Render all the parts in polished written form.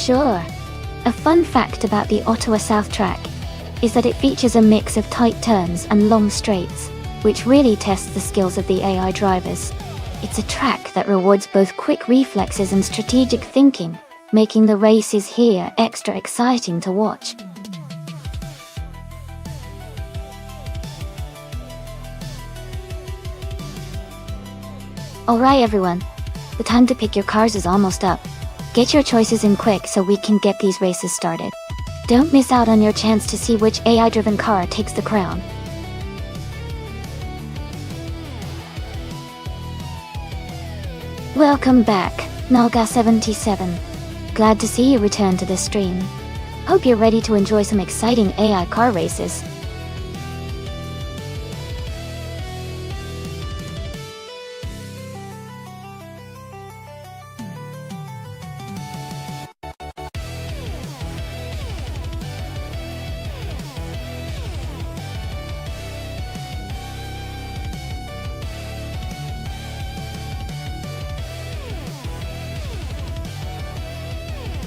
sure. A fun fact about the Ottawa South track is that it features a mix of tight turns and long straights, which really tests the skills of the AI drivers. It's a track that rewards both quick reflexes and strategic thinking, making the races here extra exciting to watch. Alright everyone, the time to pick your cars is almost up. Get your choices in quick so we can get these races started. Don't miss out on your chance to see which AI-driven car takes the crown. Welcome back, Naga77. Glad to see you return to the stream. Hope you're ready to enjoy some exciting AI car races.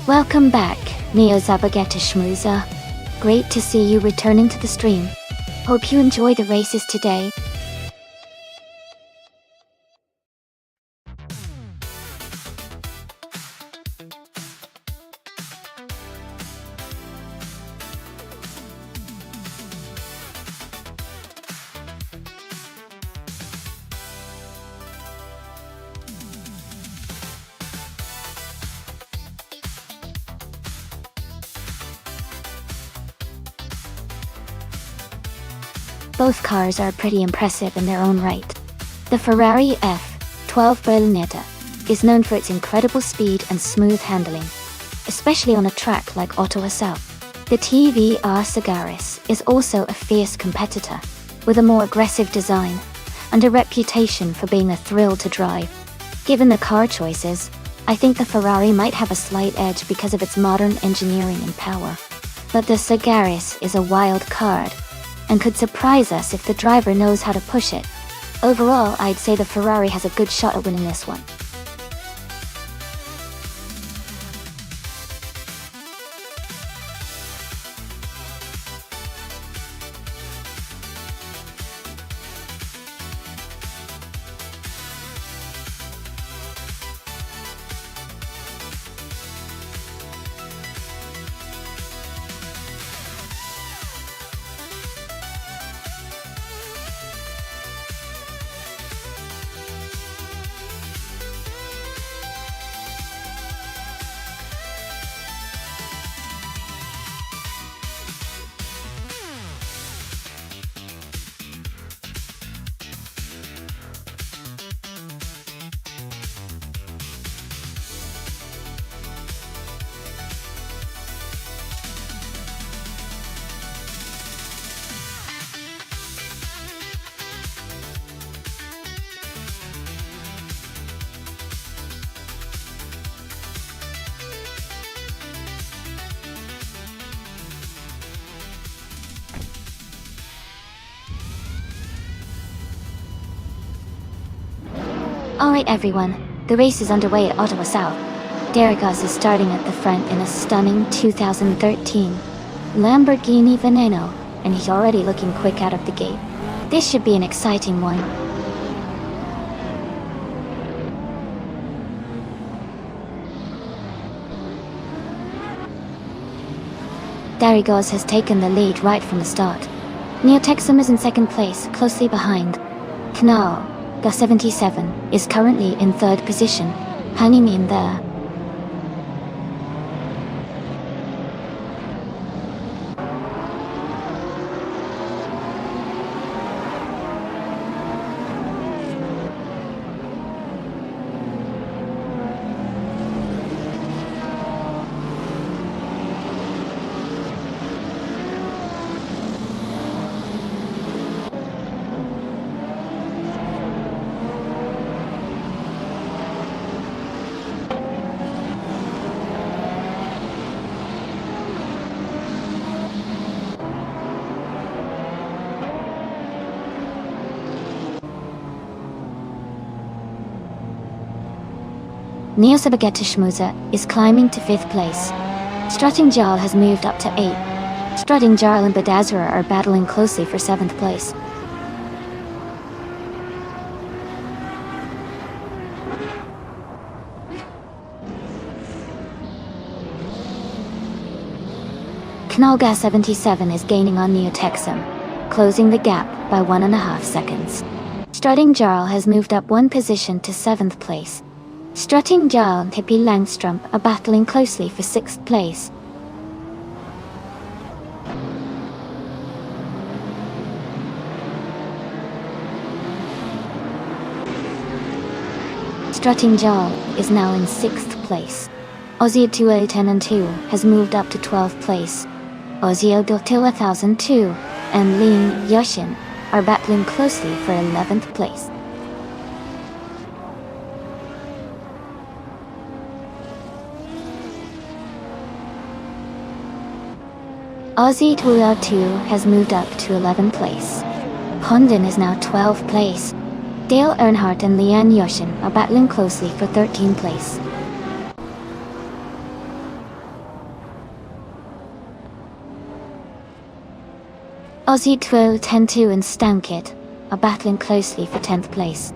Welcome back, Neo Zabageta Schmoozer. Great to see you returning to the stream. Hope you enjoy the races today. Both cars are pretty impressive in their own right. The Ferrari F12 Berlinetta is known for its incredible speed and smooth handling, especially on a track like Ottawa South. The TVR Sagaris is also a fierce competitor, with a more aggressive design and a reputation for being a thrill to drive. Given the car choices, I think the Ferrari might have a slight edge because of its modern engineering and power. But the Sagaris is a wild card, and could surprise us if the driver knows how to push it. Overall, I'd say the Ferrari has a good shot at winning this one. Alright everyone, the race is underway at Ottawa South. Derrigos is starting at the front in a stunning 2013 Lamborghini Veneno, and he's already looking quick out of the gate. This should be an exciting one. Derrigos has taken the lead right from the start. Neotexum is in second place, closely behind. Knall, the 77, is currently in third position, hanging in there. Neosabageta Schmoozer is climbing to 5th place. Strutting Jarl has moved up to 8. Strutting Jarl and Badazara are battling closely for 7th place. Knolga 77 is gaining on Neotexum, closing the gap by 1.5 seconds. Strutting Jarl has moved up 1 position to 7th place. Strutting Jarl and Hippie Langstrump are battling closely for 6th place. Strutting Jarl is now in 6th place. Ozzy 210 and 2 has moved up to 12th place. Ozzy 1002 and Lin Yoshin are battling closely for 11th place. Ozzy 202 has moved up to 11th place. Hondon is now 12th place. Dale Earnhardt and Lian Yoshin are battling closely for 13th place. Ozzy 102 and Stankit are battling closely for 10th place.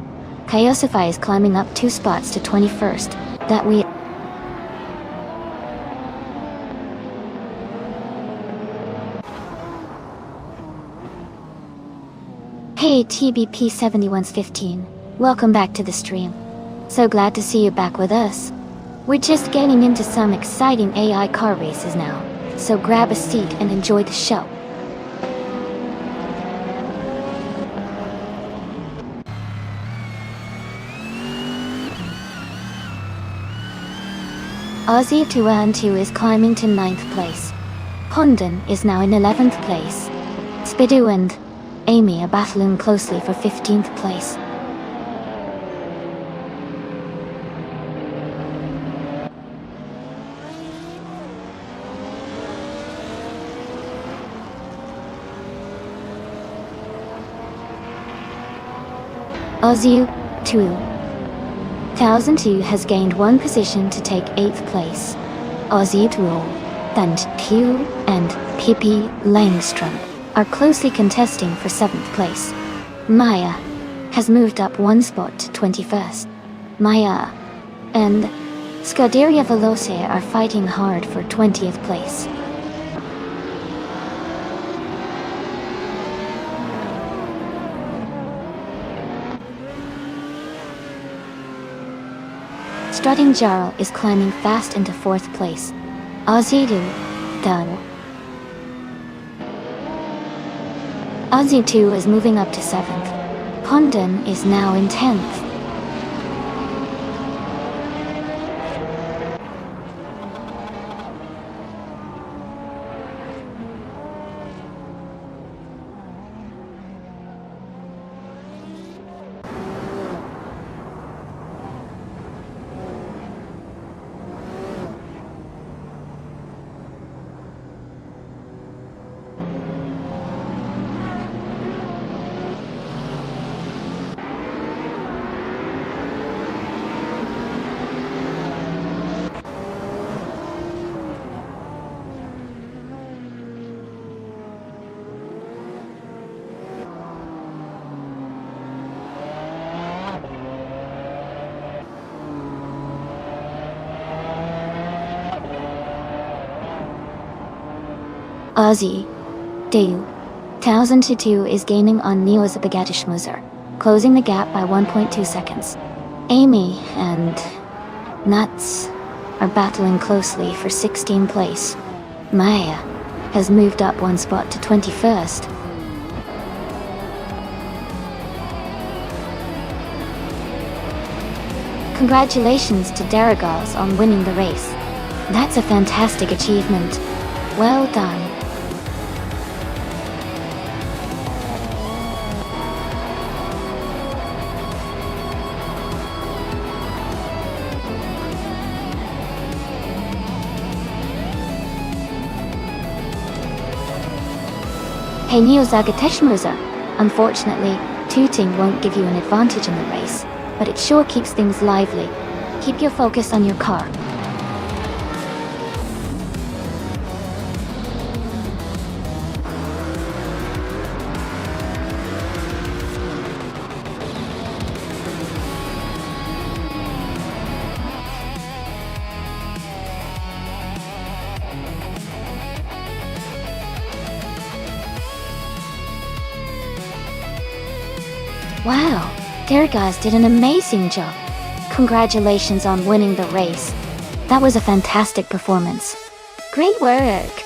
Kyosify is climbing up 2 spots to 21st. That we Hey TBP7115, welcome back to the stream. So glad to see you back with us. We're just getting into some exciting AI car races now, so grab a seat and enjoy the show. Ozzy 212 is climbing to 9th place. Hondon is now in 11th place. Spidu and Amy are battling closely for 15th place. Ozzy 2002 has gained 1 position to take 8th place. Ozzy 2 and Pippi Langstrump are closely contesting for 7th place. Maya has moved up 1 spot to 21st. Maya and Scuderia Veloce are fighting hard for 20th place. Strutting Jarl is climbing fast into 4th place. Ozzy 2 is moving up to 7th. Hondon is now in 10th. Ozzy 2002 is gaining on Neo's Bagatishmuzer, closing the gap by 1.2 seconds. Amy and Nuts are battling closely for 16th place. Maya has moved up 1 spot to 21st. Congratulations to Daragals on winning the race. That's a fantastic achievement. Well done. Hey Neo Zagateshmuza, unfortunately, tooting won't give you an advantage in the race, but it sure keeps things lively. Keep your focus on your car. Wow, their guys did an amazing job. Congratulations on winning the race. That was a fantastic performance. Great work!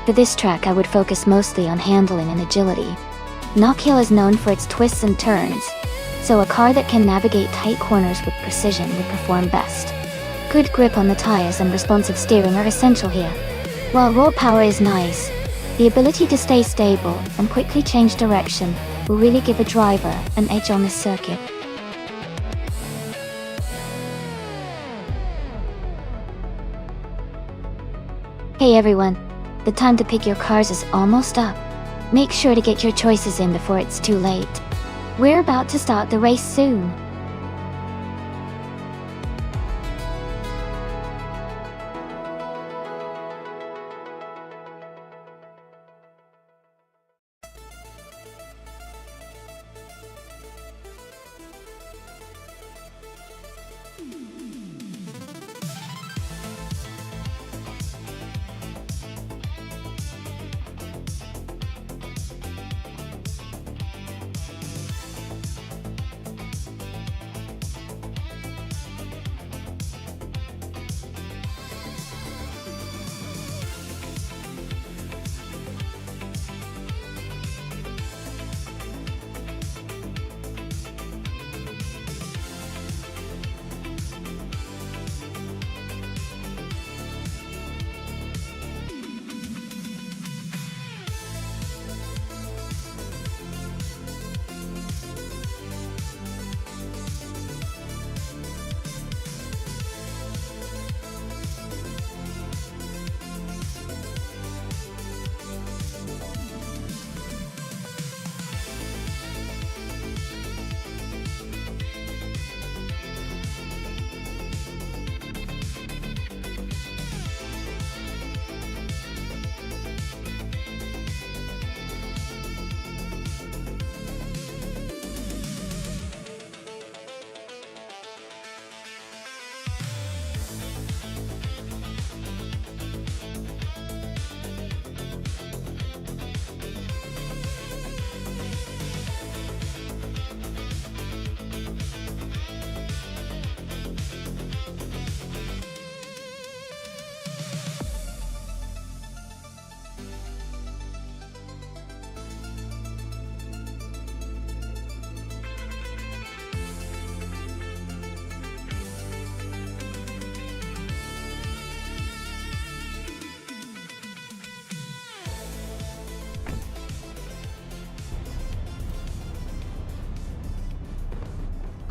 For this track I would focus mostly on handling and agility. Knock Hill is known for its twists and turns, so a car that can navigate tight corners with precision would perform best. Good grip on the tires and responsive steering are essential here. While raw power is nice, the ability to stay stable and quickly change direction will really give a driver an edge on this circuit. Hey everyone! The time to pick your cars is almost up. Make sure to get your choices in before it's too late. We're about to start the race soon.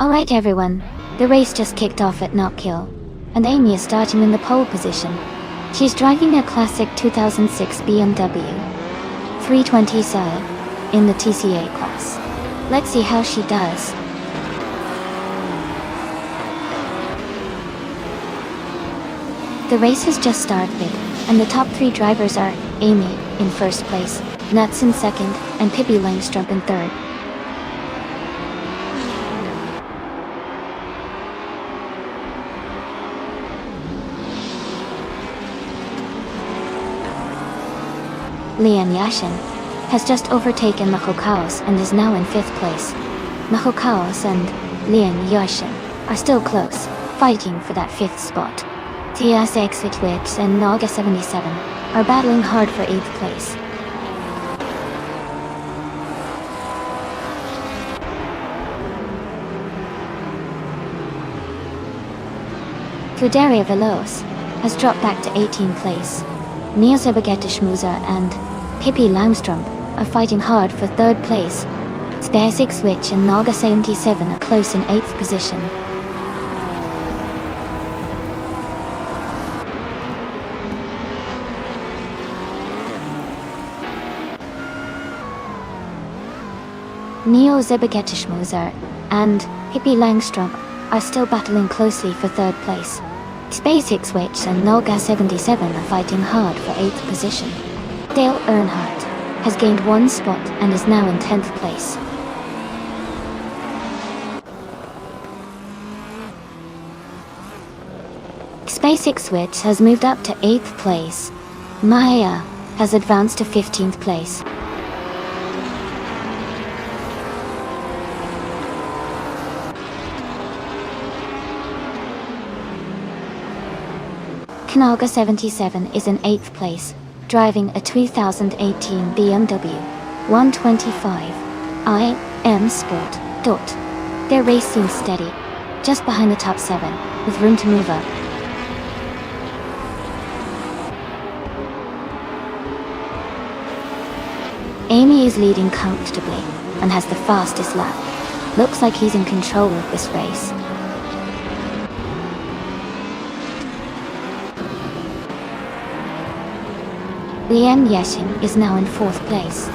Alright everyone, the race just kicked off at Knock Hill, and Amy is starting in the pole position. She's driving a classic 2006 BMW 320i in the TCA class. Let's see how she does. The race has just started, and the top three drivers are Amy in first place, Nuts in second, and Pippi Langstrup in third. Lian Yashin has just overtaken Mahokaos and is now in fifth place. Mahokaos and Lian Yashin are still close, fighting for that fifth spot. TSX Witwix and Naga 77 are battling hard for eighth place. Kudaria Veloz has dropped back to 18th place. Nielsa Bagetishmuza and Pippi Langstrup are fighting hard for third place. Spare Switch and Naga 77 are close in 8th position. Neo Zebergetishmoser and Hippie Langstrom are still battling closely for third place. SpaceX Witch and Nolga77 are fighting hard for 8th position. Dale Earnhardt has gained 1 spot and is now in 10th place. SpaceX Witch has moved up to 8th place. Maya has advanced to 15th place. Knalga77 is in 8th place, driving a 2018 BMW 125 IM Sport. Their race seems steady, just behind the top 7, with room to move up. Amy is leading comfortably and has the fastest lap. Looks like he's in control of this race. Liam Yeshin is now in 4th place.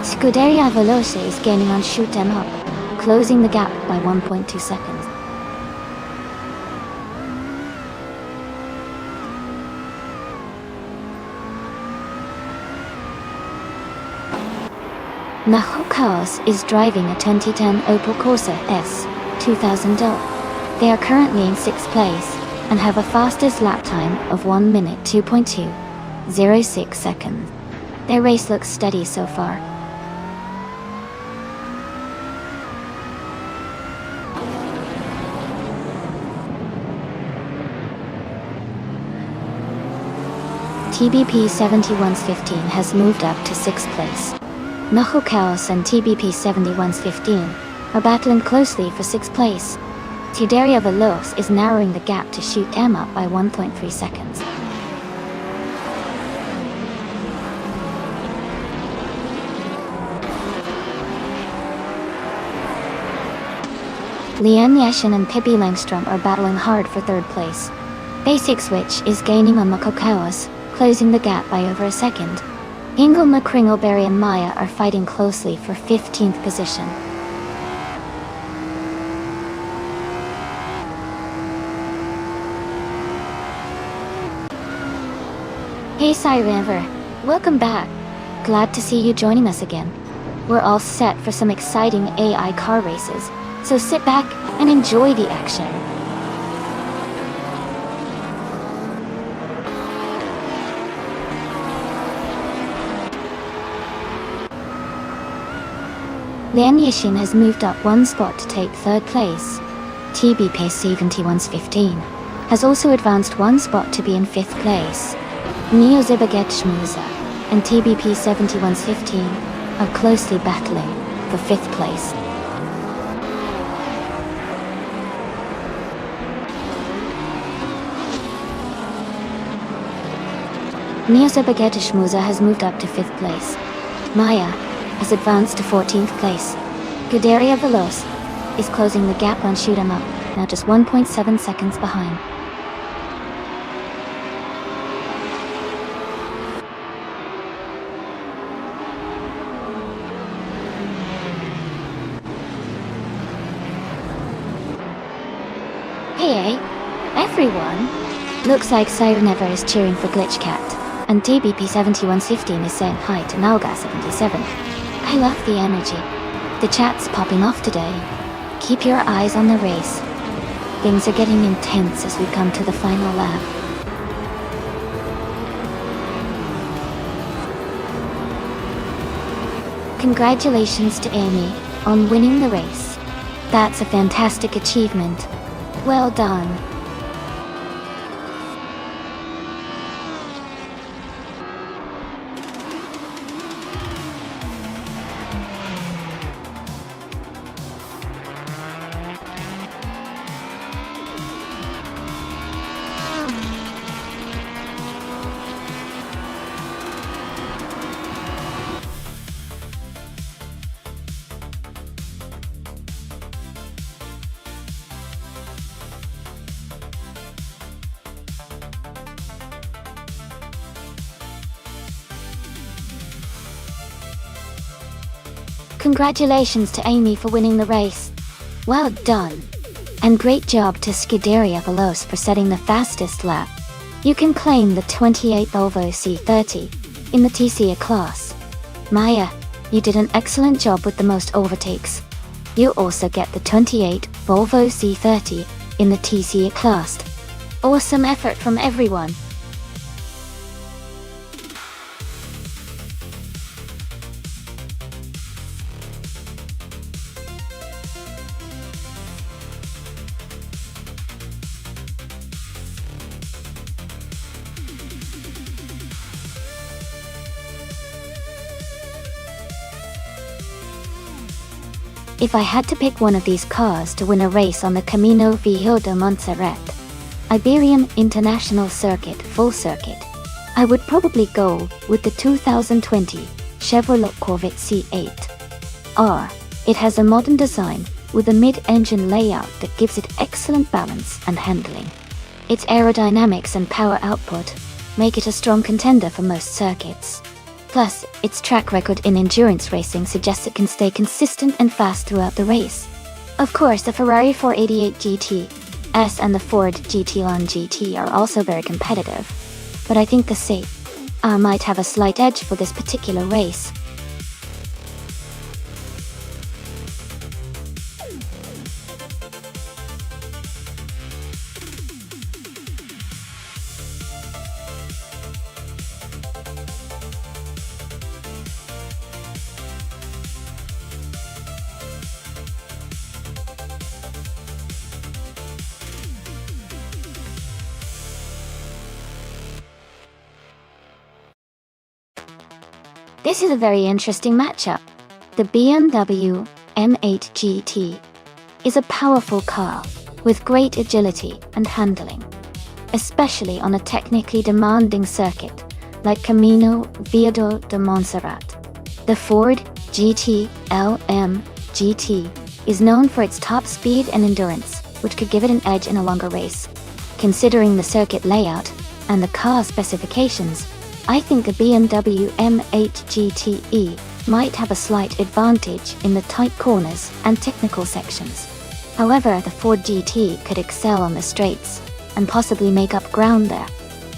Scuderia Veloce is gaining on Shoot 'em Up, closing the gap by 1.2 seconds. Naho Chaos is driving a 2010 Opel Corsa S 2000L. They are currently in 6th place and have a fastest lap time of 1 minute 2.206 seconds. Their race looks steady so far. TBP 7115 has moved up to 6th place. Naho Chaos and TBP 7115 are battling closely for 6th place. Scuderia Veloce is narrowing the gap to Shoot 'em Up by 1.3 seconds. Lian Yashin and Pippi Langstrom are battling hard for 3rd place. Basic Switch is gaining on Naho Chaos, closing the gap by over a second. Ingle McCringleberry and Maya are fighting closely for 15th position. Hey Cyriver, welcome back. Glad to see you joining us again. We're all set for some exciting AI car races, so sit back and enjoy the action. Lian Yishin has moved up 1 spot to take 3rd place. TBP 7115 has also advanced 1 spot to be in 5th place. Neo Zibaget Shmuza and TBP 7115 are closely battling for 5th place. Neo Zibaget Shmuza has moved up to 5th place. Maya has advanced to 14th place. Scuderia Veloce is closing the gap on Shoot 'em Up, now just 1.7 seconds behind. Hey, everyone! Looks like Cybernever is cheering for Glitchcat, and TBP 7115 is saying hi to Nalga77. I love the energy. The chat's popping off today. Keep your eyes on the race. Things are getting intense as we come to the final lap. Congratulations to Amy on winning the race. That's a fantastic achievement. Well done. Congratulations to Amy for winning the race. Well done. And great job to Scuderia Veloce for setting the fastest lap. You can claim the 28th Volvo C30 in the TCA class. Maya, you did an excellent job with the most overtakes. You also get the 28th Volvo C30 in the TCA class. Awesome effort from everyone. If I had to pick one of these cars to win a race on the Camino Viejo de Montserrat, Iberian International Circuit Full Circuit, I would probably go with the 2020 Chevrolet Corvette C8R. It has a modern design with a mid-engine layout that gives it excellent balance and handling. Its aerodynamics and power output make it a strong contender for most circuits. Plus, its track record in endurance racing suggests it can stay consistent and fast throughout the race. Of course, the Ferrari 488 GT and the Ford GT-Lon GT are also very competitive, but I think the C8R might have a slight edge for this particular race. This is a very interesting matchup. The BMW M8 GT is a powerful car with great agility and handling, especially on a technically demanding circuit like Camino Viejo de Montserrat. The Ford GT-LM GT is known for its top speed and endurance, which could give it an edge in a longer race. Considering the circuit layout and the car specifications, I think the BMW M8 GTE might have a slight advantage in the tight corners and technical sections. However, the Ford GT could excel on the straights and possibly make up ground there.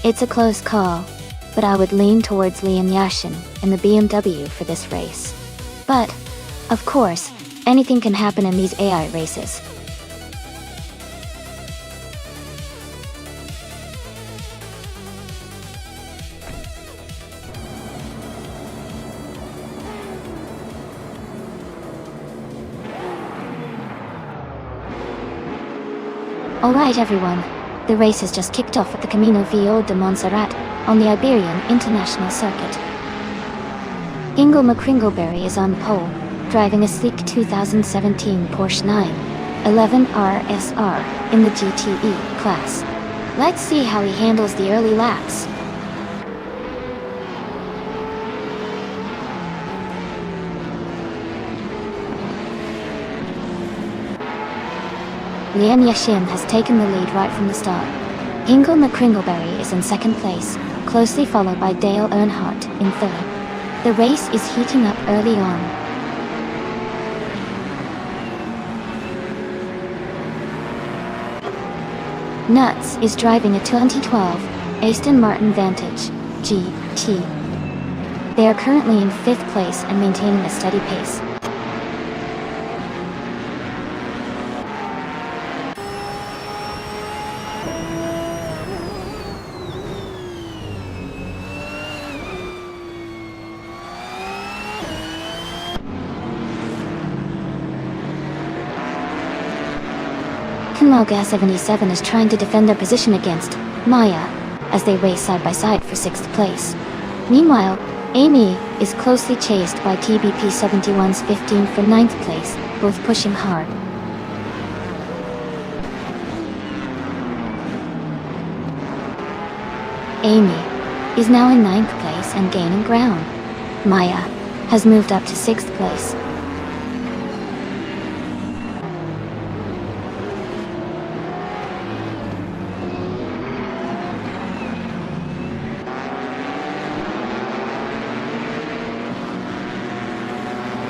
It's a close call, but I would lean towards Liam Yashin in the BMW for this race. But, of course, anything can happen in these AI races. Alright everyone, the race has just kicked off at the Camino Viejo de Montserrat on the Iberian International Circuit. Ingo McCringleberry is on pole, driving a sleek 2017 Porsche 911 RSR in the GTE class. Let's see how he handles the early laps. Liam Yashin has taken the lead right from the start. Ingo McCringleberry is in second place, closely followed by Dale Earnhardt in third. The race is heating up early on. Nuts is driving a 2012 Aston Martin Vantage GT. They are currently in 5th place and maintaining a steady pace. Kinloga 77 is trying to defend their position against Maya as they race side by side for 6th place. Meanwhile, Amy is closely chased by TBP 71's 15 for 9th place, both pushing hard. Amy is now in 9th place and gaining ground. Maya has moved up to 6th place.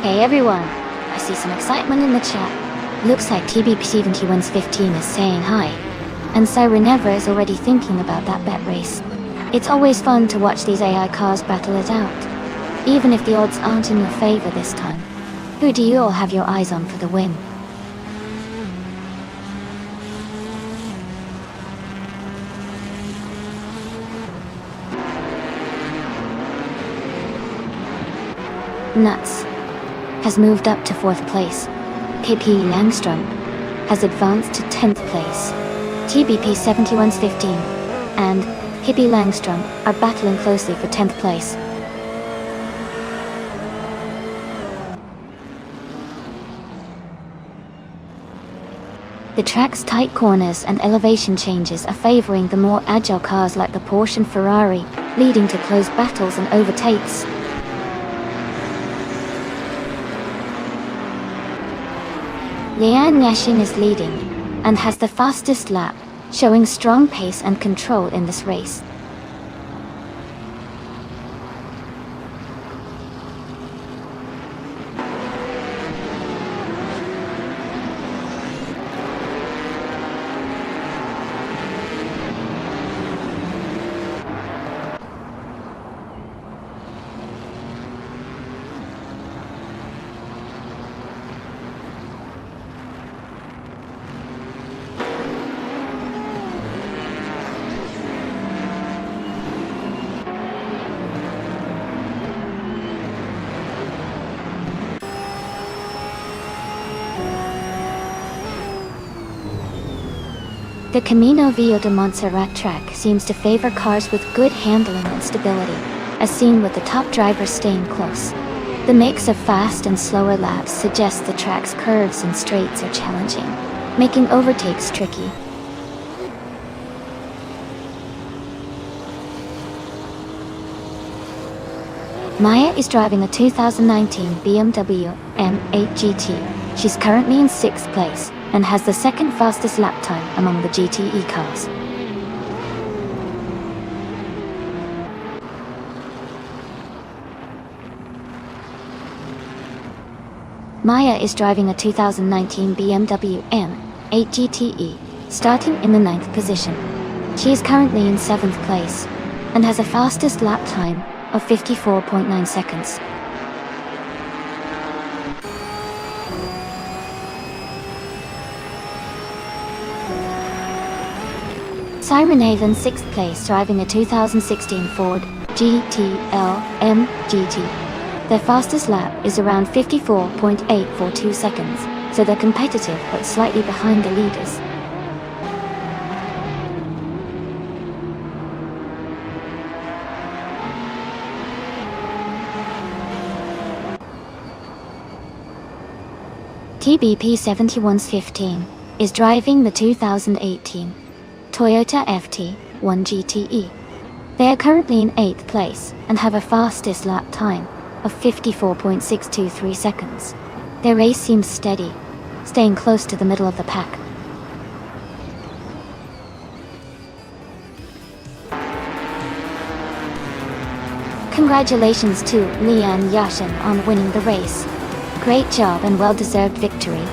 Hey everyone, I see some excitement in the chat. Looks like TBP7115 is saying hi. And Sireneva is already thinking about that bet race. It's always fun to watch these AI cars battle it out. Even if the odds aren't in your favor this time. Who do you all have your eyes on for the win? Nuts has moved up to 4th place. KP Langstrom has advanced to 10th place. TBP 7115 and KP Langstrom are battling closely for 10th place. The track's tight corners and elevation changes are favoring the more agile cars like the Porsche and Ferrari, leading to close battles and overtakes. Lian Yashin is leading, and has the fastest lap, showing strong pace and control in this race. The Camino Viejo de Montserrat track seems to favor cars with good handling and stability, as seen with the top drivers staying close. The mix of fast and slower laps suggests the track's curves and straights are challenging, making overtakes tricky. Maya is driving a 2019 BMW M8 GT. She's currently in 6th place and has the second fastest lap time among the GTE cars. Maya is driving a 2019 BMW M8 GTE, starting in the 9th position. She is currently in 7th place and has a fastest lap time of 54.9 seconds. Sireneva in 6th place driving a 2016 Ford GTL M GT. Their fastest lap is around 54.842 seconds, so they're competitive but slightly behind the leaders. TBP 7115 is driving the 2018 Toyota FT1 GTE. They are currently in 8th place and have a fastest lap time of 54.623 seconds. Their race seems steady, staying close to the middle of the pack. Congratulations to Lian Yashin on winning the race. Great job and well-deserved victory.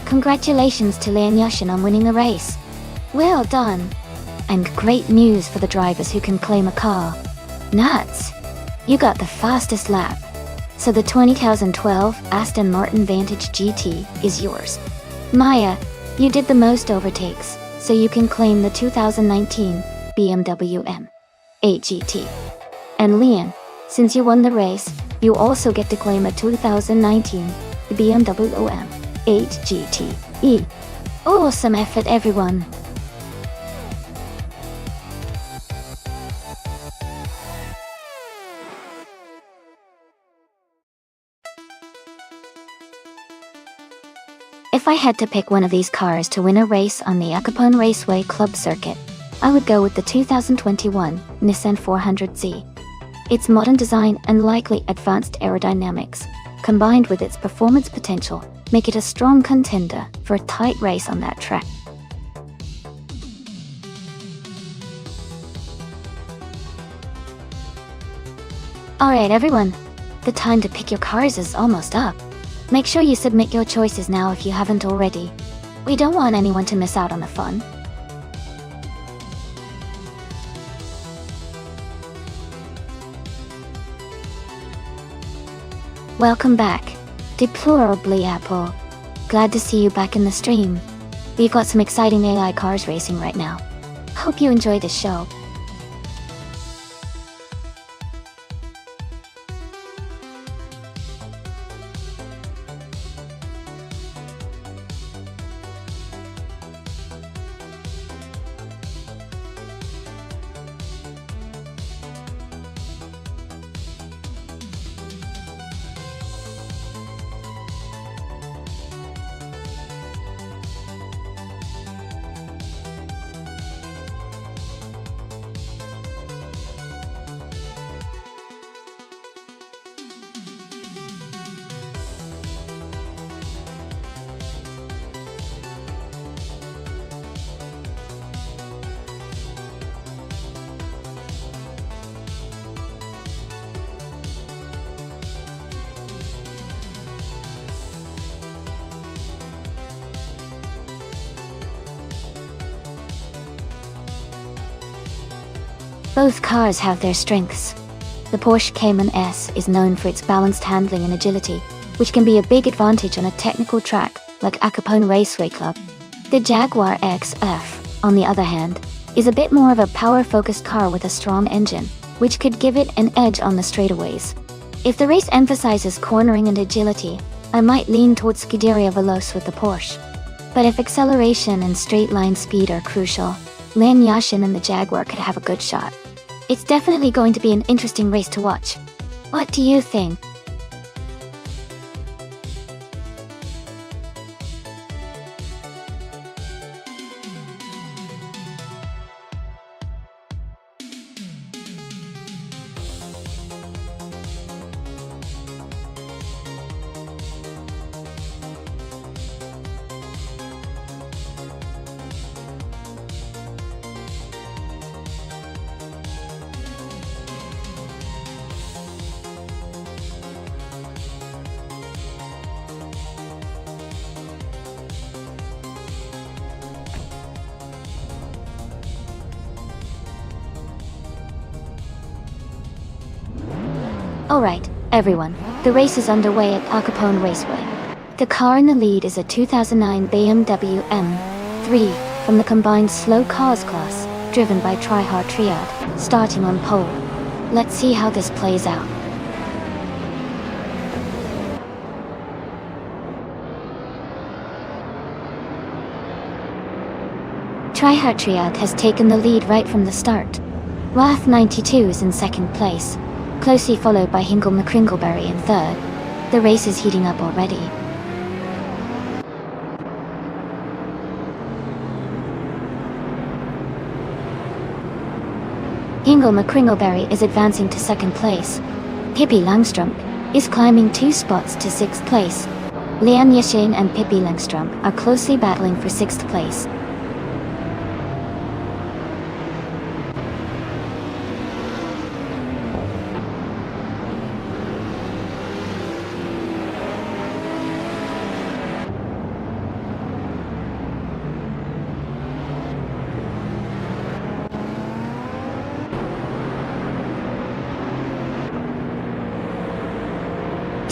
Congratulations to Lian Yushin on winning the race. Well done. And great news for the drivers who can claim a car. Nuts! You got the fastest lap. So the 2012 Aston Martin Vantage GT is yours. Maya, you did the most overtakes, so you can claim the 2019 BMW M8 GT. And Lian, since you won the race, you also get to claim a 2019 BMW M8 GTE. Awesome effort, everyone! If I had to pick one of these cars to win a race on the Akapone Raceway Club circuit, I would go with the 2021 Nissan 400Z. Its modern design and likely advanced aerodynamics, combined with its performance potential, make it a strong contender for a tight race on that track. Alright everyone, the time to pick your cars is almost up. Make sure you submit your choices now if you haven't already. We don't want anyone to miss out on the fun. Welcome back. Deplorably Apple. Glad to see you back in the stream. We've got some exciting AI cars racing right now. Hope you enjoy the show. Both cars have their strengths. The Porsche Cayman S is known for its balanced handling and agility, which can be a big advantage on a technical track like Akapone Raceway Club. The Jaguar XF, on the other hand, is a bit more of a power-focused car with a strong engine, which could give it an edge on the straightaways. If the race emphasizes cornering and agility, I might lean towards Scuderia Veloce with the Porsche. But if acceleration and straight-line speed are crucial, Lian Yushin and the Jaguar could have a good shot. It's definitely going to be an interesting race to watch. What do you think? Alright, everyone, the race is underway at Akapone Raceway. The car in the lead is a 2009 BMW M3 from the combined slow cars class, driven by Tryhard Triad, starting on pole. Let's see how this plays out. Tryhard Triad has taken the lead right from the start. Rath 92 is in second place, closely followed by Hingle McCringleberry in third. The race is heating up already. Hingle McCringleberry is advancing to second place. Pippi Langstrumpf is climbing 2 spots to 6th place. Lian Yushin and Pippi Langstrumpf are closely battling for 6th place.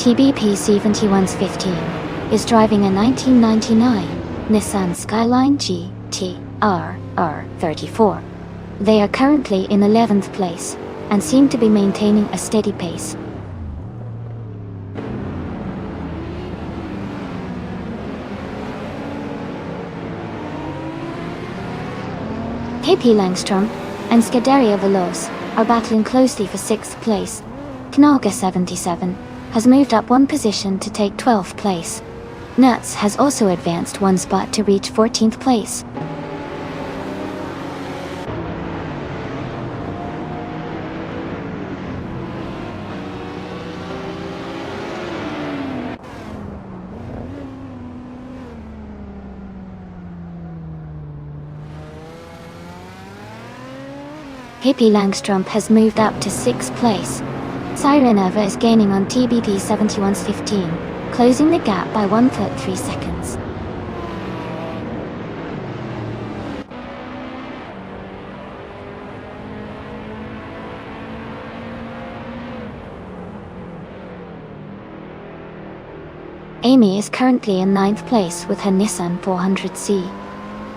TBP 7115 is driving a 1999 Nissan Skyline GT R34. They are currently in 11th place and seem to be maintaining a steady pace. Pippi Langstrom and Scuderia Veloce are battling closely for 6th place. Knaga 77 has moved up one position to take 12th place. Nuts has also advanced one spot to reach 14th place. Pippi Langstrom has moved up to 6th place. Sirenova is gaining on TBP 7115, closing the gap by 1.3 seconds. Amy is currently in 9th place with her Nissan 400Z.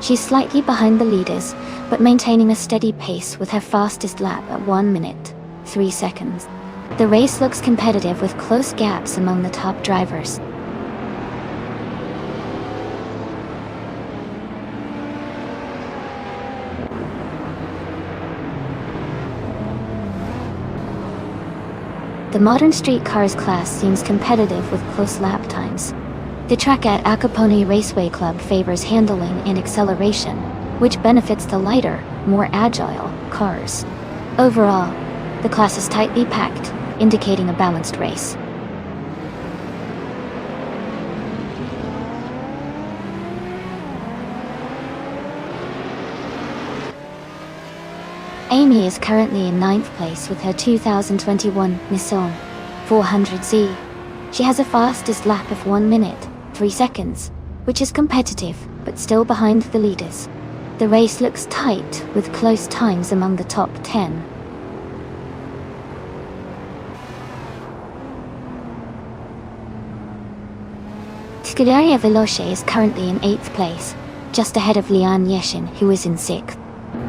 She's slightly behind the leaders, but maintaining a steady pace with her fastest lap at 1 minute, 3 seconds. The race looks competitive with close gaps among the top drivers. The modern street cars class seems competitive with close lap times. The track at Acapone Raceway Club favors handling and acceleration, which benefits the lighter, more agile cars. Overall, the class is tightly packed, indicating a balanced race. Amy is currently in 9th place with her 2021 Nissan 400Z. She has a fastest lap of 1 minute, 3 seconds, which is competitive, but still behind the leaders. The race looks tight, with close times among the top 10. Scuderia Veloce is currently in 8th place, just ahead of Lian Yeshin, who is in 6th.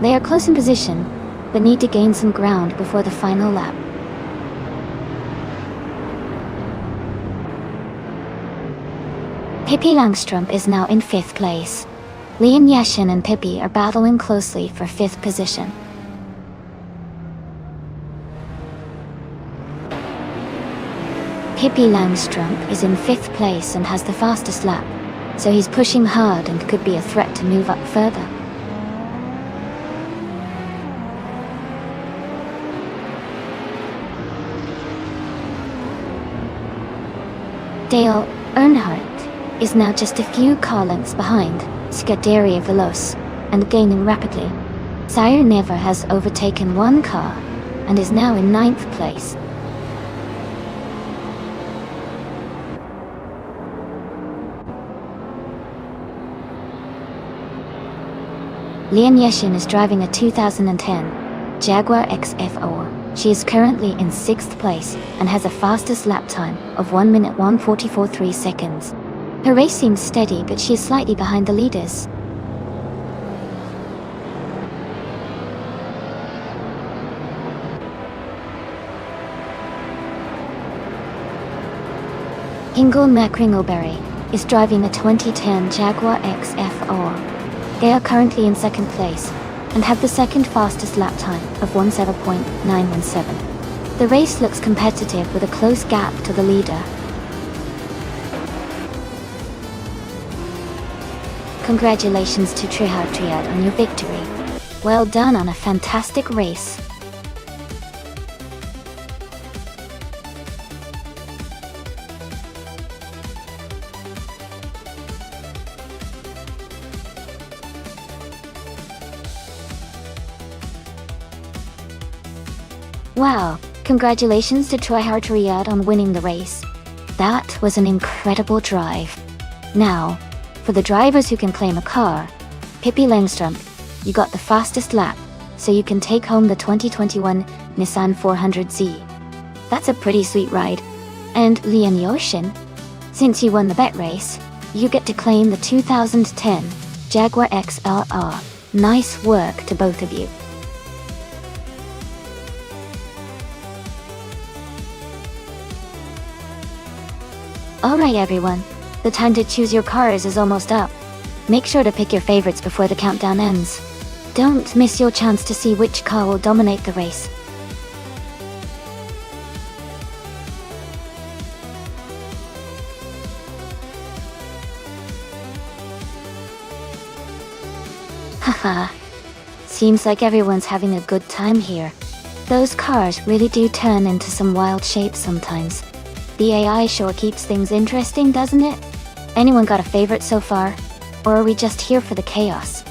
They are close in position, but need to gain some ground before the final lap. Pippi Langstrom is now in 5th place. Lian Yeshin and Pippi are battling closely for 5th position. Pippi Langstrom is in 5th place and has the fastest lap, so he's pushing hard and could be a threat to move up further. Dale Earnhardt is now just a few car lengths behind Scuderia Veloce and gaining rapidly. Sirenova has overtaken one car and is now in 9th place. Lian Yeshin is driving a 2010 Jaguar XFR. She is currently in 6th place and has a fastest lap time of 1 minute 1:44.3 seconds. Her race seems steady, but she is slightly behind the leaders. Ingle McRingleberry is driving a 2010 Jaguar XFR. They are currently in 2nd place and have the 2nd fastest lap time of 17.917. The race looks competitive with a close gap to the leader. Congratulations to Trihar Triad on your victory. Well done on a fantastic race. Wow, congratulations to Trihar Triad on winning the race. That was an incredible drive. Now, for the drivers who can claim a car, Pippi Langstrom, you got the fastest lap, so you can take home the 2021 Nissan 400Z. That's a pretty sweet ride. And Lian Yoshin, since you won the bet race, you get to claim the 2010 Jaguar XRR. Nice work to both of you. Alright everyone, the time to choose your cars is almost up. Make sure to pick your favorites before the countdown ends. Don't miss your chance to see which car will dominate the race. Haha. Seems like everyone's having a good time here. Those cars really do turn into some wild shapes sometimes. The AI sure keeps things interesting, doesn't it? Anyone got a favorite so far? Or are we just here for the chaos?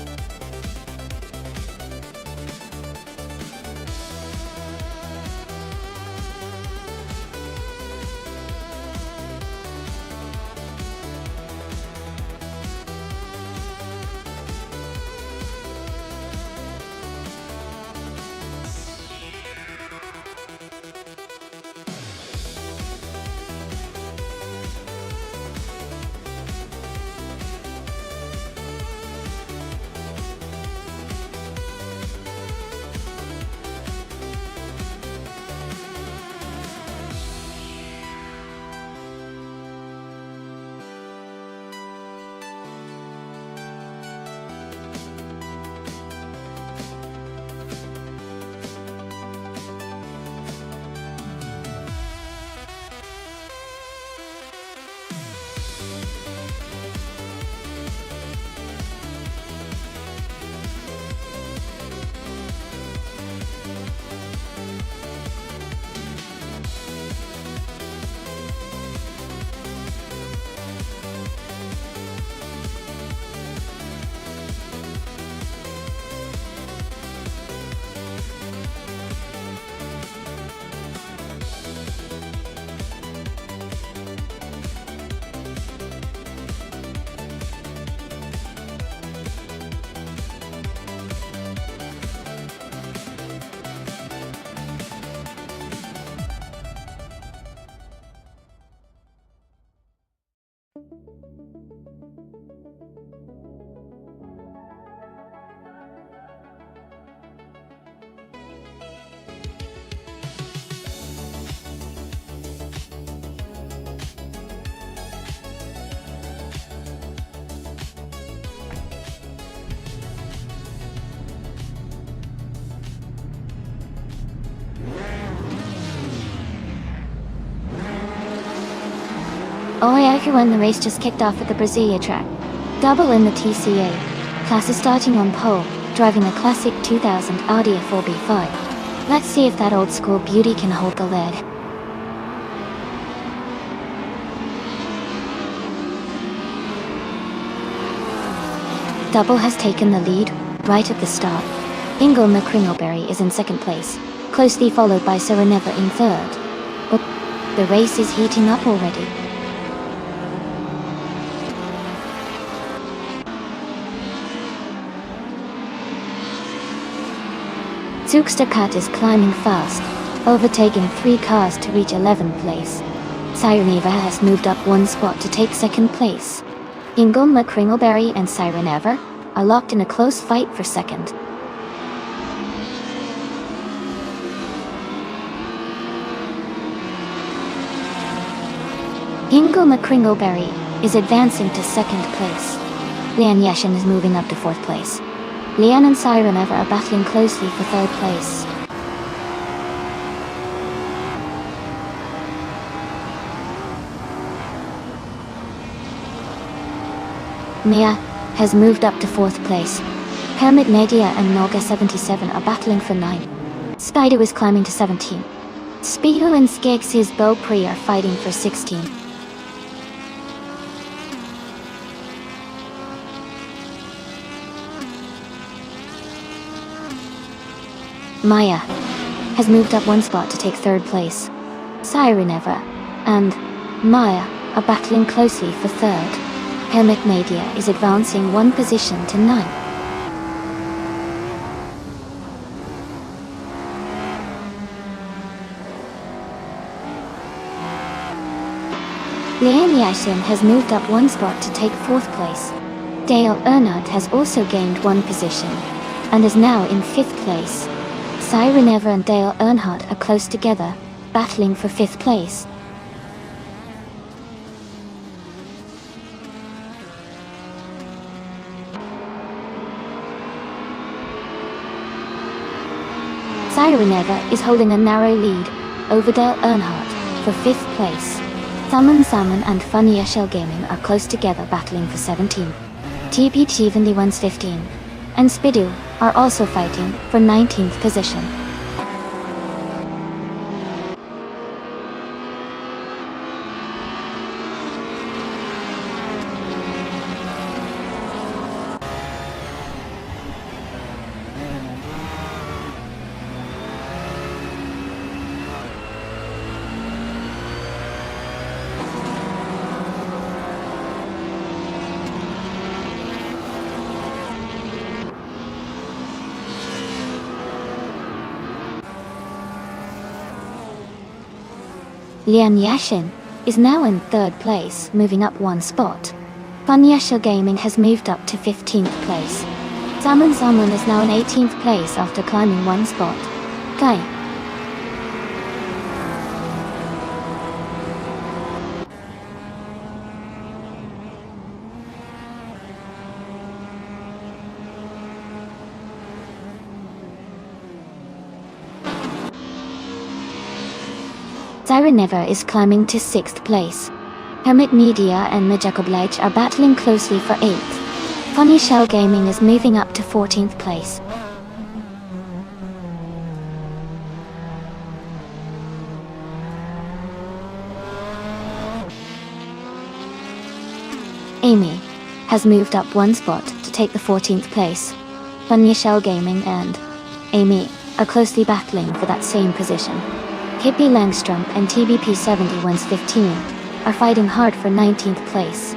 Oh yeah, everyone, the race just kicked off at the Brasilia track. Double in the TCA. Class is starting on pole, driving a classic 2000 Audi A4B5. Let's see if that old school beauty can hold the lead. Double has taken the lead, right at the start. Ingle McCringleberry is in second place, closely followed by Sereneva in third. But the race is heating up already. Zugsterkat is climbing fast, overtaking 3 cars to reach 11th place. Sireneva has moved up 1 spot to take 2nd place. Ingle McCringleberry and Sireneva are locked in a close fight for 2nd. Ingle McCringleberry is advancing to 2nd place. Lian Yashin is moving up to 4th place. Lian and Sireneva are battling closely for 3rd place. Mia has moved up to 4th place. Hermit Nadia and Noga 77 are battling for 9. Spider is climbing to 17. Speedo and Skeggs Beaupre are fighting for 16. Maya has moved up 1 spot to take 3rd place. Sireneva and Maya are battling closely for 3rd. Hermit Nadia is advancing 1 position to 9th. Liam Yashin has moved up one spot to take 4th place. Dale Earnhardt has also gained one position, and is now in 5th place. Siren Ever and Dale Earnhardt are close together, battling for 5th place. Siren Ever is holding a narrow lead over Dale Earnhardt for 5th place. Salmon and Funny Shell Gaming are close together battling for 17. TPT 115 and Spidu are also fighting for 19th position. Lian Yashin is now in 3rd place, moving up one spot. Funyasha Gaming has moved up to 15th place. Salmon is now in 18th place after climbing one spot. Kai. Siren Never is climbing to 6th place. Hermit Media and Majakoblage are battling closely for 8th. Funny Shell Gaming is moving up to 14th place. Amy has moved up one spot to take the 14th place. Funny Shell Gaming and Amy are closely battling for that same position. Hippie Langstrom and TBP 7115 are fighting hard for 19th place.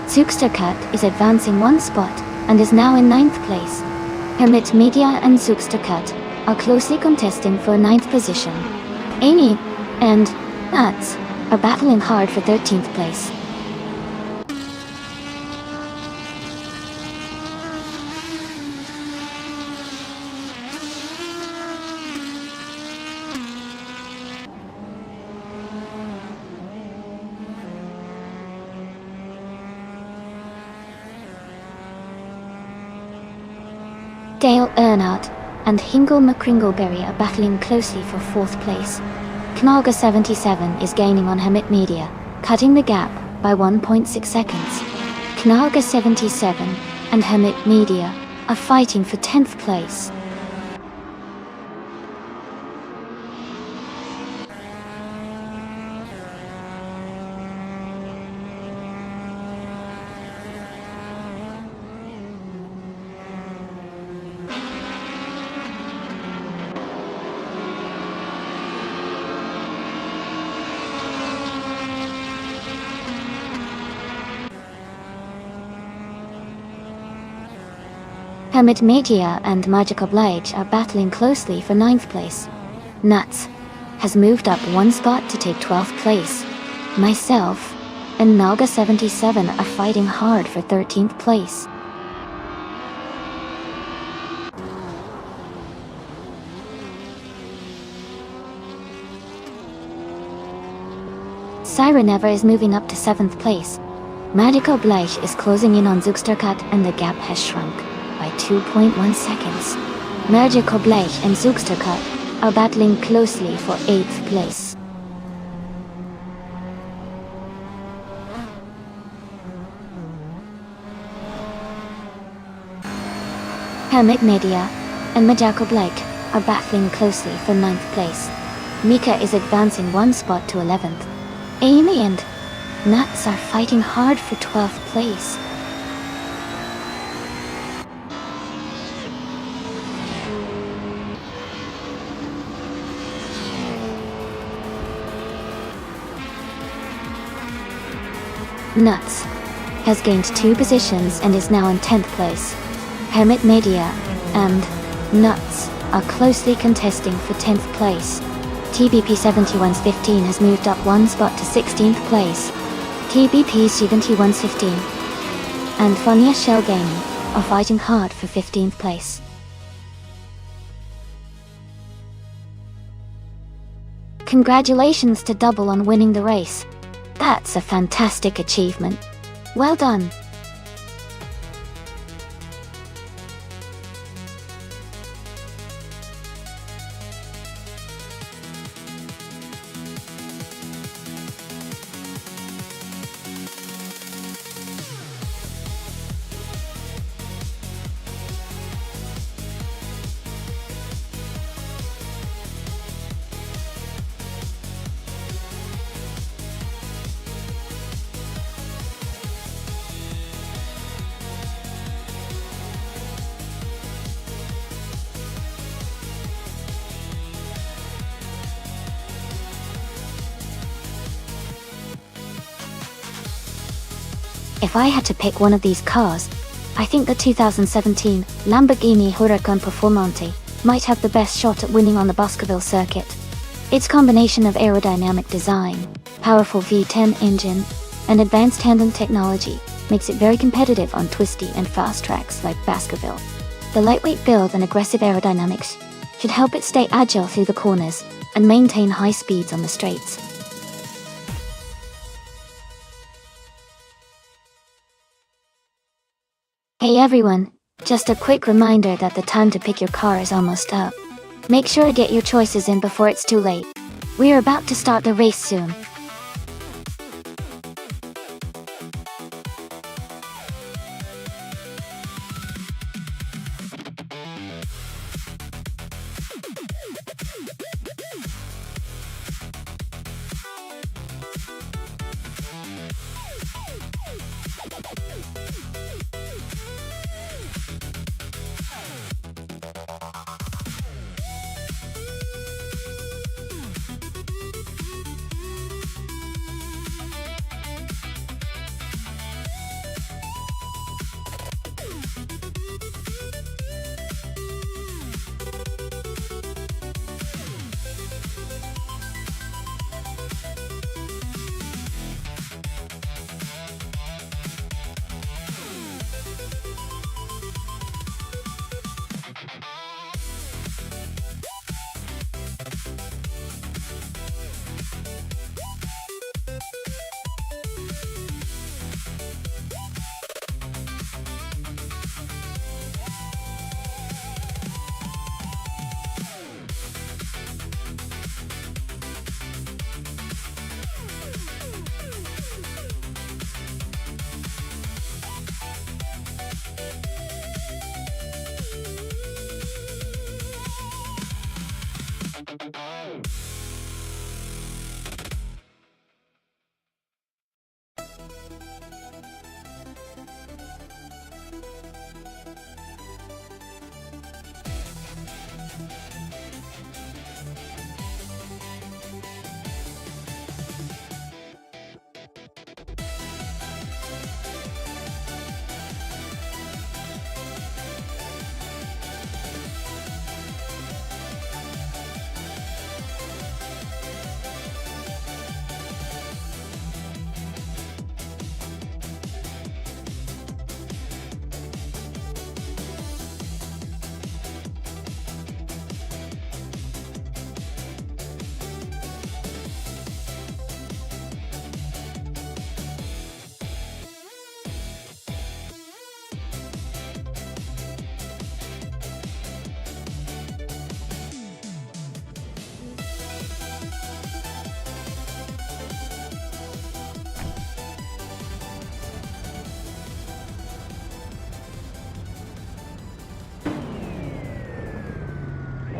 Zookstercat is advancing one spot and is now in 9th place. Hermit Media and Zookstercat are closely contesting for 9th position. Amy and Nuts are battling hard for 13th place. Dale Earnhardt and Hingle McCringleberry are battling closely for 4th place. Knaga 77 is gaining on Hermit Media, cutting the gap by 1.6 seconds. Knaga 77 and Hermit Media are fighting for 10th place. Hermit Media and Magical Blade are battling closely for 9th place. Nuts has moved up one spot to take 12th place. Myself and Naga 77 are fighting hard for 13th place. Siren Ever is moving up to 7th place. Magical Blade is closing in on Zookstercat and the gap has shrunk by 2.1 seconds. Magical Blade and Zookstercat are battling closely for 8th place. Hermit Media and Majako Blake are battling closely for 9th place. Mika is advancing one spot to 11th. Amy and Nuts are fighting hard for 12th place. Nuts has gained 2 positions and is now in 10th place. Hermit Media and Nuts are closely contesting for 10th place. TBP 7115 has moved up one spot to 16th place. TBP 7115 and Funya Shell Gaming are fighting hard for 15th place. Congratulations to Double on winning the race. That's a fantastic achievement. Well done. If I had to pick one of these cars, I think the 2017 Lamborghini Huracan Performante might have the best shot at winning on the Baskerville circuit. Its combination of aerodynamic design, powerful V10 engine, and advanced handling technology makes it very competitive on twisty and fast tracks like Baskerville. The lightweight build and aggressive aerodynamics should help it stay agile through the corners and maintain high speeds on the straights. Hey everyone, just a quick reminder that the time to pick your car is almost up. Make sure to get your choices in before it's too late. We're about to start the race soon.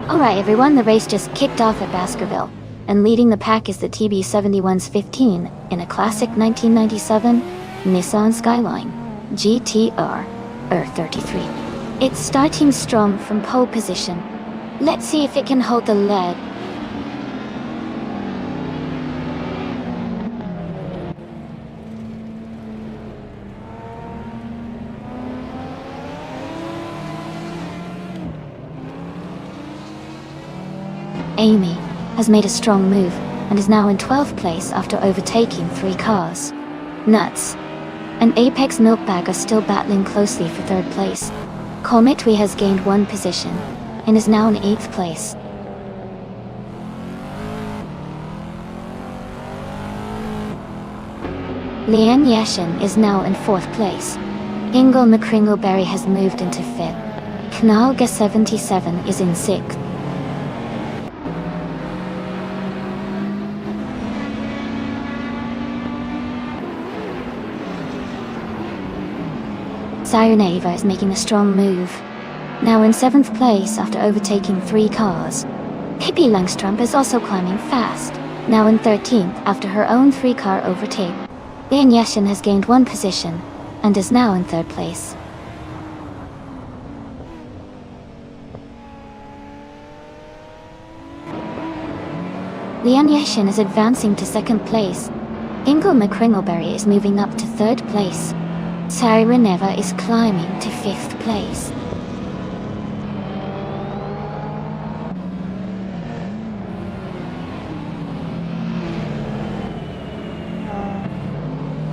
Alright everyone, the race just kicked off at Baskerville, and leading the pack is the TB7115 in a classic 1997 Nissan Skyline GTR R33. It's starting strong from pole position. Let's see if it can hold the lead. Amy has made a strong move and is now in 12th place after overtaking 3 cars. Nuts and Apex Milkbag are still battling closely for 3rd place. Cometwe has gained 1 position and is now in 8th place. Lian Yashin is now in 4th place. Ingle McCringleberry has moved into 5th. Knalga 77 is in 6th. Sireneva is making a strong move, now in 7th place after overtaking 3 cars. Pippi Langstrump is also climbing fast, now in 13th after her own 3-car overtake. Lian Yashin has gained 1 position and is now in 3rd place. Lian Yashin is advancing to 2nd place. Ingle McCringleberry is moving up to 3rd place. Sireneva is climbing to 5th place.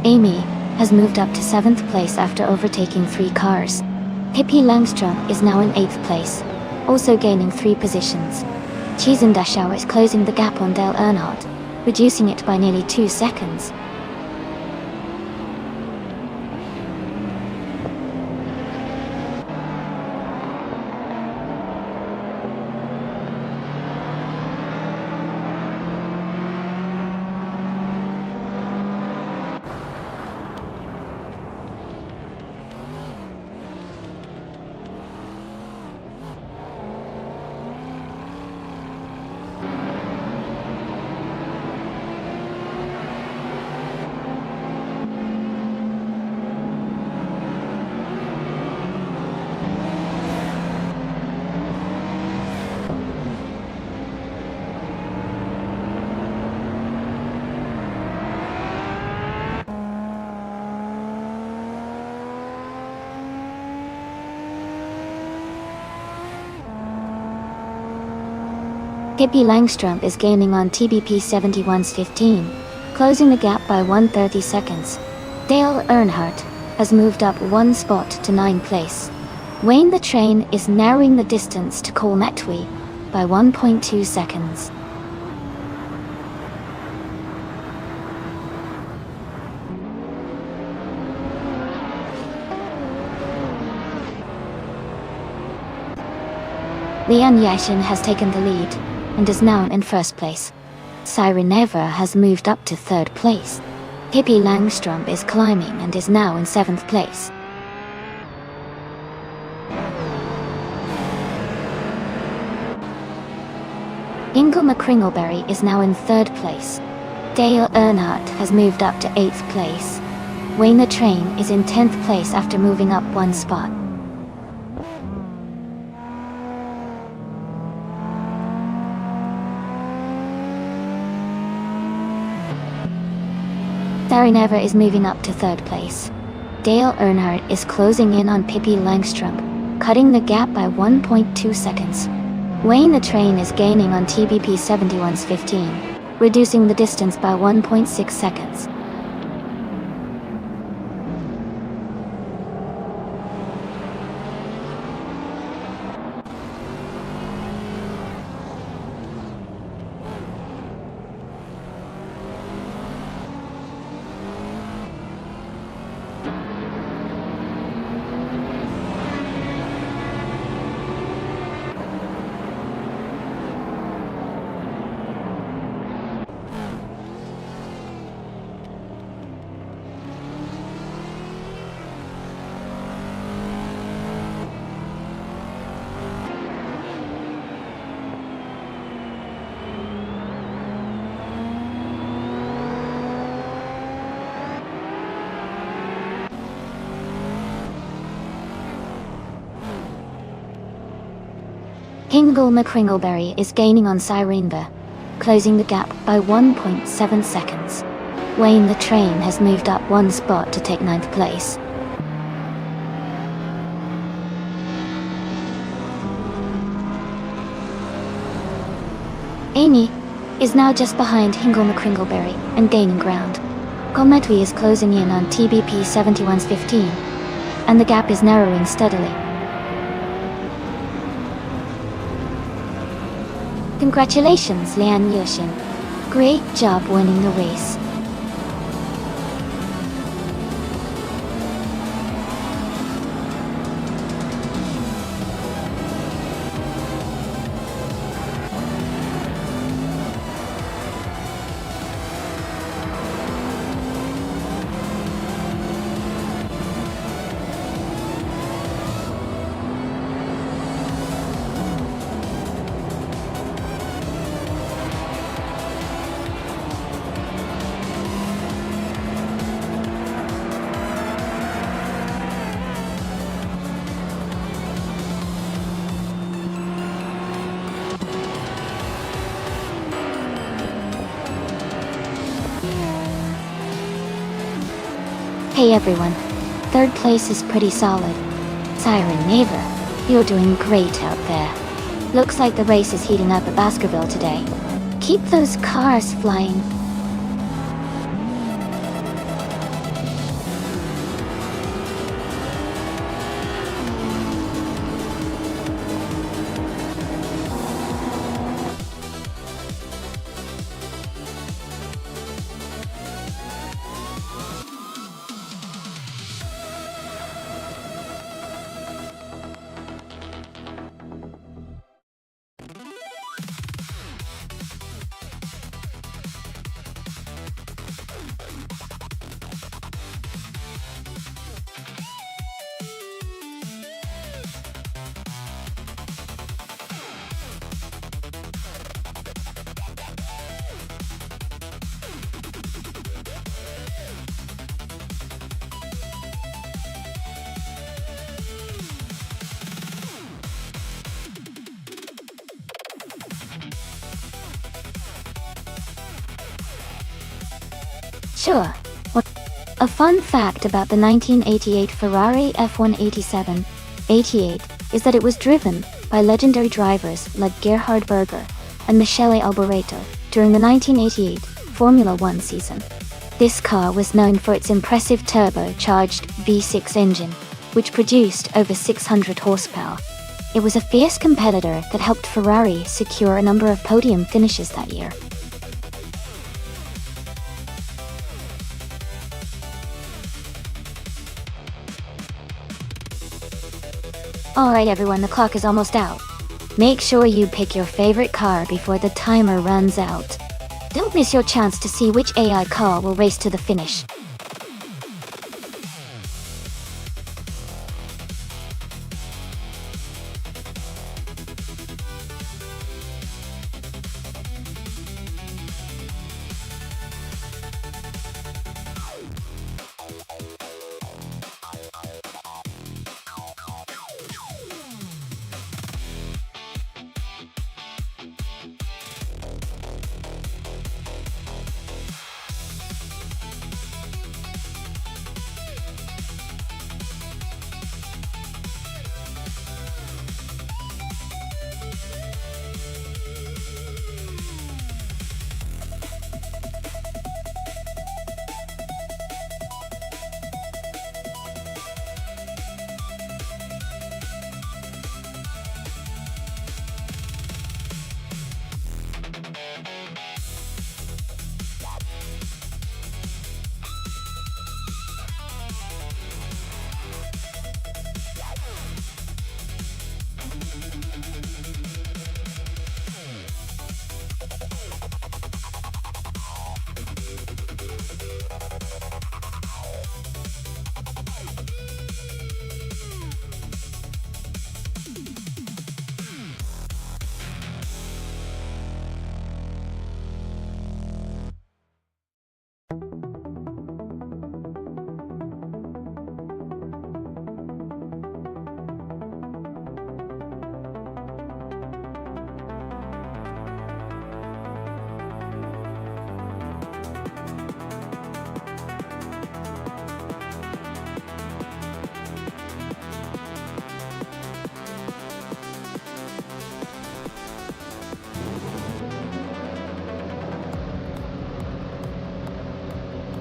Amy has moved up to 7th place after overtaking 3 cars. Pippi Langstrump is now in 8th place, also gaining 3 positions. Chiesendachauer is closing the gap on Dale Earnhardt, reducing it by nearly 2 seconds. Pippi Langstrump is gaining on TBP 71's 15, closing the gap by 130 seconds. Dale Earnhardt has moved up 1 spot to 9th place. Wayne the Train is narrowing the distance to Cometwe by 1.2 seconds. Lian Yashin has taken the lead and is now in 1st place. Sireneva has moved up to 3rd place. Pippi Langstrump is climbing and is now in 7th place. Ingle McCringleberry is now in 3rd place. Dale Earnhardt has moved up to 8th place. Wayne the Train is in 10th place after moving up 1 spot. Sireneva is moving up to 3rd place. Dale Earnhardt is closing in on Pippi Langstrump, cutting the gap by 1.2 seconds. Wayne the Train is gaining on TBP 71's 15, reducing the distance by 1.6 seconds. Ingle McCringleberry is gaining on Sireneva, closing the gap by 1.7 seconds. Wayne the Train has moved up 1 spot to take 9th place. Amy is now just behind Hingle McCringleberry and gaining ground. Golmetwi is closing in on TBP 71's 15, and the gap is narrowing steadily. Congratulations, Lian Yushin. Great job winning the race. Hey everyone, third place is pretty solid. Siren Neighbor, you're doing great out there. Looks like the race is heating up at Baskerville today. Keep those cars flying. Sure. What? A fun fact about the 1988 Ferrari F187 88 is that it was driven by legendary drivers like Gerhard Berger and Michele Alboreto during the 1988 Formula One season. This car was known for its impressive turbocharged V6 engine, which produced over 600 horsepower. It was a fierce competitor that helped Ferrari secure a number of podium finishes that year. Alright everyone, the clock is almost out. Make sure you pick your favorite car before the timer runs out. Don't miss your chance to see which AI car will race to the finish.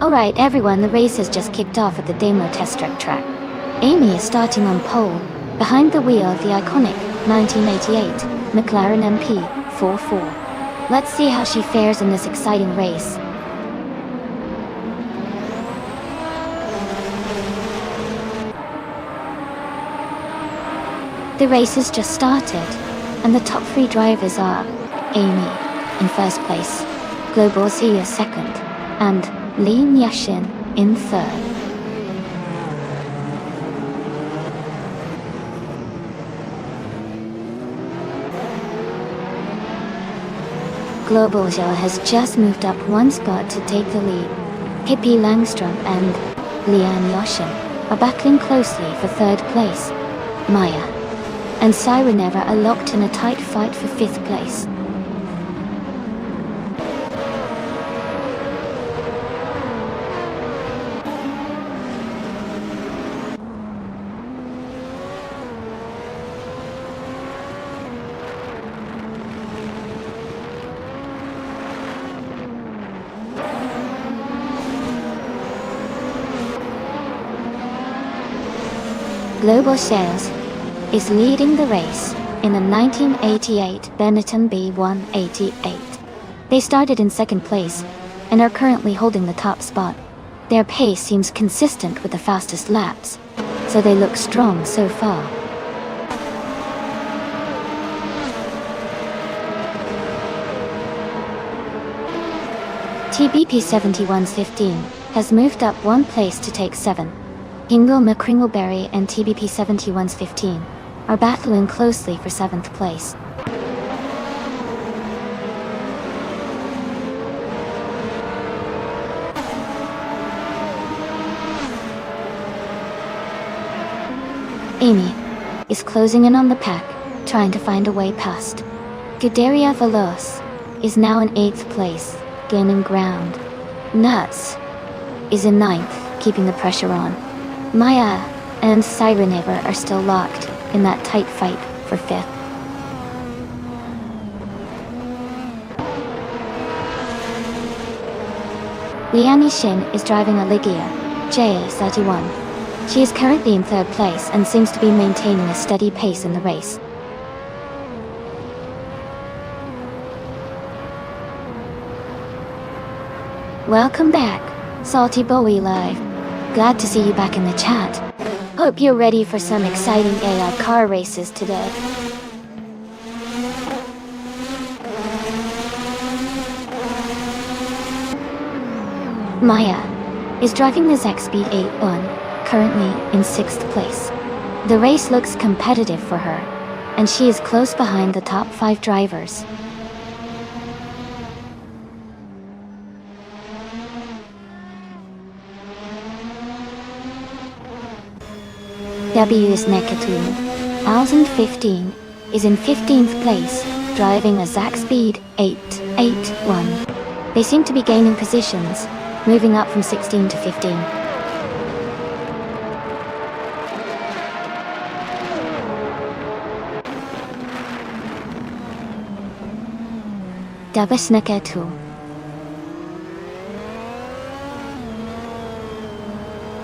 Alright everyone, the race has just kicked off at the demo test track. Amy is starting on pole, behind the wheel of the iconic 1988 McLaren MP44. Let's see how she fares in this exciting race. The race has just started, and the top 3 drivers are Amy in first place, Global Sia second, and Li Nyashin in third. Global Sia has just moved up one spot to take the lead. Pippi Langstrom and Lian Yoshin are battling closely for third place. Maya and Sireneva are locked in a tight fight for 5th place. Global Sales is leading the race in a 1988 Benetton B188. They started in second place and are currently holding the top spot. Their pace seems consistent with the fastest laps, so they look strong so far. TBP 7115 has moved up one place to take 7. Hingle McCringleberry and TBP 7115 are battling closely for 7th place. Amy is closing in on the pack, trying to find a way past. Guderia Veloz is now in 8th place, gaining ground. Nuts is in 9th, keeping the pressure on. Maya and Sireneva are still locked in that tight fight for 5th. Liani Shin is driving a Ligia J31. She is currently in 3rd place and seems to be maintaining a steady pace in the race. Welcome back, Salty Bowie Live. Glad to see you back in the chat. Hope you're ready for some exciting AI car races today. Maya is driving the Zaxpeed 81, currently in 6th place. The race looks competitive for her, and she is close behind the top 5 drivers. W's Nekatun 1015 is in 15th place, driving a Zaxpeed 881. They seem to be gaining positions, moving up from 16 to 15. W's Nekatun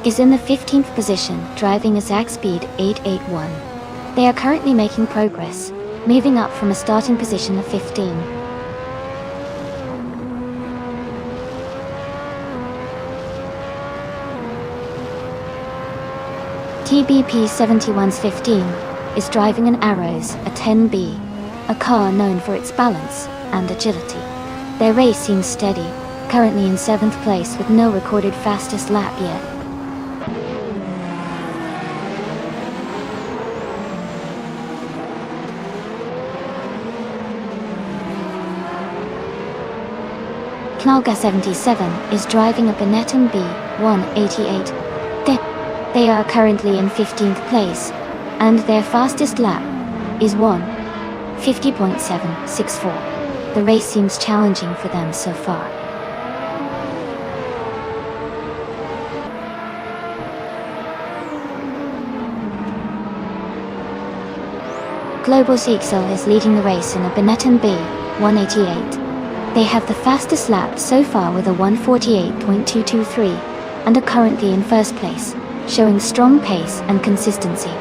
is in the 15th position, driving a Zaxpeed 881. They are currently making progress, moving up from a starting position of 15. TBP 7115 is driving an Arrows, a 10B, a car known for its balance and agility. Their race seems steady, currently in 7th place with no recorded fastest lap yet. Knalga 77 is driving a Benetton B188. They are currently in 15th place, and their fastest lap is 1:50.764. The race seems challenging for them so far. Global Sixel is leading the race in a Benetton B188. They have the fastest lap so far with a 1:48.223 and are currently in first place, showing strong pace and consistency.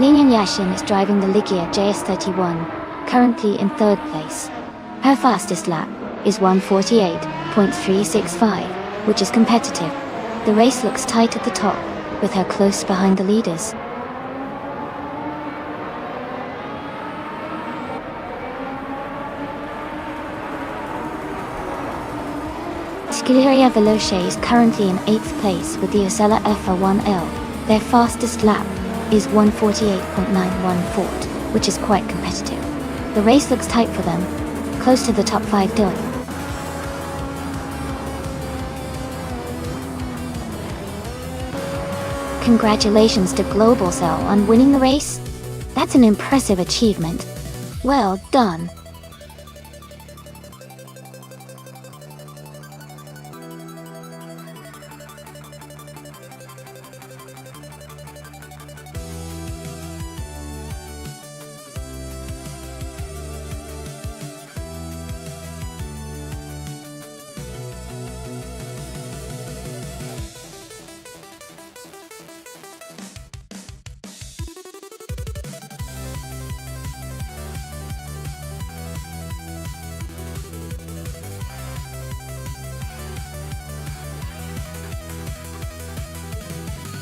Lin Yashin is driving the Ligia JS31, currently in third place. Her fastest lap is 1:48.365, which is competitive. The race looks tight at the top, with her close behind the leaders. Scuderia Veloce is currently in 8th place with the Osella FR1L. Their fastest lap is 1:48.914, which is quite competitive. The race looks tight for them, close to the top 5 doing. Congratulations to Global Cell on winning the race. That's an impressive achievement. Well done.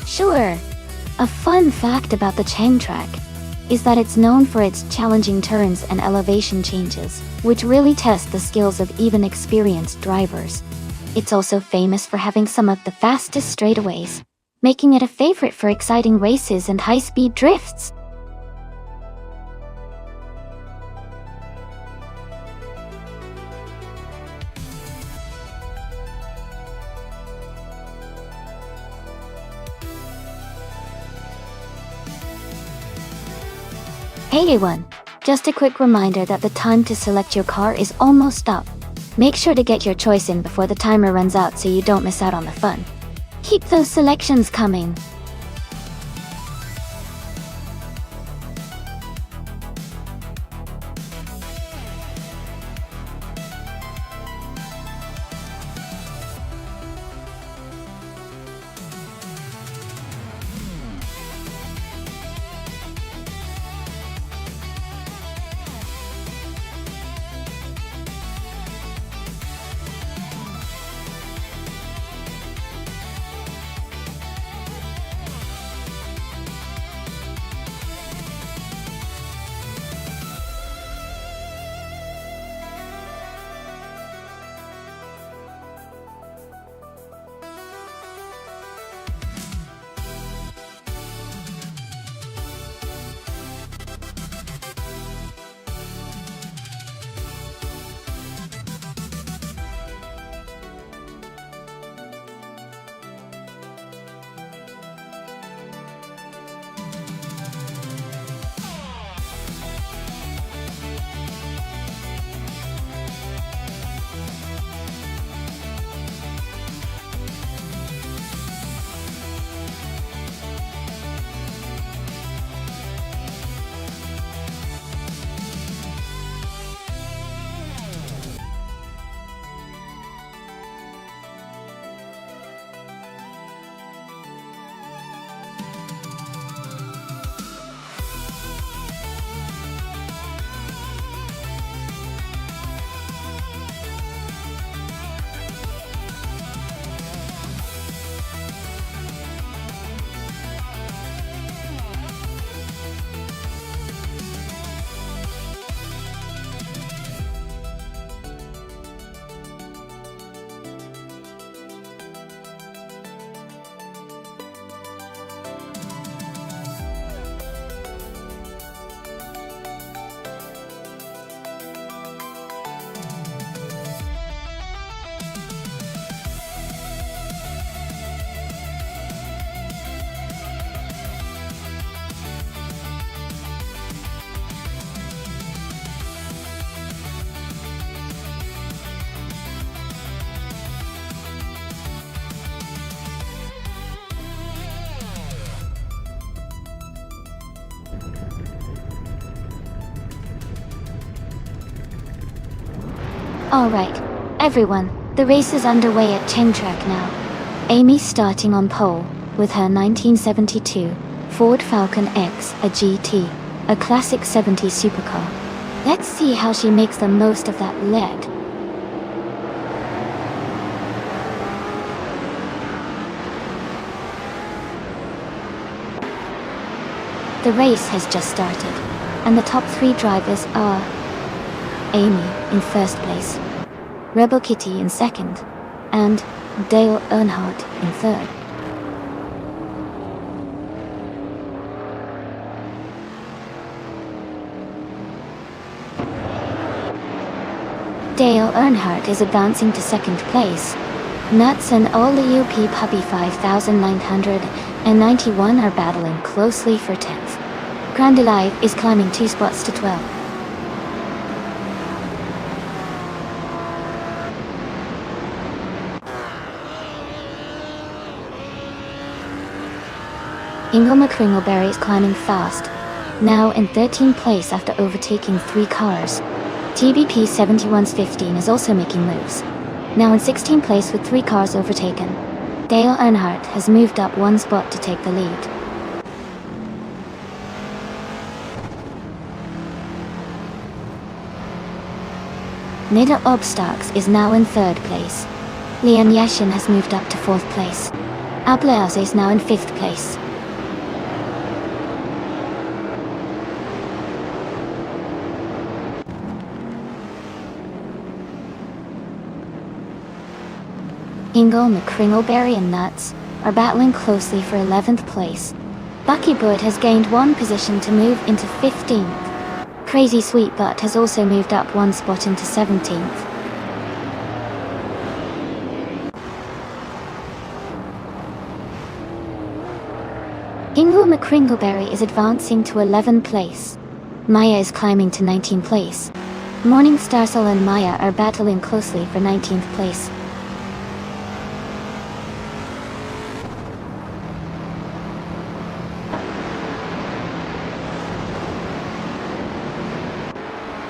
Sure. A fun fact about the Cheng track is that it's known for its challenging turns and elevation changes, which really test the skills of even experienced drivers. It's also famous for having some of the fastest straightaways, making it a favorite for exciting races and high-speed drifts. Hey everyone, just a quick reminder that the time to select your car is almost up. Make sure to get your choice in before the timer runs out so you don't miss out on the fun. Keep those selections coming. Alright, everyone, the race is underway at Cheng Track now. Amy starting on pole, with her 1972 Ford Falcon X, a GT, a classic 70s supercar. Let's see how she makes the most of that lead. The race has just started, and the top 3 drivers are Amy in first place, Rebel Kitty in second, and Dale Earnhardt in third. Dale Earnhardt is advancing to second place. Nuts and All the UP Puppy 5991 are battling closely for 10th. Grand Alive is climbing 2 spots to 12. Ingle McCringleberry is climbing fast, now in 13th place after overtaking 3 cars. TBP 7115 is also making moves, now in 16th place with 3 cars overtaken. Dale Earnhardt has moved up 1 spot to take the lead. Nida Obstacks is now in 3rd place. Lian Yashin has moved up to 4th place. Ableaz is now in 5th place. Ingle, McCringleberry and Nuts are battling closely for 11th place. Bucky Butt has gained 1 position to move into 15th. Crazy Sweet Butt has also moved up 1 spot into 17th. Ingle McCringleberry is advancing to 11th place. Maya is climbing to 19th place. Morning Starsel and Maya are battling closely for 19th place.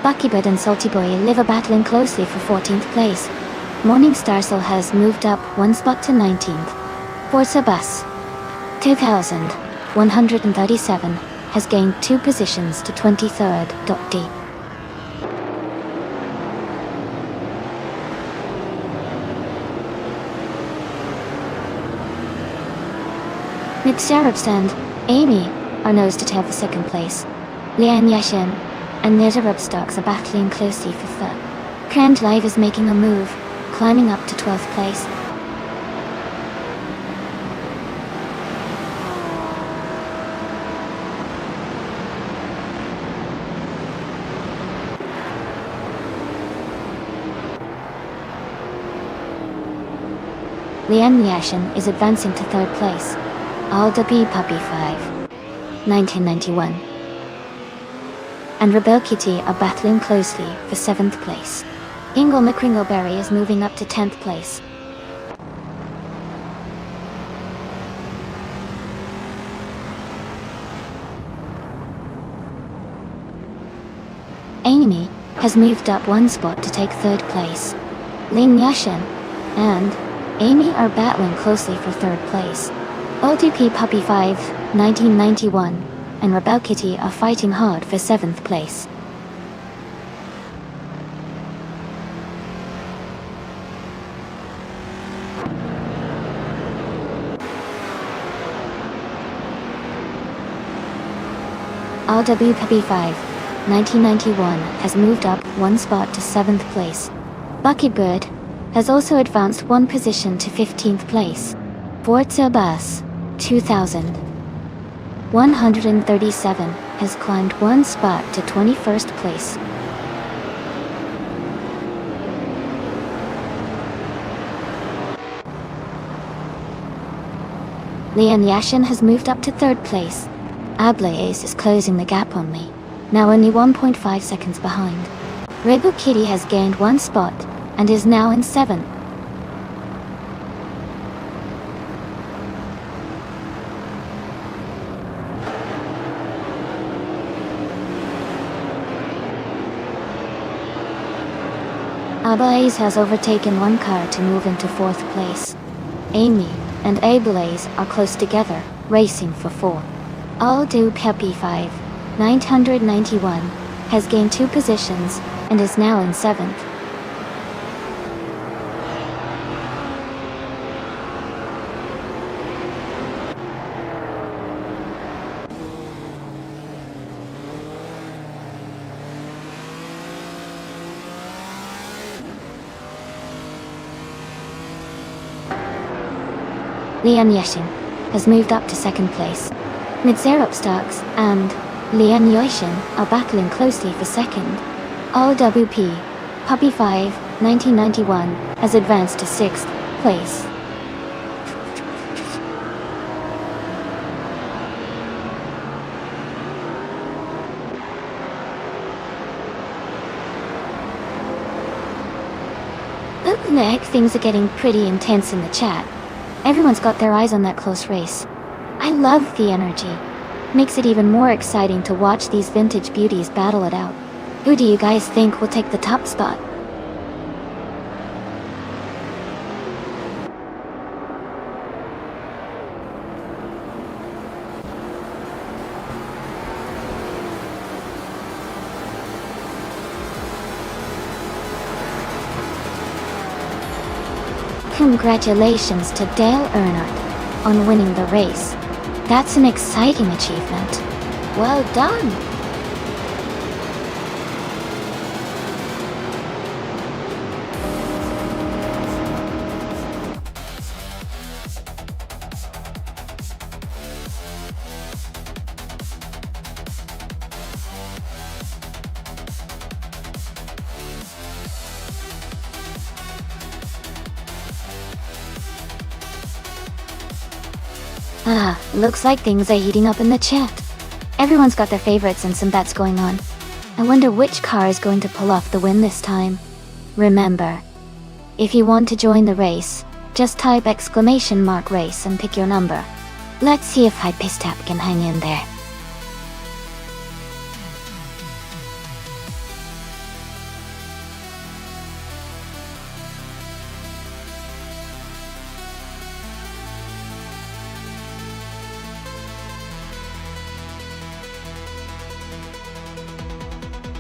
Buckybird and Salty Boy live are battling closely for 14th place. Morning Starsel has moved up 1 spot to 19th. Forza Bus 2137 has gained 2 positions to 23rd. D. Nick Sarabs and Amy are nose to tail for 2nd place. Lian Yashin and Nida Rubstocks are battling closely for 3rd. Grand Live is making a move, climbing up to 12th place. Lian Yashin is advancing to 3rd place. Alda B Puppy 1991 and Rebel Kitty are battling closely for 7th place. Ingle McCringleberry is moving up to 10th place. Amy has moved up 1 spot to take 3rd place. Lin Yashin and Amy are battling closely for 3rd place. ODP Puppy 1991 and Rebel Kitty are fighting hard for 7th place. RW Puppy 1991 has moved up 1 spot to 7th place. Buckybird has also advanced 1 position to 15th place. Forza Bus 2137 has climbed 1 spot to 21st place. Lian Yashin has moved up to 3rd place. Ablaze is closing the gap on me, now only 1.5 seconds behind. Rebel Kitty has gained 1 spot and is now in 7th. Ablaze has overtaken one car to move into 4th place. Amy and Ablaze are close together, racing for 4. Aldo Peppy 5, 991, has gained 2 positions and is now in 7th. Lian Yeshin has moved up to 2nd place. Midzeropstarks and Lian Yeshin are battling closely for 2nd. RWP Puppy 5, 1991 has advanced to 6th place. Looking like things are getting pretty intense in the chat. Everyone's got their eyes on that close race. I love the energy. Makes it even more exciting to watch these vintage beauties battle it out. Who do you guys think will take the top spot? Congratulations to Dale Earnhardt on winning the race. That's an exciting achievement. Well done! Looks like things are heating up in the chat. Everyone's got their favorites and some bets going on. I wonder which car is going to pull off the win this time. Remember, if you want to join the race, just type !race and pick your number. Let's see if Hypistap can hang in there.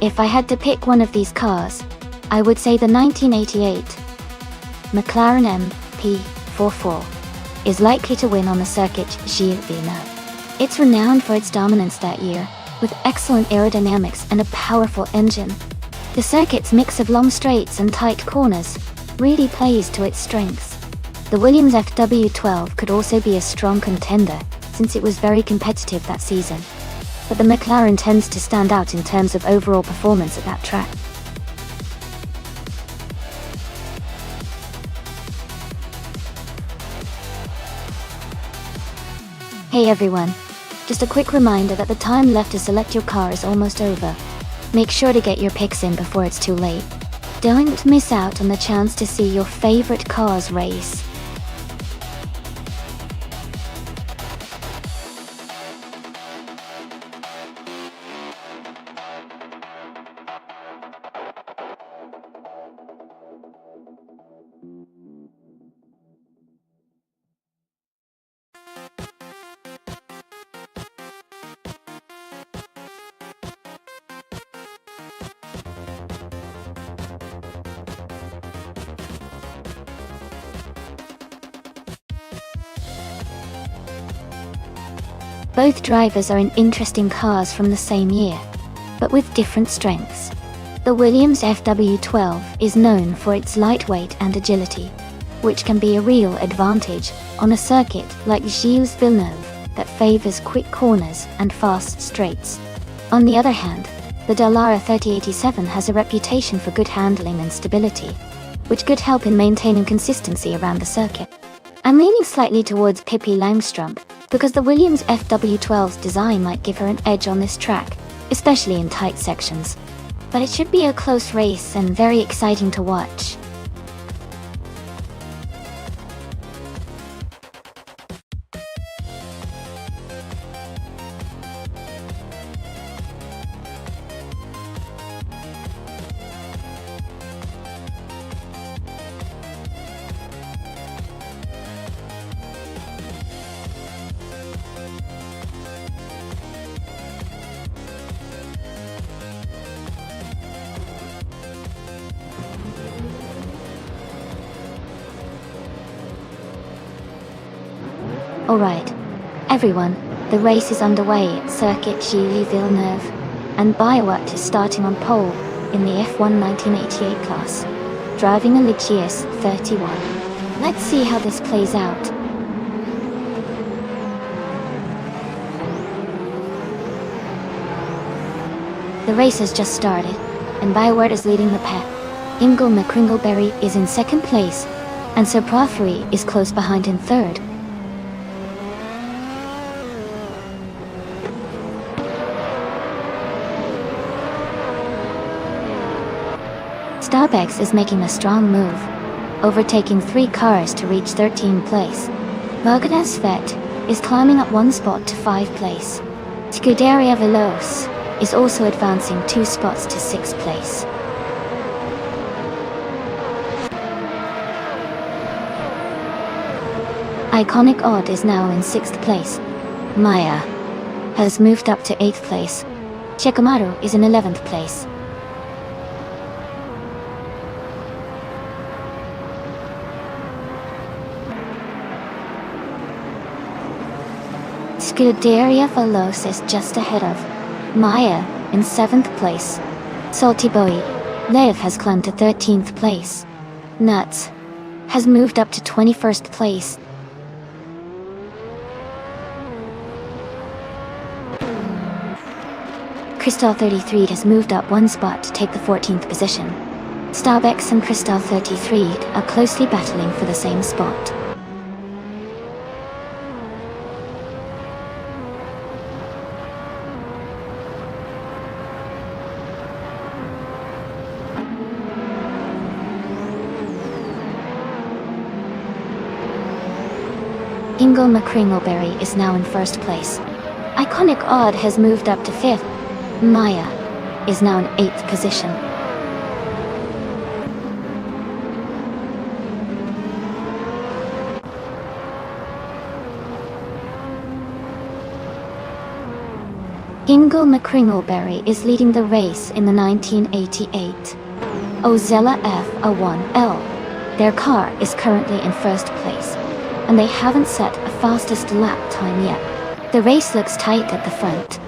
If I had to pick one of these cars, I would say the 1988 McLaren MP44 is likely to win on the circuit Gilles Villeneuve. It's renowned for its dominance that year, with excellent aerodynamics and a powerful engine. The circuit's mix of long straights and tight corners really plays to its strengths. The Williams FW12 could also be a strong contender, since it was very competitive that season. But the McLaren tends to stand out in terms of overall performance at that track. Hey everyone, just a quick reminder that the time left to select your car is almost over. Make sure to get your picks in before it's too late. Don't miss out on the chance to see your favorite cars race. Both drivers are in interesting cars from the same year, but with different strengths. The Williams FW12 is known for its lightweight and agility, which can be a real advantage on a circuit like Gilles Villeneuve that favors quick corners and fast straights. On the other hand, the Dallara 3087 has a reputation for good handling and stability, which could help in maintaining consistency around the circuit. I'm leaning slightly towards Pippi Langstrup, because the Williams FW12's design might give her an edge on this track, especially in tight sections. But it should be a close race and very exciting to watch. Alright, everyone, the race is underway at Circuit Gilles Villeneuve, and Biowat is starting on pole in the F1 1988 class, driving a Ligier 31. Let's see how this plays out. The race has just started, and Biowat is leading the pack. Ingle McCringleberry is in second place, and Sir Prothery is close behind in third. Starbex is making a strong move, overtaking 3 cars to reach 13th place. Vargas Vet is climbing up 1 spot to 5th place. Scuderia Veloce is also advancing 2 spots to 6th place. Iconic Odd is now in 6th place. Maya has moved up to 8th place. Shikamaru is in 11th place. Scuderia Veloce is just ahead of Maya in 7th place. Salty Boy Lev has climbed to 13th place. Nuts has moved up to 21st place. Crystal 33 has moved up 1 spot to take the 14th position. Starbex and Crystal 33 are closely battling for the same spot. Ingle McCringleberry is now in 1st place. Iconic Odd has moved up to 5th. Maya is now in 8th position. Ingle McCringleberry is leading the race in the 1988 Ozella F1L. Their car is currently in 1st place, and they haven't set a fastest lap time yet. The race looks tight at the front.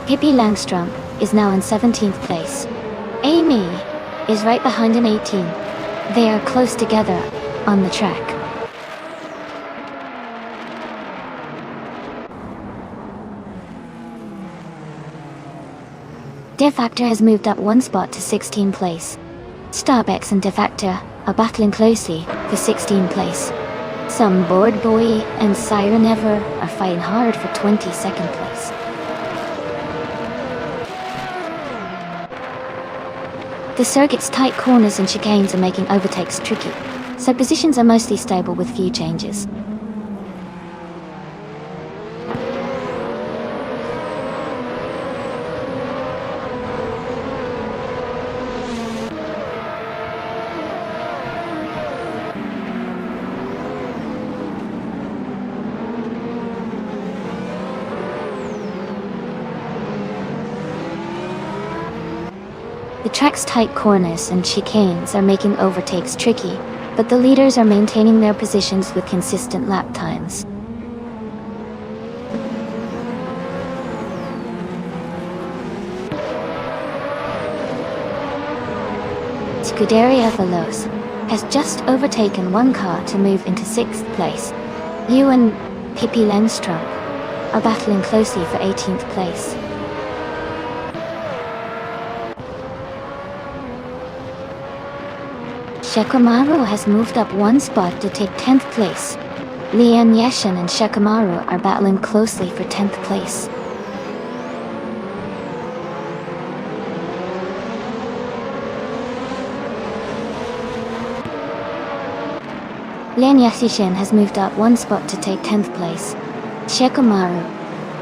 Pippi Langstrump is now in 17th place. Amy is right behind in 18. They are close together on the track. Defactor has moved up 1 spot to 16th place. Starbex and Defactor are battling closely for 16th place. Some Board Boy and Siren Ever are fighting hard for 22nd place. The circuit's tight corners and chicanes are making overtakes tricky, so positions are mostly stable with few changes. The track's tight corners and chicanes are making overtakes tricky, but the leaders are maintaining their positions with consistent lap times. Scuderia Veloce has just overtaken 1 car to move into 6th place. You and Pippi Langstrump are battling closely for 18th place. Shikamaru has moved up 1 spot to take 10th place. Lian Yashin and Shikamaru are battling closely for 10th place. Lian Yashin has moved up 1 spot to take 10th place. Shikamaru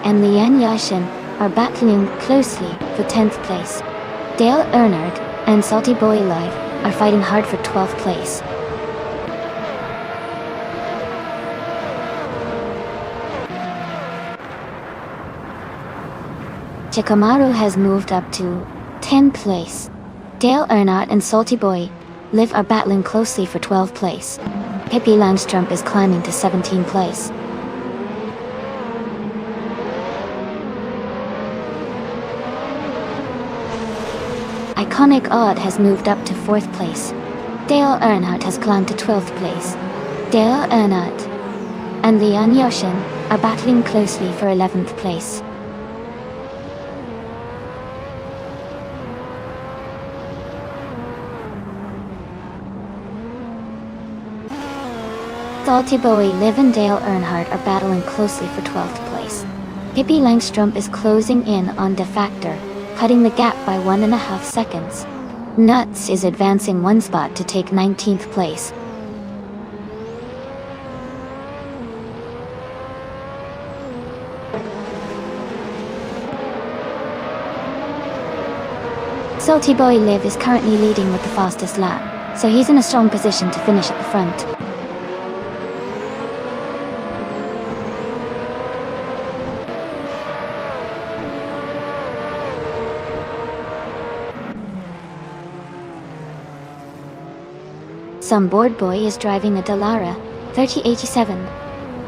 and Lian Yashin are battling closely for 10th place. Dale Earnhardt and Salty Boy Live are fighting hard for 12th place. Shikamaru has moved up to 10th place. Dale Earnhardt and Salty Boy Liv are battling closely for 12th place. Pippi Langstrumpf is climbing to 17th place. Iconic Odd has moved up to 4th place. Dale Earnhardt has climbed to 12th place. Dale Earnhardt and Leon Yoshin are battling closely for 11th place. Salty Boy, Liv and Dale Earnhardt are battling closely for 12th place. Pippi Langstrumpf is closing in on De Factor, cutting the gap by 1.5 seconds. Nuts is advancing 1 spot to take 19th place. Salty Boy Liv is currently leading with the fastest lap, so he's in a strong position to finish at the front. Some board boy is driving a Dallara 3087.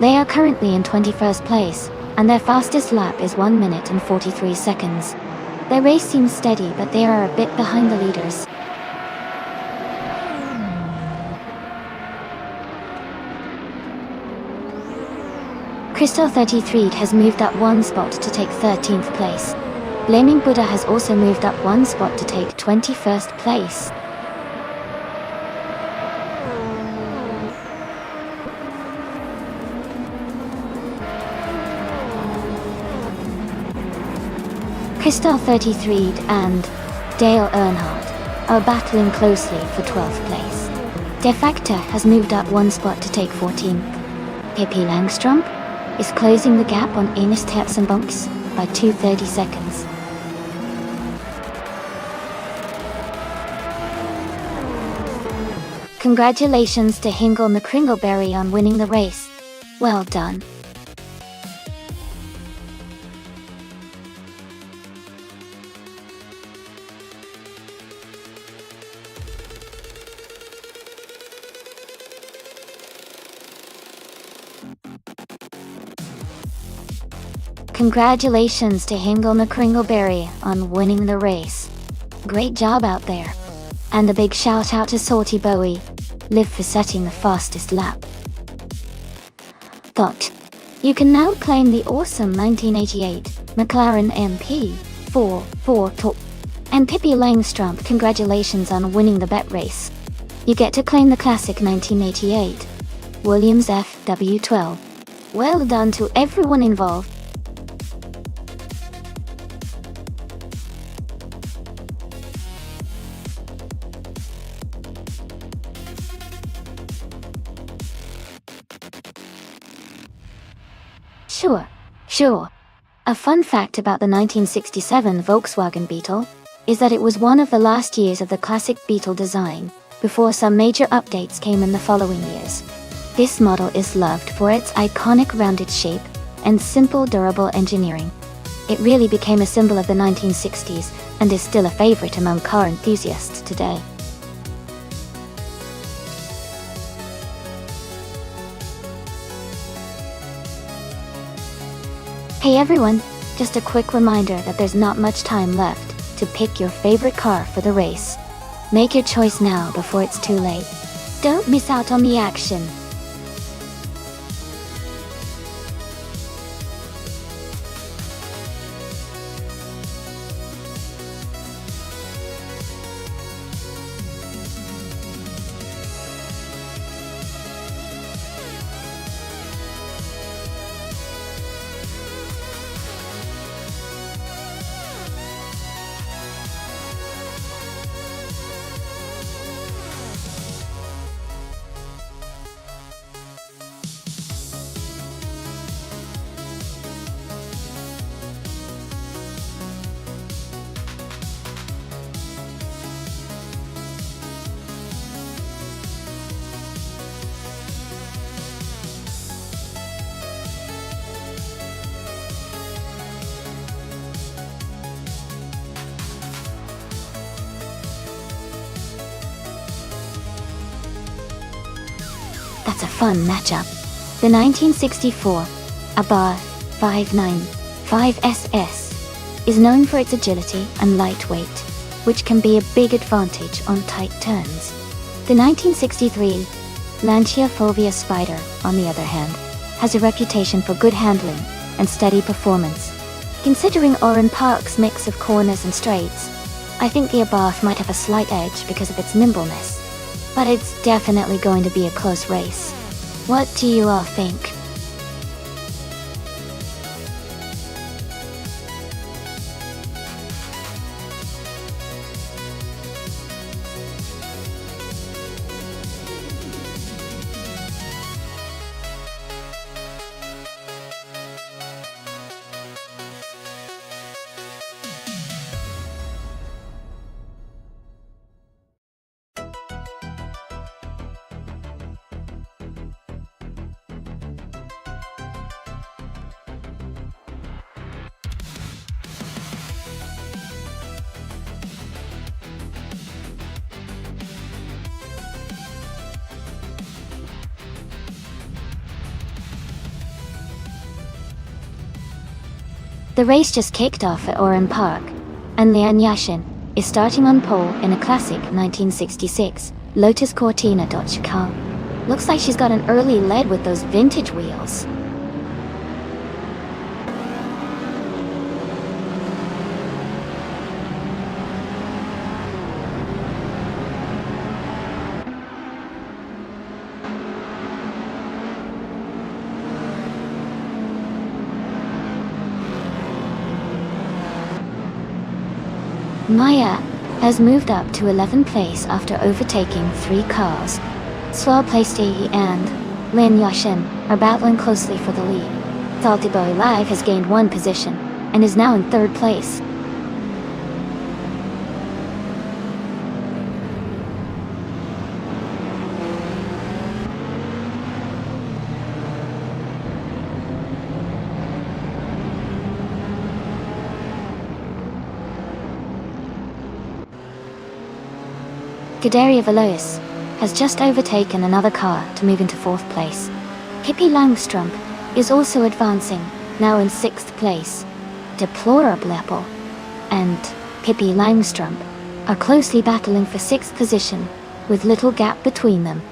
They are currently in 21st place, and their fastest lap is 1 minute and 43 seconds. Their race seems steady, but they are a bit behind the leaders. Crystal 33 has moved up 1 spot to take 13th place. Blaming Buddha has also moved up 1 spot to take 21st place. Crystal 33 and Dale Earnhardt are battling closely for 12th place. De Facto has moved up 1 spot to take 14th. Pippi Langstrumpf is closing the gap on Ines Tertzenbunks by 2:30 seconds. Congratulations to Hingle McCringleberry on winning the race. Well done. Congratulations to Hingle McCringleberry on winning the race. Great job out there. And a big shout out to Salty Bowie, Liv for setting the fastest lap. Thought. You can now claim the awesome 1988 McLaren MP4 Top. And Pippi Langstrumpf, congratulations on winning the bet race. You get to claim the classic 1988 Williams FW12. Well done to everyone involved. Sure. A fun fact about the 1967 Volkswagen Beetle is that it was one of the last years of the classic Beetle design, before some major updates came in the following years. This model is loved for its iconic rounded shape and simple, durable engineering. It really became a symbol of the 1960s and is still a favorite among car enthusiasts today. Hey everyone, just a quick reminder that there's not much time left to pick your favorite car for the race. Make your choice now before it's too late. Don't miss out on the action. That's a fun matchup. The 1964 Abarth 595SS is known for its agility and lightweight, which can be a big advantage on tight turns. The 1963 Lancia Fulvia Spider, on the other hand, has a reputation for good handling and steady performance. Considering Oran Park's mix of corners and straights, I think the Abarth might have a slight edge because of its nimbleness, but it's definitely going to be a close race. What do you all think? The race just kicked off at Oran Park, and Lian Yashin is starting on pole in a classic 1966 Lotus Cortina Dodge car. Looks like she's got an early lead with those vintage wheels. Maya has moved up to 11th place after overtaking 3 cars. Swa Playstay and Lin Yashin are battling closely for the lead. Saltiboy Live has gained 1 position and is now in 3rd place. Gadaria Velois has just overtaken another car to move into 4th place. Pippi Langstrump is also advancing, now in 6th place. Deplorable Apple and Pippi Langstrump are closely battling for 6th position, with little gap between them.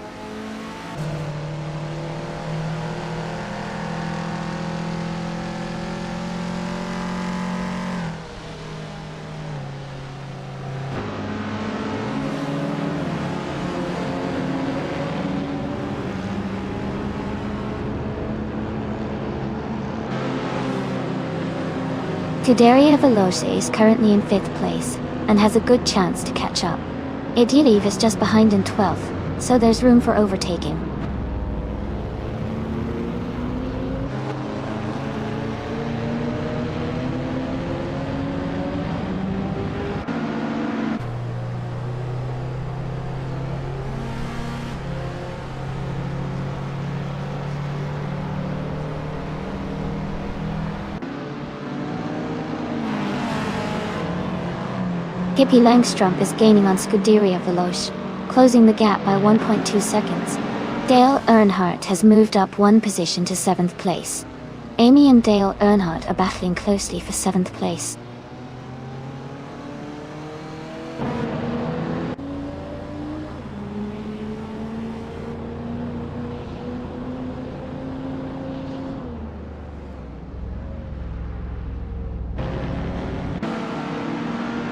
Gadaria Veloce is currently in 5th place and has a good chance to catch up. Idyliv is just behind in 12th, so there's room for overtaking. Pippi Langstrump is gaining on Scuderia Veloce, closing the gap by 1.2 seconds. Dale Earnhardt has moved up 1 position to 7th place. Amy and Dale Earnhardt are battling closely for 7th place.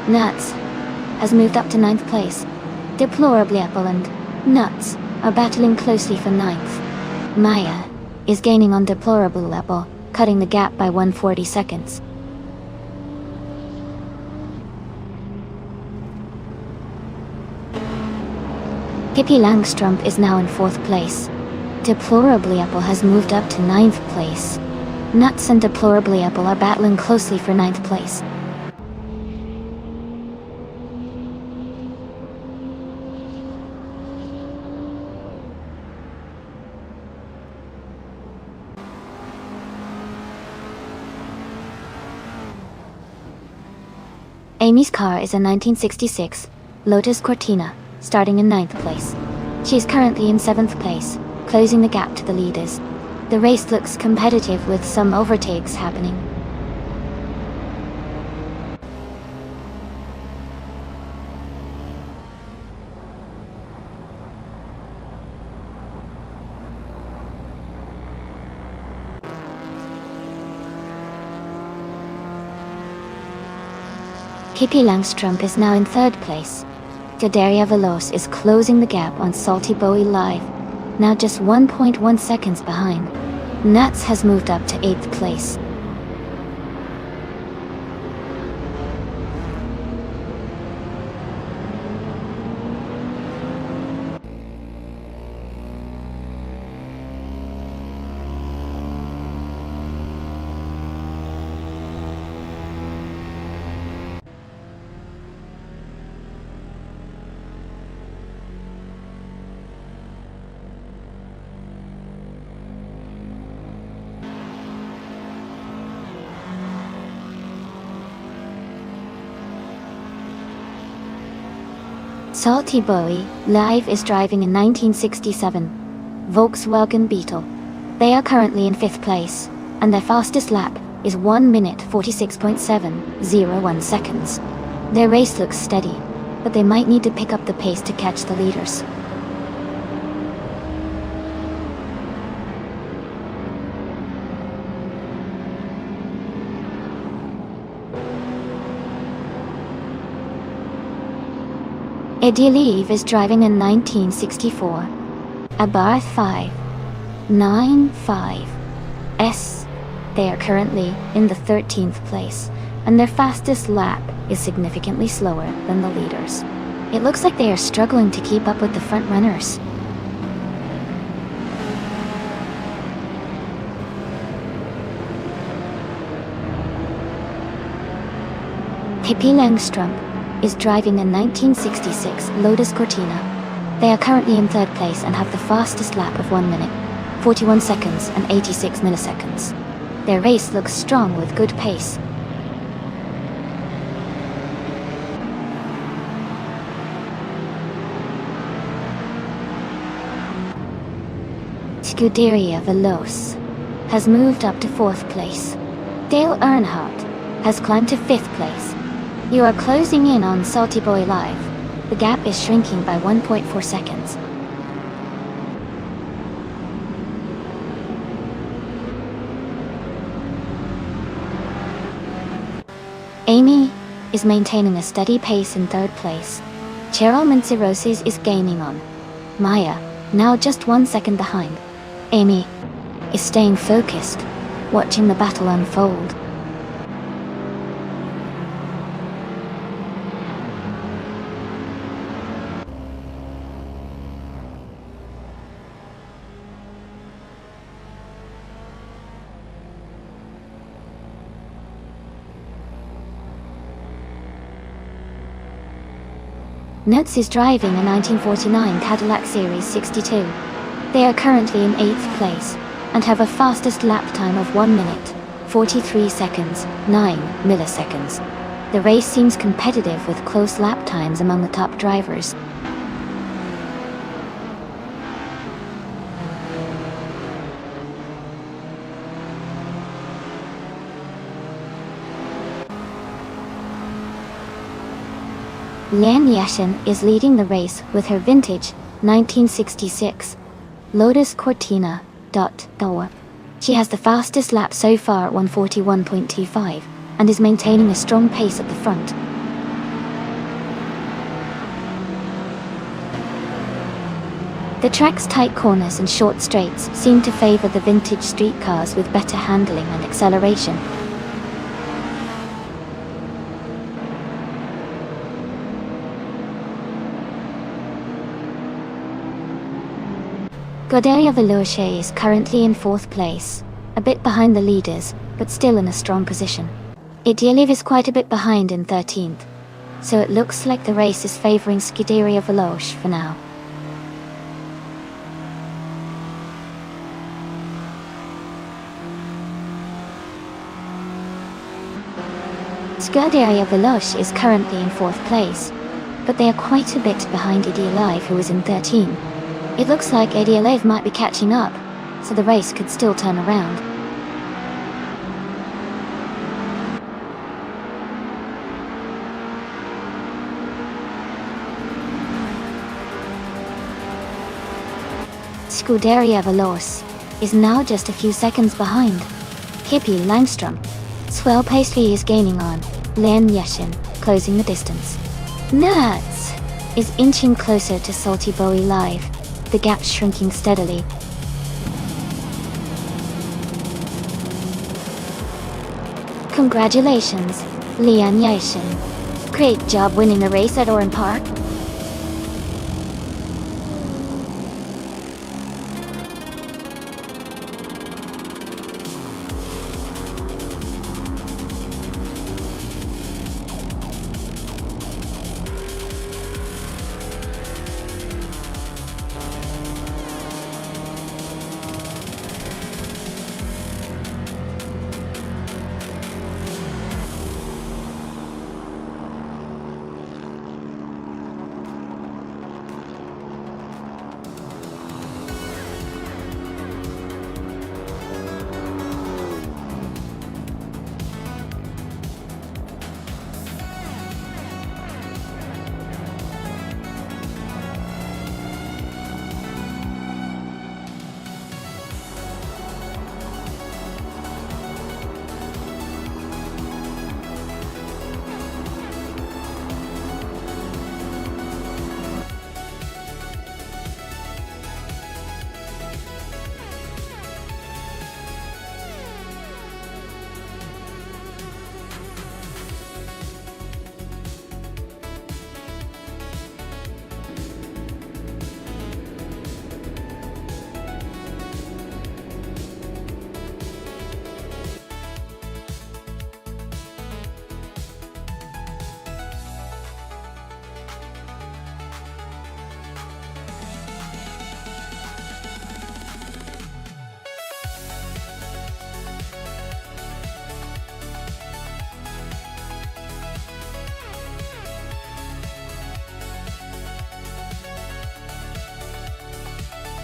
Nuts has moved up to 9th place. Deplorably Apple and Nuts are battling closely for 9th. Maya is gaining on Deplorable Apple, cutting the gap by 140 seconds. Pippi Langstrump is now in 4th place. Deplorably Apple has moved up to 9th place. Nuts and Deplorably Apple are battling closely for 9th place. Amy's car is a 1966 Lotus Cortina, starting in 9th place. She is currently in 7th place, closing the gap to the leaders. The race looks competitive with some overtakes happening. Pippi Langstrup is now in third place. Scuderia Veloce is closing the gap on Salty Bowie Live, now just 1.1 seconds behind. Nuts has moved up to 8th place. Salty Bowie Live is driving a 1967 Volkswagen Beetle. They are currently in 5th place, and their fastest lap is 1 minute 46.701 seconds. Their race looks steady, but they might need to pick up the pace to catch the leaders. Edilev is driving a 1964 Abarth 595S. They are currently in the 13th place, and their fastest lap is significantly slower than the leaders. It looks like they are struggling to keep up with the front runners. Pippi Langstrup is driving a 1966 Lotus Cortina. They are currently in 3rd place and have the fastest lap of 1 minute, 41 seconds and 86 milliseconds. Their race looks strong with good pace. Scuderia Veloce has moved up to 4th place. Dale Earnhardt has climbed to 5th place. You are closing in on Salty Boy Live. The gap is shrinking by 1.4 seconds. Amy is maintaining a steady pace in 3rd place. Cheryl Manciroses is gaining on Maya, now just 1 second behind. Amy is staying focused, watching the battle unfold. Nuts is driving a 1949 Cadillac Series 62. They are currently in 8th place, and have a fastest lap time of 1 minute, 43 seconds, 9 milliseconds. The race seems competitive with close lap times among the top drivers. Lian Yashin is leading the race with her vintage 1966 Lotus Cortina. She has the fastest lap so far at 141.25 and is maintaining a strong pace at the front. The track's tight corners and short straights seem to favor the vintage street cars with better handling and acceleration. Scuderia Veloce is currently in 4th place, a bit behind the leaders, but still in a strong position. Edilev is quite a bit behind in 13th, so it looks like the race is favoring Scuderia Veloce for now. Scuderia Veloce is currently in 4th place, but they are quite a bit behind Edilev, who is in 13. It looks like ADLA might be catching up, so the race could still turn around. Scuderia Veloce is now just a few seconds behind. Hippie Langstrom. Swell Pastry is gaining on Lian Yashin, closing the distance. Nuts is inching closer to Salty Bowie Live, the gap shrinking steadily. Congratulations, Lian Yashin. Great job winning the race at Oran Park.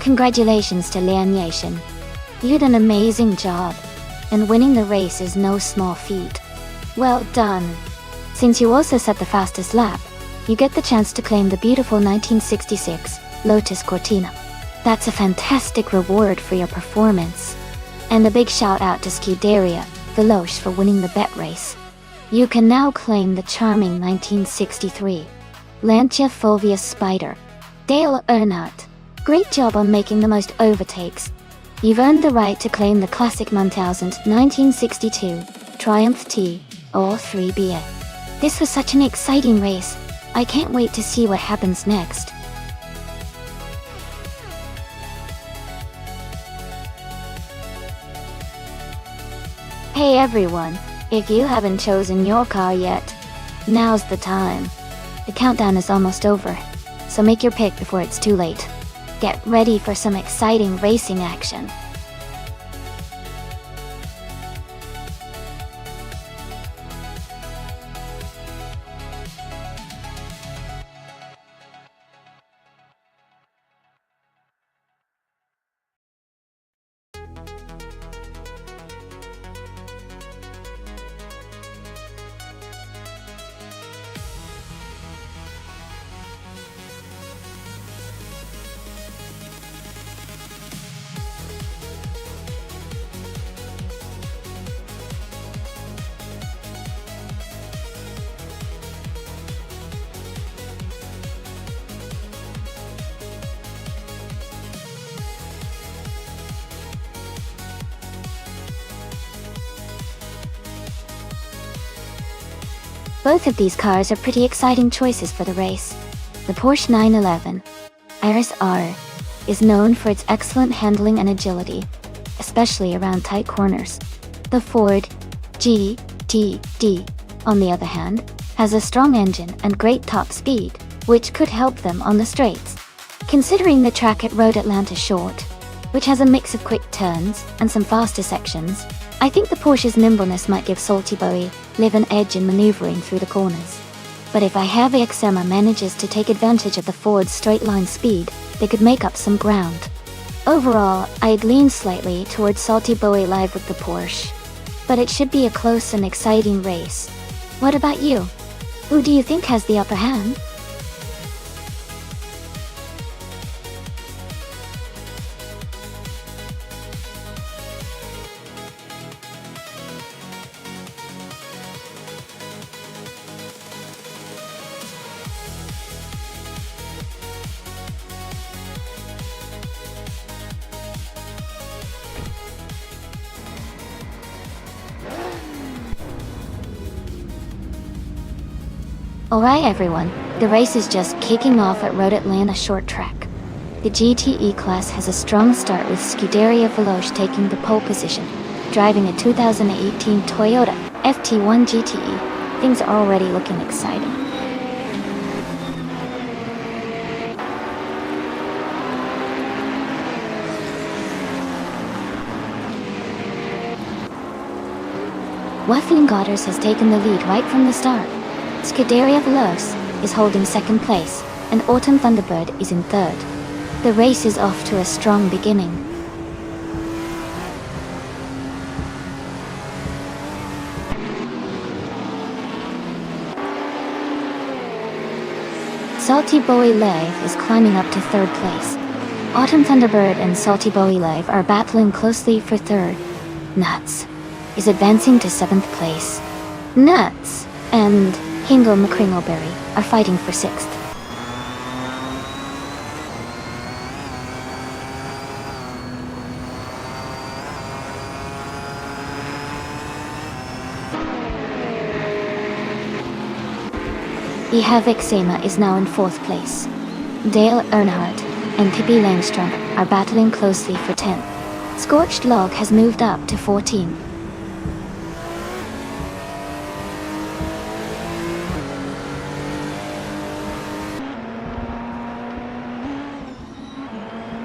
Congratulations to Lian Yashin. You did an amazing job, and winning the race is no small feat. Well done. Since you also set the fastest lap, you get the chance to claim the beautiful 1966 Lotus Cortina. That's a fantastic reward for your performance. And a big shout out to Scuderia Veloce for winning the bet race. You can now claim the charming 1963 Lancia Fulvia Spider. Dale Earnhardt. Great job on making the most overtakes. You've earned the right to claim the classic 1000 1962 Triumph T or 3BA. This was such an exciting race. I can't wait to see what happens next. Hey everyone, if you haven't chosen your car yet, now's the time. The countdown is almost over, so make your pick before it's too late. Get ready for some exciting racing action. Both of these cars are pretty exciting choices for the race. The Porsche 911 Iris R is known for its excellent handling and agility, especially around tight corners. The Ford GTD, on the other hand, has a strong engine and great top speed, which could help them on the straights. Considering the track at Road Atlanta Short, which has a mix of quick turns and some faster sections, I think the Porsche's nimbleness might give Salty Bowie Live an edge in maneuvering through the corners. But if IHaveXMA manages to take advantage of the Ford's straight-line speed, they could make up some ground. Overall, I'd lean slightly towards Salty Boy Live with the Porsche. But it should be a close and exciting race. What about you? Who do you think has the upper hand? Alright everyone, the race is just kicking off at Road Atlanta Short Track. The GTE class has a strong start with Scuderia Veloce taking the pole position, driving a 2018 Toyota FT1 GTE. Things are already looking exciting. Waffling Godders has taken the lead right from the start. Scuderia Veloce is holding second place, and Autumn Thunderbird is in third. The race is off to a strong beginning. Salty Boy Live is climbing up to third place. Autumn Thunderbird and Salty Boy Live are battling closely for third. Nuts is advancing to seventh place. Nuts and Hingle McCringleberry are fighting for sixth. The Havoc Sema is now in fourth place. Dale Earnhardt and Pippi Langstrom are battling closely for 10th. Scorched Log has moved up to 14.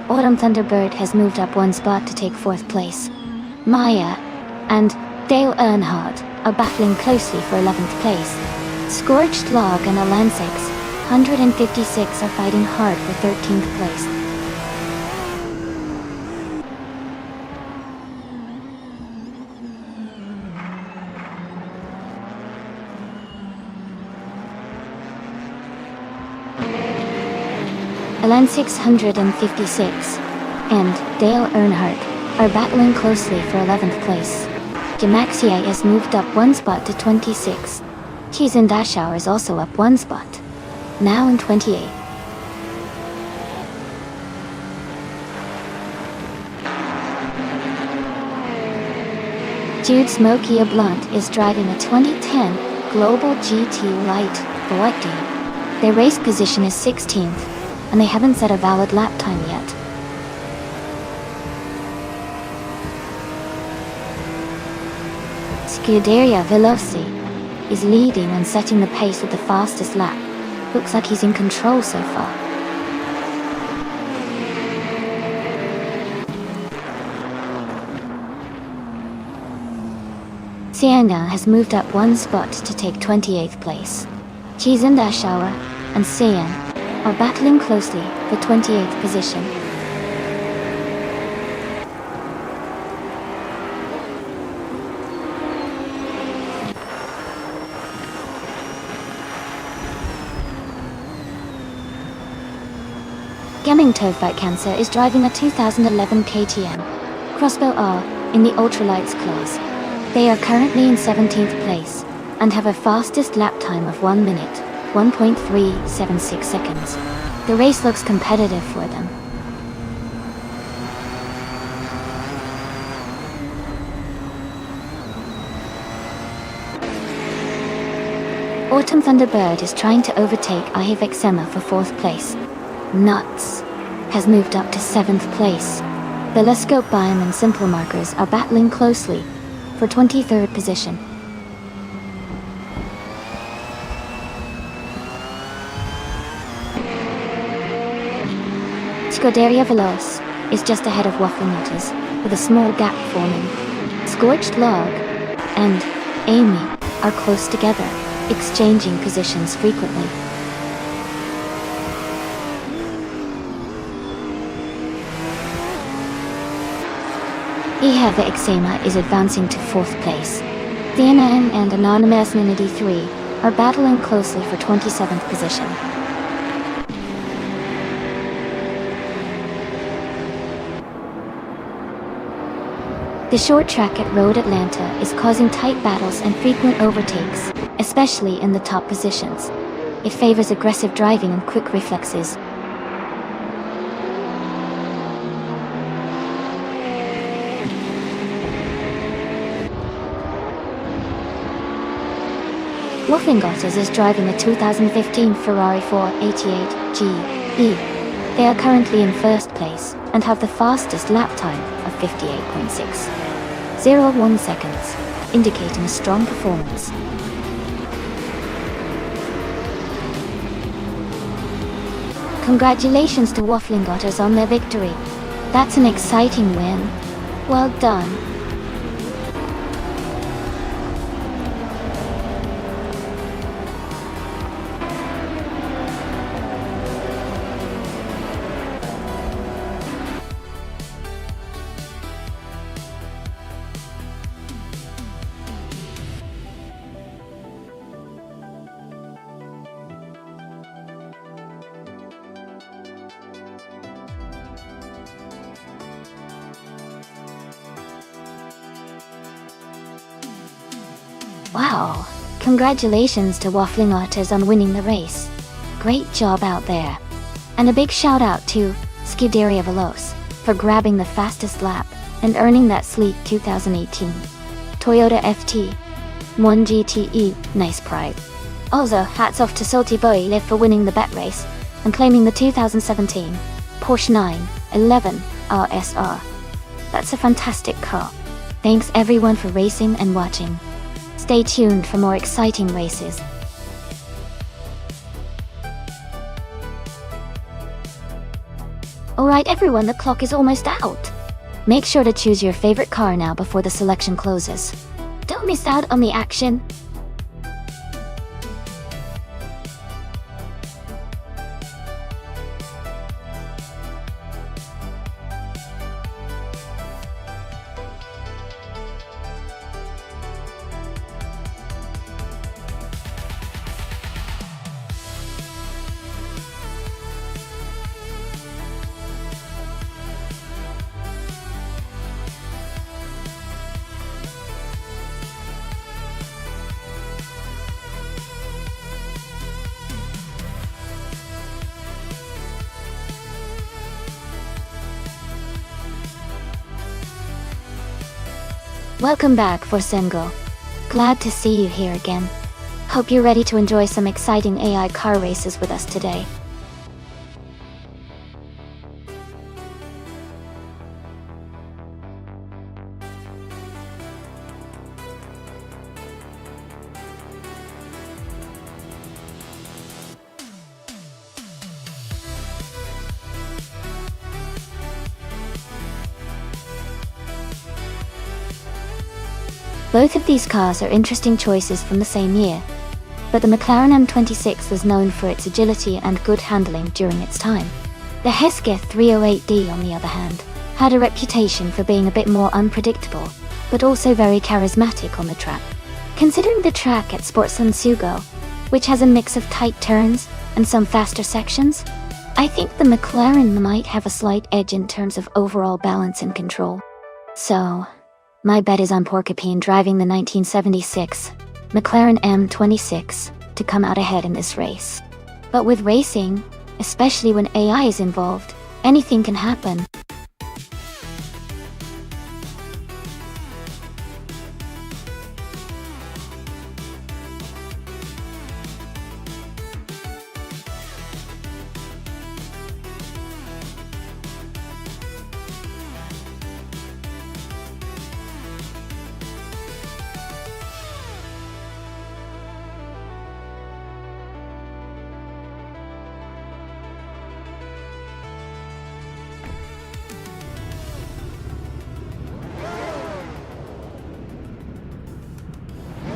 Autumn Thunderbird has moved up one spot to take fourth place. Maya and Dale Earnhardt are battling closely for 11th place. Scorched Log and Alansix 156 are fighting hard for 13th place. Alan 656 and Dale Earnhardt are battling closely for 11th place. Jamaxia has moved up one spot to 26. Cheese and Dashauer is also up one spot, now in 28. Jude Smokey Blunt is driving a 2010 Global GT Light Bugatti. Their race position is 16th. And they haven't set a valid lap time yet. Scuderia Veloce is leading and setting the pace with the fastest lap. Looks like he's in control so far. Sienna has moved up one spot to take 28th place. Chizendashauer and Sian are battling closely for 28th position. Gemming Fight Cancer is driving a 2011 KTM Crossbow R in the ultralights class. They are currently in 17th place and have a fastest lap time of 1 minute. 1.376 seconds. The race looks competitive for them. Autumn Thunderbird is trying to overtake Ihivek Sema for 4th place. Nuts has moved up to 7th place. Belescope Biome and Simple Markers are battling closely for 23rd position. Scuderia Veloce is just ahead of Waffle Motors, with a small gap forming. Scorched Log and Amy are close together, exchanging positions frequently. Ihava Ixema is advancing to 4th place. Thianan and Anonymous Ninity 3 are battling closely for 27th position. The short track at Road Atlanta is causing tight battles and frequent overtakes, especially in the top positions. It favors aggressive driving and quick reflexes. Wolfengottes is driving a 2015 Ferrari 488 GE. They are currently in 1st place and have the fastest lap time of 58.601 seconds, indicating a strong performance. Congratulations to Wolfengottes on their victory. That's an exciting win. Well done. Wow, congratulations to Wolfengottes on winning the race. Great job out there. And a big shout out to Scuderia Veloce for grabbing the fastest lap and earning that sleek 2018 Toyota FT1 GTE. Nice pride. Also, hats off to Salty Boy Liv for winning the bet race and claiming the 2017 Porsche 911 RSR. That's a fantastic car. Thanks everyone for racing and watching. Stay tuned for more exciting races. Alright everyone, the clock is almost out. Make sure to choose your favorite car now before the selection closes. Don't miss out on the action. Welcome back, Forsengo. Glad to see you here again. Hope you're ready to enjoy some exciting AI car races with us today. Both of these cars are interesting choices from the same year, but the McLaren M26 was known for its agility and good handling during its time. The Hesketh 308D, on the other hand, had a reputation for being a bit more unpredictable, but also very charismatic on the track. Considering the track at Sportsland Sugo, which has a mix of tight turns and some faster sections, I think the McLaren might have a slight edge in terms of overall balance and control. So, my bet is on Porcupine driving the 1976 McLaren M26 to come out ahead in this race. But with racing, especially when AI is involved, anything can happen.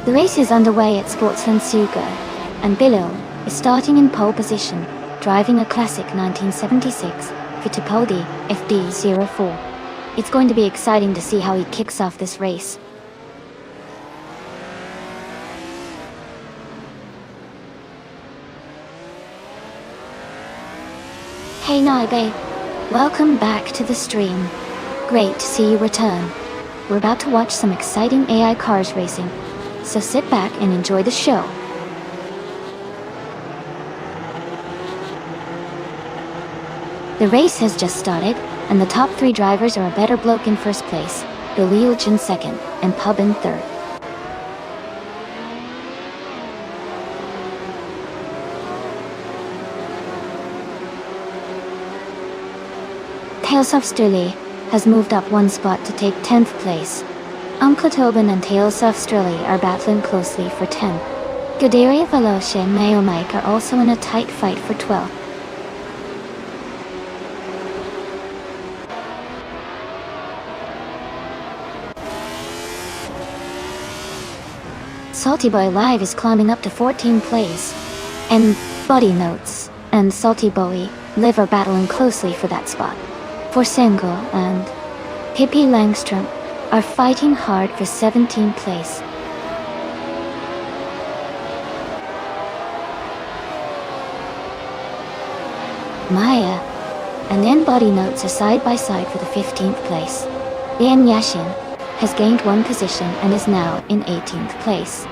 The race is underway at Sportsland Sugo, and Bilal is starting in pole position, driving a classic 1976 Fittipaldi FD04. It's going to be exciting to see how he kicks off this race. Hey Naibe, welcome back to the stream. Great to see you return. We're about to watch some exciting AI cars racing, so sit back and enjoy the show. The race has just started, and the top 3 drivers are a better bloke in first place, Bililj in second, and Pub in third. Tales of Sturley has moved up 1 spot to take 10th place. Tobin and Tales of Sturley are battling closely for 10th. Scuderia Veloce and Mayo Mike are also in a tight fight for 12th. Salty Boy Live is climbing up to 14th place. And Body Notes and Salty Boy Live are battling closely for that spot. Forsengo and Pippi Langstrom are fighting hard for 17th place. Maya and then Body Notes are side by side for the 15th place. Lian Yashin has gained 1 position and is now in 18th place.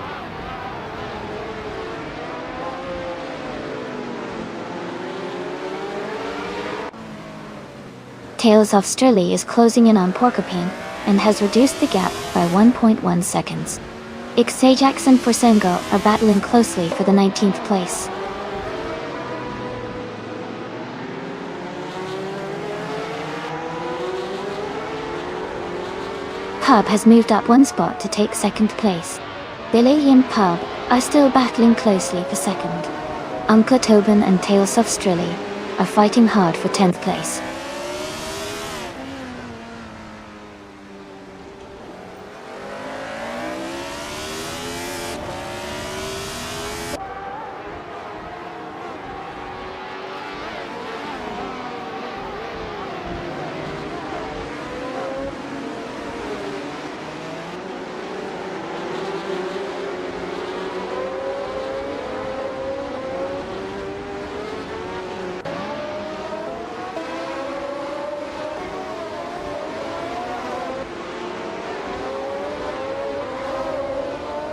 Tales of Sturley is closing in on Porcupine and has reduced the gap by 1.1 seconds. Ixajax and Forsengo are battling closely for the 19th place. Pub has moved up 1 spot to take 2nd place. Billy and Pub are still battling closely for 2nd. Uncle Tobin and Tales of Sturley are fighting hard for 10th place.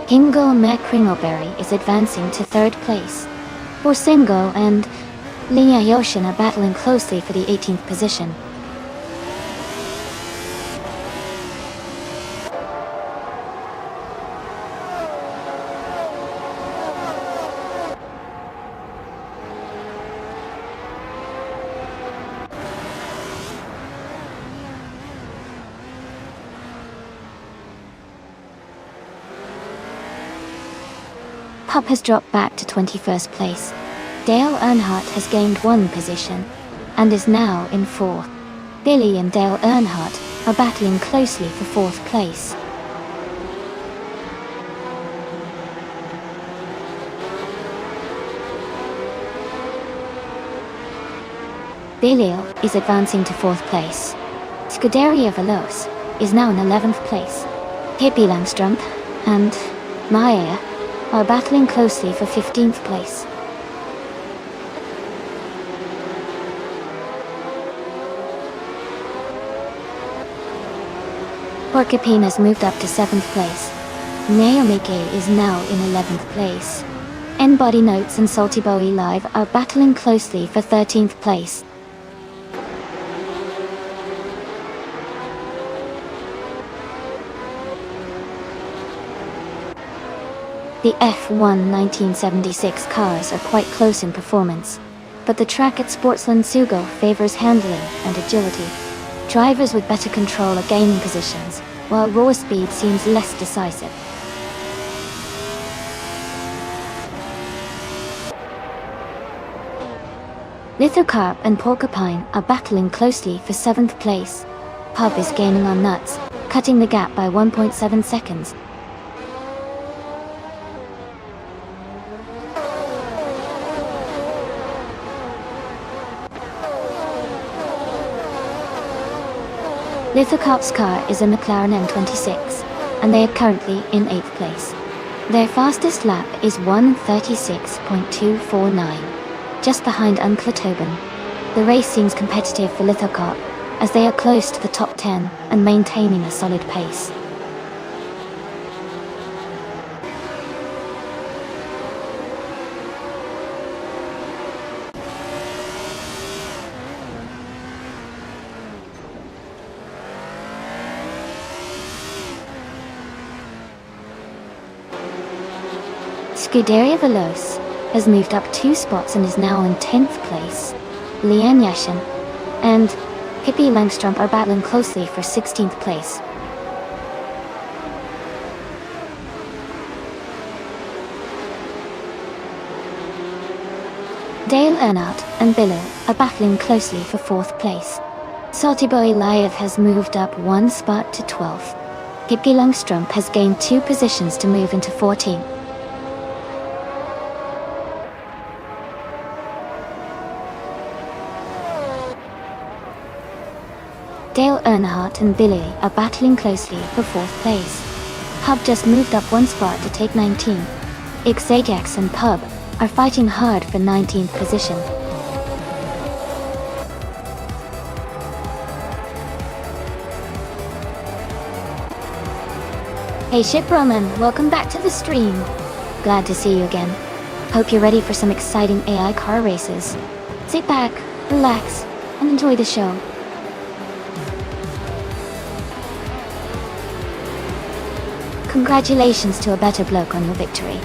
Hingo Macringleberry is advancing to 3rd place. Forsengo and Linya Yoshin are battling closely for the 18th position. Pub has dropped back to 21st place. Dale Earnhardt has gained 1 position and is now in 4th. Billy and Dale Earnhardt are battling closely for 4th place. Billy is advancing to 4th place. Scuderia Veloce is now in 11th place. Pippi Langstrom and Maya are battling closely for 15th place. Porcupine has moved up to 7th place. Naomike is now in 11th place. N-Body Notes and Salty Bowie Live are battling closely for 13th place. The F1 1976 cars are quite close in performance, but the track at Sportsland Sugo favors handling and agility. Drivers with better control are gaining positions, while raw speed seems less decisive. Lithocarp and Porcupine are battling closely for 7th place. Pub is gaining on Nuts, cutting the gap by 1.7 seconds. Lithocarp's car is a McLaren M26, and they are currently in 8th place. Their fastest lap is 1:36.249, just behind Uncle Tobin. The race seems competitive for Lithocarp, as they are close to the top 10 and maintaining a solid pace. Scuderia Veloce has moved up 2 spots and is now in 10th place. Lian Yashin and Pippi Langstrup are battling closely for 16th place. Dale Earnhardt and Billow are battling closely for 4th place. Salty Boy Liev has moved up 1 spot to 12th. Pippi Langstrup has gained 2 positions to move into 14th. Dale Earnhardt and Billy are battling closely for 4th place. Hub just moved up 1 spot to take 19. Xajax and Pub are fighting hard for 19th position. Hey Ship Roman, welcome back to the stream. Glad to see you again. Hope you're ready for some exciting AI car races. Sit back, relax, and enjoy the show. Congratulations to a better bloke on your victory.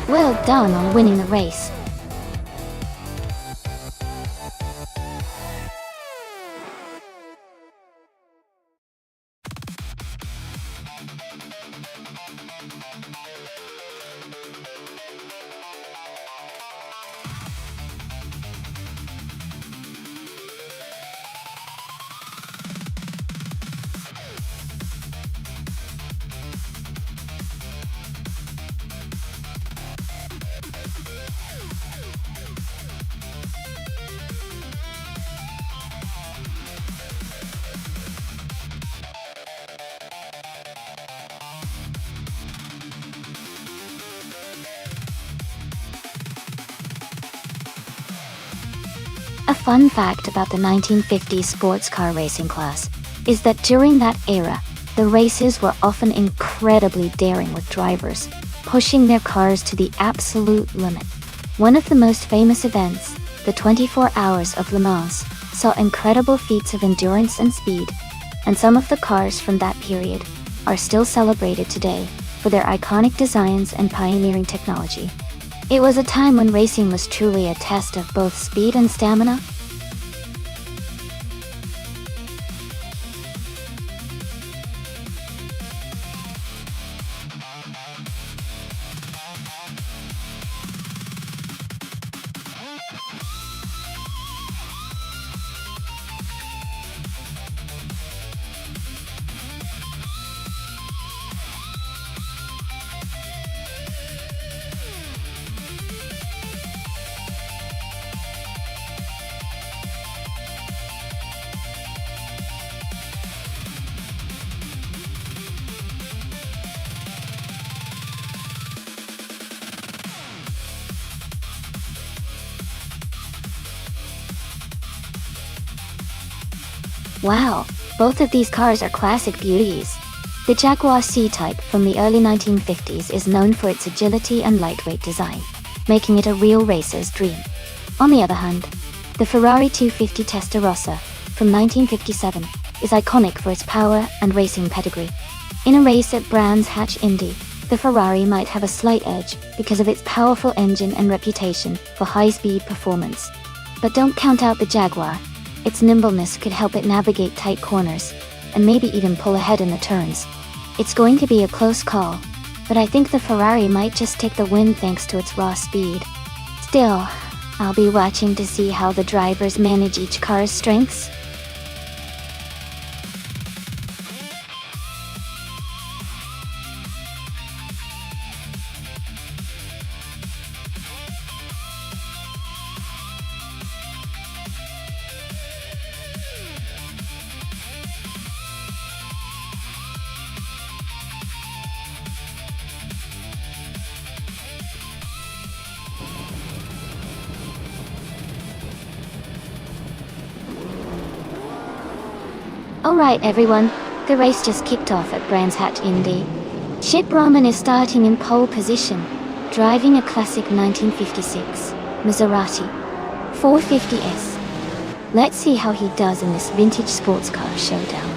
Well done on winning the race. A fun fact about the 1950s sports car racing class is that during that era, the races were often incredibly daring with drivers, pushing their cars to the absolute limit. One of the most famous events, the 24 Hours of Le Mans, saw incredible feats of endurance and speed, and some of the cars from that period are still celebrated today for their iconic designs and pioneering technology. It was a time when racing was truly a test of both speed and stamina. Wow, both of these cars are classic beauties. The Jaguar C-Type from the early 1950s is known for its agility and lightweight design, making it a real racer's dream. On the other hand, the Ferrari 250 Testarossa from 1957 is iconic for its power and racing pedigree. In a race at Brands Hatch Indy, the Ferrari might have a slight edge because of its powerful engine and reputation for high-speed performance. But don't count out the Jaguar. Its nimbleness could help it navigate tight corners, and maybe even pull ahead in the turns. It's going to be a close call, but I think the Ferrari might just take the win thanks to its raw speed. Still, I'll be watching to see how the drivers manage each car's strengths. Alright everyone, the race just kicked off at Brands Hatch Indy. Chip Roman is starting in pole position, driving a classic 1956 Maserati 450S. Let's see how he does in this vintage sports car showdown.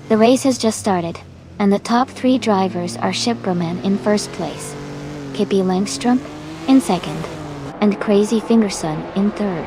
The race has just started, and the top three drivers are Chip Roman in first place, Kippy Langstrom in second, and Crazy Fingerson in third.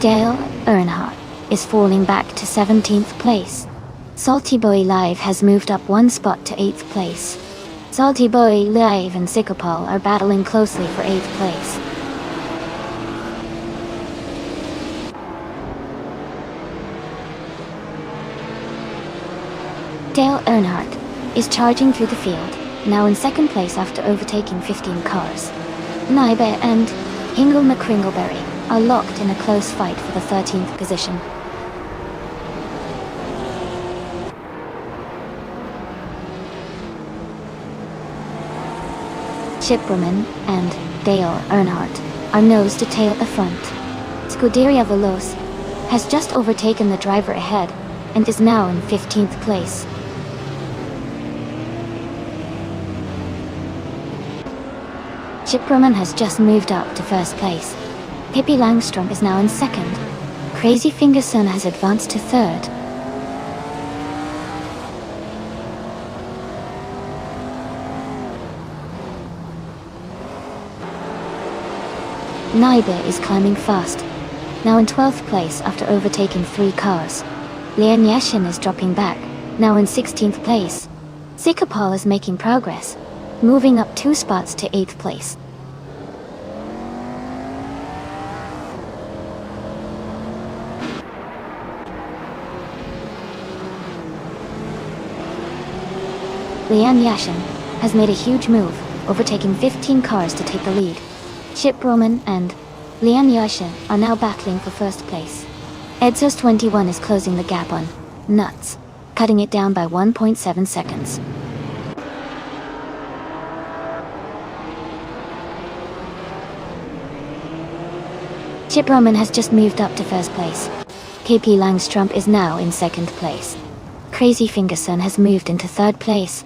Dale Earnhardt is falling back to 17th place. Salty Boy Live has moved up one spot to 8th place. Salty Boy Live and Sycopal are battling closely for 8th place. Dale Earnhardt is charging through the field, now in second place after overtaking 15 cars. Nybe and Hingle McCringleberry are locked in a close fight for the 13th position. Chip Roman and Dale Earnhardt are nose to tail at the front. Scuderia Veloce has just overtaken the driver ahead and is now in 15th place. Chip Roman has just moved up to first place. Pippi Langstrom is now in second. Crazy Fingerson has advanced to third. Nybe is climbing fast, now in 12th place after overtaking 3 cars. Lian Yashin is dropping back, now in 16th place. Sycopal is making progress, moving up 2 spots to 8th place. Lian Yashin has made a huge move, overtaking 15 cars to take the lead. Chip Roman and Lian Yashin are now battling for first place. Edsos 21 is closing the gap on Nuts, cutting it down by 1.7 seconds. Chip Roman has just moved up to first place. KP Langstrom is now in second place. Crazy Fingerson has moved into third place.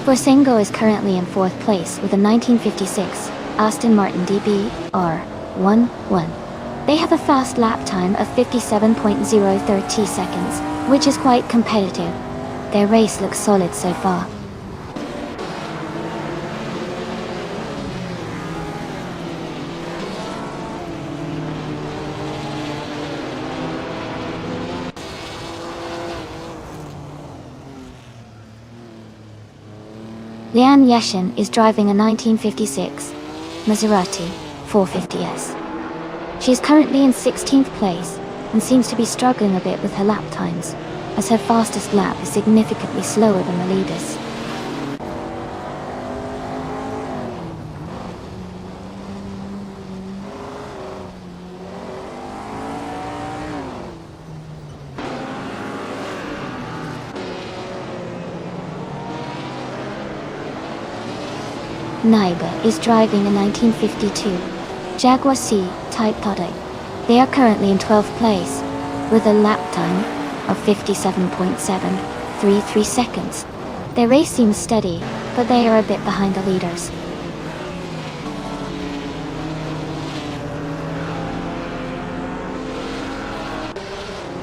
Borsengo is currently in 4th place with a 1956 Aston Martin DB R11. They have a fast lap time of 57.030 seconds, which is quite competitive. Their race looks solid so far. Lian Yashin is driving a 1956 Maserati 450S. She is currently in 16th place and seems to be struggling a bit with her lap times, as her fastest lap is significantly slower than the leaders. Nybe is driving a 1952 Jaguar C Type Todai. They are currently in 12th place, with a lap time of 57.733 seconds. Their race seems steady, but they are a bit behind the leaders.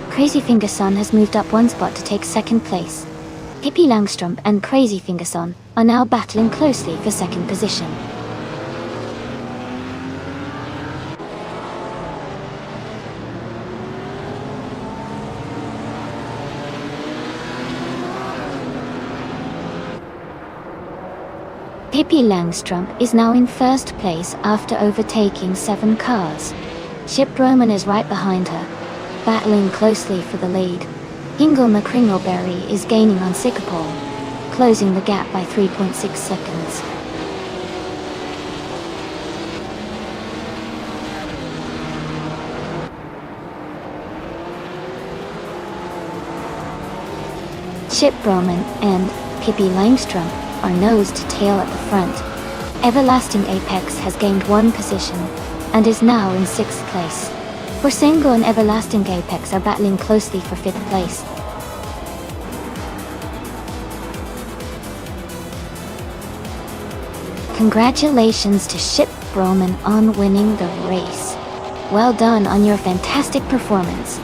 Crazy Fingerson has moved up one spot to take second place. Hippie Langstrump and Crazy Fingerson are now battling closely for second position. Hippie Langstrump is now in first place after overtaking 7 cars. Ship Roman is right behind her, battling closely for the lead. Hingle McCringleberry is gaining on Singapore, closing the gap by 3.6 seconds. Ship Roman and Hippie Langstrump are nose to tail at the front. Everlasting Apex has gained 1 position and is now in 6th place. Forsengo and Everlasting Apex are battling closely for 5th place. Congratulations to Ship Roman on winning the race. Well done on your fantastic performance.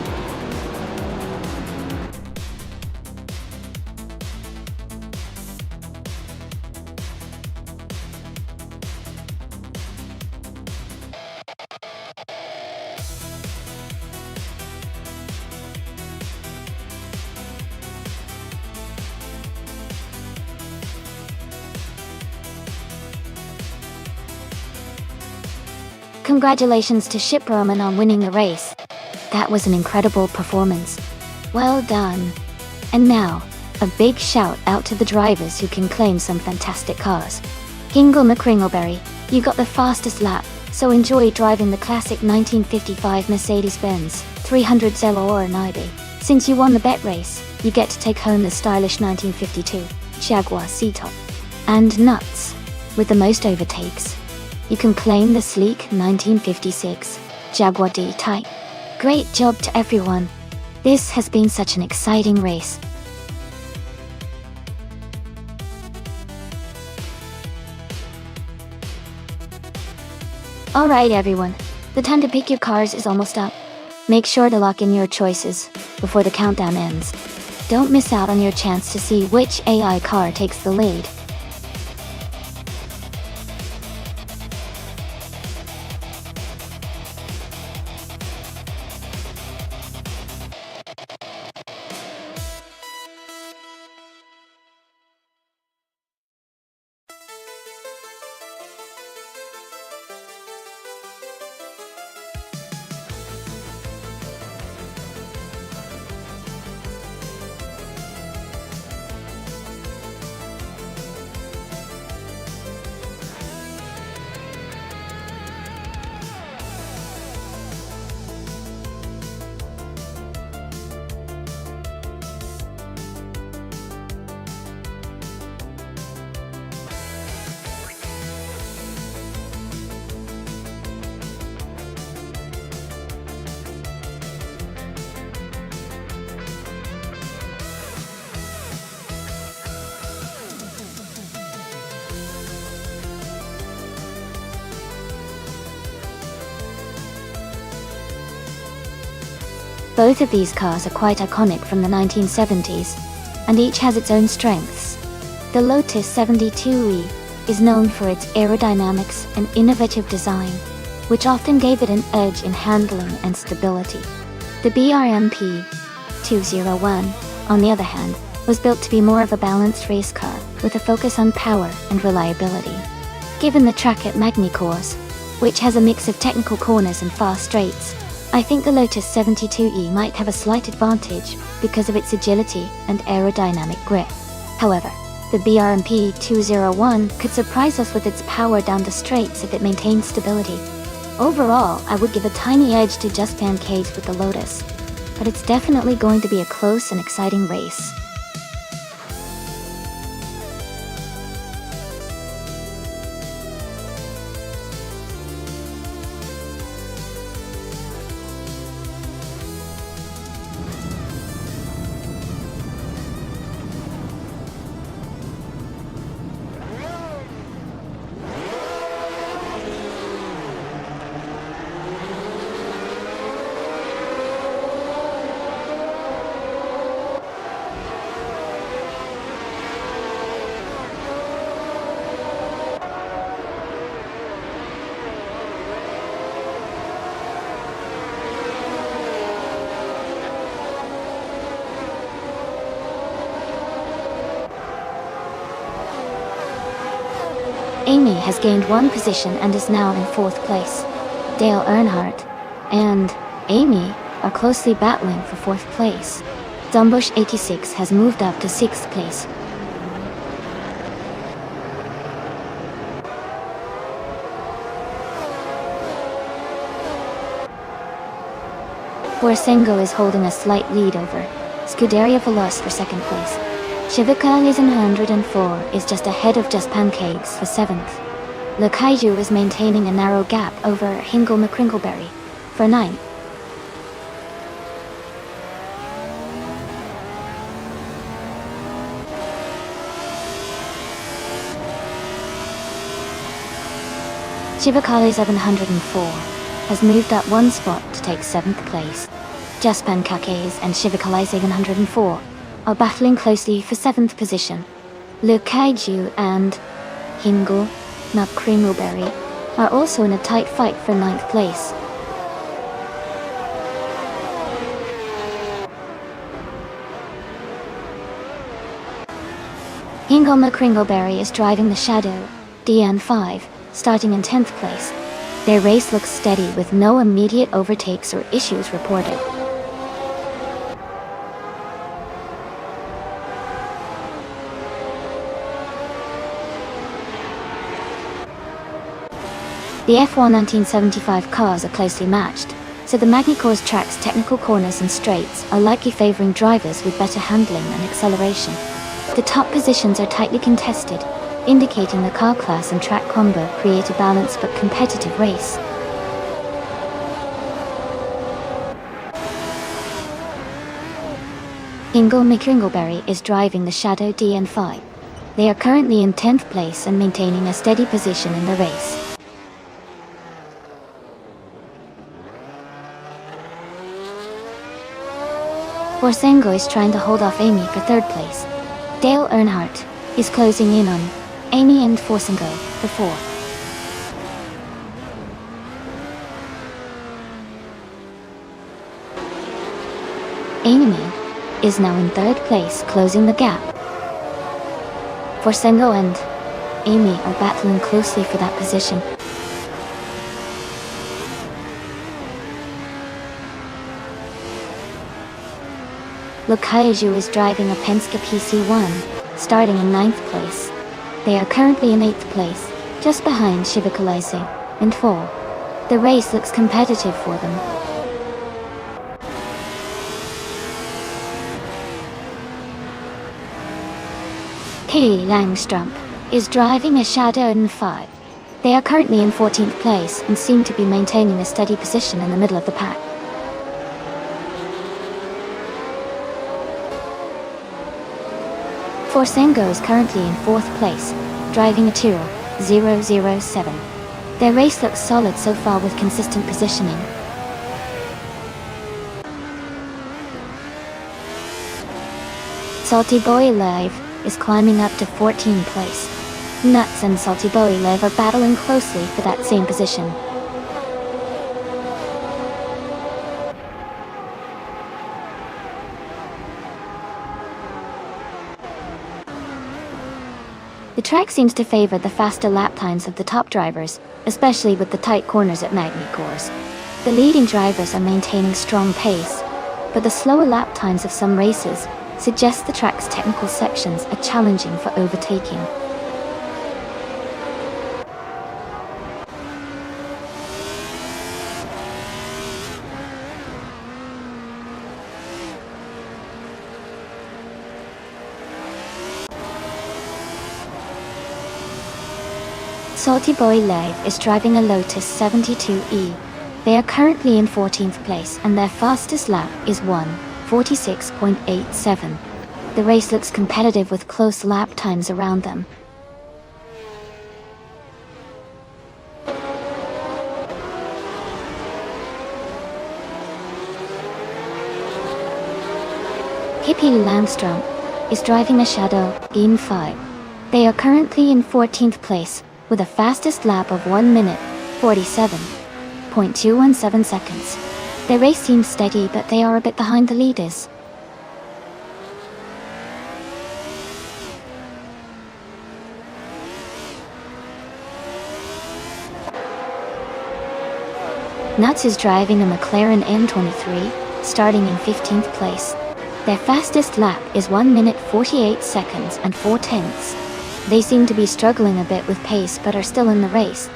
Congratulations to Ship Roman on winning the race. That was an incredible performance. Well done. And now, a big shout out to the drivers who can claim some fantastic cars. Hingle McCringleberry, you got the fastest lap, so enjoy driving the classic 1955 Mercedes-Benz 300 Zelo or Nibe. Since you won the bet race, you get to take home the stylish 1952 Jaguar C-Top. And nuts, with the most overtakes, you can claim the sleek 1956 Jaguar D-Type. Great job to everyone. This has been such an exciting race. Alright everyone, the time to pick your cars is almost up. Make sure to lock in your choices before the countdown ends. Don't miss out on your chance to see which AI car takes the lead. Both of these cars are quite iconic from the 1970s, and each has its own strengths. The Lotus 72E is known for its aerodynamics and innovative design, which often gave it an edge in handling and stability. The BRMP 201, on the other hand, was built to be more of a balanced race car with a focus on power and reliability. Given the track at Magny-Cours, which has a mix of technical corners and fast straights, I think the Lotus 72E might have a slight advantage because of its agility and aerodynamic grip. However, the BRMP 201 could surprise us with its power down the straights if it maintains stability. Overall, I would give a tiny edge to Just Pancakes with the Lotus, but it's definitely going to be a close and exciting race. Amy has gained one position and is now in 4th place. Dale Earnhardt and Amy are closely battling for 4th place. Dumbush 86 has moved up to 6th place. Borsengo is holding a slight lead over Scuderia Veloce for 2nd place. Civica is in 104 is just ahead of Just Pancakes for 7th. Le Kaiju is maintaining a narrow gap over Hingle McCrinkleberry for 9th. Chivacale 704 has moved up one spot to take 7th place. Just Pancakes and Chivacale 704 are battling closely for 7th position. Le Kaiju and Hingle McCrinkleberry are also in a tight fight for 9th place. Hingle McCrinkleberry is driving the Shadow DN5, starting in 10th place. Their race looks steady with no immediate overtakes or issues reported. The F1 1975 cars are closely matched, so the Magny-Cours track's technical corners and straights are likely favoring drivers with better handling and acceleration. The top positions are tightly contested, indicating the car class and track combo create a balanced but competitive race. Hingle McCrinkleberry is driving the Shadow DN5. They are currently in 10th place and maintaining a steady position in the race. Borsengo is trying to hold off Amy for 3rd place. Dale Earnhardt is closing in on Amy and Borsengo for 4th. Amy is now in 3rd place, closing the gap. Borsengo and Amy are battling closely for that position. Le Kaiju is driving a Penske PC1, starting in 9th place. They are currently in 8th place, just behind Chivacale and 4. The race looks competitive for them. Kay Langstrup is driving a Shadow N5. They are currently in 14th place and seem to be maintaining a steady position in the middle of the pack. Borsengo is currently in 4th place, driving a Tyrrell 007. Their race looks solid so far with consistent positioning. Salty Boy Live is climbing up to 14th place. Nuts and Salty Boy Live are battling closely for that same position. The track seems to favor the faster lap times of the top drivers, especially with the tight corners at Magny-Cours. The leading drivers are maintaining strong pace, but the slower lap times of some races suggest the track's technical sections are challenging for overtaking. Salty Boy Live is driving a Lotus 72E. They are currently in 14th place and their fastest lap is 1:46.87. The race looks competitive with close lap times around them. Hippie Landstrom is driving a Shadow N5. They are currently in 14th place with a fastest lap of 1:47.217 seconds. Their race seems steady, but they are a bit behind the leaders. Nuts is driving a McLaren N23, starting in 15th place. Their fastest lap is 1 minute 48 seconds and 4 tenths. They seem to be struggling a bit with pace but are still in the race.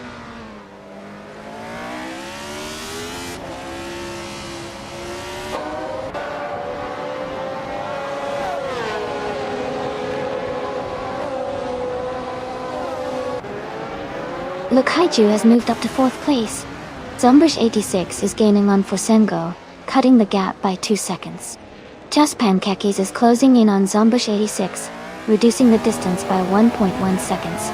Lukaiju has moved up to 4th place. Zombush 86 is gaining on Forsengo, cutting the gap by 2 seconds. Just Pancakes is closing in on Zombush 86, reducing the distance by 1.1 seconds.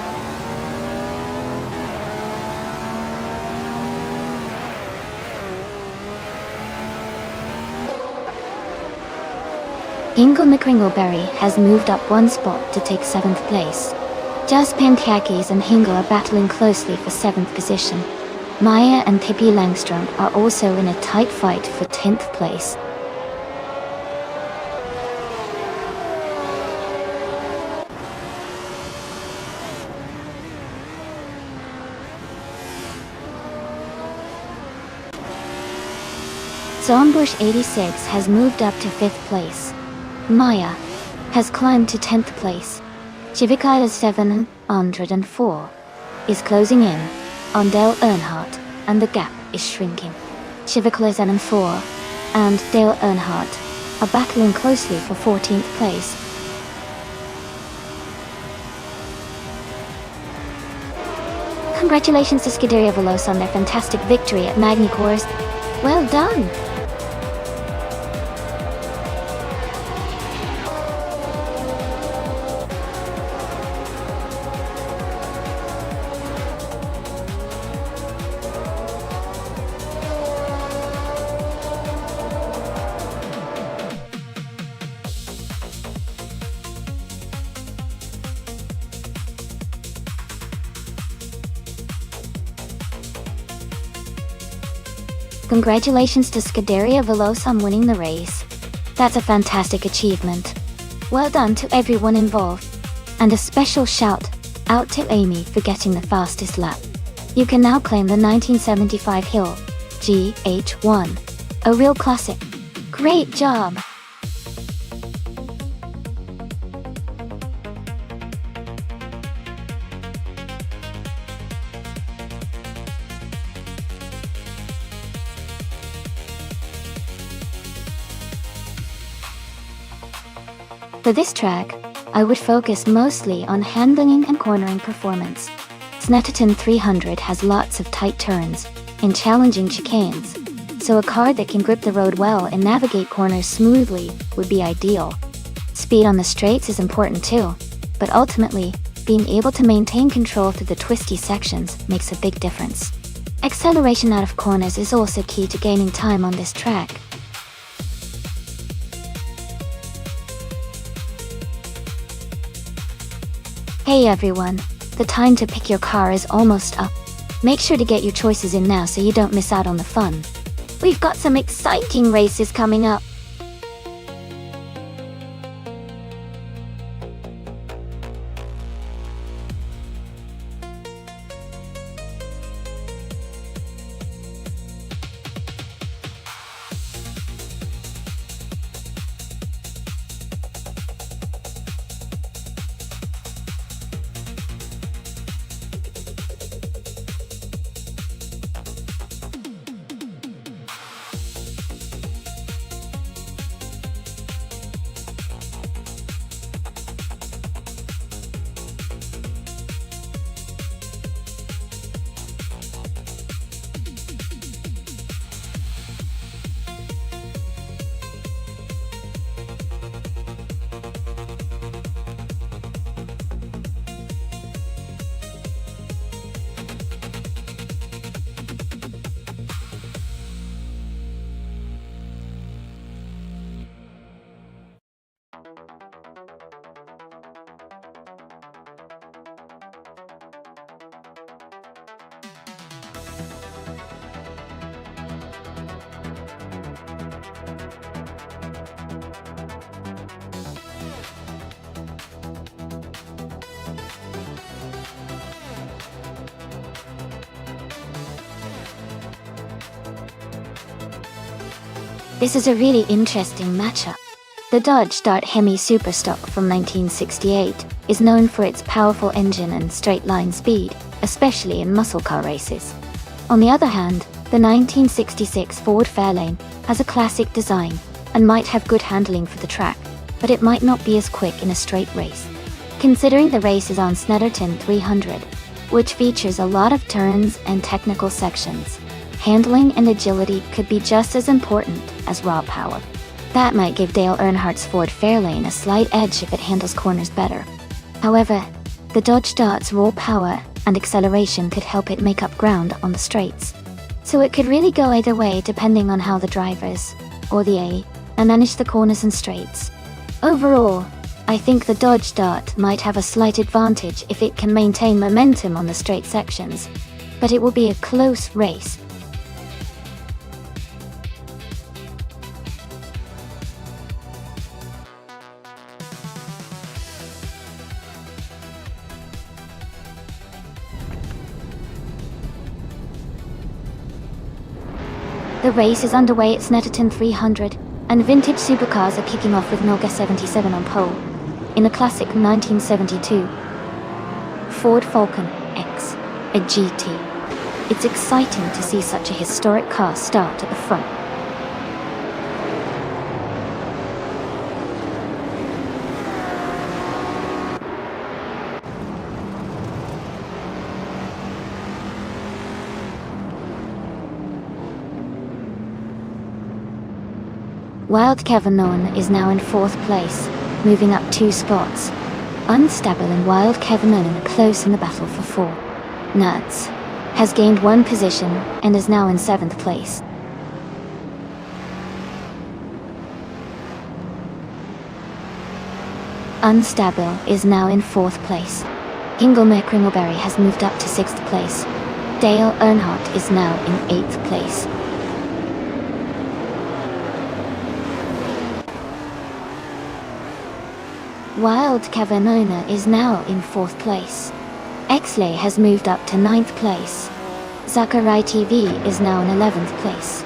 Hingle McCringleberry has moved up 1 spot to take 7th place. Just Pancakes and Hingle are battling closely for 7th position. Maya and Pippi Langstrom are also in a tight fight for 10th place. Zombush 86 has moved up to 5th place. Maya has climbed to 10th place. Chivikaila 704 is closing in on Dale Earnhardt, and the gap is shrinking. Chivikaila 4 and Dale Earnhardt are battling closely for 14th place. Congratulations to Scuderia Veloce on their fantastic victory at Magny Course. Well done! Congratulations to Scuderia Veloce on winning the race. That's a fantastic achievement. Well done to everyone involved. And a special shout out to Amy for getting the fastest lap. You can now claim the 1975 Hill GH1. A real classic. Great job! For this track, I would focus mostly on handling and cornering performance. Snetterton 300 has lots of tight turns and challenging chicanes, so a car that can grip the road well and navigate corners smoothly would be ideal. Speed on the straights is important too, but ultimately, being able to maintain control through the twisty sections makes a big difference. Acceleration out of corners is also key to gaining time on this track. Hey everyone, the time to pick your car is almost up. Make sure to get your choices in now so you don't miss out on the fun. We've got some exciting races coming up. This is a really interesting matchup. The Dodge Dart Hemi Superstock from 1968 is known for its powerful engine and straight-line speed, especially in muscle car races. On the other hand, the 1966 Ford Fairlane has a classic design and might have good handling for the track, but it might not be as quick in a straight race. Considering the race is on Snetterton 300, which features a lot of turns and technical sections, handling and agility could be just as important as raw power. That might give Dale Earnhardt's Ford Fairlane a slight edge if it handles corners better. However, the Dodge Dart's raw power and acceleration could help it make up ground on the straights. So it could really go either way depending on how the drivers, or the A, manage the corners and straights. Overall, I think the Dodge Dart might have a slight advantage if it can maintain momentum on the straight sections, but it will be a close race. The race is underway at Snetterton 300, and vintage supercars are kicking off with Noga 77 on pole. In a classic 1972 Ford Falcon X, a GT. It's exciting to see such a historic car start at the front. Wild Kevin is now in 4th place, moving up 2 spots. Unstable and Wild Kevin are close in the battle for 4. Nuts has gained 1 position and is now in 7th place. Unstable is now in 4th place. Hingelme Kringleberry has moved up to 6th place. Dale Earnhardt is now in 8th place. Wild Kevin is now in 4th place. Exley has moved up to 9th place. Zachary TV is now in 11th place.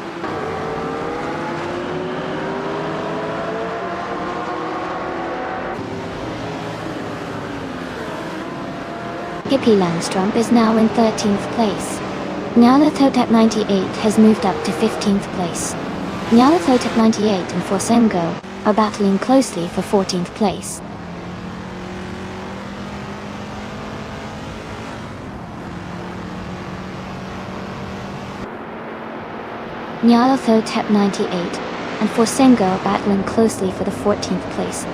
Hippie Langstrump is now in 13th place. Nyalathotep 98 has moved up to 15th place. Nyalathotep 98 and Forsengo are battling closely for 14th place. Nyalathotep 98 and Forsengo are battling closely for the 14th place.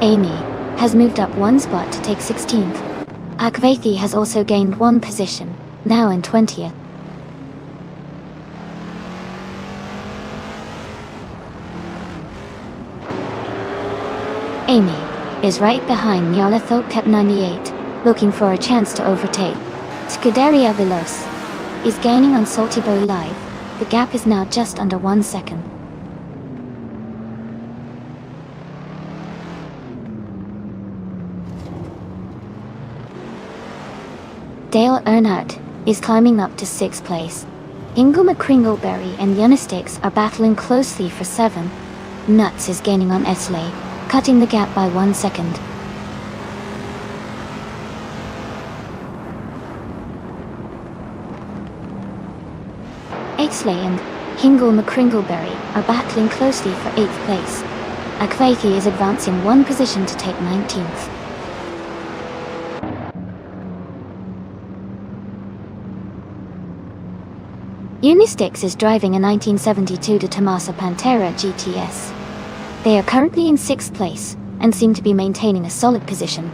Amy has moved up 1 spot to take 16th. Akvethi has also gained 1 position, now in 20th. Amy is right behind Nyalathotep 98, looking for a chance to overtake. Scuderia Veloz is gaining on Salty Boy Live. The gap is now just under 1 second. Dale Earnhardt is climbing up to 6th place. Ingo McCringleberry and Unistix are battling closely for 7. Nuts is gaining on Esley, cutting the gap by 1 second. Exley and Hingle McCringleberry are battling closely for 8th place. Akvethi is advancing 1 position to take 19th. Unistix is driving a 1972 de Tomasa Pantera GTS. They are currently in 6th place and seem to be maintaining a solid position.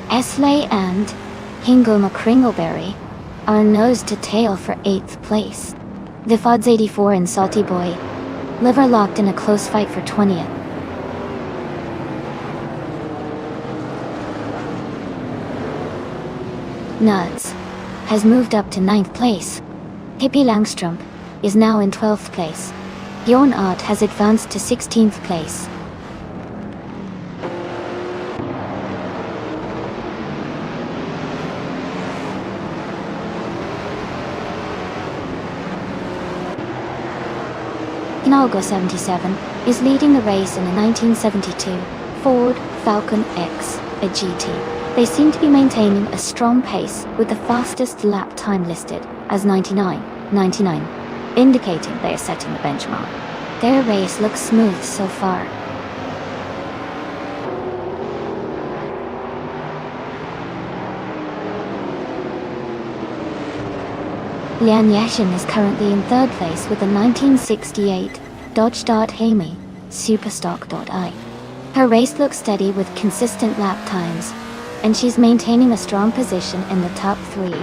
Esley and Hingle McCringleberry are nose to tail for 8th place. The Fods 84 and Salty Boy live are locked in a close fight for 20th. Nuts has moved up to 9th place. Hippie Langstrump is now in 12th place. Bjorn Art has advanced to 16th place. Hidalgo 77 is leading the race in a 1972 Ford Falcon X, a GT. They seem to be maintaining a strong pace with the fastest lap time listed as 99.99, indicating they are setting the benchmark. Their race looks smooth so far. Lian Yashin is currently in third place with a 1968 Dodge Dart Hemi Superstock.I. Her race looks steady with consistent lap times, and she's maintaining a strong position in the top 3.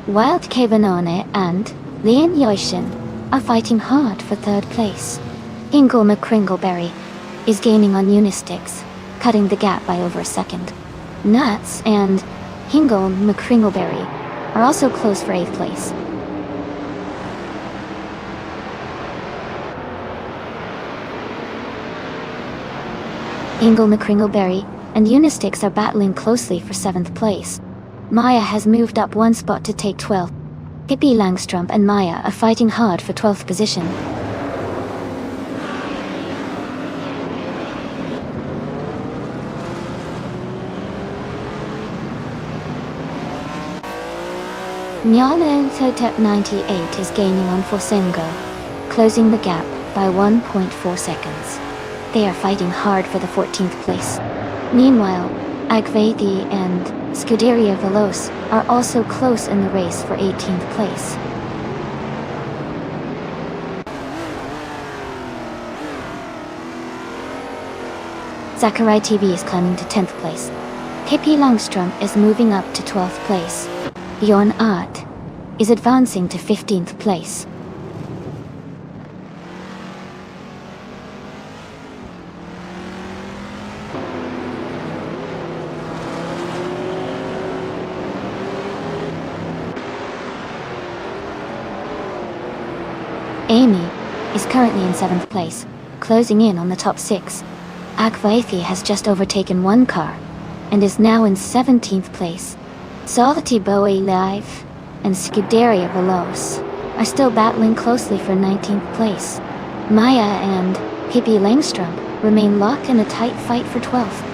Wild Kebanone and Lian Yashin are fighting hard for third place. Hingle McCringleberry is gaining on Unisticks, cutting the gap by over a second. Nuts and Hingle McCringleberry are also close for 8th place. Hingle McCringleberry and Unisticks are battling closely for 7th place. Maya has moved up 1 spot to take 12th. Pippi Langstrup and Maya are fighting hard for 12th position. Nyala Totep 98 is gaining on Forsengo, closing the gap by 1.4 seconds. They are fighting hard for the 14th place. Meanwhile, Agvethi and Scuderia Veloce are also close in the race for 18th place. Zachary TV is climbing to 10th place. Pippi Langstrup is moving up to 12th place. Bjorn Art is advancing to 15th place. Amy is currently in 7th place, closing in on the top 6. Akvaethi has just overtaken 1 car, and is now in 17th place. Salty Bowie Live and Scuderia Veloce are still battling closely for 19th place. Maya and Pippi Langstrup remain locked in a tight fight for 12th.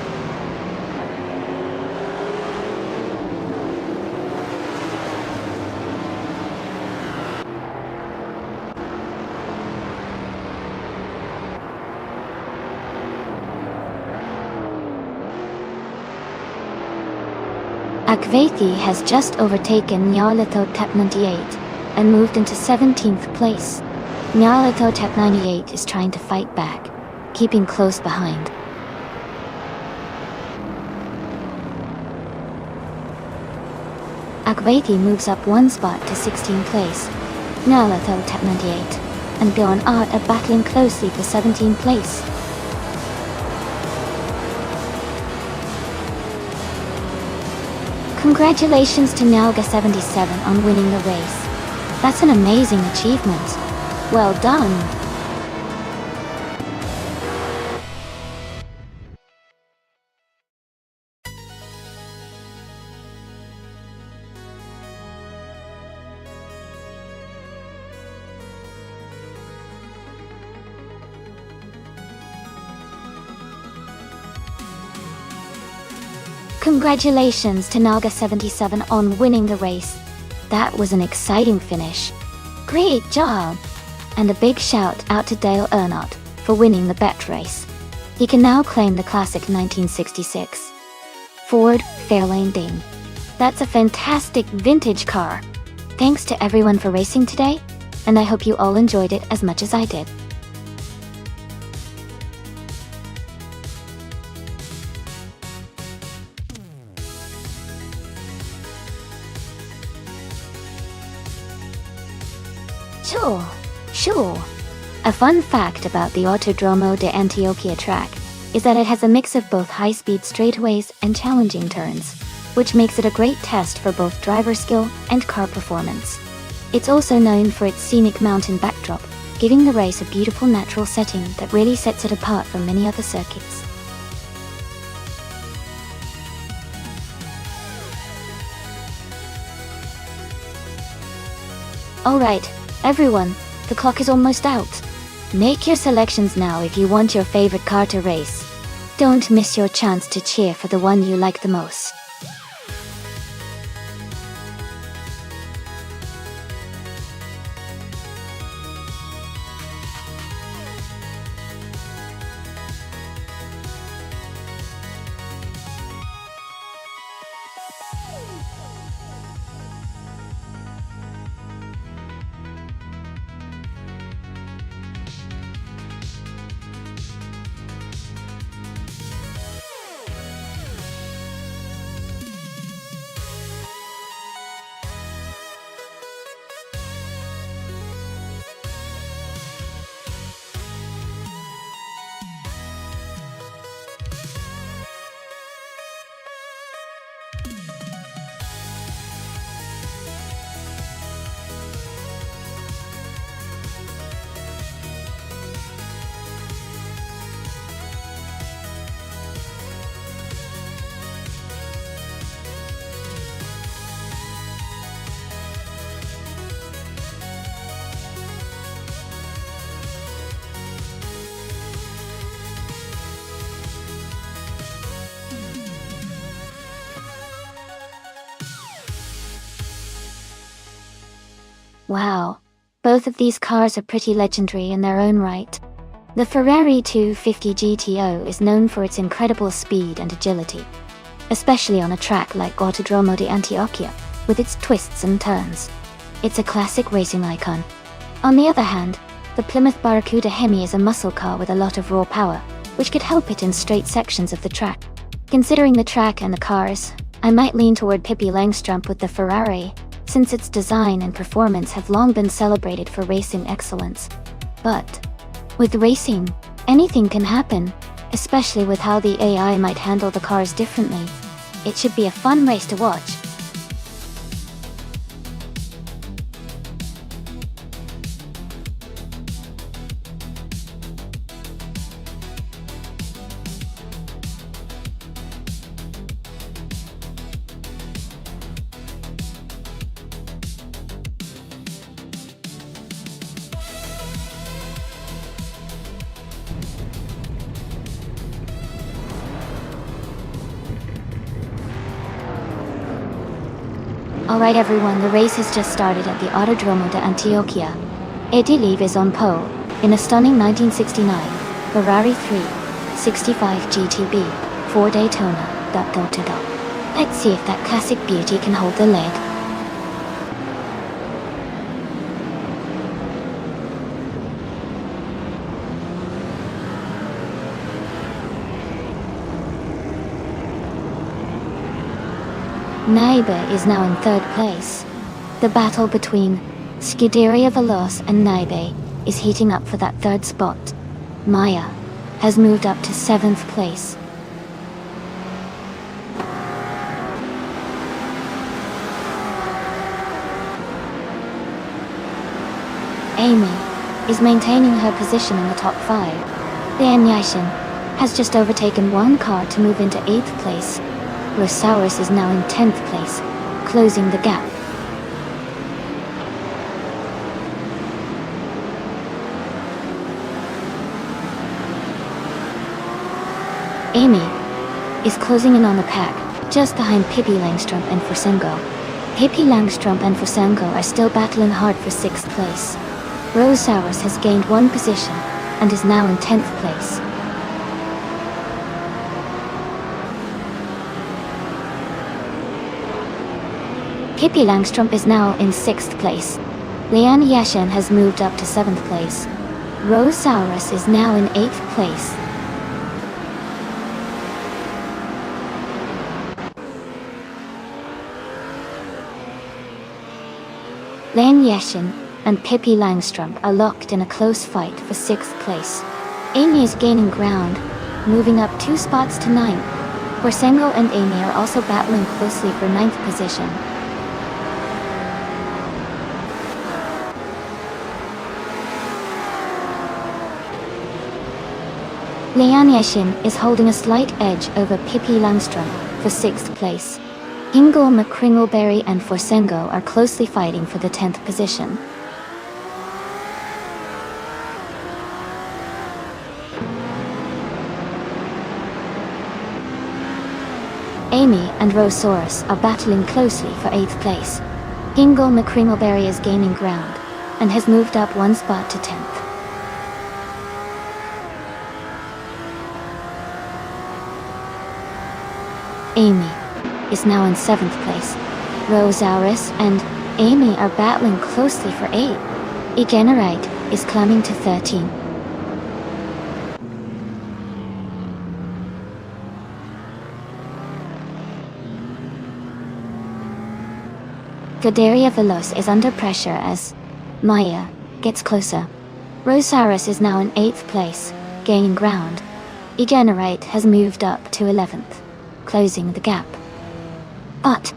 Akvethi has just overtaken Nyarlathot Tep 98 and moved into 17th place. Nyarlathot Tep 98 is trying to fight back, keeping close behind. Akvethi moves up 1 spot to 16th place. Nyarlathot Tep 98 and Bjorn Art are battling closely for 17th place. Congratulations to Nalga 77 on winning the race. That's an amazing achievement. Well done. Congratulations to Naga 77 on winning the race. That was an exciting finish. Great job! And a big shout out to Dale Earnott for winning the bet race. He can now claim the classic 1966 Ford Fairlane Ding. That's a fantastic vintage car. Thanks to everyone for racing today, and I hope you all enjoyed it as much as I did. Sure. A fun fact about the Autodromo de Antioquia track is that it has a mix of both high-speed straightaways and challenging turns, which makes it a great test for both driver skill and car performance. It's also known for its scenic mountain backdrop, giving the race a beautiful natural setting that really sets it apart from many other circuits. Alright, everyone, the clock is almost out. Make your selections now if you want your favorite car to race. Don't miss your chance to cheer for the one you like the most. Wow, both of these cars are pretty legendary in their own right. The Ferrari 250 GTO is known for its incredible speed and agility, especially on a track like Autodromo di Antioquia, with its twists and turns. It's a classic racing icon. On the other hand, the Plymouth Barracuda Hemi is a muscle car with a lot of raw power, which could help it in straight sections of the track. Considering the track and the cars, I might lean toward Pippi Langstrup with the Ferrari, since its design and performance have long been celebrated for racing excellence. But with racing, anything can happen, especially with how the AI might handle the cars differently. It should be a fun race to watch. Alright everyone, the race has just started at the Autodromo de Antioquia. Ediliv is on pole, in a stunning 1969 Ferrari 365 GTB, for Daytona. Let's see if that classic beauty can hold the lead. Naibe is now in third place. The battle between Scuderia Veloce and Naibe is heating up for that third spot. Maya has moved up to 7th place. Amy is maintaining her position in the top 5. Lian Yashin has just overtaken one car to move into 8th place. Rosaurus is now in 10th place, closing the gap. Amy is closing in on the pack, just behind Pippi Langstrup and Forsengo. Pippi Langstrup and Forsengo are still battling hard for 6th place. Rosaurus has gained one position, and is now in 10th place. Pippi Langstrup is now in 6th place. Lian Yashin has moved up to 7th place. Rosaurus is now in 8th place. Lian Yashin and Pippi Langstrup are locked in a close fight for 6th place. Amy is gaining ground, moving up 2 spots to 9th. Forsengo and Amy are also battling closely for 9th position. Lian Yeshin is holding a slight edge over Pippi Langstrom for 6th place. Hingle McCringleberry and Forsengo are closely fighting for the 10th position. Amy and Rosaurus are battling closely for 8th place. Hingle McCringleberry is gaining ground and has moved up 1 spot to 10th. Amy is now in 7th place. Rosaurus and Amy are battling closely for 8. Egenerite is climbing to 13. Godaria Veloz is under pressure as Maya gets closer. Rosaurus is now in 8th place, gaining ground. Egenerite has moved up to 11th, closing the gap. But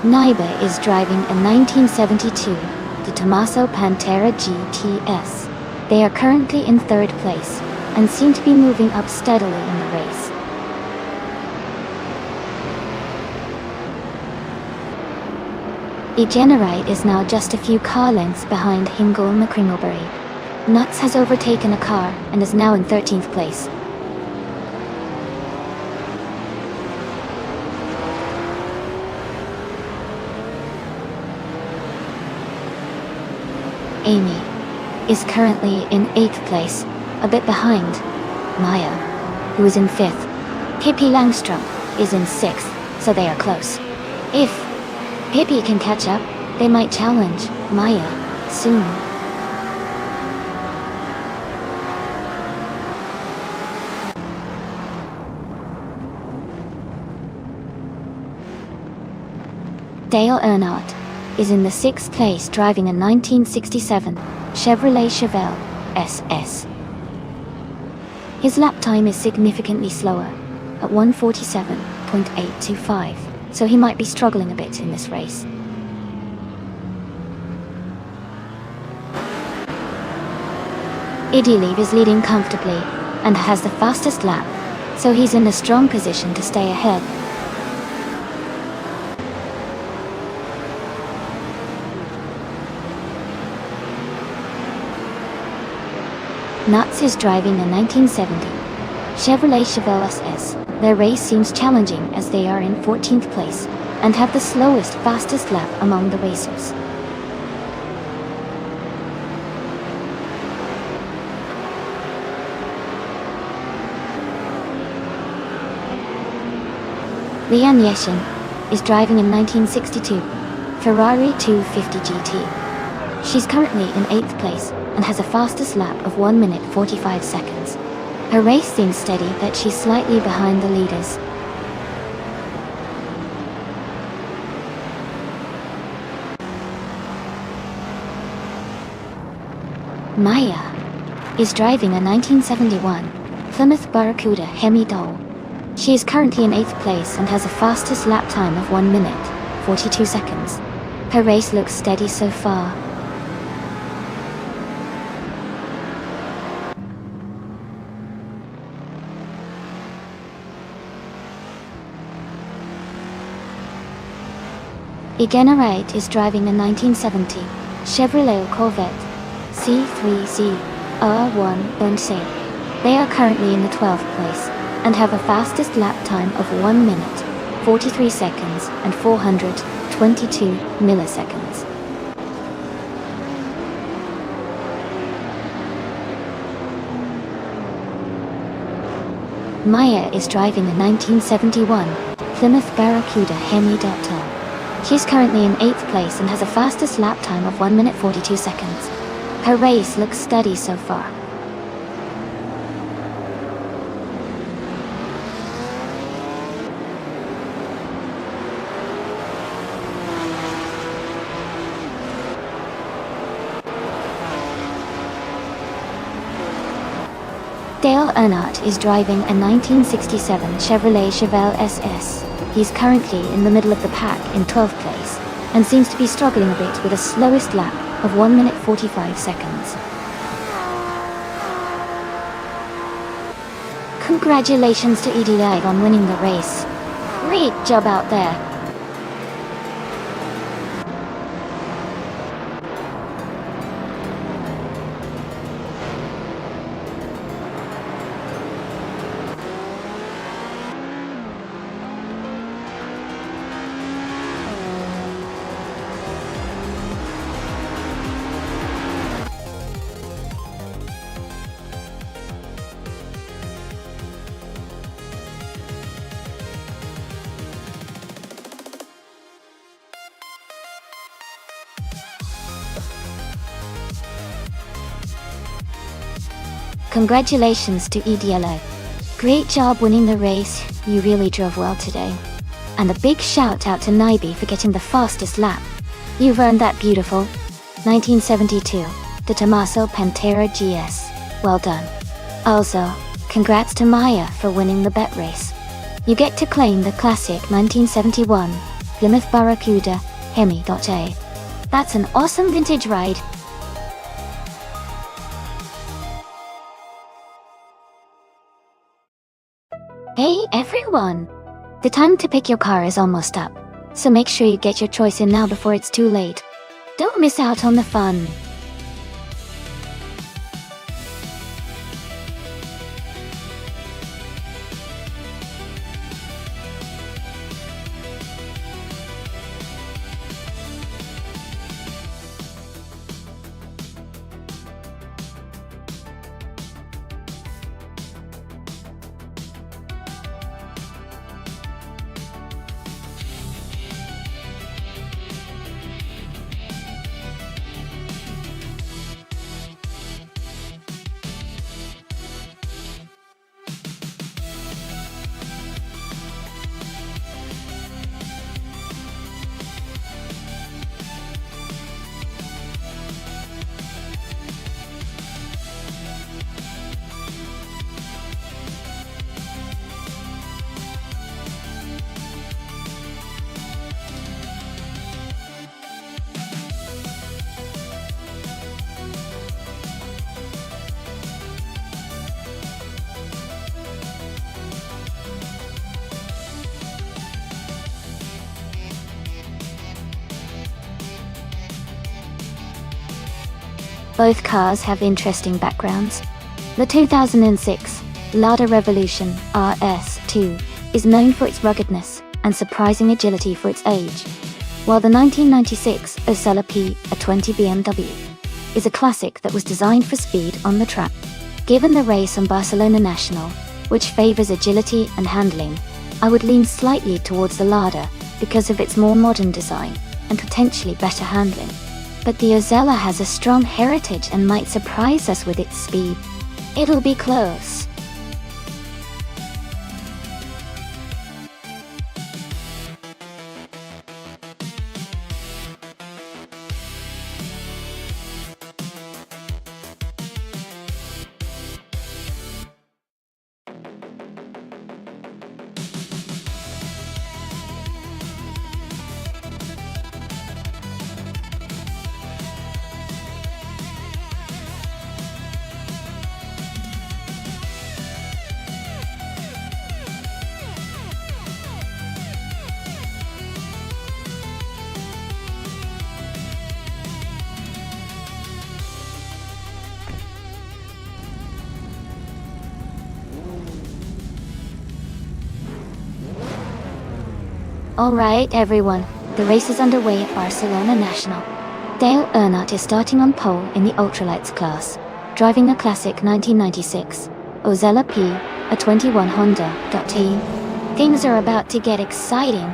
Naiba is driving a 1972 De Tomaso Pantera GTS. They are currently in 3rd place and seem to be moving up steadily in the race. Egenerite is now just a few car lengths behind Hingle McCringleberry. Nuts has overtaken a car and is now in 13th place. Amy is currently in 8th place, a bit behind Maya, who is in 5th. Pippi Langstrom is in 6th, so they are close. If Pippi can catch up, they might challenge Maya soon. Dale Earnhardt is in the 6th place driving a 1967 Chevrolet Chevelle SS. His lap time is significantly slower, at 1:47.825, so he might be struggling a bit in this race. Idileave is leading comfortably and has the fastest lap, so he's in a strong position to stay ahead. Nuts is driving a 1970 Chevrolet Chevelle SS. Their race seems challenging as they are in 14th place and have the slowest, fastest lap among the racers. Lian Yeshin is driving a 1962 Ferrari 250 GT. She's currently in 8th place and has a fastest lap of 1 minute 45 seconds. Her race seems steady, but she's slightly behind the leaders. Maya is driving a 1971 Plymouth Barracuda Hemi-Dole. She is currently in 8th place and has a fastest lap time of 1 minute 42 seconds. Her race looks steady so far. Egenerite is driving a 1970 Chevrolet Corvette C3Z R1 Bonsai. They are currently in the 12th place and have a fastest lap time of 1 minute 43 seconds and 422 milliseconds. Maya is driving a 1971 Plymouth Barracuda Hemi-Dole. She's currently in 8th place and has a fastest lap time of 1 minute 42 seconds. Her race looks steady so far. Dale Earnhardt is driving a 1967 Chevrolet Chevelle SS. He's currently in the middle of the pack in 12th place. and seems to be struggling a bit with a slowest lap of 1 minute 45 seconds. Congratulations to EDI on winning the race. Great job out there. Congratulations to EDLO. Great job winning the race, you really drove well today. And a big shout out to Naibi for getting the fastest lap. You've earned that beautiful 1972 de Tommaso Pantera GS. Well done. Also, congrats to Maya for winning the bet race. You get to claim the classic 1971 Plymouth Barracuda Hemi.A. That's an awesome vintage ride. Hey everyone! The time to pick your car is almost up, so make sure you get your choice in now before it's too late. Don't miss out on the fun! Both cars have interesting backgrounds. The 2006 Lada Revolution RS2 is known for its ruggedness and surprising agility for its age, while the 1996 Osella P, a 20 BMW, is a classic that was designed for speed on the track. Given the race on Barcelona National, which favors agility and handling, I would lean slightly towards the Lada because of its more modern design and potentially better handling. But the Osella has a strong heritage and might surprise us with its speed. It'll be close. Alright everyone, the race is underway at Barcelona National. Dale Earnhardt is starting on pole in the ultralights class, driving a classic 1996 Osella P, a 21 Honda.T. Things are about to get exciting.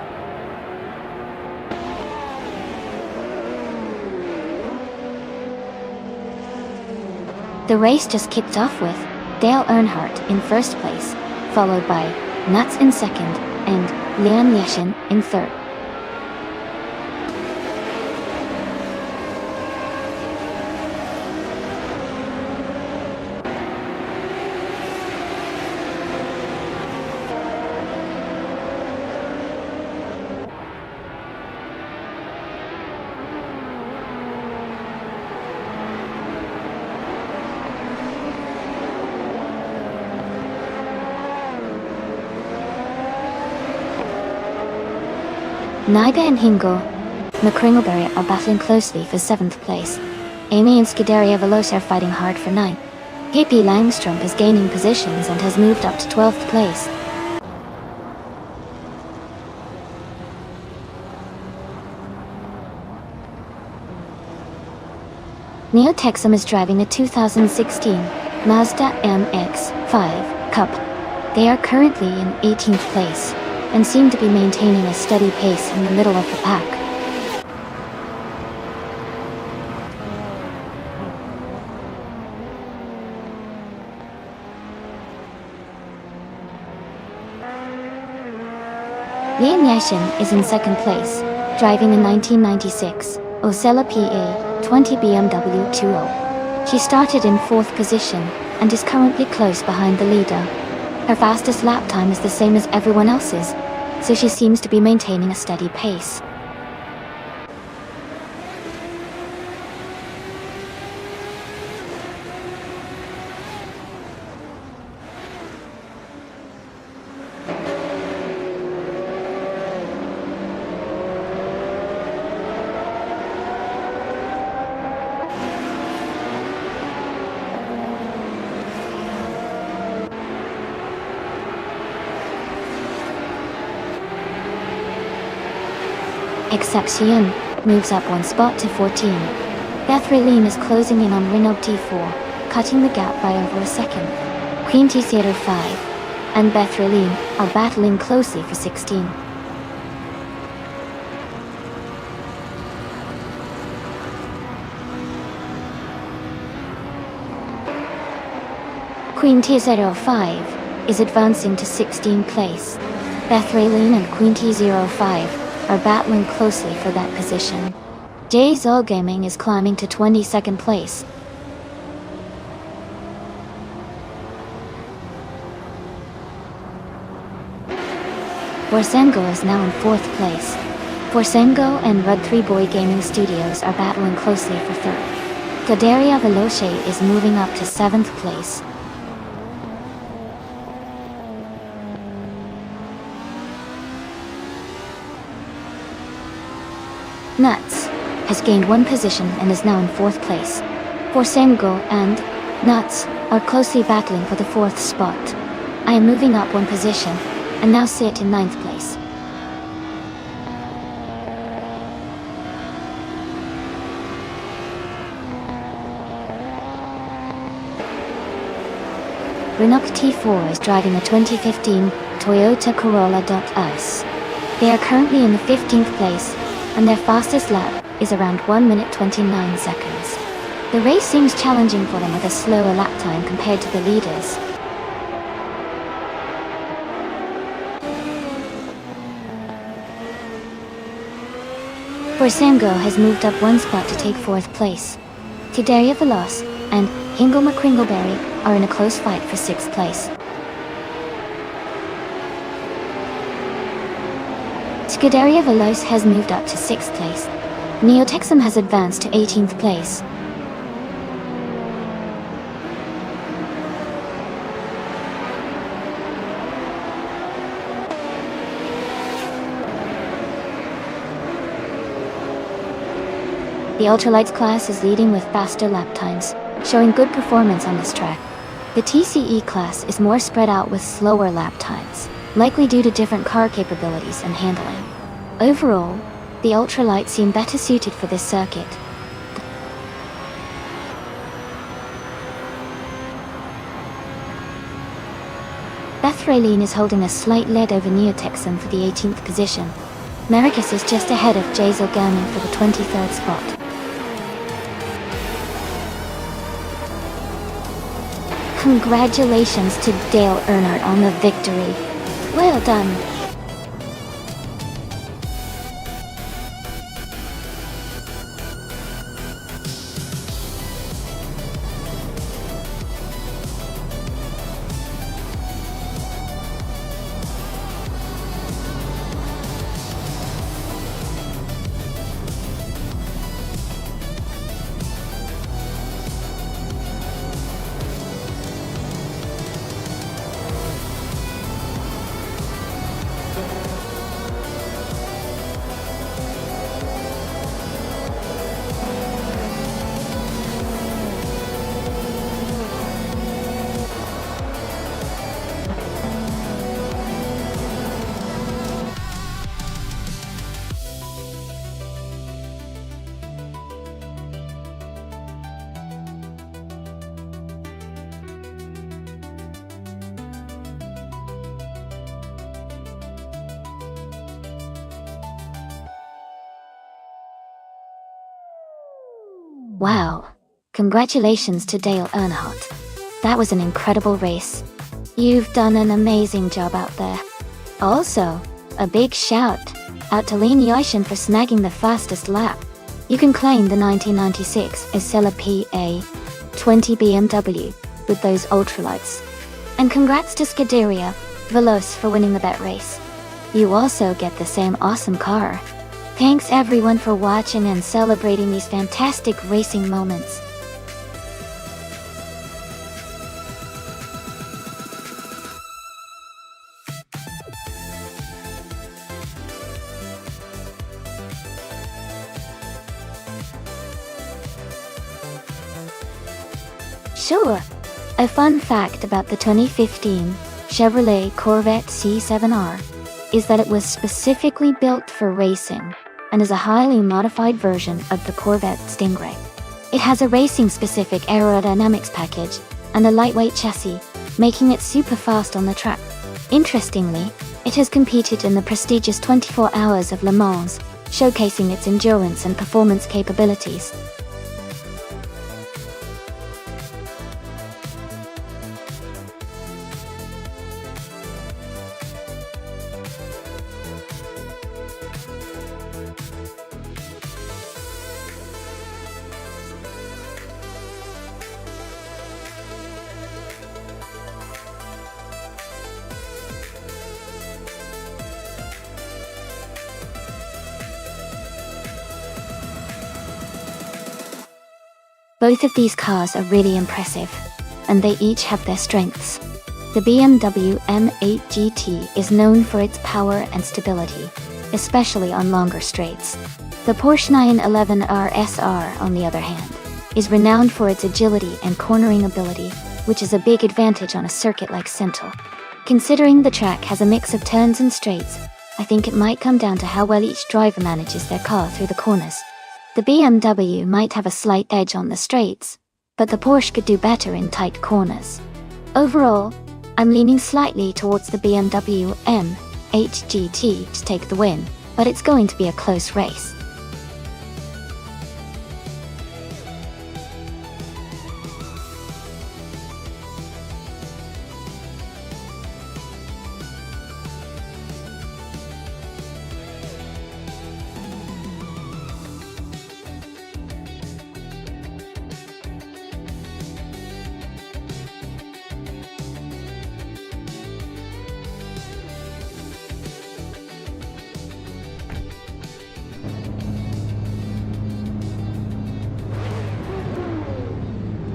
The race just kicked off with Dale Earnhardt in first place, followed by Nats in second, and Leon Yashin in third. Niga and Hingo McCringleberry are battling closely for 7th place. Amy and Scuderia Veloce are fighting hard for 9th. KP Langstrom is gaining positions and has moved up to 12th place. Neo Texum is driving a 2016 Mazda MX-5 Cup. They are currently in 18th place and seem to be maintaining a steady pace in the middle of the pack. Yan Yashin is in 2nd place, driving a 1996 Osella PA 20 BMW 2.0. She started in 4th position and is currently close behind the leader. Her fastest lap time is the same as everyone else's, so she seems to be maintaining a steady pace. Exception moves up 1 spot to 14. Beth Raylene is closing in on Renault T4, cutting the gap by over a second. Queen T05 and Beth Raylene are battling closely for 16. Queen T05 is advancing to 16th place. Beth Raylene and Queen T05 are battling closely for that position. Jay Zol Gaming is climbing to 22nd place. Forsengo is now in 4th place. Forsengo and Rud 3 Boy Gaming Studios are battling closely for 3rd. Scuderia Veloce is moving up to 7th place. Nuts has gained 1 position and is now in 4th place. Forsengo and Nuts are closely battling for the 4th spot. I am moving up 1 position and now sit in 9th place. Renault T4 is driving a 2015 Toyota Corolla Ice. They are currently in the 15th place, and their fastest lap is around 1 minute 29 seconds. The race seems challenging for them with a slower lap time compared to the leaders. Forsengo has moved up 1 spot to take 4th place. Scuderia Veloce and Hingo McCringleberry are in a close fight for 6th place. Scuderia Veloce has moved up to 6th place. Neo Texum has advanced to 18th place. The ultralights class is leading with faster lap times, showing good performance on this track. The TCE class is more spread out with slower lap times, likely due to different car capabilities and handling. Overall, the ultralights seem better suited for this circuit. Beth Raylene is holding a slight lead over Neo Texum for the 18th position. Mericus is just ahead of Jazel Gaming for the 23rd spot. Congratulations to Dale Earnhardt on the victory. Well done. Wow. Congratulations to Dale Earnhardt. That was an incredible race. You've done an amazing job out there. Also, a big shout out to Lene Yashin for snagging the fastest lap. You can claim the 1996 Acela PA20 BMW with those ultralights. And congrats to Scuderia Veloce for winning the bet race. You also get the same awesome car. Thanks everyone for watching and celebrating these fantastic racing moments. Sure. A fun fact about the 2015 Chevrolet Corvette C7R is that it was specifically built for racing and is a highly modified version of the Corvette Stingray. It has a racing-specific aerodynamics package and a lightweight chassis, making it super fast on the track. Interestingly, it has competed in the prestigious 24 Hours of Le Mans, showcasing its endurance and performance capabilities. Both of these cars are really impressive, and they each have their strengths. The BMW M8 GT is known for its power and stability, especially on longer straights. The Porsche 911 RSR, on the other hand, is renowned for its agility and cornering ability, which is a big advantage on a circuit like Sentul. Considering the track has a mix of turns and straights, I think it might come down to how well each driver manages their car through the corners. The BMW might have a slight edge on the straights, but the Porsche could do better in tight corners. Overall, I'm leaning slightly towards the BMW M8 GT to take the win, but it's going to be a close race.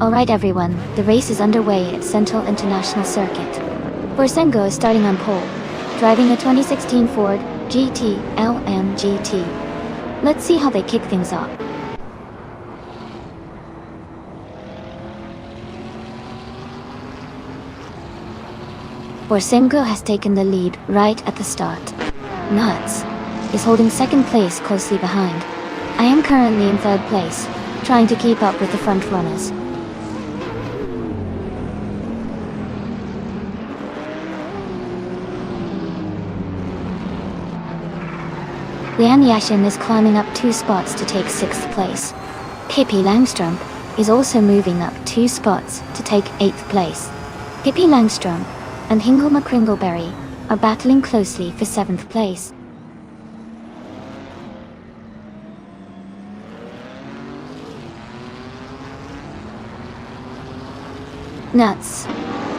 Alright everyone, the race is underway at Sentul International Circuit. Boursengo is starting on pole, driving a 2016 Ford GT LM GT. Let's see how they kick things off. Boursengo has taken the lead right at the start. Nuts is holding second place closely behind. I am currently in third place, trying to keep up with the front runners. Lene Yashin is climbing up 2 spots to take 6th place. Pippi Langstrump is also moving up 2 spots to take 8th place. Pippi Langstrump and Hingelma Kringleberry are battling closely for 7th place. Nuts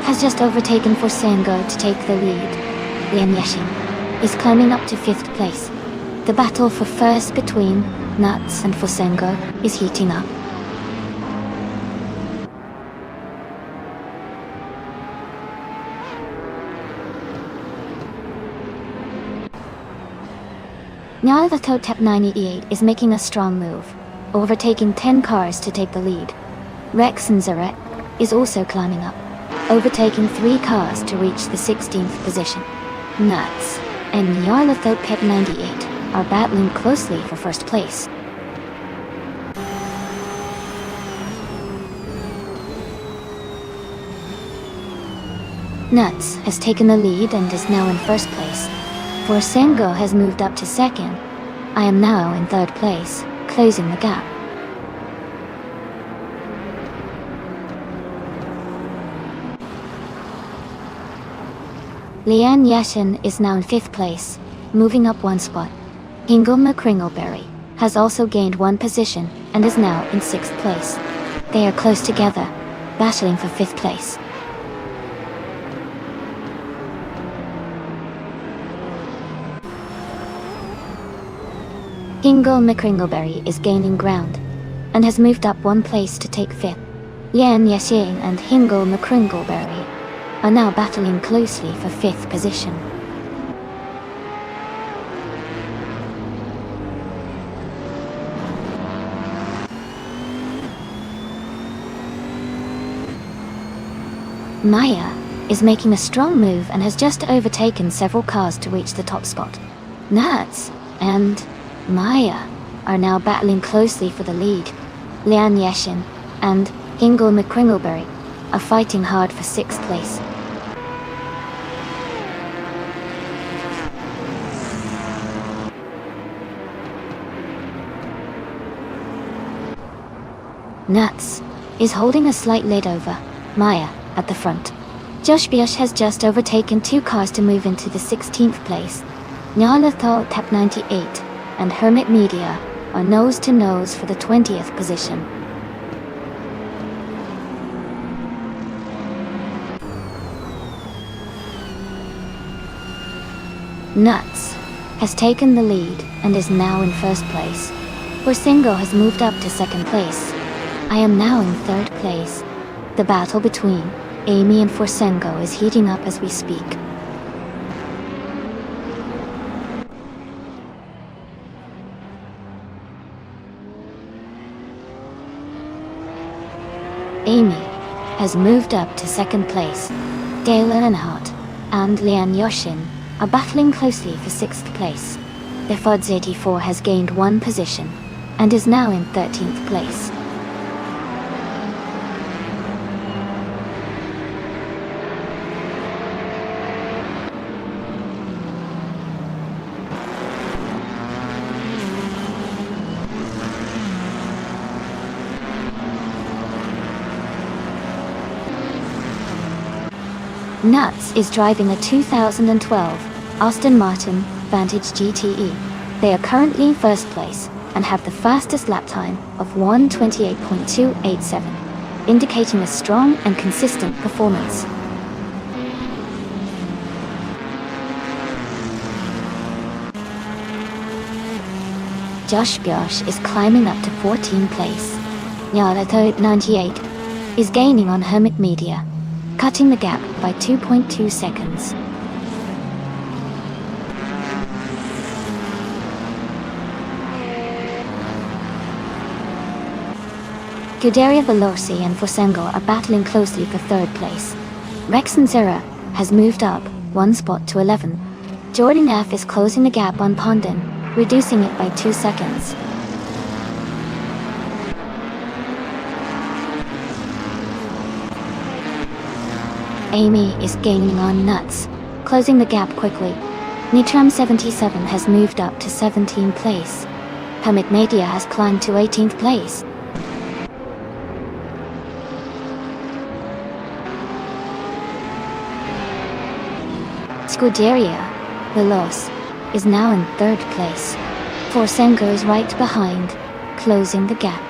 has just overtaken Boursengo to take the lead. Lene Yashin is climbing up to 5th place. The battle for first between Nuts and Boursengo is heating up. Nyarlathotep 988 is making a strong move, overtaking 10 cars to take the lead. Rex and Zaret is also climbing up, overtaking 3 cars to reach the 16th position. Nuts and Nyarlathotep 98 are battling closely for first place. Nuts has taken the lead and is now in first place. Boursengo has moved up to second. I am now in third place, closing the gap. Lian Yashin is now in 5th place, moving up 1 spot. Hingle McCringleberry has also gained 1 position and is now in 6th place. They are close together, battling for 5th place. Hingle McCringleberry is gaining ground and has moved up 1 place to take 5th. Lian Yashing and Hingle McCringleberry are now battling closely for 5th position. Maya is making a strong move and has just overtaken several cars to reach the top spot. Nuts and Maya are now battling closely for the lead. Lian Yashin and Hingle McCringleberry are fighting hard for 6th place. Nuts is holding a slight lead over Maya at the front. Josh Biosh has just overtaken 2 cars to move into the 16th place. Nyalathal Tap 98 and Hermit Media are nose to nose for the 20th position. Nuts has taken the lead and is now in 1st place. Forsengo has moved up to 2nd place. I am now in 3rd place. The battle between Amy and Forsengo is heating up as we speak. Amy has moved up to 2nd place. Dale Earnhardt and Lian Yoshin are battling closely for 6th place. The Fudz 84 has gained 1 position and is now in 13th place. Nuts is driving a 2012 Aston Martin Vantage GTE. They are currently in 1st place and have the fastest lap time of 1:28.287, indicating a strong and consistent performance. Josh Biosh is climbing up to 14th place. Nyalathal 98 is gaining on Hermit Media, cutting the gap by 2.2 seconds. Scuderia Veloci and Forsengo are battling closely for 3rd place. Rex and Zera has moved up 1 spot to 11. Jordan F is closing the gap on Pondon, reducing it by 2 seconds. Amy is gaining on Nuts, closing the gap quickly. Nitram 77 has moved up to 17th place. Hermit Media has climbed to 18th place. Scuderia Veloce is now in 3rd place. Forsengo is right behind, closing the gap.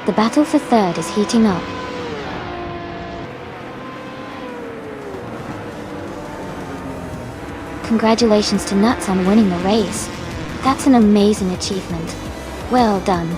The battle for 3rd is heating up. Congratulations to Nuts on winning the race. That's an amazing achievement. Well done.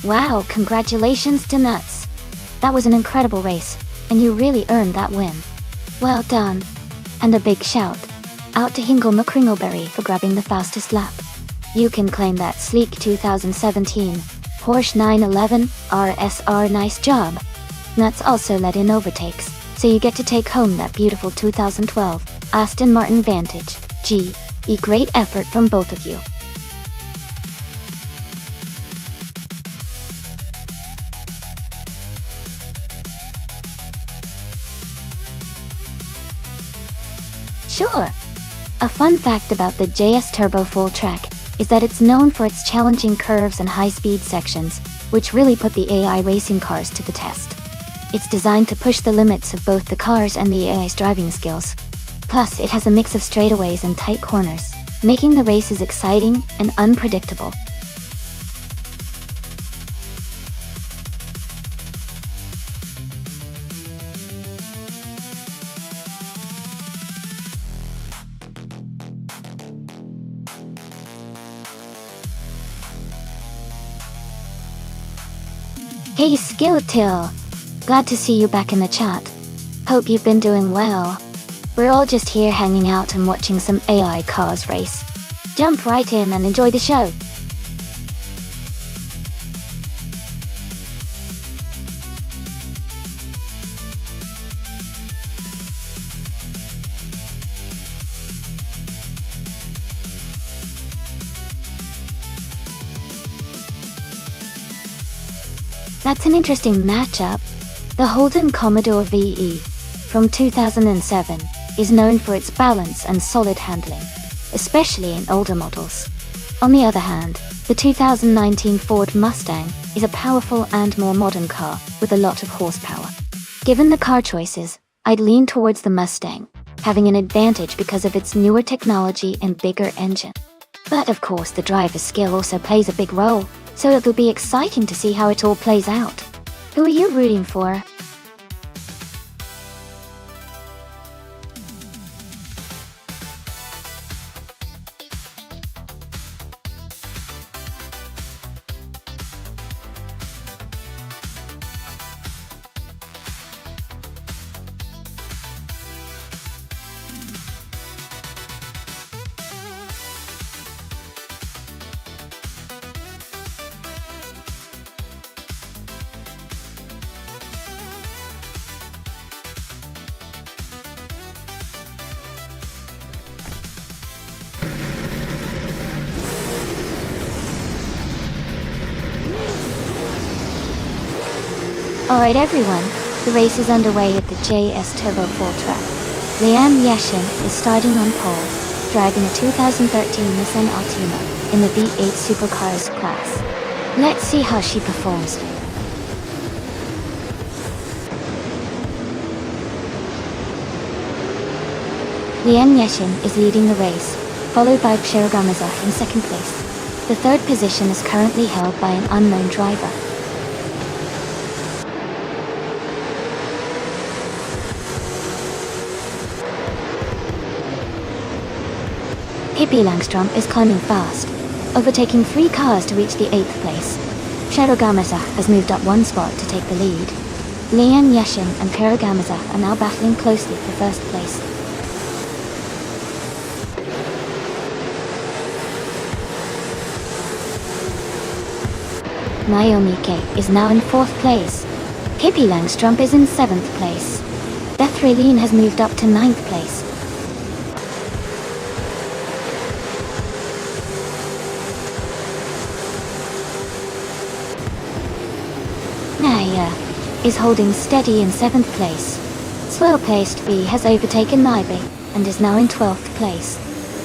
Wow, congratulations to Nuts. That was an incredible race, and you really earned that win. Well done. And a big shout out to Hingle McCringleberry for grabbing the fastest lap. You can claim that sleek 2017 Porsche 911 RSR. Nice job. Nuts also led in overtakes, so you get to take home that beautiful 2012 Aston Martin Vantage GE. Great effort from both of you. Sure. A fun fact about the JS Turbo Full Track is that it's known for its challenging curves and high-speed sections, which really put the AI racing cars to the test. It's designed to push the limits of both the cars and the AI's driving skills. Plus, it has a mix of straightaways and tight corners, making the races exciting and unpredictable. Hey Skilltill! Glad to see you back in the chat. Hope you've been doing well. We're all just here hanging out and watching some AI cars race. Jump right in and enjoy the show. That's an interesting matchup. The Holden Commodore VE from 2007 is known for its balance and solid handling, especially in older models. On the other hand, the 2019 Ford Mustang is a powerful and more modern car with a lot of horsepower. Given the car choices, I'd lean towards the Mustang, having an advantage because of its newer technology and bigger engine. But of course, the driver's skill also plays a big role, so it'll be exciting to see how it all plays out. Who are you rooting for? Alright everyone, the race is underway at the JS Turbo Full Track. Liam Yashin is starting on pole, driving a 2013 Nissan Altima in the V8 Supercars class. Let's see how she performs. Liam Yashin is leading the race, followed by Cherogamaza in second place. The third position is currently held by an unknown driver. Pippi Langstrom is climbing fast, overtaking 3 cars to reach the 8th place. Cherogamaza has moved up 1 spot to take the lead. Liam Yashin and Cherogamaza are now battling closely for first place. Naomi K is now in 4th place. Pippi Langstrom is in 7th place. Beth Raylene has moved up to 9th place. Naya is holding steady in 7th place. Swell-placed V has overtaken Naibe and is now in 12th place.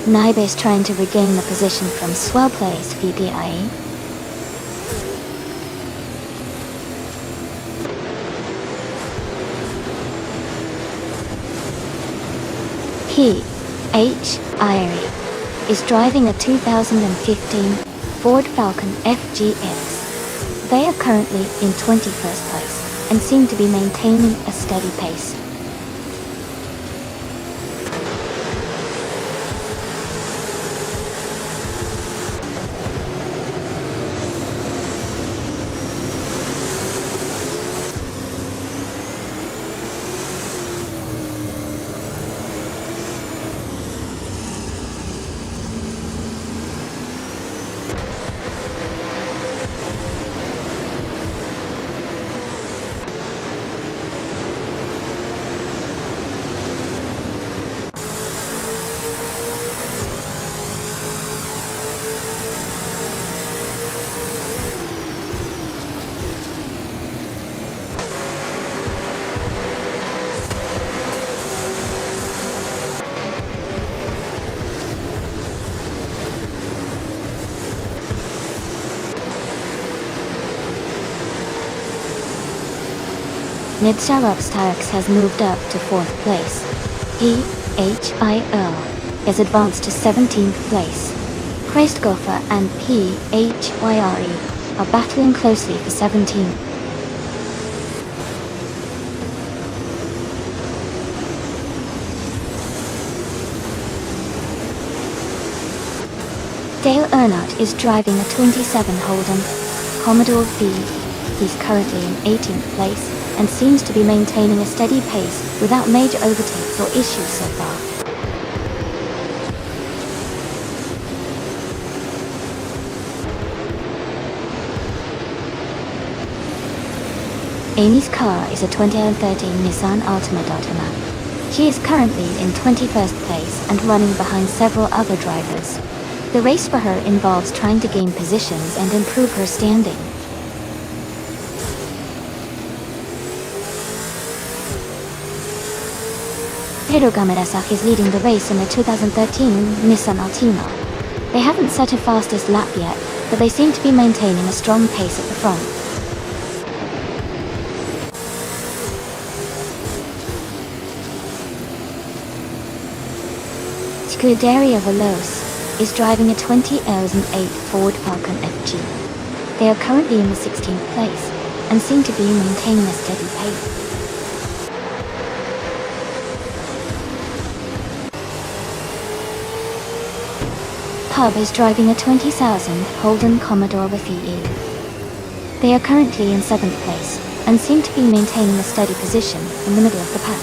Naibe is trying to regain the position from swell-placed VPIE. H. Irie is driving a 2015 Ford Falcon FGX. They are currently in 21st place and seem to be maintaining a steady pace. Nonstop has moved up to 4th place. PHIL is advanced to 17th place. Christgopher and PHYRE are battling closely for 17th. Dale Earnhardt is driving a 27 Holden Commodore V. He's currently in 18th place and seems to be maintaining a steady pace without major overtakes or issues so far. Amy's car is a 2013 Nissan Altima. She is currently in 21st place and running behind several other drivers. The race for her involves trying to gain positions and improve her standing. Hirogamirasaki is leading the race in the 2013 Nissan Altima. They haven't set a fastest lap yet, but they seem to be maintaining a strong pace at the front. Scuderia Veloce is driving a 2008 Ford Falcon FG. They are currently in the 16th place and seem to be maintaining a steady pace. Hub is driving a 20,000 Holden Commodore VE. They are currently in 7th place and seem to be maintaining a steady position in the middle of the pack.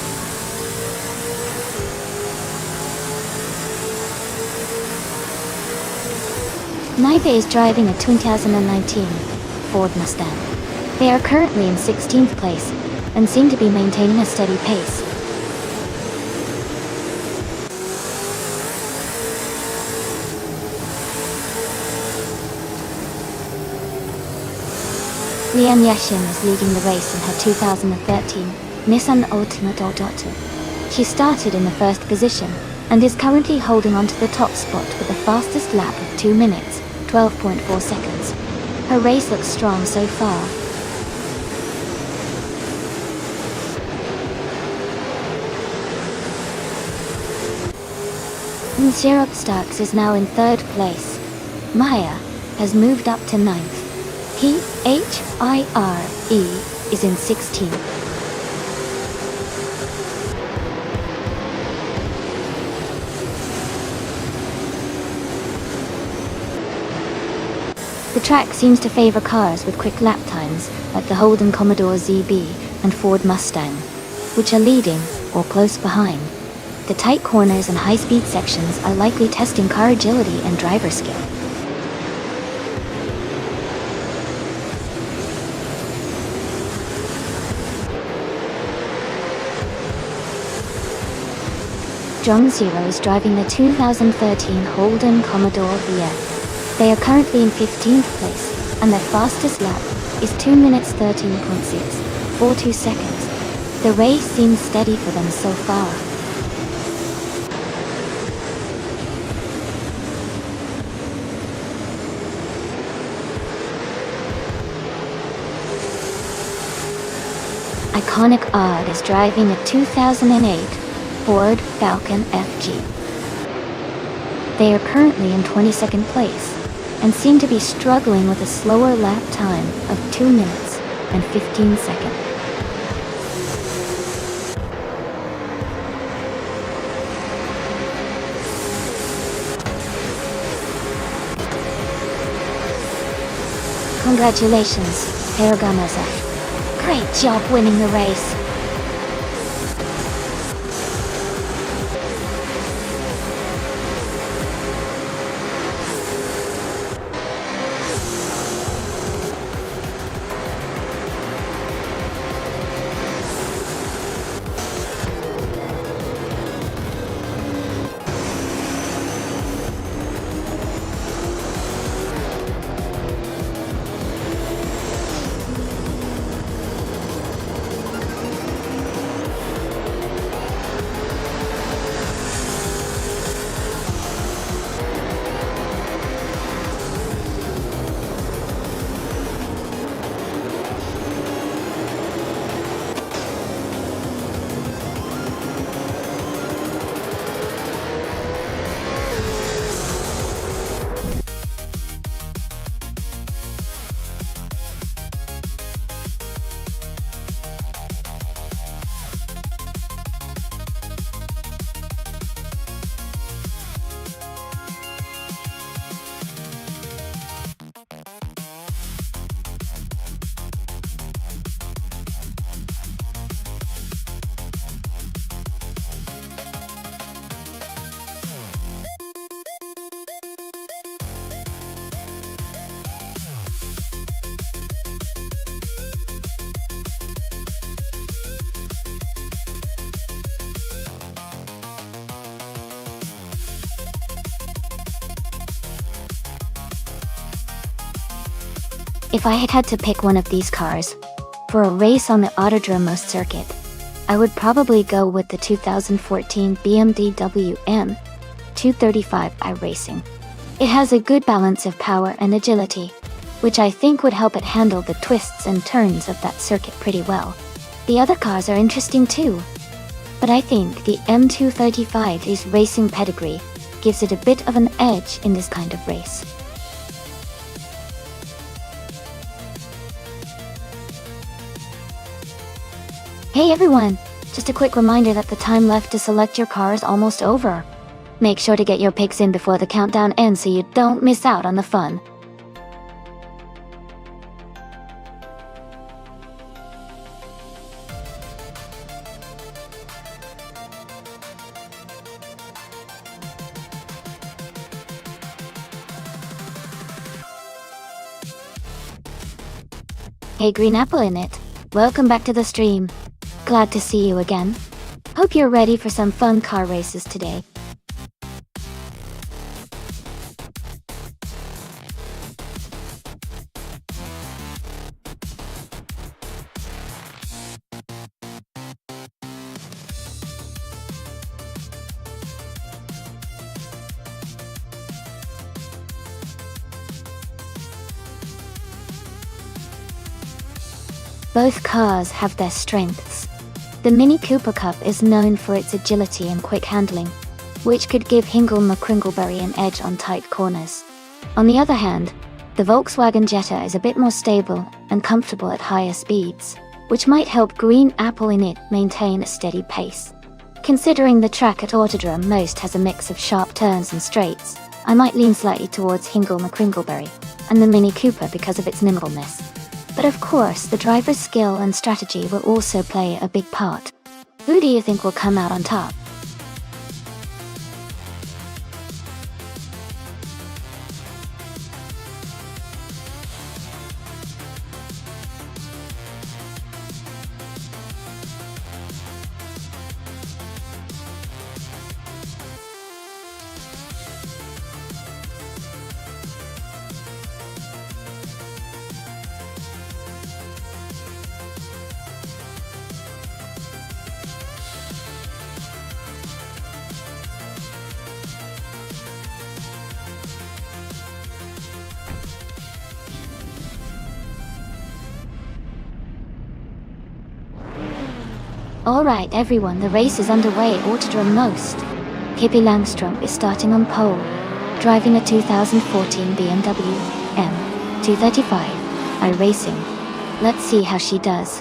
Neither is driving a 2019 Ford Mustang. They are currently in 16th place and seem to be maintaining a steady pace. Lian Yashin is leading the race in her 2013 Nissan Altima. She started in the first position and is currently holding on to the top spot with the fastest lap of 2 minutes, 12.4 seconds. Her race looks strong so far. Nonstop is now in 3rd place. Maya has moved up to 9th. PHIRE is in 16th. The track seems to favor cars with quick lap times like the Holden Commodore ZB and Ford Mustang, which are leading or close behind. The tight corners and high-speed sections are likely testing car agility and driver skill. John Zero is driving the 2013 Holden Commodore VF. They are currently in 15th place, and their fastest lap is 2 minutes 13.642 seconds. The race seems steady for them so far. Iconic Odd is driving a 2008 Ford Falcon FG. They are currently in 22nd place and seem to be struggling with a slower lap time of 2 minutes and 15 seconds. Congratulations, Hirogamirasaki. Great job winning the race. If I had had to pick one of these cars for a race on the Autodromo circuit, I would probably go with the 2014 BMW M235i Racing. It has a good balance of power and agility, which I think would help it handle the twists and turns of that circuit pretty well. The other cars are interesting too, but I think the M235i's racing pedigree gives it a bit of an edge in this kind of race. Hey everyone! Just a quick reminder that the time left to select your car is almost over. Make sure to get your picks in before the countdown ends so you don't miss out on the fun. Hey Green Apple in it, welcome back to the stream. Glad to see you again. Hope you're ready for some fun car races today. Both cars have their strengths. The Mini Cooper Cup is known for its agility and quick handling, which could give Hingle McCringleberry an edge on tight corners. On the other hand, the Volkswagen Jetta is a bit more stable and comfortable at higher speeds, which might help Green Apple in it maintain a steady pace. Considering the track at Autodrome most has a mix of sharp turns and straights, I might lean slightly towards Hingle McCringleberry and the Mini Cooper because of its nimbleness. But of course, the driver's skill and strategy will also play a big part. Who do you think will come out on top? Alright everyone, the race is underway at Autodrome Most. Pippi Langstrump is starting on pole, driving a 2014 BMW M235i Racing. Let's see how she does.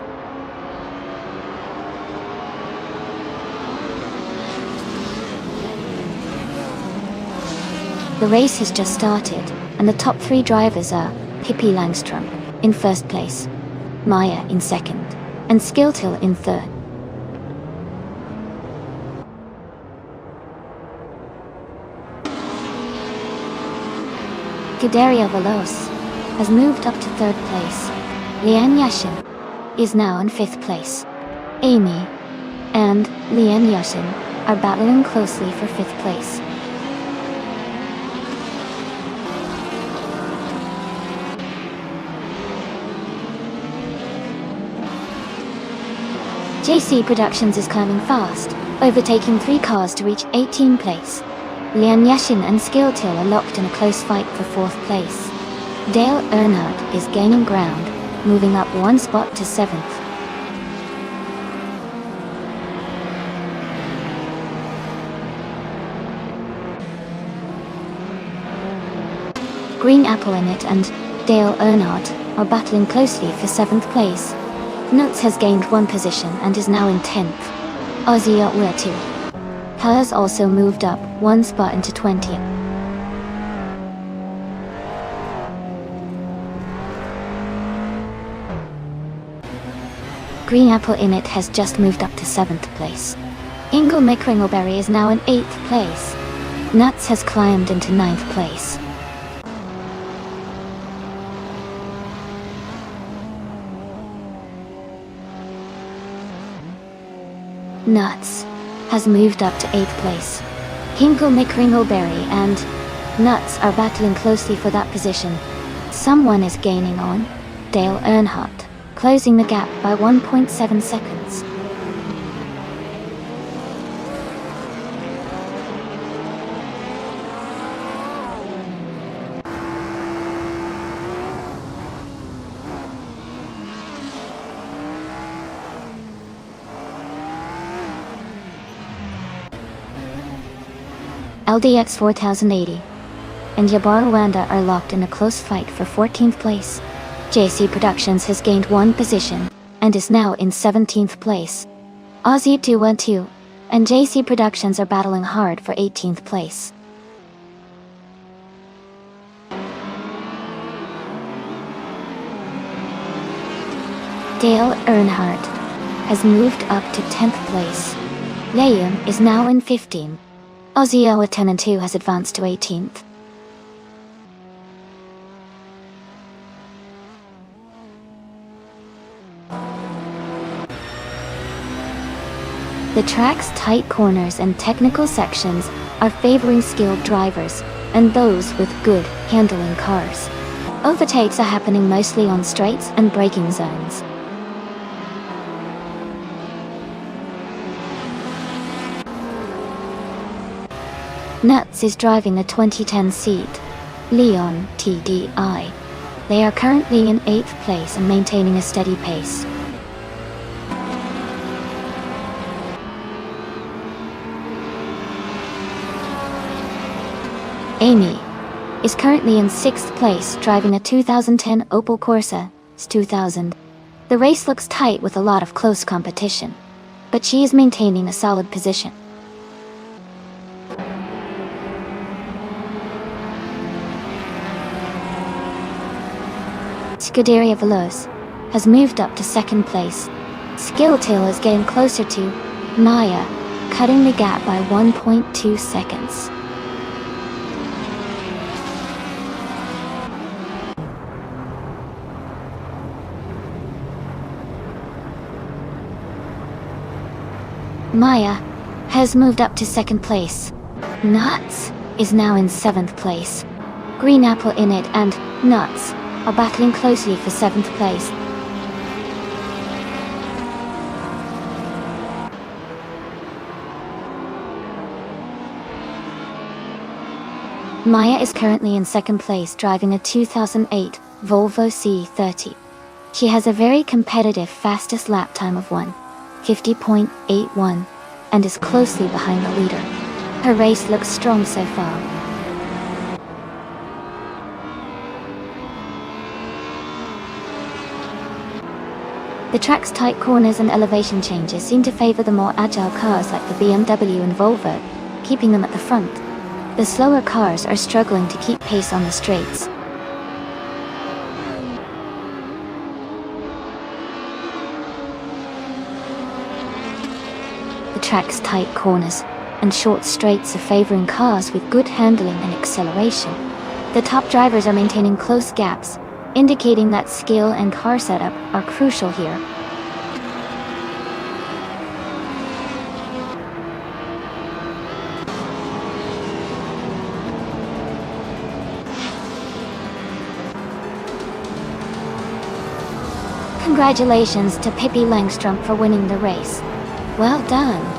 The race has just started, and the top three drivers are Pippi Langstrump in first place, Maya in second, and Skiltil in third. Kidaria Veloz has moved up to third place. Lian Yashin is now in fifth place. Amy and Lian Yashin are battling closely for fifth place. JC Productions is climbing fast, overtaking 3 cars to reach 18th place. Lian Yashin and Skiltil are locked in a close fight for 4th place. Dale Earnhardt is gaining ground, moving up 1 spot to 7th. Green Apple in it and Dale Earnhardt are battling closely for 7th place. Nuts has gained 1 position and is now in 10th. Ozzy Otwetu has also moved up 1 spot into 20th. Green Apple in it has just moved up to 7th place. Ingle McCringleberry is now in 8th place. Nuts has climbed into 9th place. Nuts has moved up to 8th place. Hingle McCringleberry and Nuts are battling closely for that position. Someone is gaining on Dale Earnhardt, closing the gap by 1.7 seconds. LDX 4080 and Yabar Rwanda are locked in a close fight for 14th place. JC Productions has gained one position and is now in 17th place. Aussie 212 and JC Productions are battling hard for 18th place. Dale Earnhardt has moved up to 10th place. Liam is now in 15th. Aussie 10 and 2 has advanced to 18th. The track's tight corners and technical sections are favoring skilled drivers and those with good handling cars. Overtakes are happening mostly on straights and braking zones. Nuts is driving the 2010 seat, Leon TDI. They are currently in 8th place and maintaining a steady pace. Amy is currently in 6th place driving a 2010 Opel Corsa S2000. The race looks tight with a lot of close competition, but she is maintaining a solid position. Scuderia Veloz has moved up to 2nd place. Skilltail is getting closer to Maya, cutting the gap by 1.2 seconds. Maya has moved up to 2nd place. Nuts is now in 7th place. Green Apple in it and Nuts are battling closely for 7th place. Maya is currently in 2nd place driving a 2008 Volvo C30. She has a very competitive fastest lap time of 1:50.81 and is closely behind the leader. Her race looks strong so far. The track's tight corners and elevation changes seem to favor the more agile cars like the BMW and Volvo, keeping them at the front. The slower cars are struggling to keep pace on the straights. The track's tight corners and short straights are favoring cars with good handling and acceleration. The top drivers are maintaining close gaps, indicating that skill and car setup are crucial here. Congratulations to Pippi Langstrom for winning the race. Well done.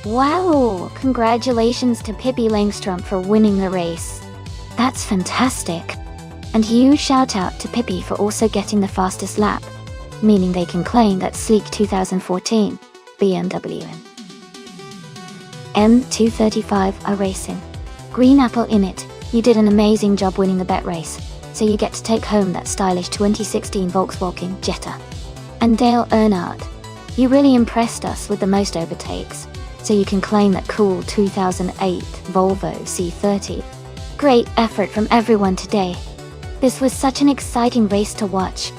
Wow! Congratulations to Pippi Langstrom for winning the race. That's fantastic. And huge shout out to Pippi for also getting the fastest lap, meaning they can claim that sleek 2014 BMW M235 are racing. Green Apple in it, you did an amazing job winning the bet race, so you get to take home that stylish 2016 Volkswagen Jetta. And Dale Earnhardt, you really impressed us with the most overtakes, so you can claim that cool 2008 Volvo C30. Great effort from everyone today. This was such an exciting race to watch.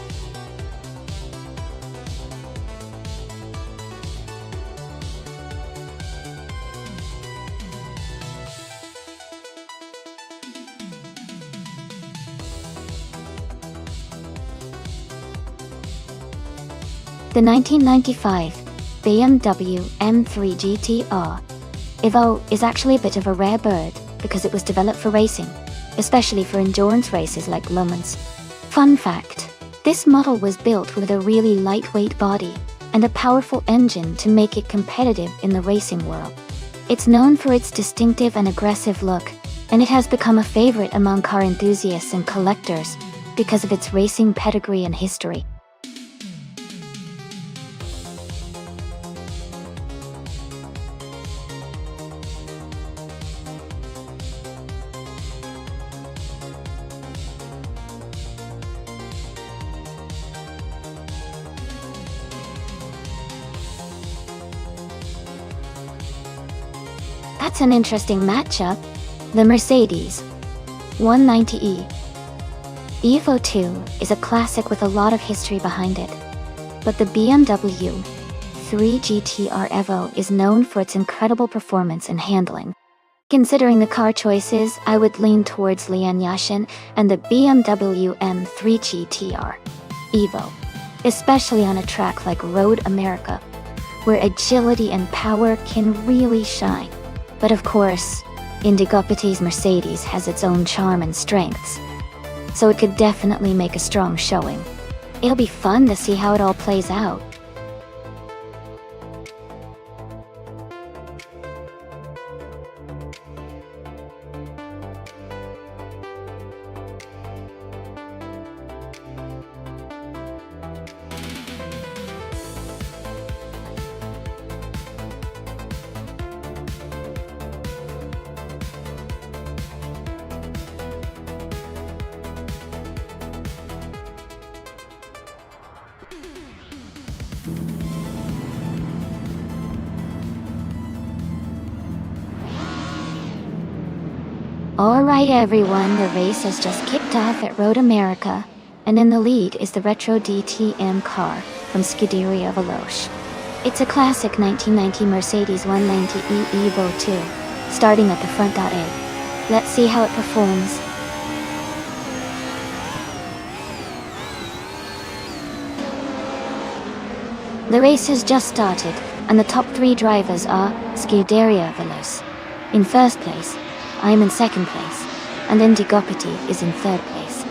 The 1995 BMW M3 GTR Evo is actually a bit of a rare bird because it was developed for racing, especially for endurance races like Le Mans. Fun fact, this model was built with a really lightweight body and a powerful engine to make it competitive in the racing world. It's known for its distinctive and aggressive look, and it has become a favorite among car enthusiasts and collectors because of its racing pedigree and history. That's an interesting matchup. The Mercedes 190e Evo 2 is a classic with a lot of history behind it, but the BMW 3 GTR Evo is known for its incredible performance and handling. Considering the car choices, I would lean towards Lian Yashin and the BMW M3 GTR Evo, especially on a track like Road America, where agility and power can really shine. But of course, Indigopiti's Mercedes has its own charm and strengths, so it could definitely make a strong showing. It'll be fun to see how it all plays out. Alright everyone, the race has just kicked off at Road America, and in the lead is the retro DTM car from Scuderia Veloce. It's a classic 1990 Mercedes 190e Evo 2, starting at the front. Let's see how it performs. The race has just started, and the top three drivers are Scuderia Veloce in first place, I am in second place, and Indigopiti is in third place.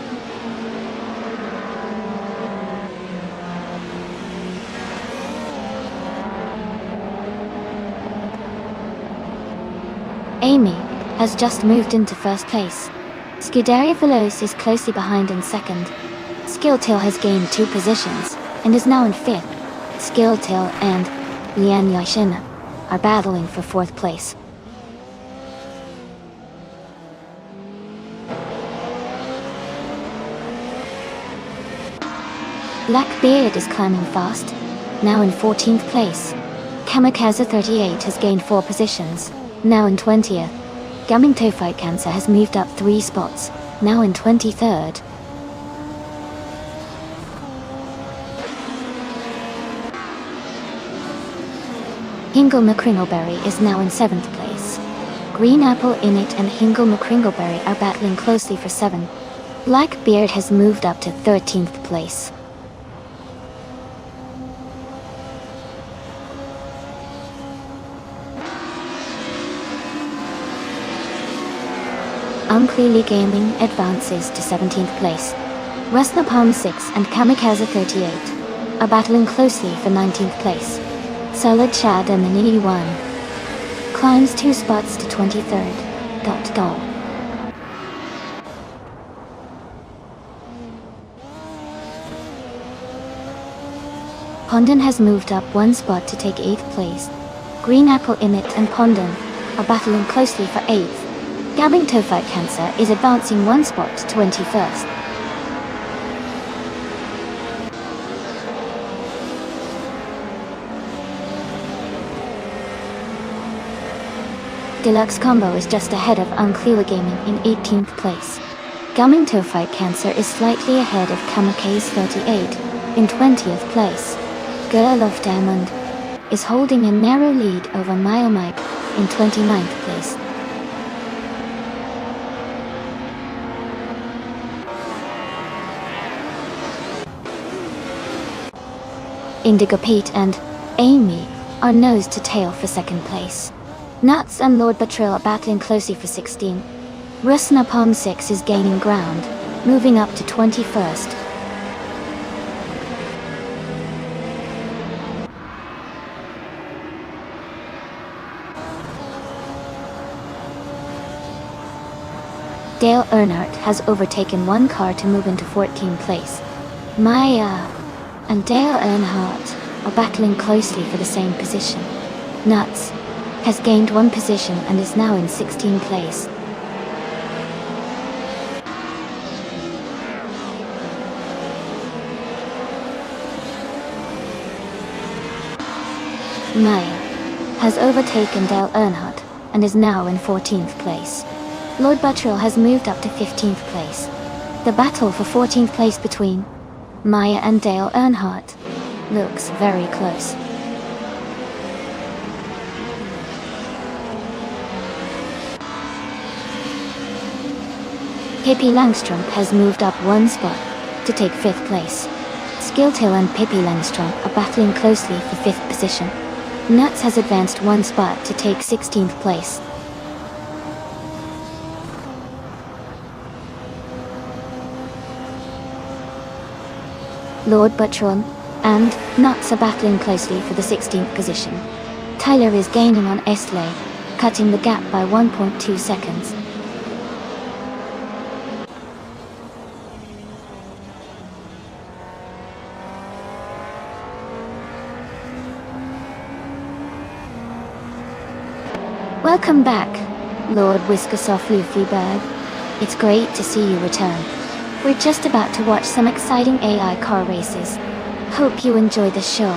Amy has just moved into first place. Scuderia Veloce is closely behind in second. Skilltail has gained 2 positions and is now in fifth. Skilltail and Lian Yashin are battling for fourth place. Blackbeard is climbing fast, now in 14th place. Kamikaze 38 has gained 4 positions, now in 20th. Gaming Fight Cancer has moved up 3 spots, now in 23rd. Hingle McCringleberry is now in 7th place. Green Apple Init and Hingle McCringleberry are battling closely for 7th. Blackbeard has moved up to 13th place. Unclearly Gaming advances to 17th place. Wrestler Palm 6 and Kamikaze 38 are battling closely for 19th place. Solid Chad and the Nini 1 climbs 2 spots to 23rd. Pondon has moved up one spot to take 8th place. Green Apple Init and Pondon are battling closely for 8th. Gabbing Tophyte Cancer is advancing one spot to 21st. Deluxe Combo is just ahead of Unclear Gaming in 18th place. Gamming Tophyte Cancer is slightly ahead of Kamikaze 38 in 20th place. Girl of Diamond is holding a narrow lead over Mike in 29th place. Indigo Pete and Amy are nose to tail for 2nd place. Nuts and Lord Betrayal are battling closely for 16. Rusna Palm 6 is gaining ground, moving up to 21st. Dale Earnhardt has overtaken one car to move into 14th place. Maya and Dale Earnhardt are battling closely for the same position. Nuts has gained one position and is now in 16th place. Maya has overtaken Dale Earnhardt and is now in 14th place. Lord Buttrell has moved up to 15th place. The battle for 14th place between Maya and Dale Earnhardt looks very close. Pippi Langstrom has moved up one spot to take 5th place. Skilltail and Pippi Langstrom are battling closely for 5th position. Nuts has advanced one spot to take 16th place. Lord Butron and Nuts are battling closely for the 16th position. Tyler is gaining on Estley, cutting the gap by 1.2 seconds. Welcome back, Lord Whiskasoft Luffy Bird. It's great to see you return. We're just about to watch some exciting AI car races. Hope you enjoy the show.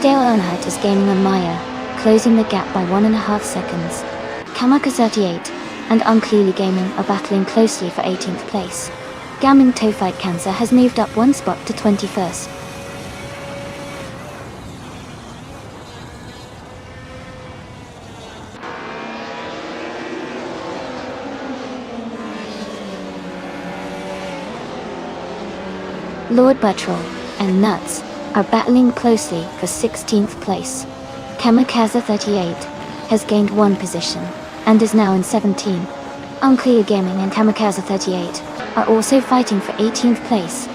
Dale Earnhardt is gaining on Maya, closing the gap by 1.5 seconds. Kamaka 38 and Unclearly Gaming are battling closely for 18th place. Gamming Tophyte Cancer has moved up one spot to 21st. Lord Buttrell and Nuts are battling closely for 16th place. Kamikaze 38 has gained one position and is now in 17. Unclear Gaming and Kamikaze 38 are also fighting for 18th place.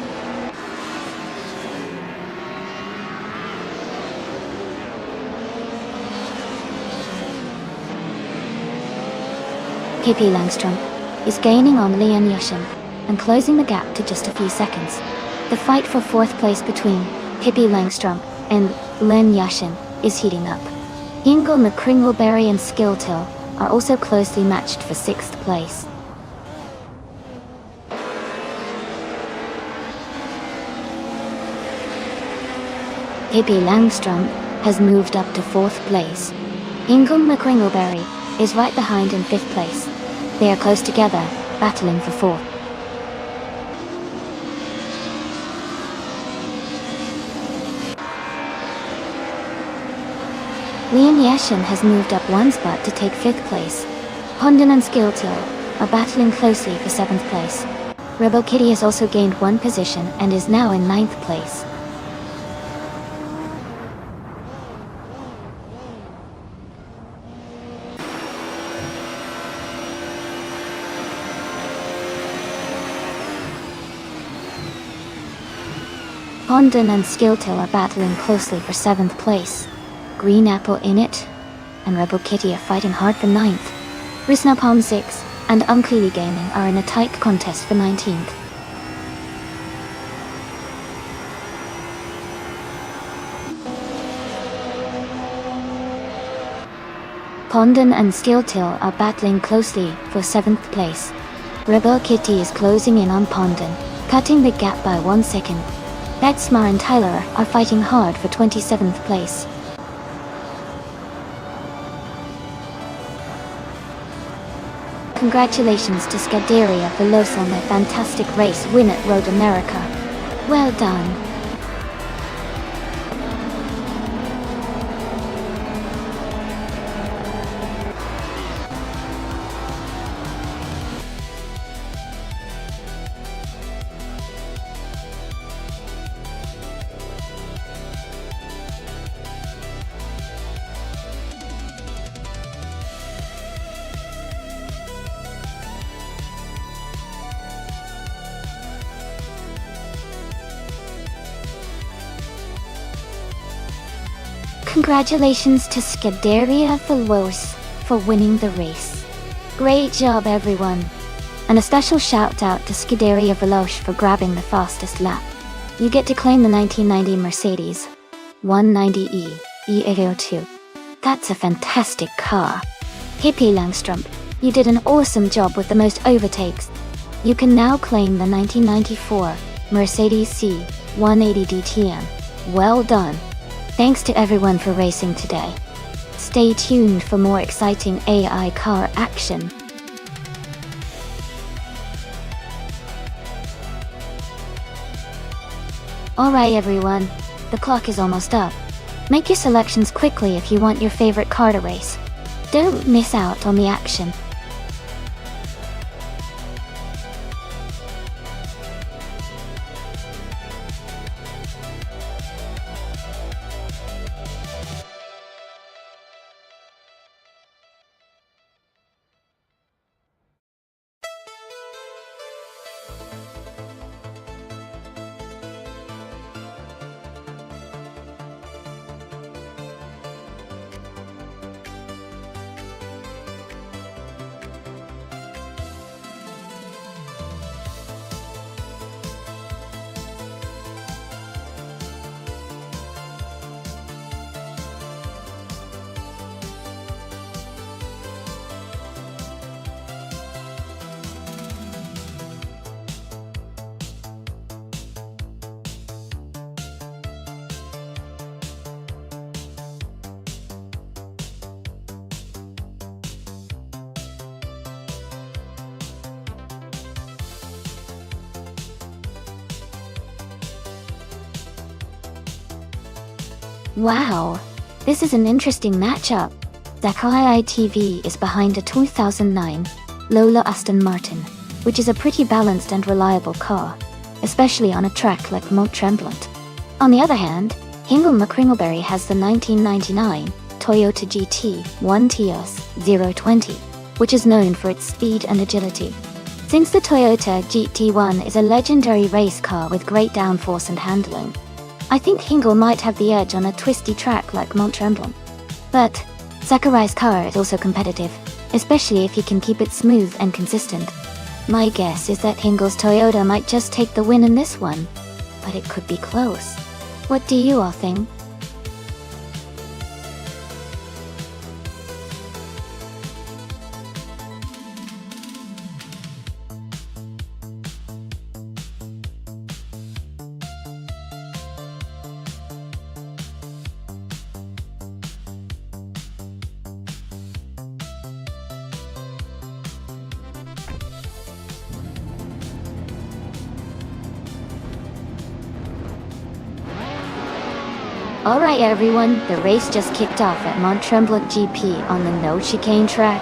Pippi Langstrom is gaining on Lian Yushin and closing the gap to just a few seconds. The fight for 4th place between Pippi Langstrom and Len Yashin is heating up. Ingle McCringleberry and Skilltail are also closely matched for 6th place. Pippi Langstrom has moved up to 4th place. Ingle McCringleberry is right behind in 5th place. They are close together, battling for 4th. Lian Yashin has moved up one spot to take 5th place. Pondon and Skilltail are battling closely for 7th place. Rebel Kitty has also gained one position and is now in 9th place. Pondon and Skilltail are battling closely for 7th place. Green Apple Init and Rebel Kitty are fighting hard for 9th. Risnapalm 6 and Uncleely Gaming are in a tight contest for 19th. Pondon and Steeltill are battling closely for 7th place. Rebel Kitty is closing in on Pondon, cutting the gap by 1 second. Betsmar and Tyler are fighting hard for 27th place. Congratulations to Scuderia Veloce on their fantastic race win at Road America. Well done. Congratulations to Scuderia Veloce for winning the race. Great job, everyone. And a special shout out to Scuderia Veloce for grabbing the fastest lap. You get to claim the 1990 Mercedes 190E E802. That's a fantastic car. Hippie Langstrom, you did an awesome job with the most overtakes. You can now claim the 1994 Mercedes C 180 DTM. Well done. Thanks to everyone for racing today. Stay tuned for more exciting AI car action. Alright everyone, the clock is almost up. Make your selections quickly if you want your favorite car to race. Don't miss out on the action. Wow, this is an interesting matchup. Zakai ITV is behind a 2009 Lola Aston Martin, which is a pretty balanced and reliable car, especially on a track like Mont Tremblant. On the other hand, Hingle McCringleberry has the 1999 Toyota GT 1 Tios 020, which is known for its speed and agility. Since the Toyota GT1 is a legendary race car with great downforce and handling, I think Hingle might have the edge on a twisty track like Mont Tremblant. But Sakurai's car is also competitive, especially if he can keep it smooth and consistent. My guess is that Hingle's Toyota might just take the win in this one, but it could be close. What do you all think? Alright everyone, the race just kicked off at Mont Tremblant GP on the no chicane track.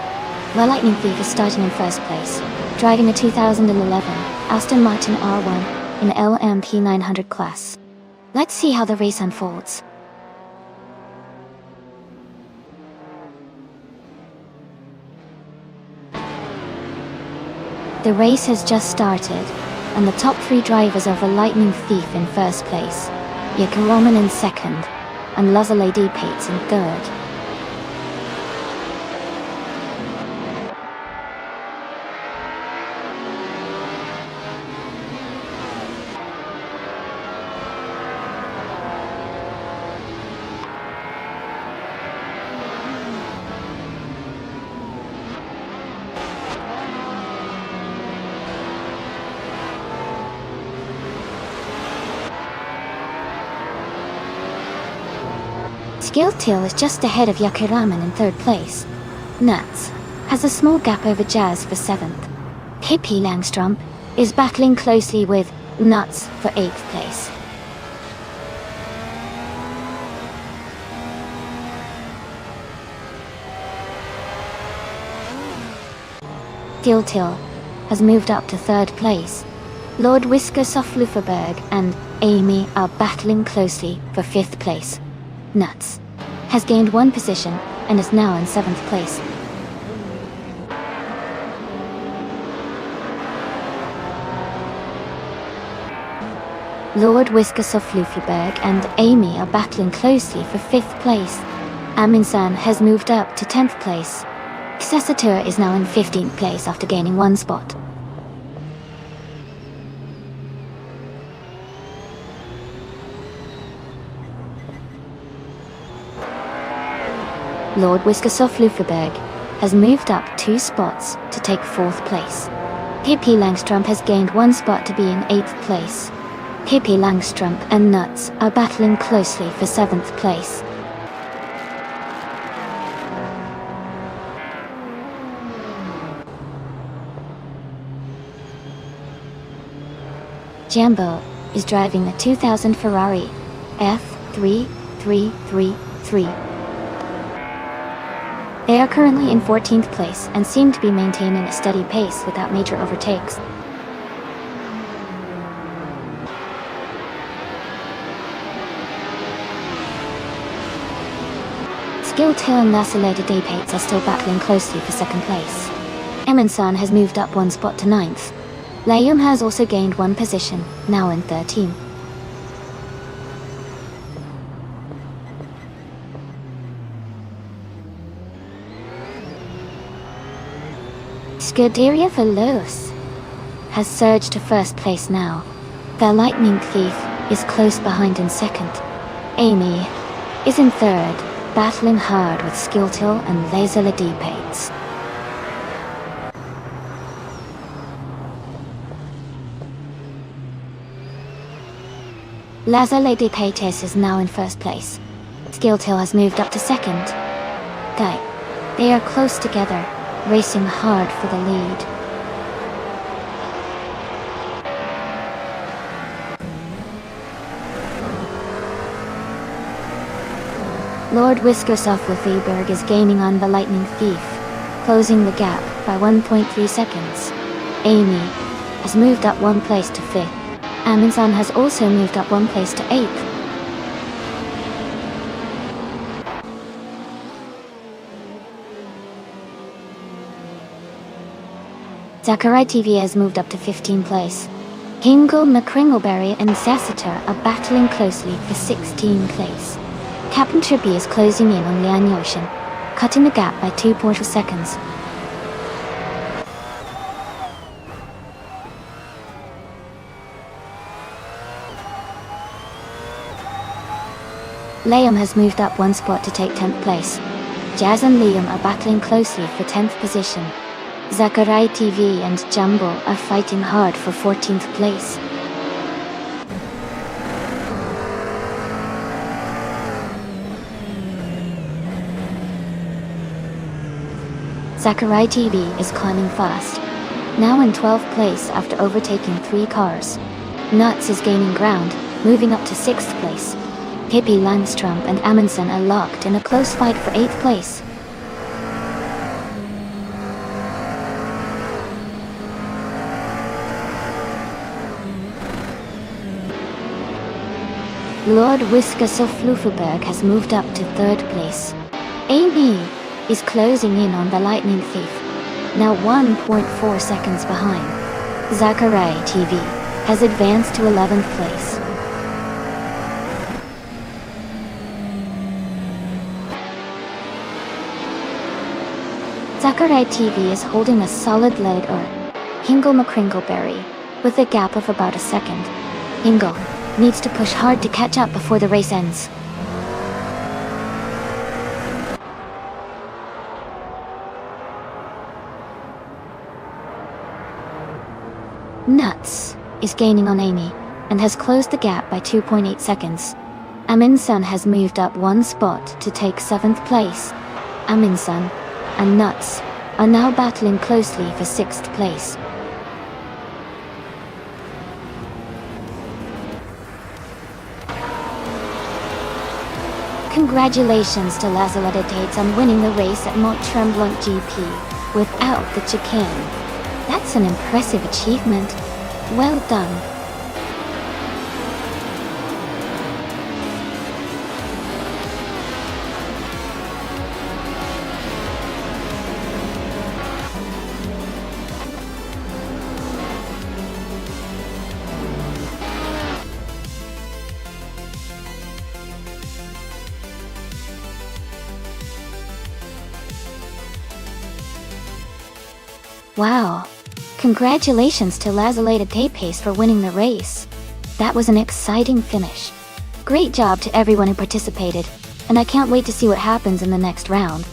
The Lightning Thief is starting in first place, driving a 2011 Aston Martin R1 in LMP 900 class. Let's see how the race unfolds. The race has just started, and the top 3 drivers are the Lightning Thief in first place, Yakaroman in second, and Lazalady Pates in third. Skilltail is just ahead of Yakiraman in 3rd place. Nuts has a small gap over Jazz for 7th. Hippie Langstrom is battling closely with Nuts for 8th place. Skilltail has moved up to 3rd place. Lord Whisker Sofluferberg and Amy are battling closely for 5th place. Nuts has gained 1 position and is now in 7th place. Lord Whisker Sofluferberg and Amy are battling closely for 5th place. Aminsan has moved up to 10th place. Xesatur is now in 15th place after gaining 1 spot. Lord Whisker Sofluferberg has moved up 2 spots to take 4th place. Hippie Langstrom has gained 1 spot to be in 8th place. Hippie Langstrom and Nuts are battling closely for 7th place. Jambo is driving a 2000 Ferrari F3333. They are currently in 14th place and seem to be maintaining a steady pace without major overtakes. Skilltail and Lacellated Dapates are still battling closely for 2nd place. Eminsan has moved up 1 spot to 9th. Layum has also gained 1 position, now in 13th. Scuderia Veloz has surged to 1st place now. The Lightning Thief is close behind in 2nd. Amy is in 3rd, battling hard with Skilltail and Lacellated Dapates. Lacellated Dapates is now in 1st place. Skilltail has moved up to 2nd. They are close together, racing hard for the lead. Lord Whisker Sofluferberg is gaining on the Lightning Thief, closing the gap by 1.3 seconds. Amy has moved up 1 place to 5th. Aminsan has also moved up 1 place to 8th. Zacharai TV has moved up to 15th place. Hingle, McCringleberry and Xesatur are battling closely for 16th place. Captain Trippy is closing in on Lian Yoshin, cutting the gap by 2.4 seconds. Liam has moved up 1 spot to take 10th place. Jazz and Liam are battling closely for 10th position. Zacharai TV and Jumbo are fighting hard for 14th place. Zacharai TV is climbing fast, now in 12th place after overtaking 3 cars. Nuts is gaining ground, moving up to 6th place. Hippie Langstrom and Amundsen are locked in a close fight for 8th place. Lord Whisker Sofluferberg has moved up to 3rd place. Amy is closing in on the Lightning Thief, now 1.4 seconds behind. Zacharai TV has advanced to 11th place. Zacharai TV is holding a solid lead on Hingle McCringleberry, with a gap of about a second. Hingle needs to push hard to catch up before the race ends. Nuts is gaining on Amy, and has closed the gap by 2.8 seconds. Amin-san has moved up one spot to take 7th place. Amin-san and Nuts are now battling closely for 6th place. Congratulations to Lazaletta Dates on winning the race at Mont Tremblant GP without the chicane. That's an impressive achievement. Well done. Wow. Congratulations to Lazaletta Tapes for winning the race. That was an exciting finish. Great job to everyone who participated, and I can't wait to see what happens in the next round.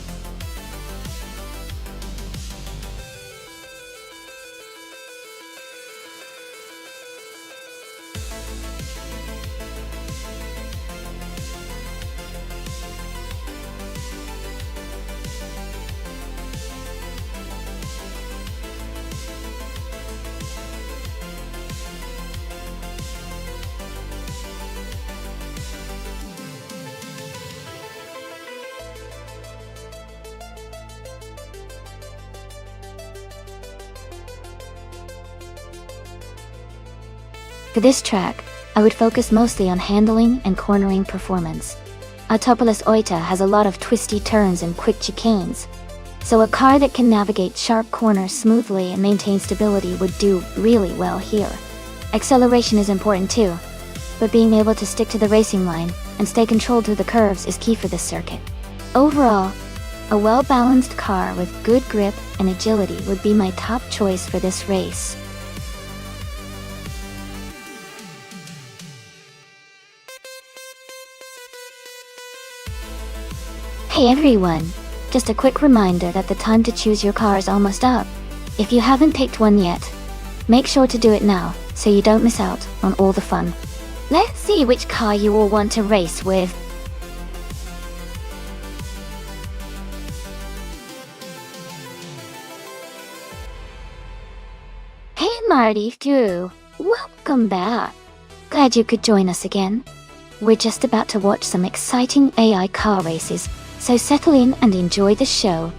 For this track, I would focus mostly on handling and cornering performance. Autopolis Oita has a lot of twisty turns and quick chicanes, so a car that can navigate sharp corners smoothly and maintain stability would do really well here. Acceleration is important too, but being able to stick to the racing line and stay controlled through the curves is key for this circuit. Overall, a well-balanced car with good grip and agility would be my top choice for this race. Hey everyone! Just a quick reminder that the time to choose your car is almost up. If you haven't picked one yet, make sure to do it now so you don't miss out on all the fun. Let's see which car you all want to race with. Hey Marty Drew, welcome back. Glad you could join us again. We're just about to watch some exciting AI car races, so settle in and enjoy the show.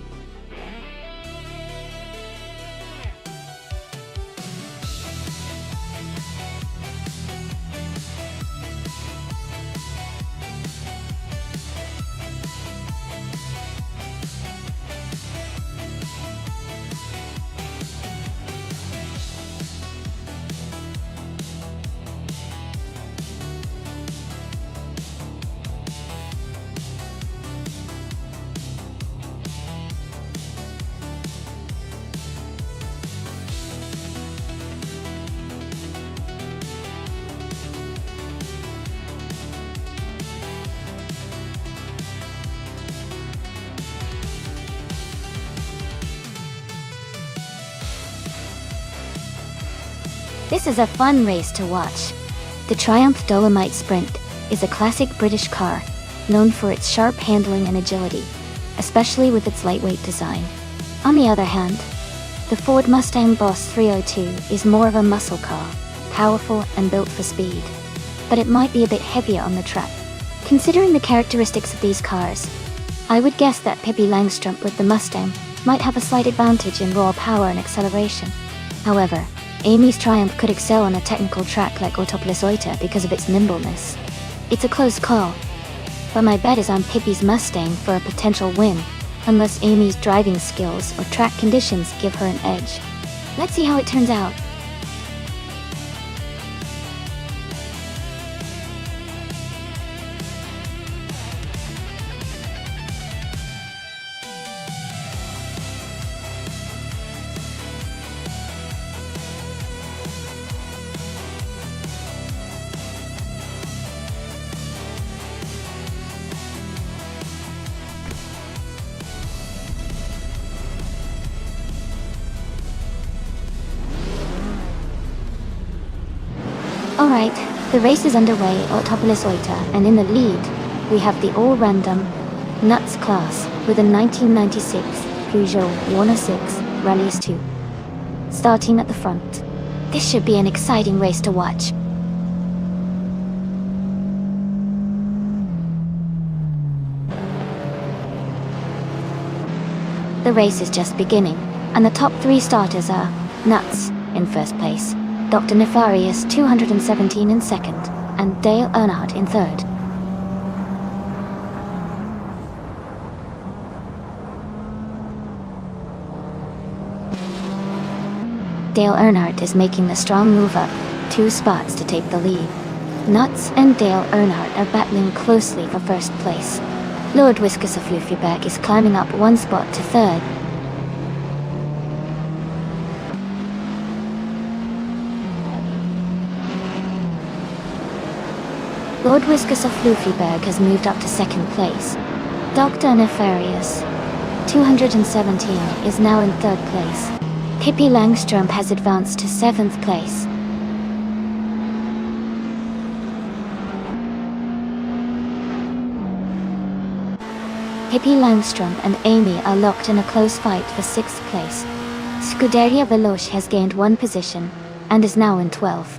This is a fun race to watch. The Triumph Dolomite Sprint is a classic British car, known for its sharp handling and agility, especially with its lightweight design. On the other hand, the Ford Mustang Boss 302 is more of a muscle car, powerful and built for speed, but it might be a bit heavier on the track. Considering the characteristics of these cars, I would guess that Pippi Langstrup with the Mustang might have a slight advantage in raw power and acceleration. However, Amy's Triumph could excel on a technical track like Autopolis Oita because of its nimbleness. It's a close call, but my bet is on Pippi's Mustang for a potential win, unless Amy's driving skills or track conditions give her an edge. Let's see how it turns out. Alright, The race is underway at Topolis Oita, and in the lead, we have the all-random Nuts class with a 1996 Peugeot 106 Rallies 2. Starting at the front. This should be an exciting race to watch. The race is just beginning, and the top 3 starters are Nuts in first place, Dr. Nefarious 217 in second, and Dale Earnhardt in third. Dale Earnhardt is making the strong move up 2 spots to take the lead. Nuts and Dale Earnhardt are battling closely for first place. Lord Whiskas of Fluffyberg is climbing up 1 spot to third. Lord Whiskas of Fluffyberg has moved up to second place. Dr. Nefarious 217 is now in third place. Pippi Langstrom has advanced to 7th place. Pippi Langstrom and Amy are locked in a close fight for 6th place. Scuderia Veloce has gained 1 position, and is now in 12th.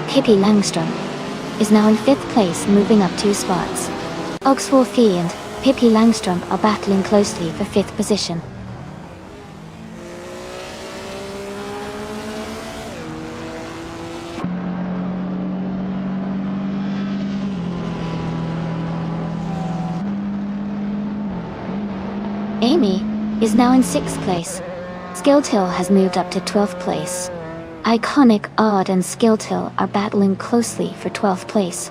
Pippi Langstrom is now in 5th place, moving up 2 spots. Oxford Fee and Pippi Langstrom are battling closely for 5th position. Amy is now in 6th place. Skiltill has moved up to 12th place. Iconic Odd and Skiltill are battling closely for 12th place.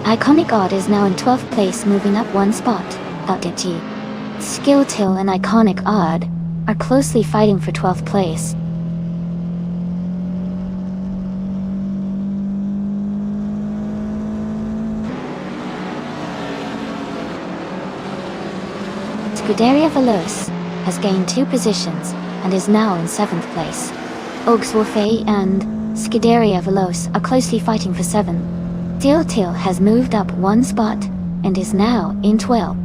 Iconic Odd is now in 12th place, moving up 1 spot. G. Skiltill and Iconic Odd are closely fighting for 12th place. Scuderia Veloce has gained 2 positions and is now in 7th place. Augswolfe and Scuderia Veloce are closely fighting for 7. Skiltill has moved up 1 spot and is now in 12.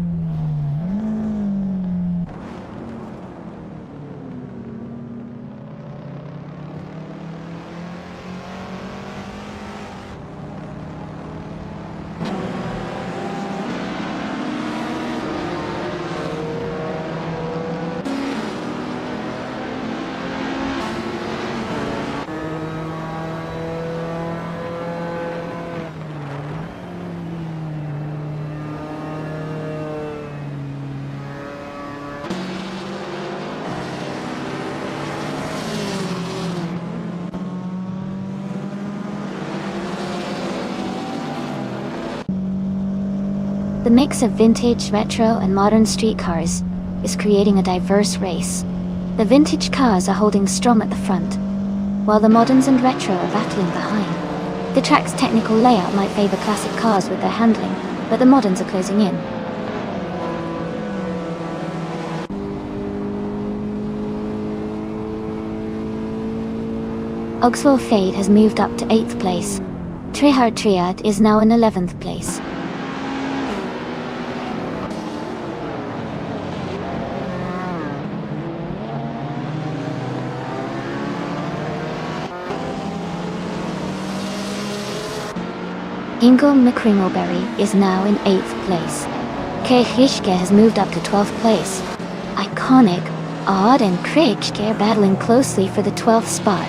The mix of vintage, retro, and modern street cars is creating a diverse race. The vintage cars are holding strong at the front, while the moderns and retro are battling behind. The track's technical layout might favor classic cars with their handling, but the moderns are closing in. Oxwell Fade has moved up to 8th place. Trihard Triad is now in 11th place. Ingo McCringleberry is now in 8th place. Kay Hishke has moved up to 12th place. Iconic, Odd and Krishke are battling closely for the 12th spot.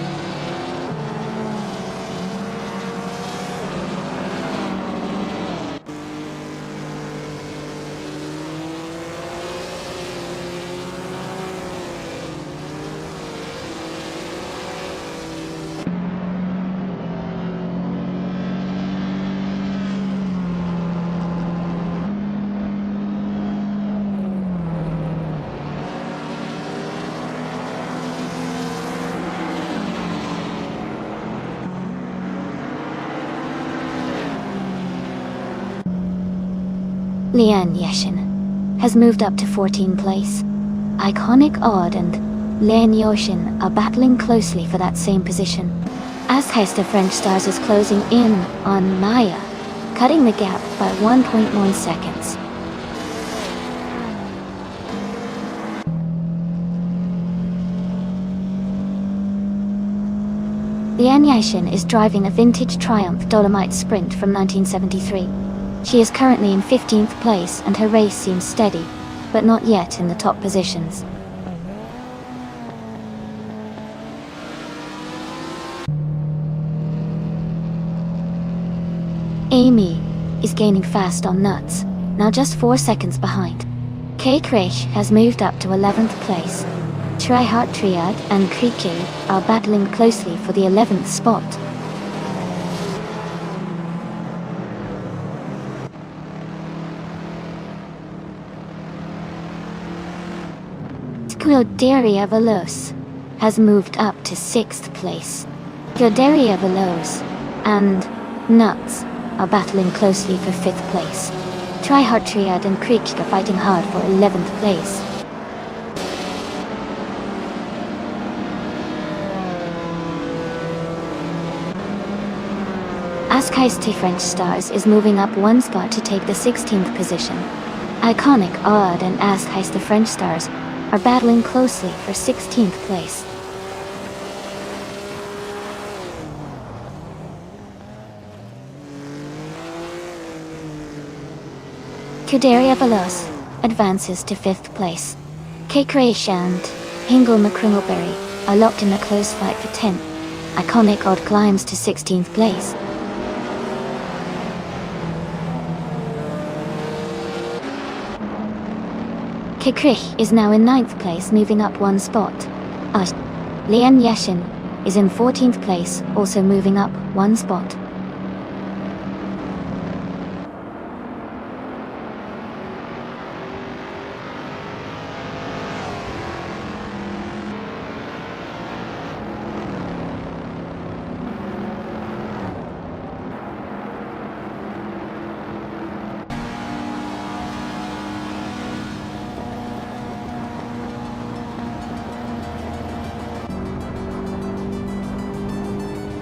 Lian Yashin has moved up to 14th place. Iconic Odd and Lian Yashin are battling closely for that same position. As Heister French Stars is closing in on Maya, cutting the gap by 1.1 seconds. Lian Yashin is driving a vintage Triumph Dolomite Sprint from 1973. She is currently in 15th place and her race seems steady, but not yet in the top positions. Amy is gaining fast on nuts, now just 4 seconds behind. Kate Krish has moved up to 11th place. Tryhard Triad and Kriki are battling closely for the 11th spot. Scuderia Veloce has moved up to 6th place. Scuderia Veloce and Nuts are battling closely for 5th place. Tryhard Triad and Kriki are fighting hard for 11th place. Askheiste French Stars is moving up 1 spot to take the 16th position. Iconic Odd and Askheiste French Stars are battling closely for 16th place. Scuderia Veloce advances to 5th place. Kekreish and Hingle McCringleberry are locked in a close fight for 10th. Iconic Odd climbs to 16th place. Kekrich is now in 9th place, moving up 1 spot. Lian Yashin is in 14th place, also moving up 1 spot.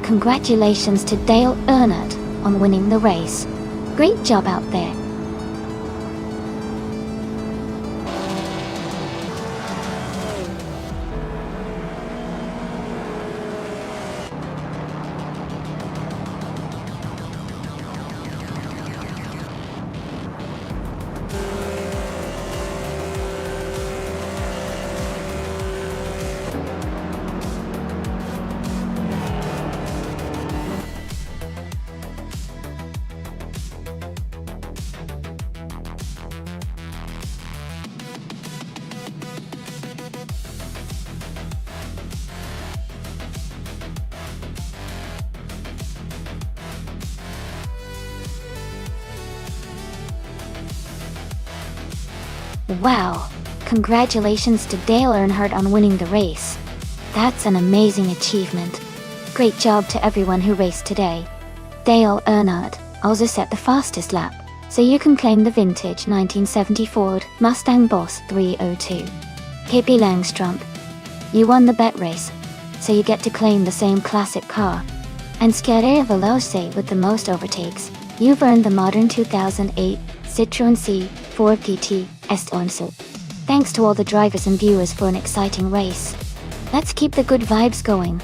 Congratulations to Dale Earnhardt on winning the race. Great job out there. Wow! Congratulations to Dale Earnhardt on winning the race. That's an amazing achievement. Great job to everyone who raced today. Dale Earnhardt also set the fastest lap, so you can claim the vintage 1970 Ford Mustang Boss 302. Pippi Langstrump, you won the bet race, so you get to claim the same classic car. And Scuderia Veloce with the most overtakes, you've earned the modern 2008 Citroën C4 GT Estonso. Thanks to all the drivers and viewers for an exciting race. Let's keep the good vibes going.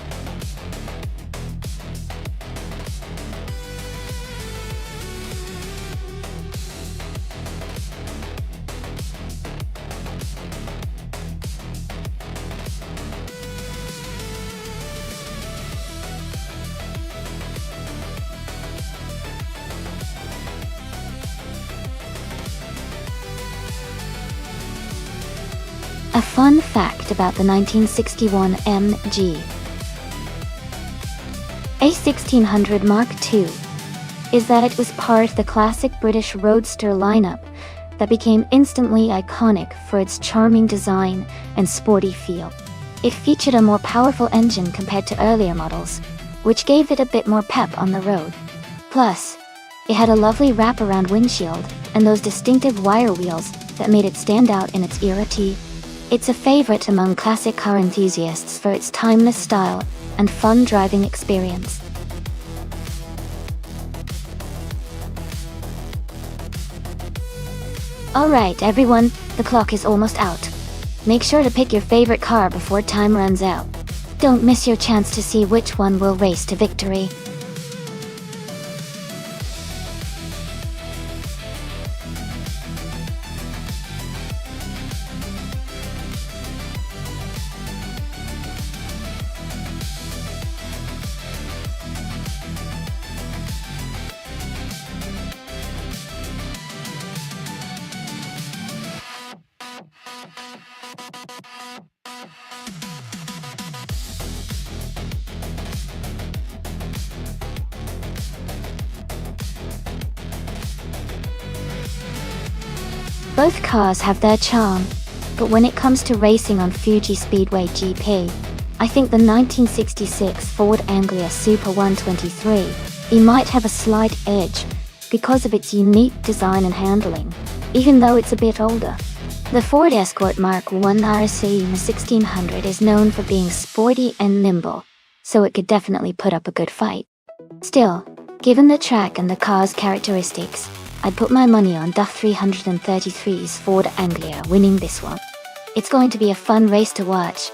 A fun fact about the 1961 MG A1600 Mark II is that it was part of the classic British Roadster lineup that became instantly iconic for its charming design and sporty feel. It featured a more powerful engine compared to earlier models, which gave it a bit more pep on the road. Plus, It had a lovely wraparound windshield, and those distinctive wire wheels that made it stand out in its era too. It's a favorite among classic car enthusiasts for its timeless style and fun driving experience. Alright everyone, the clock is almost out. Make sure to pick your favorite car before time runs out. Don't miss your chance to see which one will race to victory. Both cars have their charm, but when it comes to racing on Fuji Speedway GP, I think the 1966 Ford Anglia Super 123 might have a slight edge because of its unique design and handling, even though it's a bit older. The Ford Escort Mark I RC 1600 is known for being sporty and nimble, so it could definitely put up a good fight. Still, given the track and the car's characteristics, I'd put my money on DUF 333's Ford Anglia winning this one. It's going to be a fun race to watch.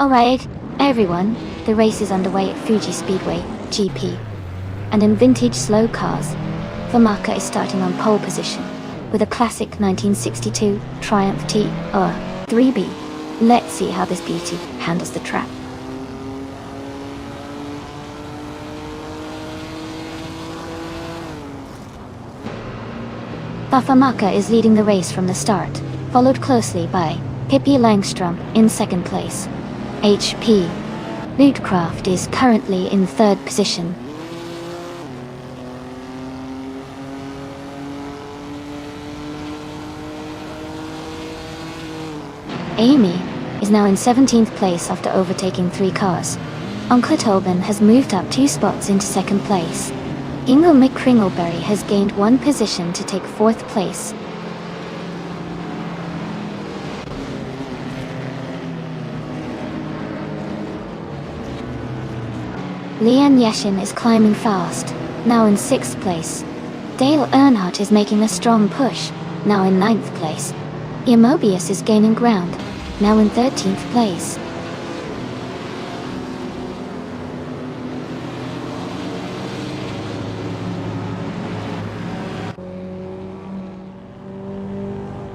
Alright, everyone, the race is underway at Fuji Speedway, GP. And in vintage slow cars, Famaka is starting on pole position, with a classic 1962 Triumph T or 3B. Let's see how this beauty handles the track. Famaka is leading the race from the start, followed closely by Pippi Langstrom in second place. HP. Lootcraft is currently in third position. Amy is now in 17th place after overtaking 3 cars. Uncle Tobin has moved up 2 spots into second place. Ingo McCringleberry has gained 1 position to take 4th place. Leanne Yeshin is climbing fast, now in 6th place. Dale Earnhardt is making a strong push, now in 9th place. Mobius is gaining ground, now in 13th place.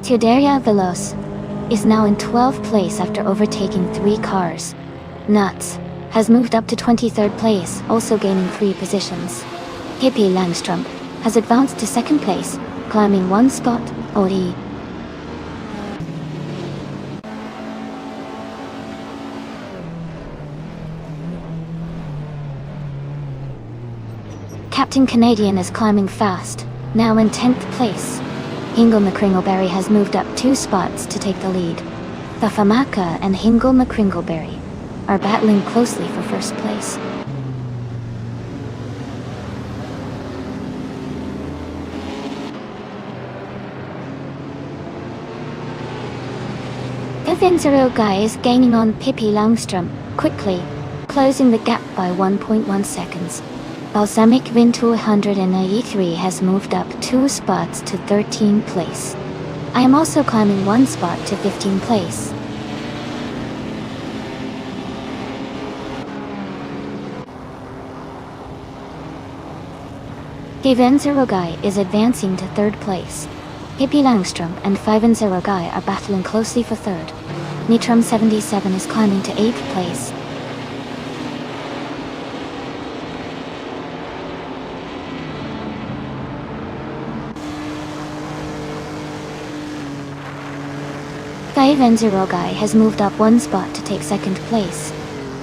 Teodaria Veloz is now in 12th place after overtaking 3 cars. Nuts has moved up to 23rd place, also gaining 3 positions. Pippi Langstrom has advanced to 2nd place, climbing 1 spot, OD. Captain Canadian is climbing fast, now in 10th place. Ingo McCringleberry has moved up 2 spots to take the lead. Fafamaka and Ingo McCringleberry are battling closely for first place. Vinzaroga is gaining on Pippi Langstrom quickly, closing the gap by 1.1 seconds. Balsamic Vin 283 has moved up 2 spots to 13th place. I am also climbing 1 spot to 15th place. Guy is advancing to third place. Pippi Langstrom and 5 Guy are battling closely for third. Nitram 77 is climbing to 8th place. Guy has moved up one spot to take second place.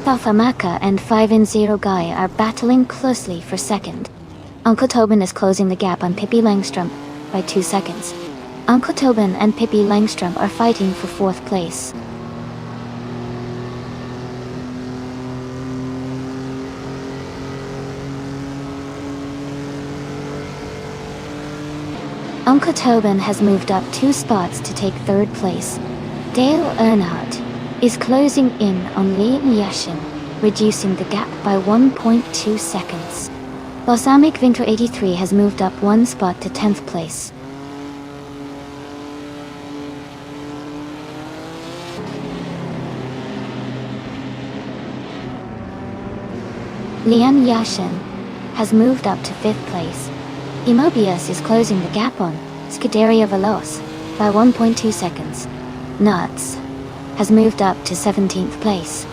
Thafamaka and 5 Guy are battling closely for second. Uncle Tobin is closing the gap on Pippi Langstrom by 2 seconds. Uncle Tobin and Pippi Langstrom are fighting for fourth place. Uncle Tobin has moved up 2 spots to take third place. Dale Earnhardt is closing in on Liam Yashin, reducing the gap by 1.2 seconds. Balsamic Vinto 83 has moved up 1 spot to 10th place. Liam Yashin has moved up to 5th place. Immobius is closing the gap on Scuderia Veloce by 1.2 seconds. Nuts has moved up to 17th place.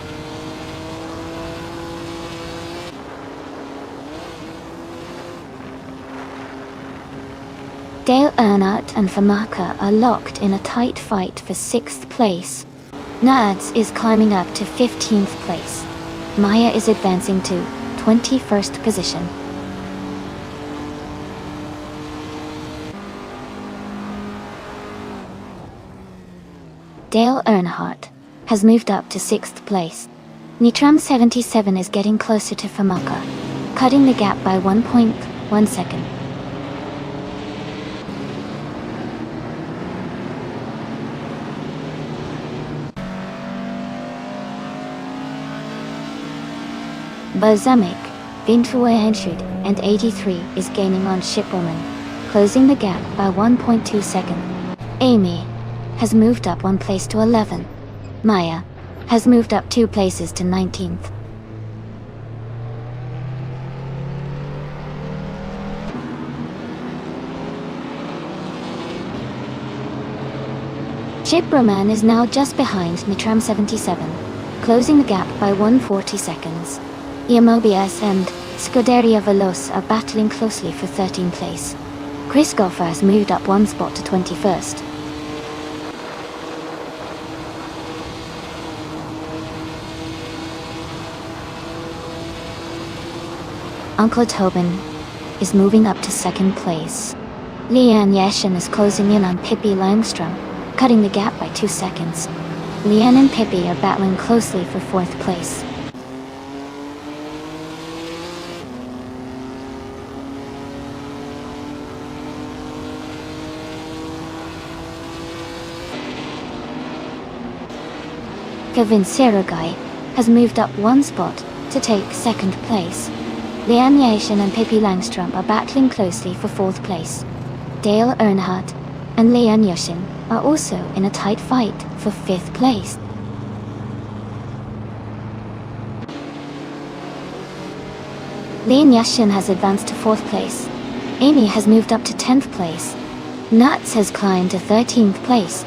Dale Earnhardt and Famaka are locked in a tight fight for 6th place. Nerds is climbing up to 15th place. Maya is advancing to 21st position. Dale Earnhardt has moved up to 6th place. Nitram 77 is getting closer to Famaka, cutting the gap by 1.1 second. Balsamic, Vintuaenshud, and 83 is gaining on Shipwoman, closing the gap by 1.2 second. Amy has moved up 1 place to 11. Maya has moved up 2 places to 19th. Shipwoman is now just behind Nitram 77, closing the gap by 140 seconds. Immobius and Scuderia Veloce are battling closely for 13th place. Chris Goffer has moved up 1 spot to 21st. Uncle Tobin is moving up to 2nd place. Liam Yashin is closing in on Pippi Langstrom, cutting the gap by 2 seconds. Liam and Pippi are battling closely for 4th place. Kevin Serogai has moved up 1 spot to take 2nd place. Liam Yashin and Pippi Langstrom are battling closely for 4th place. Dale Earnhardt and Liam Yashin are also in a tight fight for 5th place. Liam Yashin has advanced to 4th place. Amy has moved up to 10th place. Nuts has climbed to 13th place.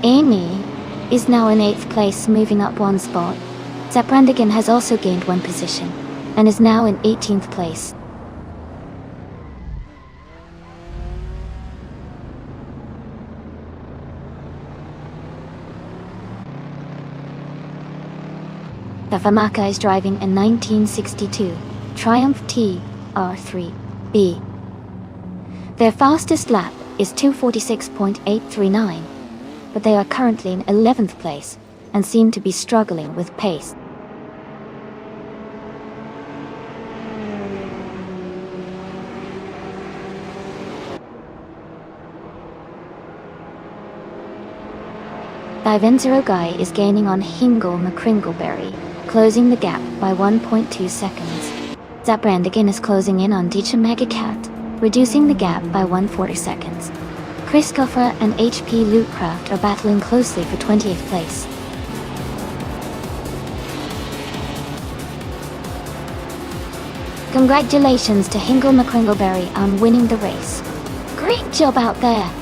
Amy is now in 8th place, moving up 1 spot. Zaprandigan has also gained 1 position, and is now in 18th place. Tafamaka is driving a 1962 Triumph TR3B. Their fastest lap is 2:46.839. But they are currently in 11th place and seem to be struggling with pace. Guy is gaining on Hingle McCringleberry, closing the gap by 1.2 seconds. Zaprandigan is closing in on Dicha Megacat, reducing the gap by 140 seconds. Chris Guffer and HP Lootcraft are battling closely for 20th place. Congratulations to Hingle McCringleberry on winning the race. Great job out there!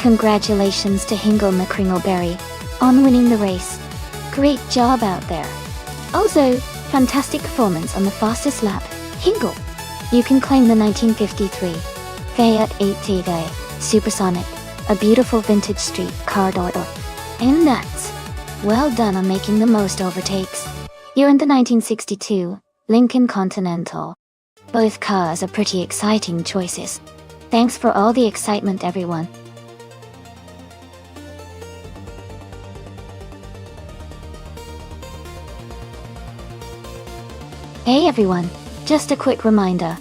Congratulations to Hingle McCringleberry on winning the race. Great job out there. Also, fantastic performance on the fastest lap, Hingle. You can claim the 1953 Fiat 8TV Supersonic, a beautiful vintage street car. And that's well done on making the most overtakes. You're in the 1962 Lincoln Continental. Both cars are pretty exciting choices. Thanks for all the excitement, everyone. Hey everyone, just a quick reminder.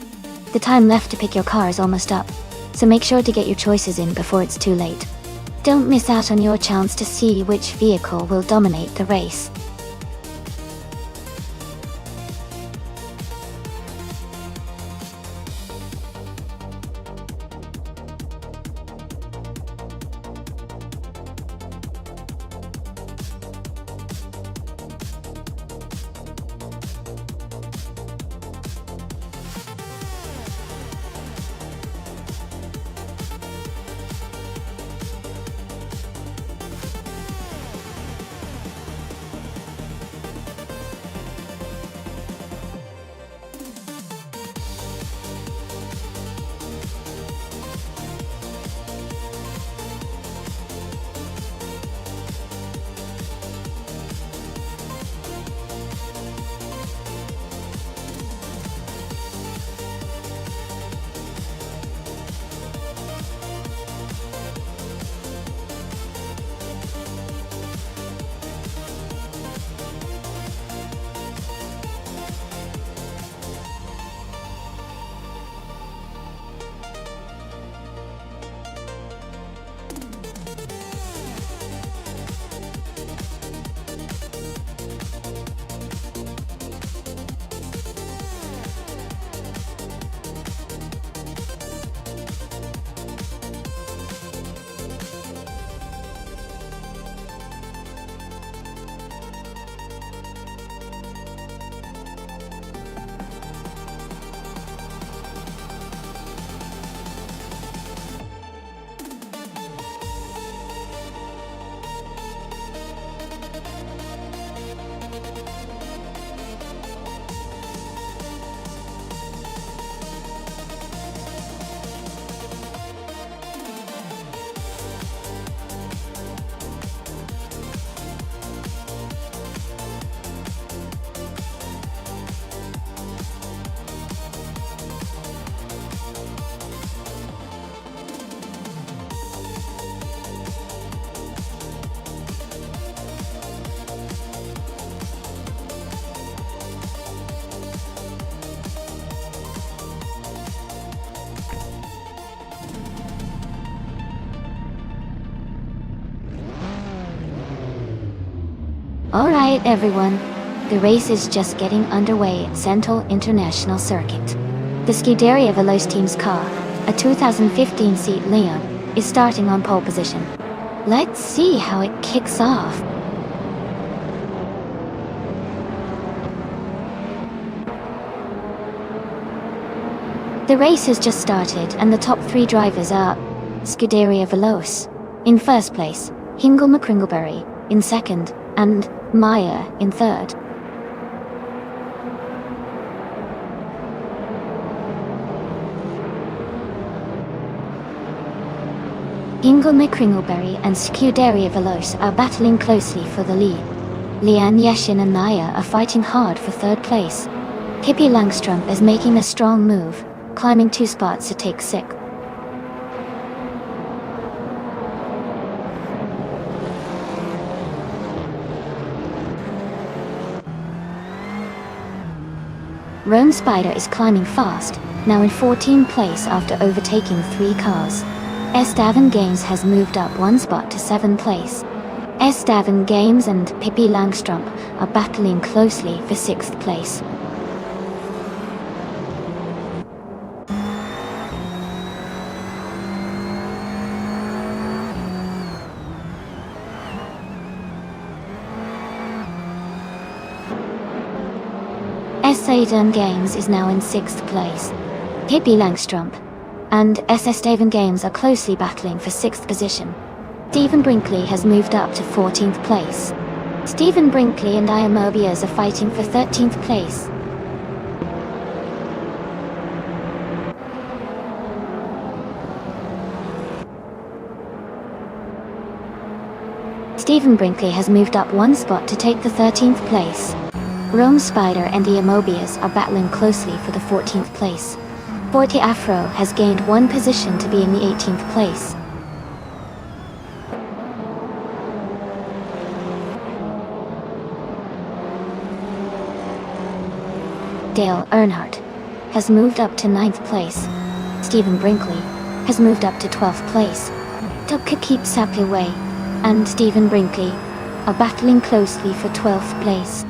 The time left to pick your car is almost up, so make sure to get your choices in before it's too late. Don't miss out on your chance to see which vehicle will dominate the race. Alright everyone, the race is just getting underway at Central International Circuit. The Scuderia Veloce team's car, a 2015 Seat Leon, is starting on pole position. Let's see how it kicks off. The race has just started and the top 3 drivers are Scuderia Veloce in first place, Hingle McCringleberry in second, and Maya in third. Hingle McCringleberry and Scuderia Veloce are battling closely for the lead. Leanne Yashin and Naya are fighting hard for third place. Pippi Langstrup is making a strong move, climbing 2 spots to take 6th. Rome Spider is climbing fast, now in 14th place after overtaking 3 cars. S. Games has moved up 1 spot to 7th place. S. Games and Pippi Langstrup are battling closely for 6th place. S. Games is now in 6th place. Pippi Langstrup and SS Games are closely battling for 6th position. Stephen Brinkley has moved up to 14th place. Stephen Brinkley and Aya Mobius are fighting for 13th place. Stephen Brinkley has moved up 1 spot to take the 13th place. Rome Spider and Aya Mobius are battling closely for the 14th place. Forty Afro has gained 1 position to be in the 18th place. Dale Earnhardt has moved up to 9th place. Stephen Brinkley has moved up to 12th place. Dubka keeps Appleway and Stephen Brinkley are battling closely for 12th place.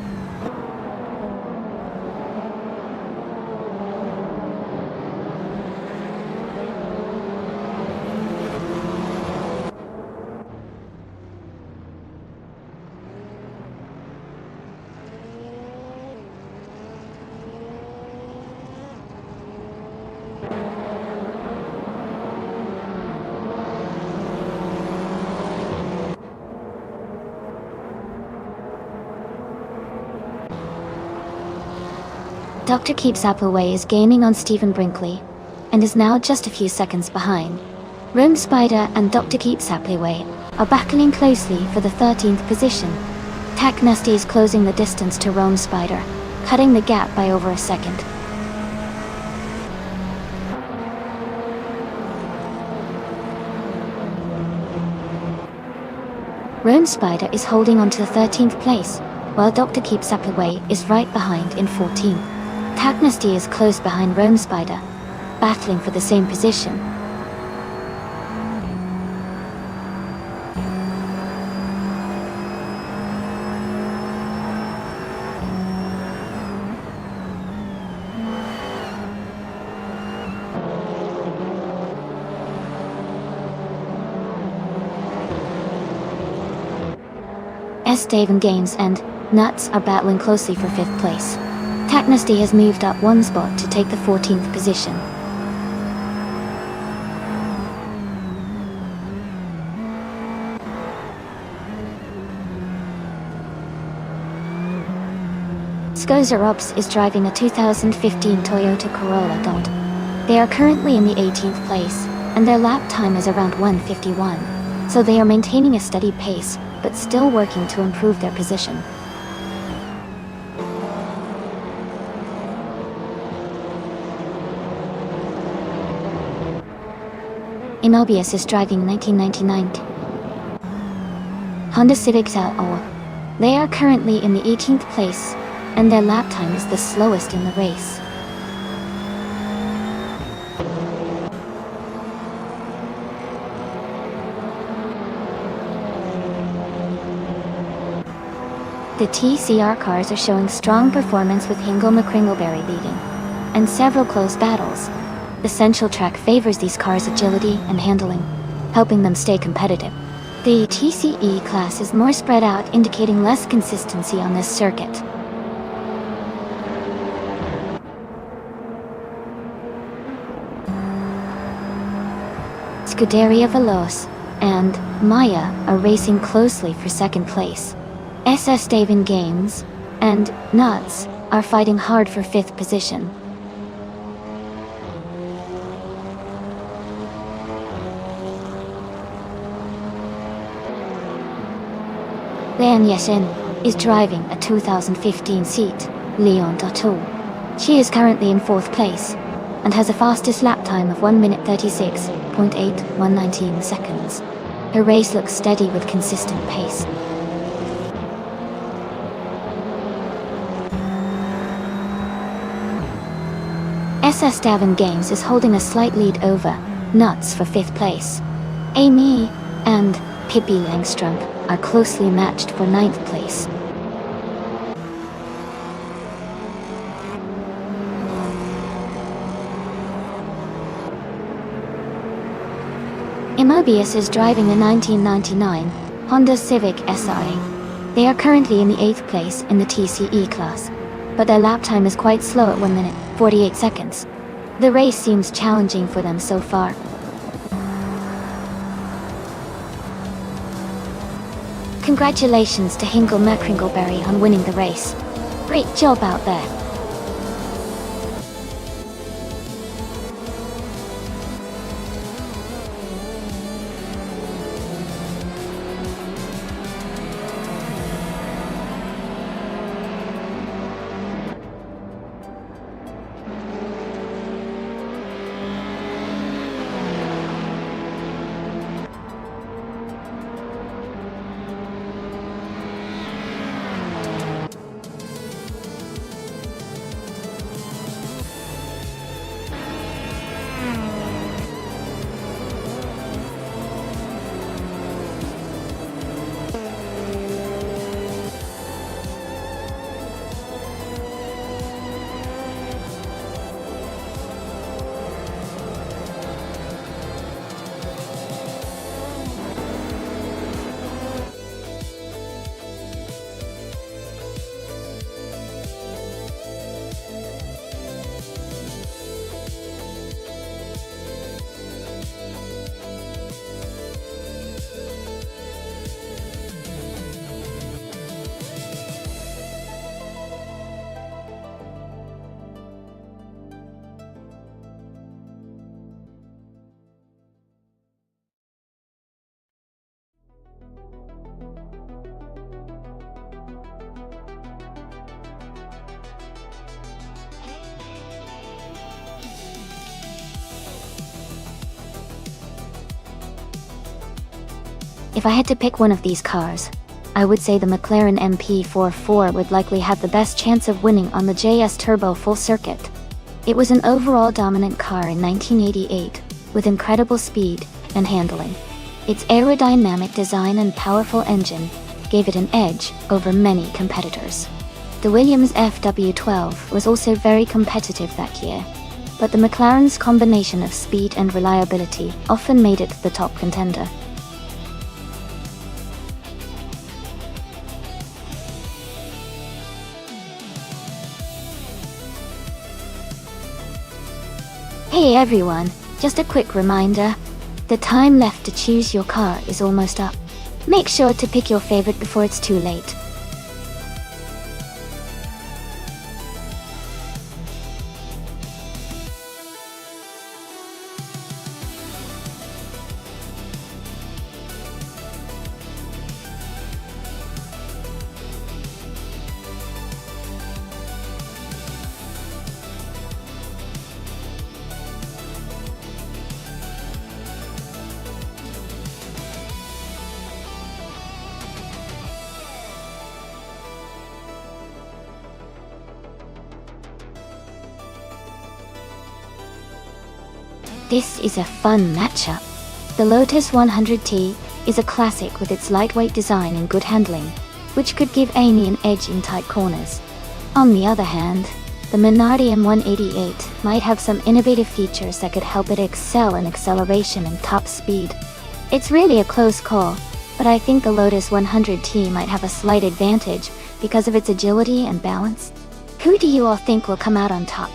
Dr. Keeps Appleway is gaining on Stephen Brinkley, and is now just a few seconds behind. Rome Spider and Dr. Keeps Appleway are battling closely for the 13th position. Tack Nasty is closing the distance to Rome Spider, cutting the gap by over a second. Rome Spider is holding on to the 13th place, while Dr. Keeps Appleway is right behind in 14th. Tacknasty is close behind Rome Spider, battling for the same position. S. Daven Games and Nuts are battling closely for 5th place. Tacknasty has moved up 1 spot to take the 14th position. Skozer Ops is driving a 2015 Toyota Corolla Gold. They are currently in the 18th place, and their lap time is around 1:51, so they are maintaining a steady pace, but still working to improve their position. Imobius is driving 1999 Honda Civic ZL. They are currently in the 18th place, and their lap time is the slowest in the race. The TCR cars are showing strong performance with Hingle McCringleberry leading, and several close battles. The Central track favors these cars' agility and handling, helping them stay competitive. The TCE class is more spread out, indicating less consistency on this circuit. Scuderia Veloce and Maya are racing closely for second place. SS Davin Games and Nuts are fighting hard for fifth position. Leon Yeshin is driving a 2015 seat, Leon Dautou. She is currently in fourth place and has a fastest lap time of 1 minute 36.8119 seconds. Her race looks steady with consistent pace. SS Davin Games is holding a slight lead over Nuts for fifth place. Amy and Pippi Langstrom are closely matched for ninth place. Immobius is driving a 1999 Honda Civic Si. They are currently in the 8th place in the TCE class, but their lap time is quite slow at 1 minute 48 seconds. The race seems challenging for them so far. Congratulations to Hingle McCringleberry on winning the race. Great job out there. If I had to pick one of these cars, I would say the McLaren MP44 would likely have the best chance of winning on the JS Turbo full circuit. It was an overall dominant car in 1988, with incredible speed and handling. Its aerodynamic design and powerful engine gave it an edge over many competitors. The Williams FW12 was also very competitive that year, but the McLaren's combination of speed and reliability often made it the top contender. Hey everyone, just a quick reminder. The time left to choose your car is almost up. Make sure to pick your favorite before it's too late. This is a fun matchup. The Lotus 100T is a classic with its lightweight design and good handling, which could give Amy an edge in tight corners. On the other hand, the Minardi M188 might have some innovative features that could help it excel in acceleration and top speed. It's really a close call, but I think the Lotus 100T might have a slight advantage because of its agility and balance. Who do you all think will come out on top?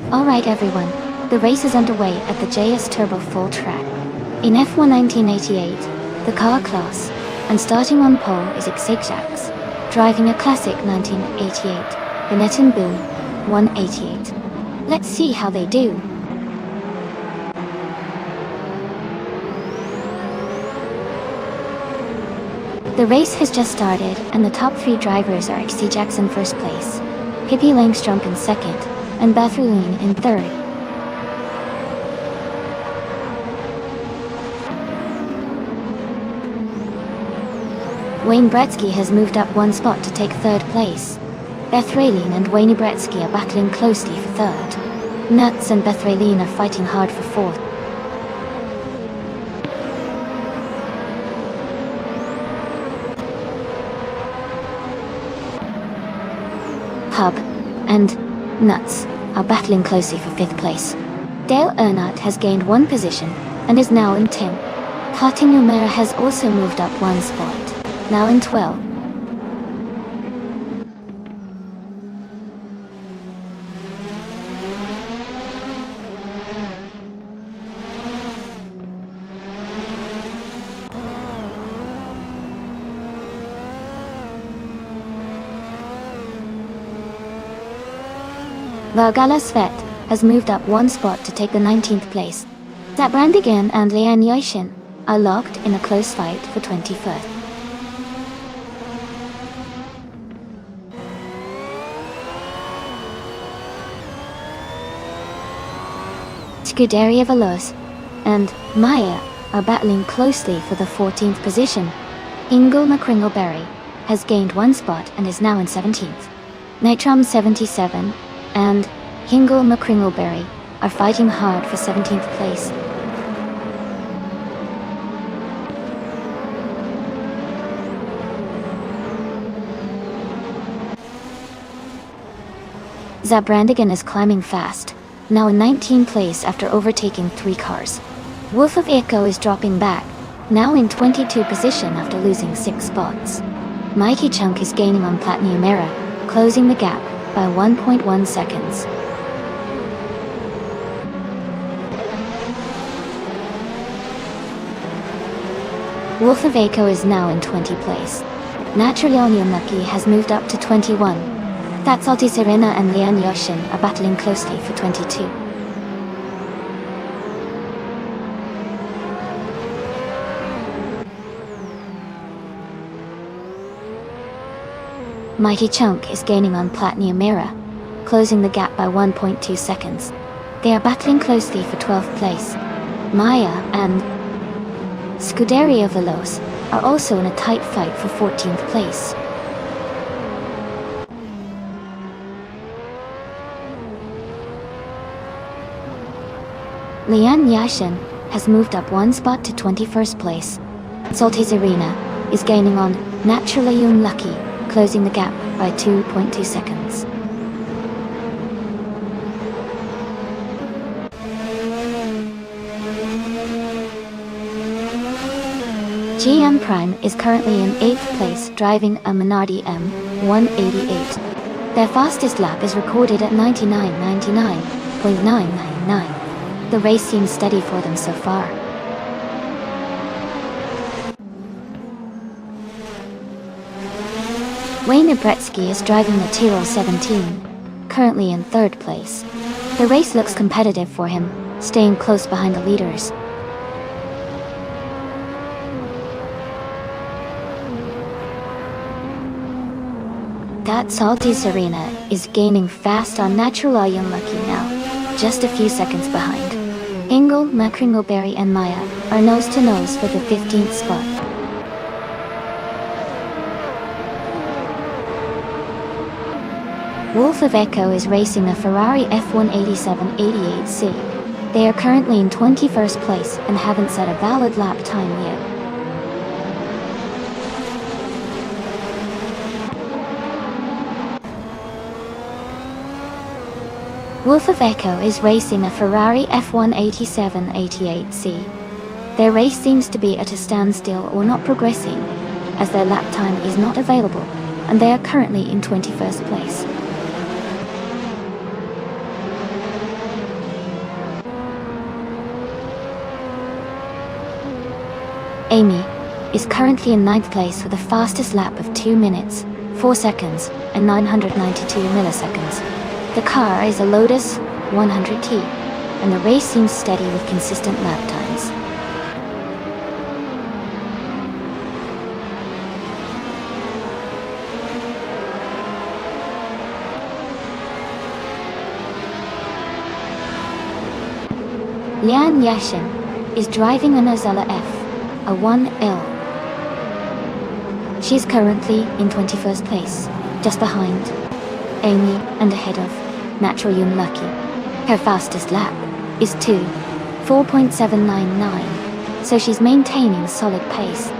Alright everyone, the race is underway at the JS Turbo Full Track. In F1 1988, the car class, and starting on pole is Xajax, driving a classic 1988 Benetton Boom 188. Let's see how they do. The race has just started, and the top 3 drivers are Xajax in first place, Pippi Langstrup in second, and Bethuline in third. Wayne Bretsky has moved up 1 spot to take third place. Bethuline and Wayne Bretsky are battling closely for third. Nuts and Bethuline are fighting hard for fourth. Hub and Nuts are battling closely for 5th place. Dale Earnhardt has gained 1 position and is now in 10th. Martin Numera has also moved up 1 spot, now in 12th. Vargala Svet has moved up 1 spot to take the 19th place. Zabrandigan and Leanne Yoshin are locked in a close fight for 21st. Scuderia Veloz and Maya are battling closely for the 14th position. Ingle McCringleberry has gained 1 spot and is now in 17th. Nitrom 77 and Hingle McCringleberry are fighting hard for 17th place. Zabrandigan is climbing fast, now in 19th place after overtaking 3 cars. Wolf of Echo is dropping back, now in 22 position after losing 6 spots. Mikey Chunk is gaining on Platinum Era, closing the gap by 1.1 seconds. Wolf of Echo is now in 20 place. Naturally Unlucky has moved up to 21. That's Alti Serena and Leanne Yoshin are battling closely for 22. Mighty Chunk is gaining on Platinum Era, closing the gap by 1.2 seconds. They are battling closely for 12th place. Maya and Scuderia Veloz are also in a tight fight for 14th place. Leanne Yashin has moved up 1 spot to 21st place. Salty's Arena is gaining on Naturally Unlucky, closing the gap by 2.2 seconds. GM Prime is currently in 8th place driving a Minardi M188. Their fastest lap is recorded at 99.99. 0.999. The race seems steady for them so far. Wayne Gretzky is driving the Tyrrell 17, currently in 3rd place. The race looks competitive for him, staying close behind the leaders. That salty Serena is gaining fast on Natural Unlucky now, just a few seconds behind. Engel, Macringleberry and Maya are nose to nose for the 15th spot. Wolf of Echo is racing a Ferrari F18788C. They are currently in 21st place and haven't set a valid lap time yet. Wolf of Echo is racing a Ferrari F18788C. Their race seems to be at a standstill or not progressing, as their lap time is not available, and they are currently in 21st place. Amy is currently in 9th place with the fastest lap of 2 minutes, 4 seconds, and 992 milliseconds. The car is a Lotus 100T, and the race seems steady with consistent lap times. Lian Yashin is driving an Ozella F, a 1L. She is currently in 21st place, just behind Amy and ahead of Natural Unlucky. Her fastest lap is 4.799, so she's maintaining a solid pace.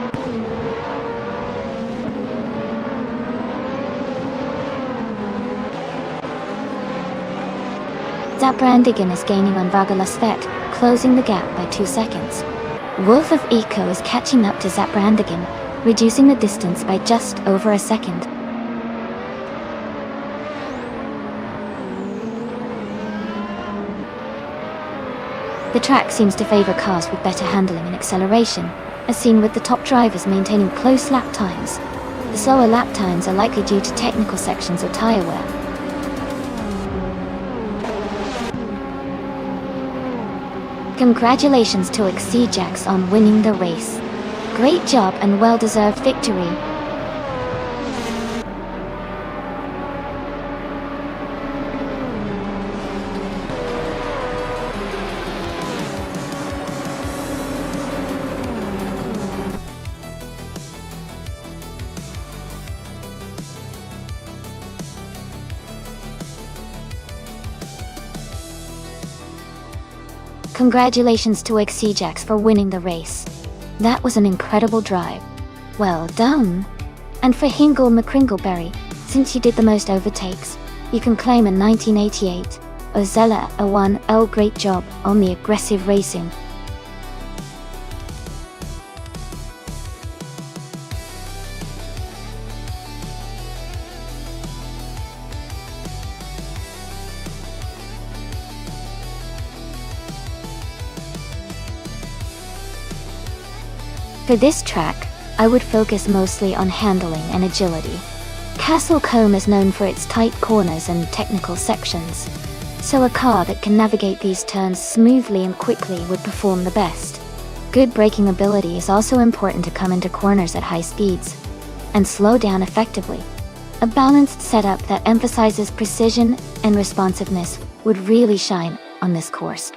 Zaprandigan is gaining on Vargalasvet, closing the gap by 2 seconds. Wolf of Eco is catching up to Zaprandigan, reducing the distance by just over a second. The track seems to favor cars with better handling and acceleration, as seen with the top drivers maintaining close lap times. The slower lap times are likely due to technical sections or tire wear. Congratulations to Xijax on winning the race. Great job and well-deserved victory. Congratulations to Xijax for winning the race. That was an incredible drive. Well done. And for Hingle McCringleberry, since you did the most overtakes, you can claim a 1988 Ozella A1L. Great job on the aggressive racing. For this track, I would focus mostly on handling and agility. Castle Combe is known for its tight corners and technical sections, so a car that can navigate these turns smoothly and quickly would perform the best. Good braking ability is also important to come into corners at high speeds and slow down effectively. A balanced setup that emphasizes precision and responsiveness would really shine on this course.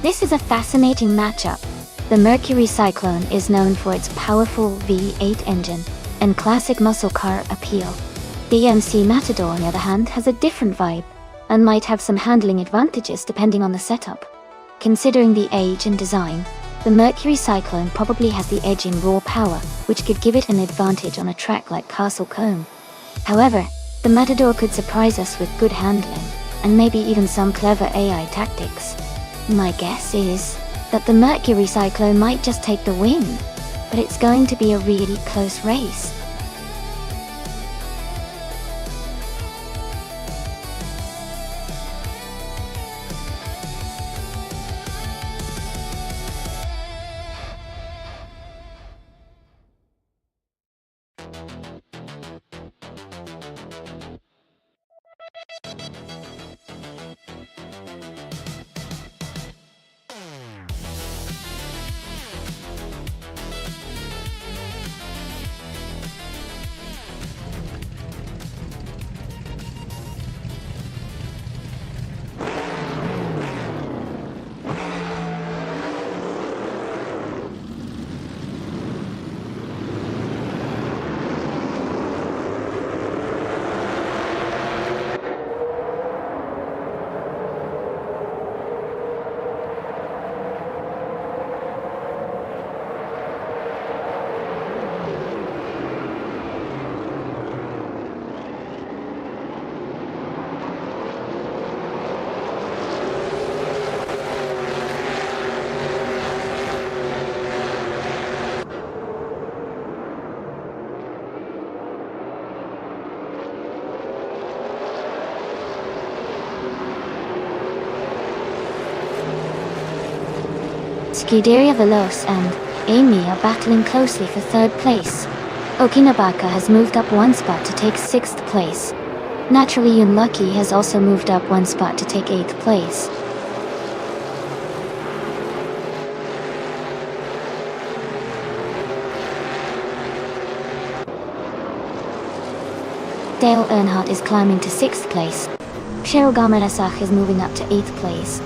This is a fascinating matchup. The Mercury Cyclone is known for its powerful V8 engine and classic muscle car appeal. The MC Matador, on the other hand, has a different vibe and might have some handling advantages depending on the setup. Considering the age and design, the Mercury Cyclone probably has the edge in raw power, which could give it an advantage on a track like Castle Combe. However, the Matador could surprise us with good handling, and maybe even some clever AI tactics. My guess is that the Mercury Cyclone might just take the win, but it's going to be a really close race. Scuderia Veloce and Amy are battling closely for third place. Okinabaka has moved up one spot to take 6th place. Naturally Unlucky has also moved up one spot to take 8th place. Dale Earnhardt is climbing to 6th place. Shirogama is moving up to 8th place.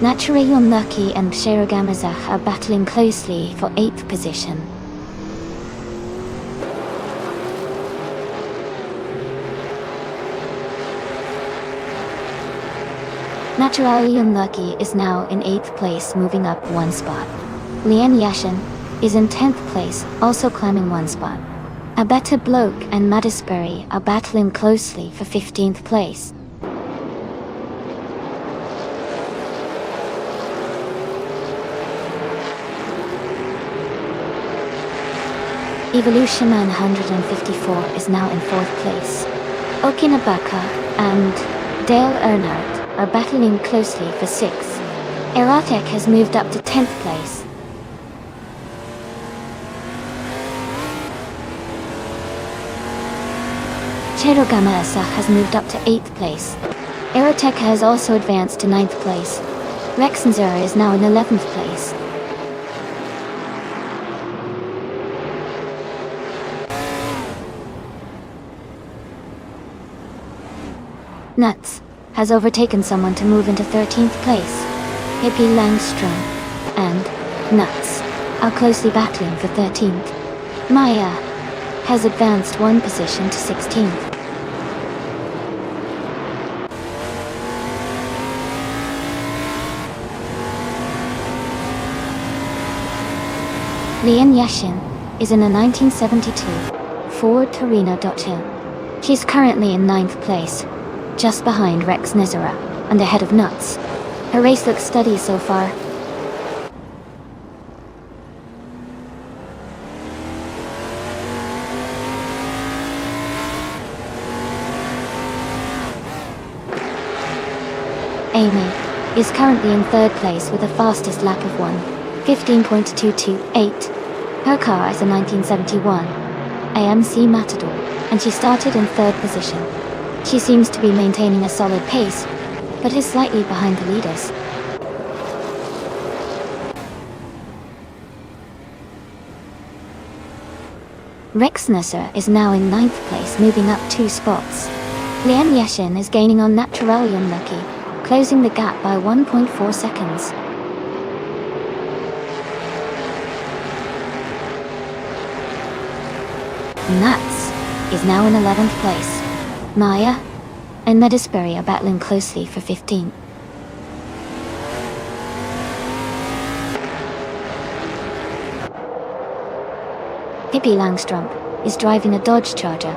Naturally Unlucky and Shirogama are battling closely for 8th position. Naturally Unlucky is now in 8th place, moving up one spot. Lian Yashin is in 10th place, also climbing one spot. Abeta Bloke and Madisbury are battling closely for 15th place. Evolution Man 154 is now in 4th place. Okinabaka and Dale Earnhardt are battling closely for 6th. Eratek has moved up to 10th place. Shirogama has moved up to 8th place. Eratek has also advanced to 9th place. Rexenzer is now in 11th place. Nuts has overtaken someone to move into 13th place. Hippie Langstrom and Nuts are closely battling for 13th. Maya has advanced one position to 16th. Lian Yashin is in a 1972 Ford Torino Dodge. She's currently in 9th place, just behind Rex Nizara and ahead of Nuts. Her race looks steady so far. Amy is currently in 3rd place with the fastest lap of 15.228. Her car is a 1971 AMC Matador, and she started in 3rd position. She seems to be maintaining a solid pace, but is slightly behind the leaders. Rex Nusser is now in 9th place, moving up 2 spots. Lian Yashin is gaining on Naturally Unlucky, closing the gap by 1.4 seconds. Nats is now in 11th place. Maya and Medisbury are battling closely for 15th. Pippi Langstrump is driving a Dodge Charger.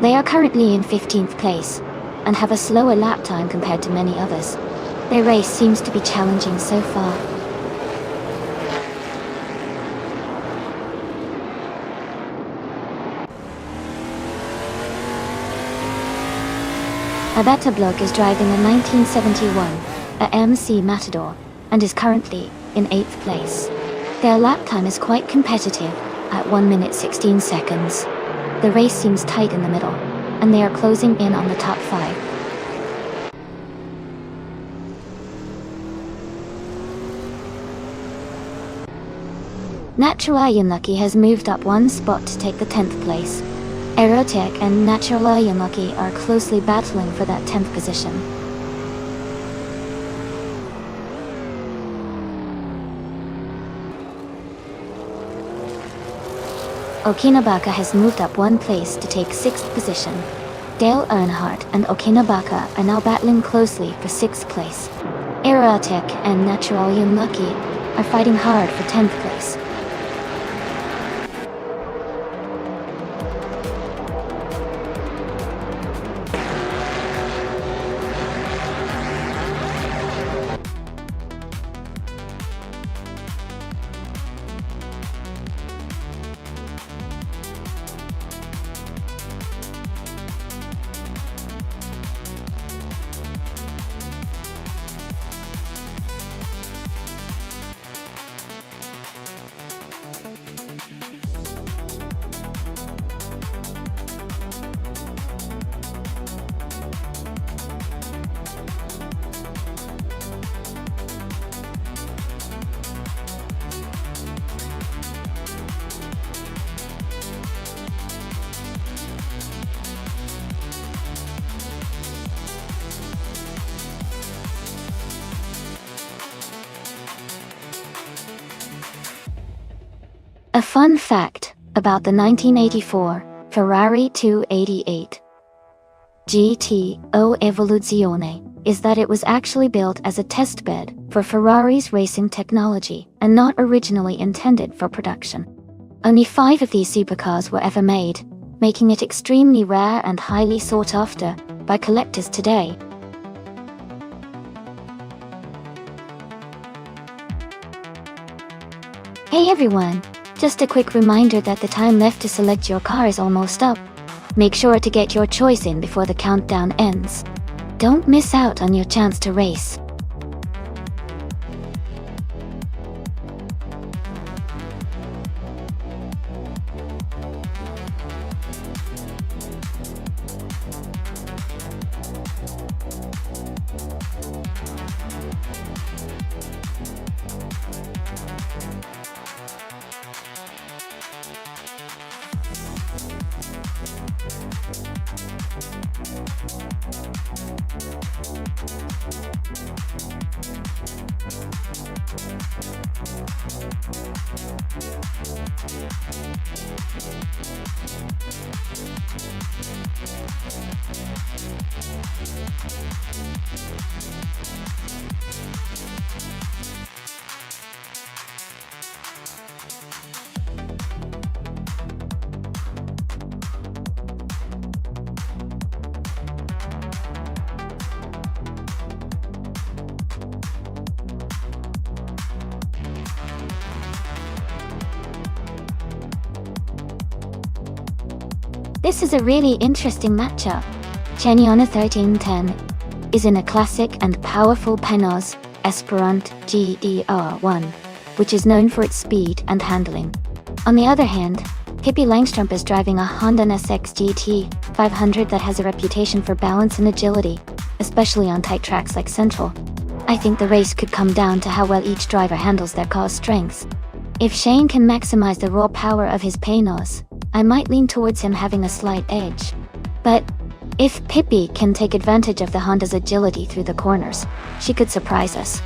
They are currently in 15th place and have a slower lap time compared to many others. Their race seems to be challenging so far. Abata Blog is driving a 1971 AMC Matador and is currently in 8th place. Their lap time is quite competitive at 1 minute 16 seconds. The race seems tight in the middle, and they are closing in on the top 5. Natural Unlucky has moved up 1 spot to take the 10th place. Aerotech and Natural Unlucky are closely battling for that 10th position. Okinabaka has moved up 1 place to take 6th position. Dale Earnhardt and Okinabaka are now battling closely for 6th place. Aerotech and Natural Unlucky are fighting hard for 10th place. A fun fact about the 1984 Ferrari 288 GTO Evoluzione is that it was actually built as a testbed for Ferrari's racing technology and not originally intended for production. Only 5 of these supercars were ever made, making it extremely rare and highly sought after by collectors today. Hey everyone! Just a quick reminder that the time left to select your car is almost up. Make sure to get your choice in before the countdown ends. Don't miss out on your chance to race. This is a really interesting matchup. Cheniona 1310 is in a classic and powerful Penos Esperant GDR1, which is known for its speed and handling. On the other hand, Pippi Langstrump is driving a Honda NSX GT 500 that has a reputation for balance and agility, especially on tight tracks like Central. I think the race could come down to how well each driver handles their car's strengths. If Shane can maximize the raw power of his Penos, I might lean towards him having a slight edge. But if Pippi can take advantage of the Honda's agility through the corners, she could surprise us.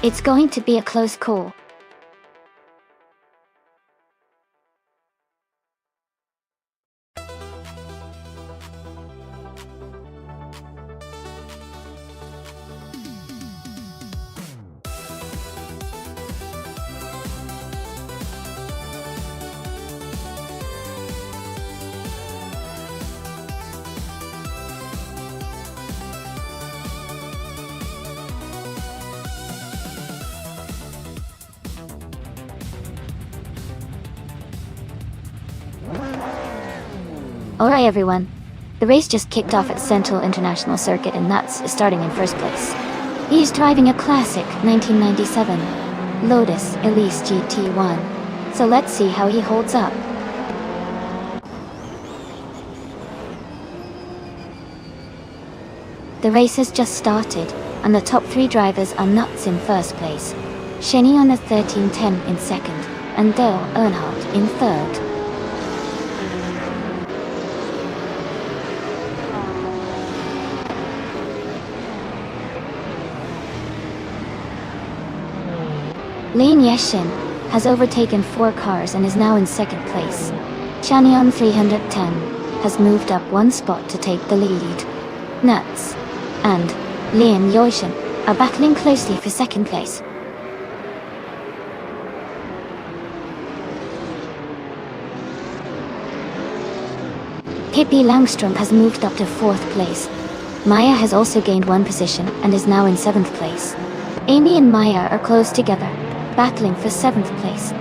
It's going to be a close call. Alright everyone, the race just kicked off at Central International Circuit and Nuts is starting in first place. He is driving a classic 1997 Lotus Elise GT1, so let's see how he holds up. The race has just started, and the top 3 drivers are Nuts in first place, Shenny on a 1310 in second, and Dale Earnhardt in third. Lian Yeshin has overtaken 4 cars and is now in second place. Shani on 310 has moved up 1 spot to take the lead. Nuts and Lian Yeshin are battling closely for second place. Pippi Langstrom has moved up to 4th place. Maya has also gained 1 position and is now in 7th place. Amy and Maya are close together, battling for 7th place.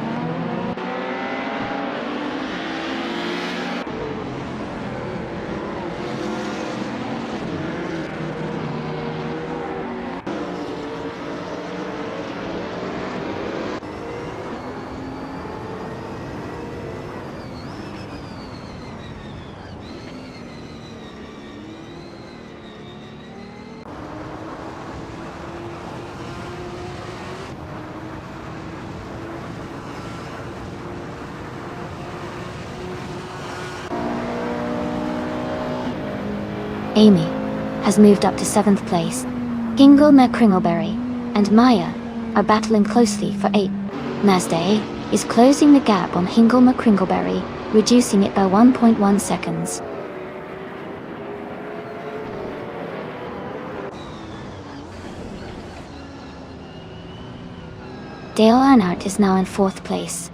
Amy has moved up to 7th place. Gingle McCringleberry and Maya are battling closely for 8th. Nasdaq is closing the gap on Hingle McCringleberry, reducing it by 1.1 seconds. Dale Earnhardt is now in 4th place.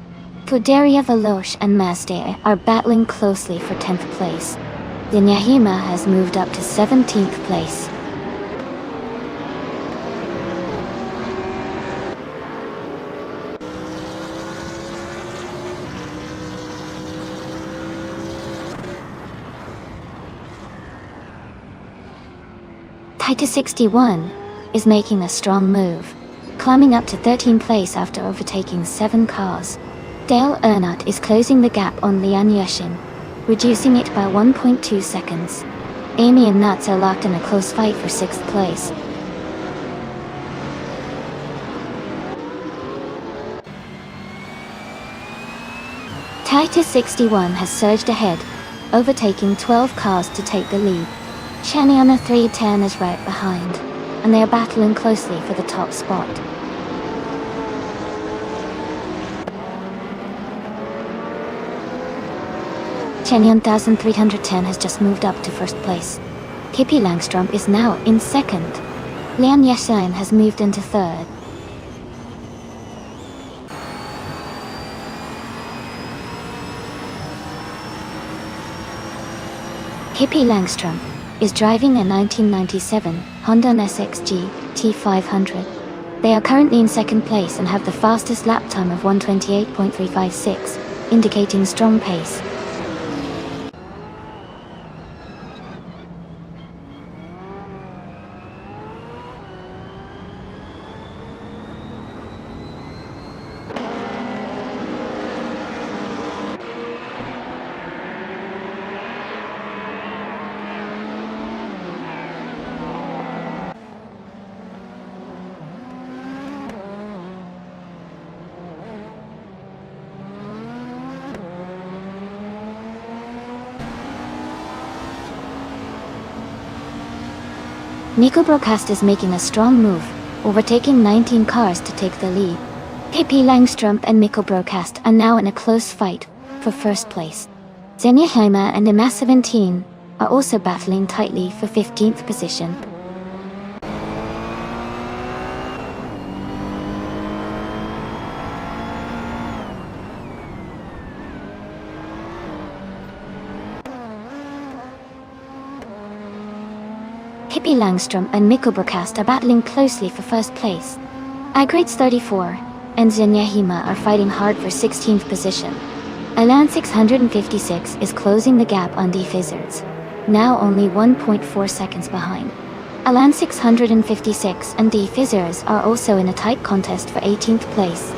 Fuderia Veloce and Masdaq are battling closely for 10th place. Yahima has moved up to 17th place. Titus 61 is making a strong move, climbing up to 13th place after overtaking 7 cars. Dale Earnhardt is closing the gap on Lian Yeshin, reducing it by 1.2 seconds. Amy and Nuts are locked in a close fight for 6th place. Titus 61 has surged ahead, overtaking 12 cars to take the lead. Shani on a 310 is right behind, and they are battling closely for the top spot. Chenyon 1310 has just moved up to 1st place. Pippi Langstrom is now in 2nd. Lian Yeshin has moved into 3rd. Pippi Langstrom is driving a 1997 Honda SXG T500. They are currently in 2nd place and have the fastest lap time of 128.356, indicating strong pace. Nico Broadcast is making a strong move, overtaking 19 cars to take the lead. Pippi Langstrom and Nico Broadcast are now in a close fight for 1st place. Xenia Heima and Emma 17 are also battling tightly for 15th position. Pippi Langstrom and Mikko Broadcast are battling closely for 1st place. Agrades 34 and Xenia Hima are fighting hard for 16th position. Elan 656 is closing the gap on Defizzards, now only 1.4 seconds behind. Elan 656 and Defizzards are also in a tight contest for 18th place.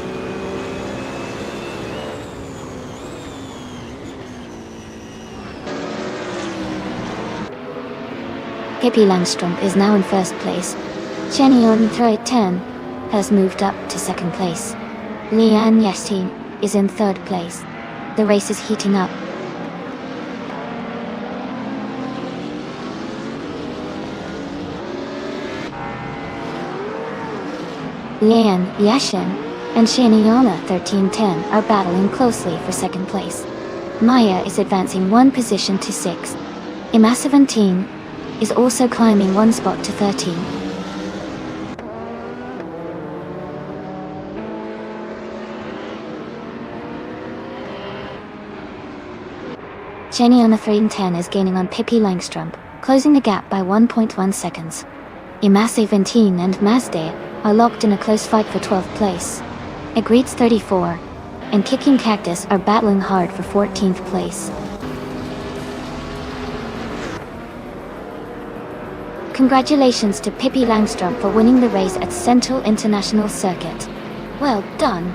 Pippi Langstrumpf is now in first place. Chenion 10 has moved up to second place. Lian Yastin is in third place. The race is heating up. Lian Yashin and Shaniana 1310 are battling closely for second place. Maya is advancing one position to 6th. Ima 17 is also climbing one spot to 13. Jenny on the 310 is gaining on Pippi Langstrumpf, closing the gap by 1.1 seconds. Ima 17 and Mazda are locked in a close fight for 12th place. Agreed's 34 and Kicking Cactus are battling hard for 14th place. Congratulations to Pippi Langstrumpf for winning the race at Central International Circuit. Well done.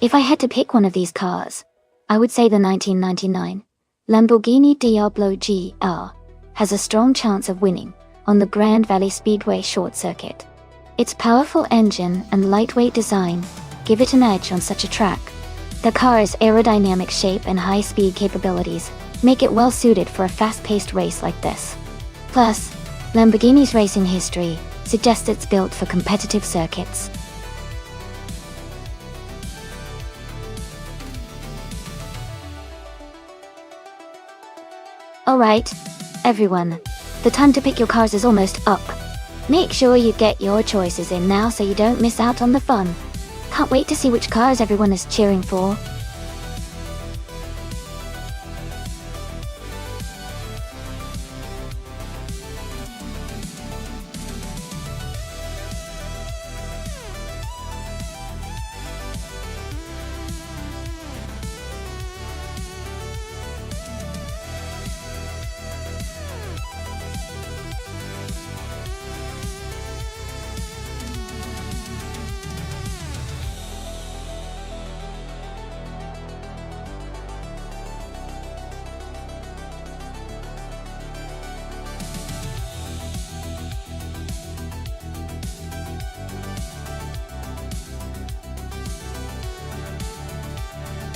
If I had to pick one of these cars, I would say the 1999 Lamborghini Diablo GR has a strong chance of winning on the Grand Valley Speedway short circuit. Its powerful engine and lightweight design give it an edge on such a track. The car's aerodynamic shape and high-speed capabilities make it well suited for a fast-paced race like this. Plus, Lamborghini's racing history suggests it's built for competitive circuits. Alright, everyone, the time to pick your cars is almost up. Make sure you get your choices in now so you don't miss out on the fun. Can't wait to see which cars everyone is cheering for.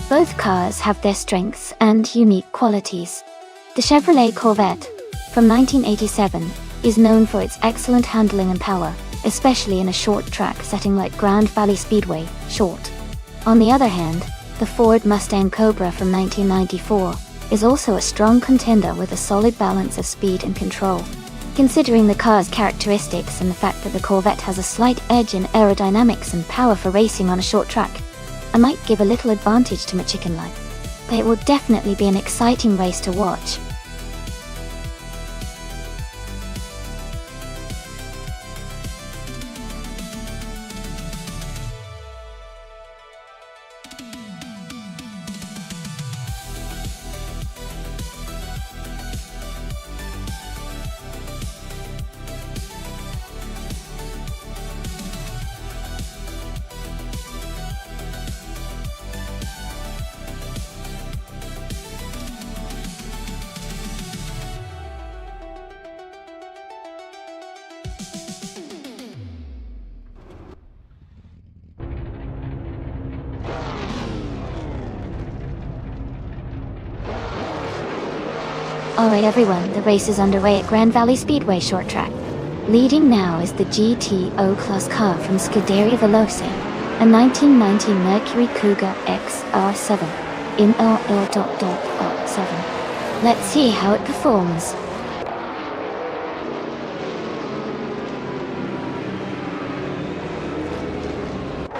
Both cars have their strengths and unique qualities. The Chevrolet Corvette, from 1987, is known for its excellent handling and power, especially in a short track setting like Grand Valley Speedway, short. On the other hand, the Ford Mustang Cobra from 1994 is also a strong contender with a solid balance of speed and control. Considering the car's characteristics and the fact that the Corvette has a slight edge in aerodynamics and power for racing on a short track, I might give a little advantage to my chicken life. But it will definitely be an exciting race to watch. Alright everyone, the race is underway at Grand Valley Speedway short track. Leading now is the GTO Class car from Scuderia Veloce, a 1990 Mercury Cougar XR7 in RL.7. Let's see how it performs.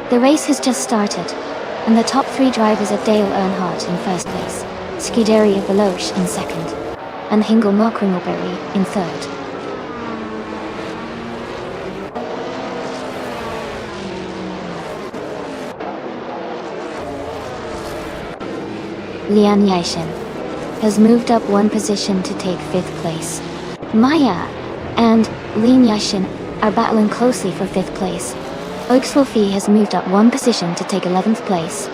The race has just started, and the top three drivers are Dale Earnhardt in first place, Scuderia Veloce in second, and Hingle Markringleberry in third. Lian Yishin has moved up one position to take fifth place. Maya and Lian Yishin are battling closely for fifth place. Oakslofie has moved up one position to take 11th place.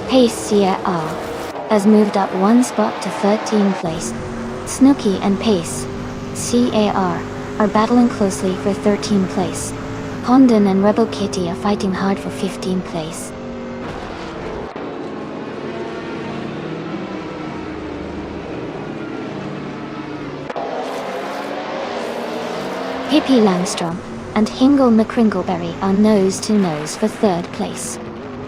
Pace CR has moved up one spot to 13th place. Snooki and Pace CAR are battling closely for 13th place. Hondon and Rebel Kitty are fighting hard for 15th place. Pippi Langstrom and Hingle McCringleberry are nose-to-nose for third place.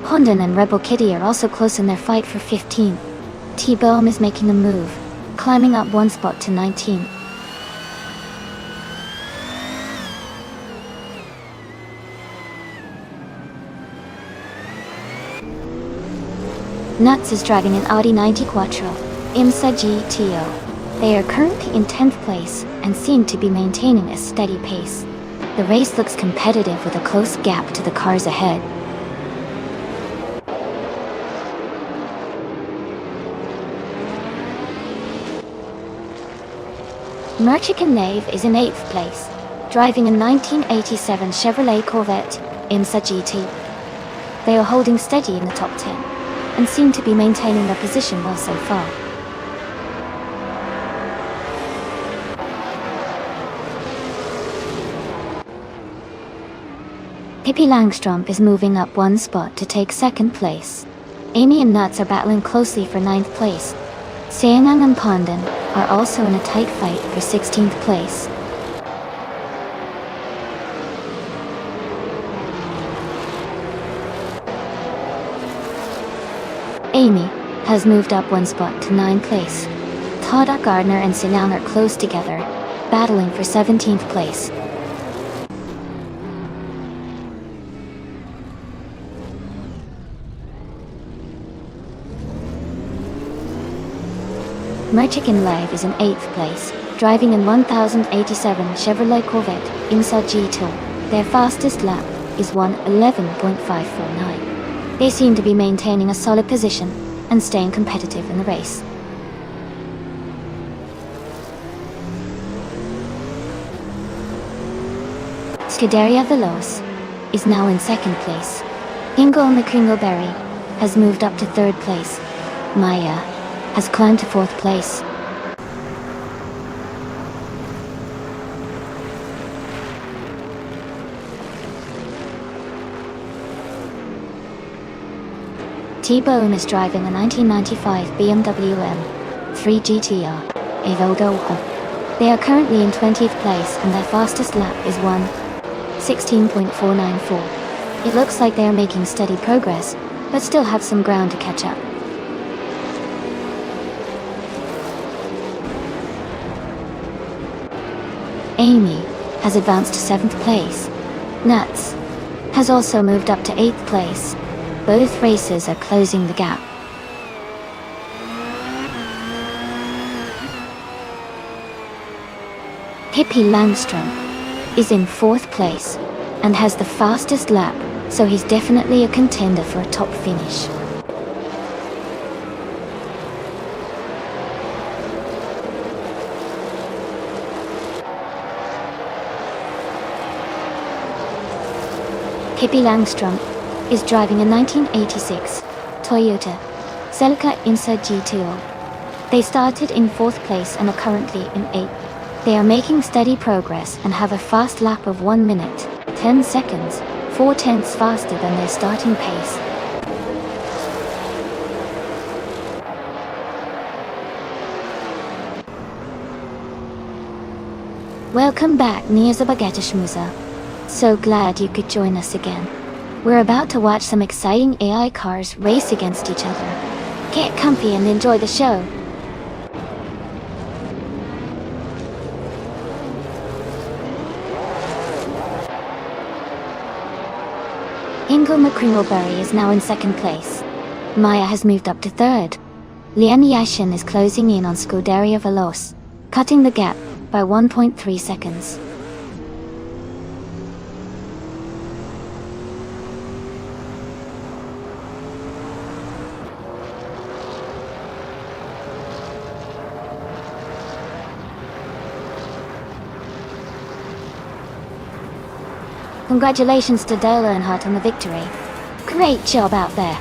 Hondon and Rebel Kitty are also close in their fight for 15th. T-Bomb is making a move, climbing up one spot to 19. Nuts is driving an Audi 90 Quattro IMSA GTO. They are currently in 10th place and seem to be maintaining a steady pace. The race looks competitive with a close gap to the cars ahead. Merchican Nave is in 8th place, driving a 1987 Chevrolet Corvette IMSA GT. They are holding steady in the top 10, and seem to be maintaining their position well so far. Pippi Langstrom is moving up one spot to take 2nd place. Amy and Nuts are battling closely for 9th place. Seanang and Pondon are also in a tight fight for 16th place. Amy has moved up one spot to 9th place. Tada Gardner and Seanang are close together, battling for 17th place. Merchican Live is in 8th place, driving in 1087 Chevrolet Corvette IMSA G2. Their fastest lap is 1:11.549. They seem to be maintaining a solid position and staying competitive in the race. Scuderia Veloce is now in second place. Ingo McCringleberry has moved up to third place. Maya has climbed to fourth place. T-Bone is driving a 1995 BMW M3 GTR Evo Golden. They are currently in 20th place and their fastest lap is 1:16.494. It looks like they are making steady progress, but still have some ground to catch up. Amy has advanced to 7th place. Nuts has also moved up to 8th place. Both races are closing the gap. Hippie Langstrom is in 4th place and has the fastest lap, so he's definitely a contender for a top finish. Hippie Langstrom is driving a 1986 Toyota Celica Insa GTO. They started in 4th place and are currently in 8th. They are making steady progress and have a fast lap of 1 minute, 10 seconds, 4/10 faster than their starting pace. Welcome back, Schmuza. So glad you could join us again. We're about to watch some exciting AI cars race against each other. Get comfy and enjoy the show. Ingo McCringleberry is now in 2nd place. Maya has moved up to 3rd. Lian Yashin is closing in on Scuderia Veloce, cutting the gap by 1.3 seconds. Congratulations to Dale Earnhardt on the victory. Great job out there.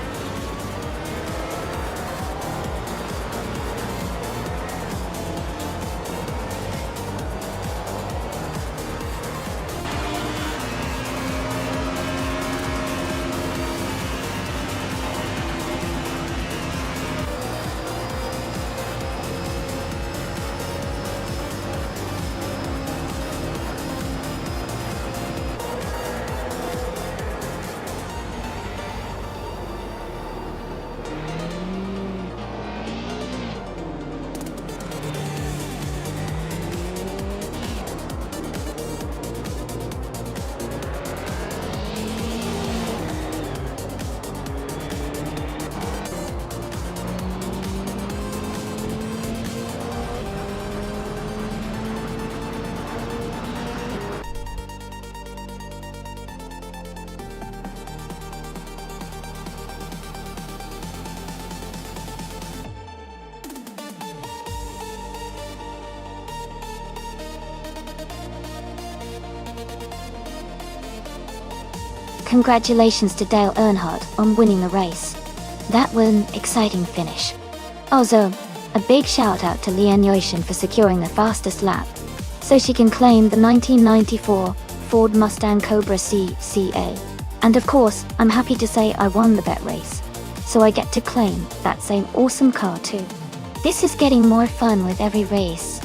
Congratulations to Dale Earnhardt on winning the race. That was an exciting finish. Also, a big shout out to Lian Yoshin for securing the fastest lap, so she can claim the 1994 Ford Mustang Cobra CCA. And of course, I'm happy to say I won the bet race, so I get to claim that same awesome car too. This is getting more fun with every race.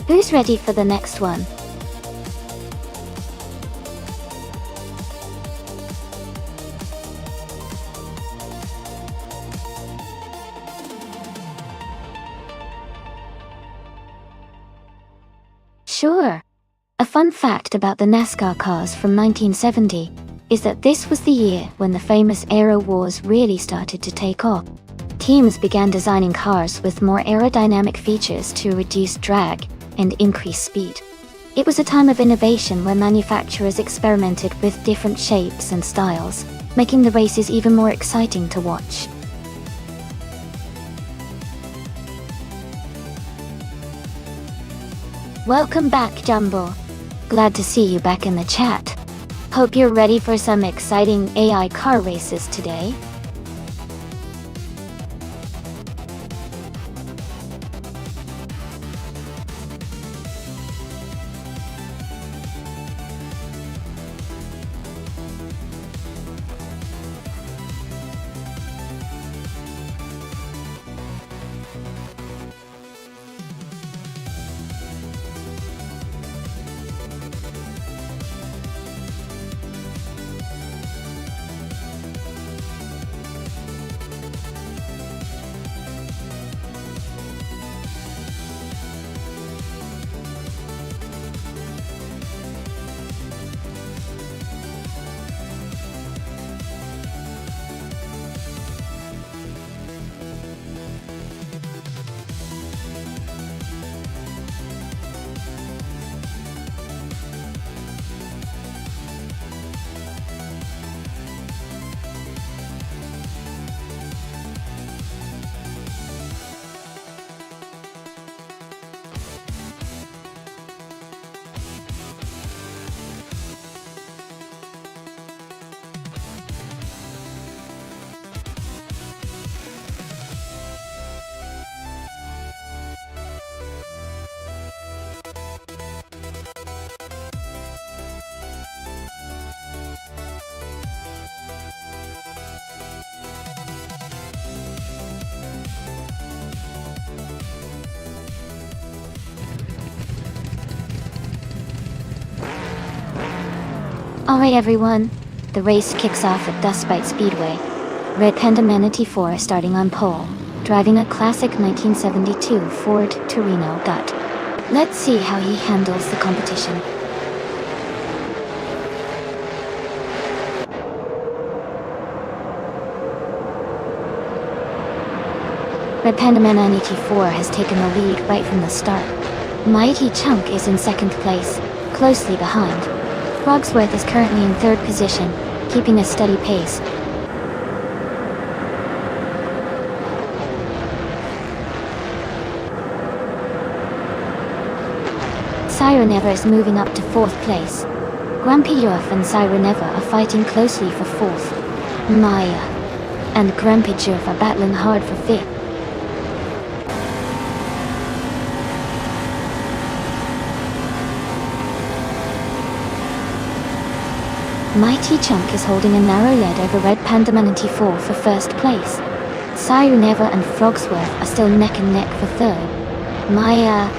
Who's ready for the next one? Sure. A fun fact about the NASCAR cars from 1970 is that this was the year when the famous Aero Wars really started to take off. Teams began designing cars with more aerodynamic features to reduce drag and increase speed. It was a time of innovation where manufacturers experimented with different shapes and styles, making the races even more exciting to watch. Welcome back, Jumbo. Glad to see you back in the chat. Hope you're ready for some exciting AI car races today. Alright everyone, the race kicks off at Dustbite Speedway. Red Panda Manatee 4 starting on pole, driving a classic 1972 Ford Torino gut. Let's see how he handles the competition. Red Panda Manatee 4 has taken the lead right from the start. Mighty Chunk is in second place, closely behind. Frogsworth is currently in third position, keeping a steady pace. Sireneva is moving up to fourth place. Grumpy Yurf and Sireneva are fighting closely for fourth. Maya and Grumpy Yurf are battling hard for fifth. Mighty Chunk is holding a narrow lead over Red Panda Manatee 4 for first place. Sireneva and Frogsworth are still neck and neck for third. Maya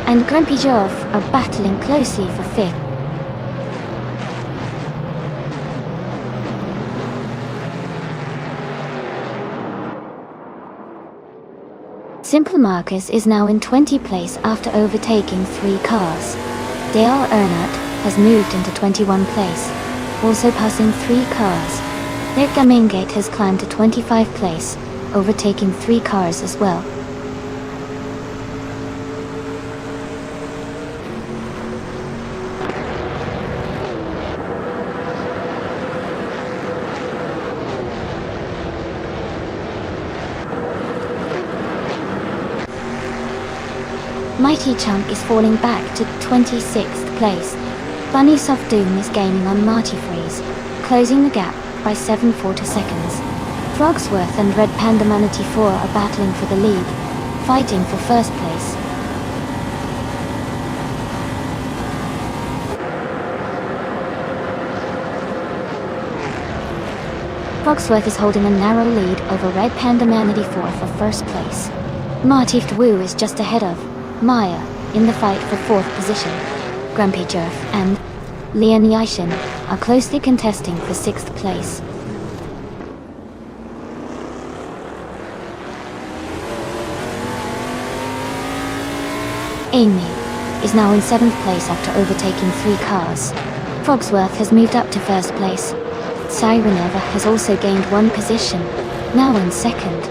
and Grumpy Jorf are battling closely for fifth. Simple Marcus is now in 20th place after overtaking 3 cars. Dale Earnhardt has moved into 21st place, also passing 3 cars. Nick Gamingate has climbed to 25th place, overtaking 3 cars as well. Mighty Chunk is falling back to 26th place. Bunny Soft Doom is gaining on Marty Freeze, closing the gap by 7/4 seconds. Frogsworth and Red Panda Manatee 4 are battling for the lead, fighting for first place. Frogsworth is holding a narrow lead over Red Panda Manatee 4 for first place. Marty Wu is just ahead of Maya in the fight for 4th position. Grumpy Jerf and Leon Yishin are closely contesting for 6th place. Amy is now in 7th place after overtaking 3 cars. Frogsworth has moved up to 1st place. Sireneva has also gained 1 position, now in 2nd.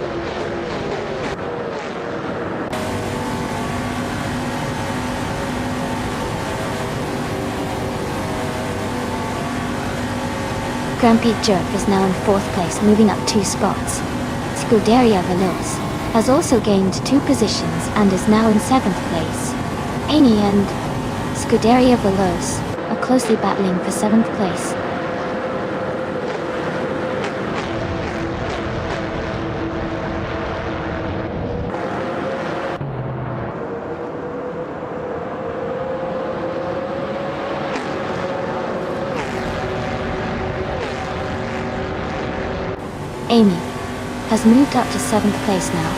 Grumpy Jerk is now in 4th place, moving up 2 spots. Scuderia Veloz has also gained 2 positions and is now in 7th place. Amy and Scuderia Veloz are closely battling for 7th place. Amy, has moved up to 7th place now.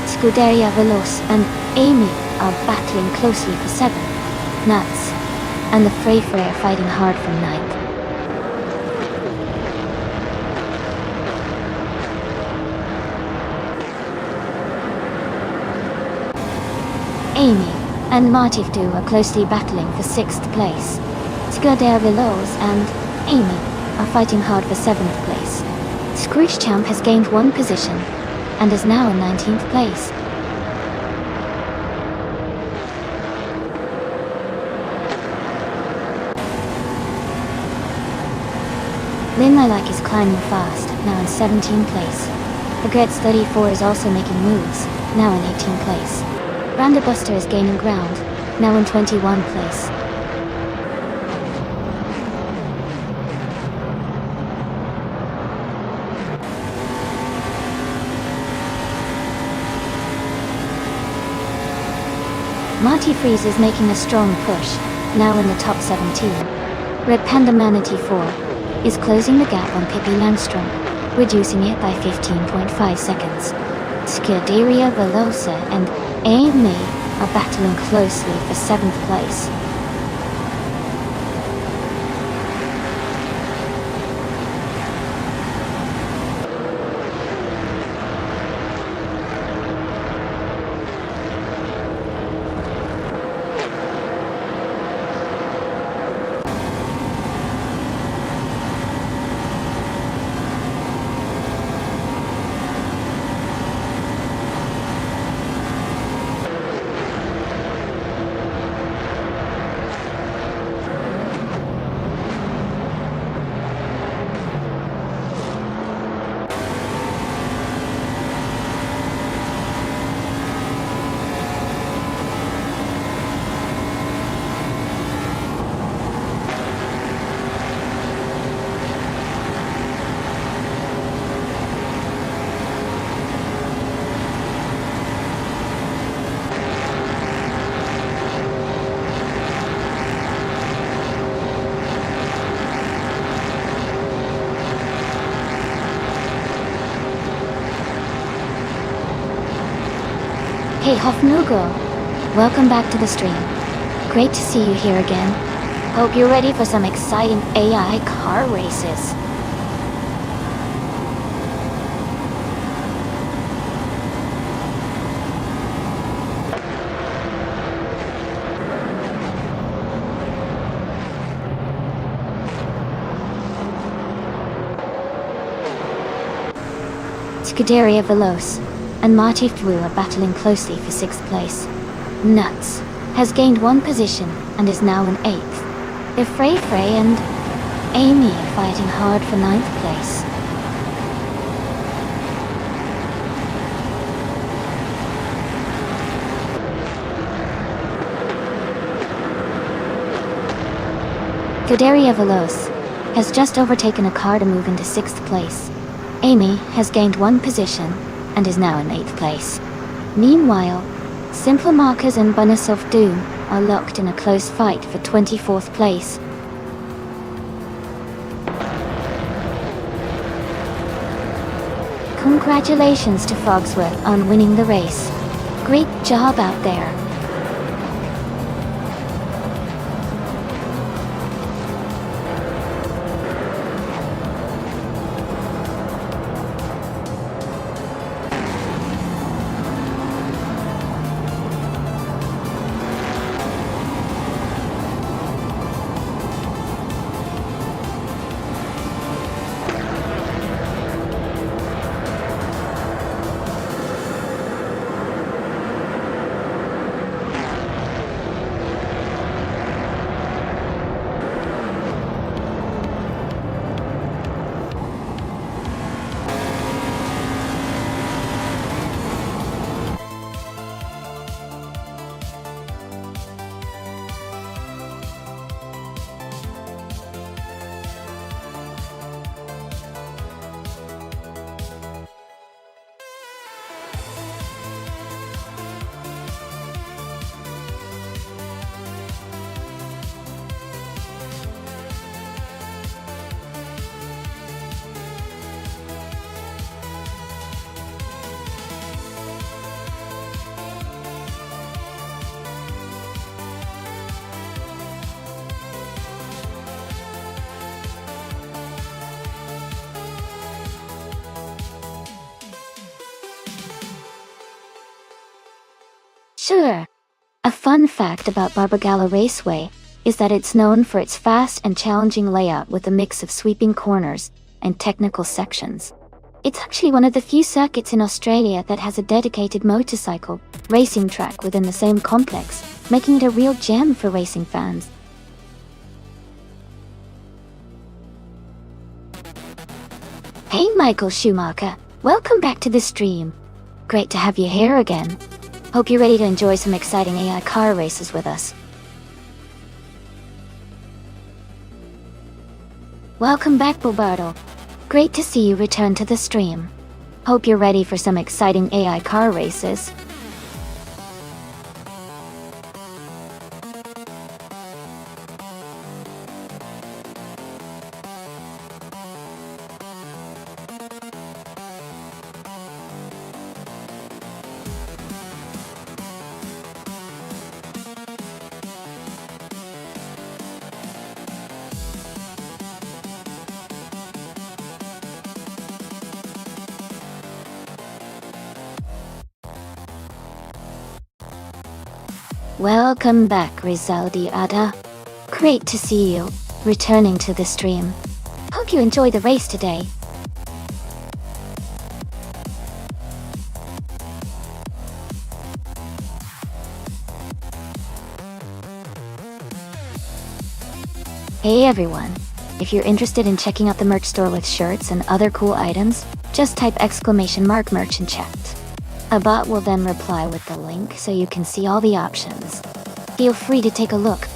Scuderia Veloce and Amy are battling closely for 7th. Nuts and the Frey are fighting hard for 9th. Amy and Martifdu are closely battling for 6th place. Scuderia Veloce and Amy are fighting hard for 7th place. Scrooge Champ has gained 1 position and is now in 19th place. Lin Lilac is climbing fast, now in 17th place. Regrets 34 is also making moves, now in 18th place. Brandabuster is gaining ground, now in 21 place. Marty Freeze is making a strong push, now in the top 17. Red Panda Manatee 4 is closing the gap on Pippi Langstrom, reducing it by 15.5 seconds. Scuderia Veloce and Amy are battling closely for 7th place. Hey Hofnugo, welcome back to the stream. Great to see you here again. Hope you're ready for some exciting AI car races. Scuderia Veloce and Marty Wu are battling closely for 6th place. Nuts has gained 1 position and is now in 8th. The Frey and Amy are fighting hard for 9th place. Scuderia Veloce has just overtaken a car to move into 6th place. Amy has gained 1 position and is now in 8th place. Meanwhile, Simpler Markers and Bunnis of Doom are locked in a close fight for 24th place. Congratulations to Fogsworth on winning the race. Great job out there. Sure. A fun fact about Barbagallo Raceway is that it's known for its fast and challenging layout with a mix of sweeping corners and technical sections. It's actually one of the few circuits in Australia that has a dedicated motorcycle racing track within the same complex, making it a real gem for racing fans. Hey Michael Schumacher, welcome back to the stream. Great to have you here again. Hope you're ready to enjoy some exciting AI car races with us. Welcome back, Bobardo. Great to see you return to the stream. Hope you're ready for some exciting AI car races. Welcome back, Rizaldi Ada. Great to see you, returning to the stream. Hope you enjoy the race today. Hey everyone, if you're interested in checking out the merch store with shirts and other cool items, just type !merch in chat. A bot will then reply with the link so you can see all the options. Feel free to take a look.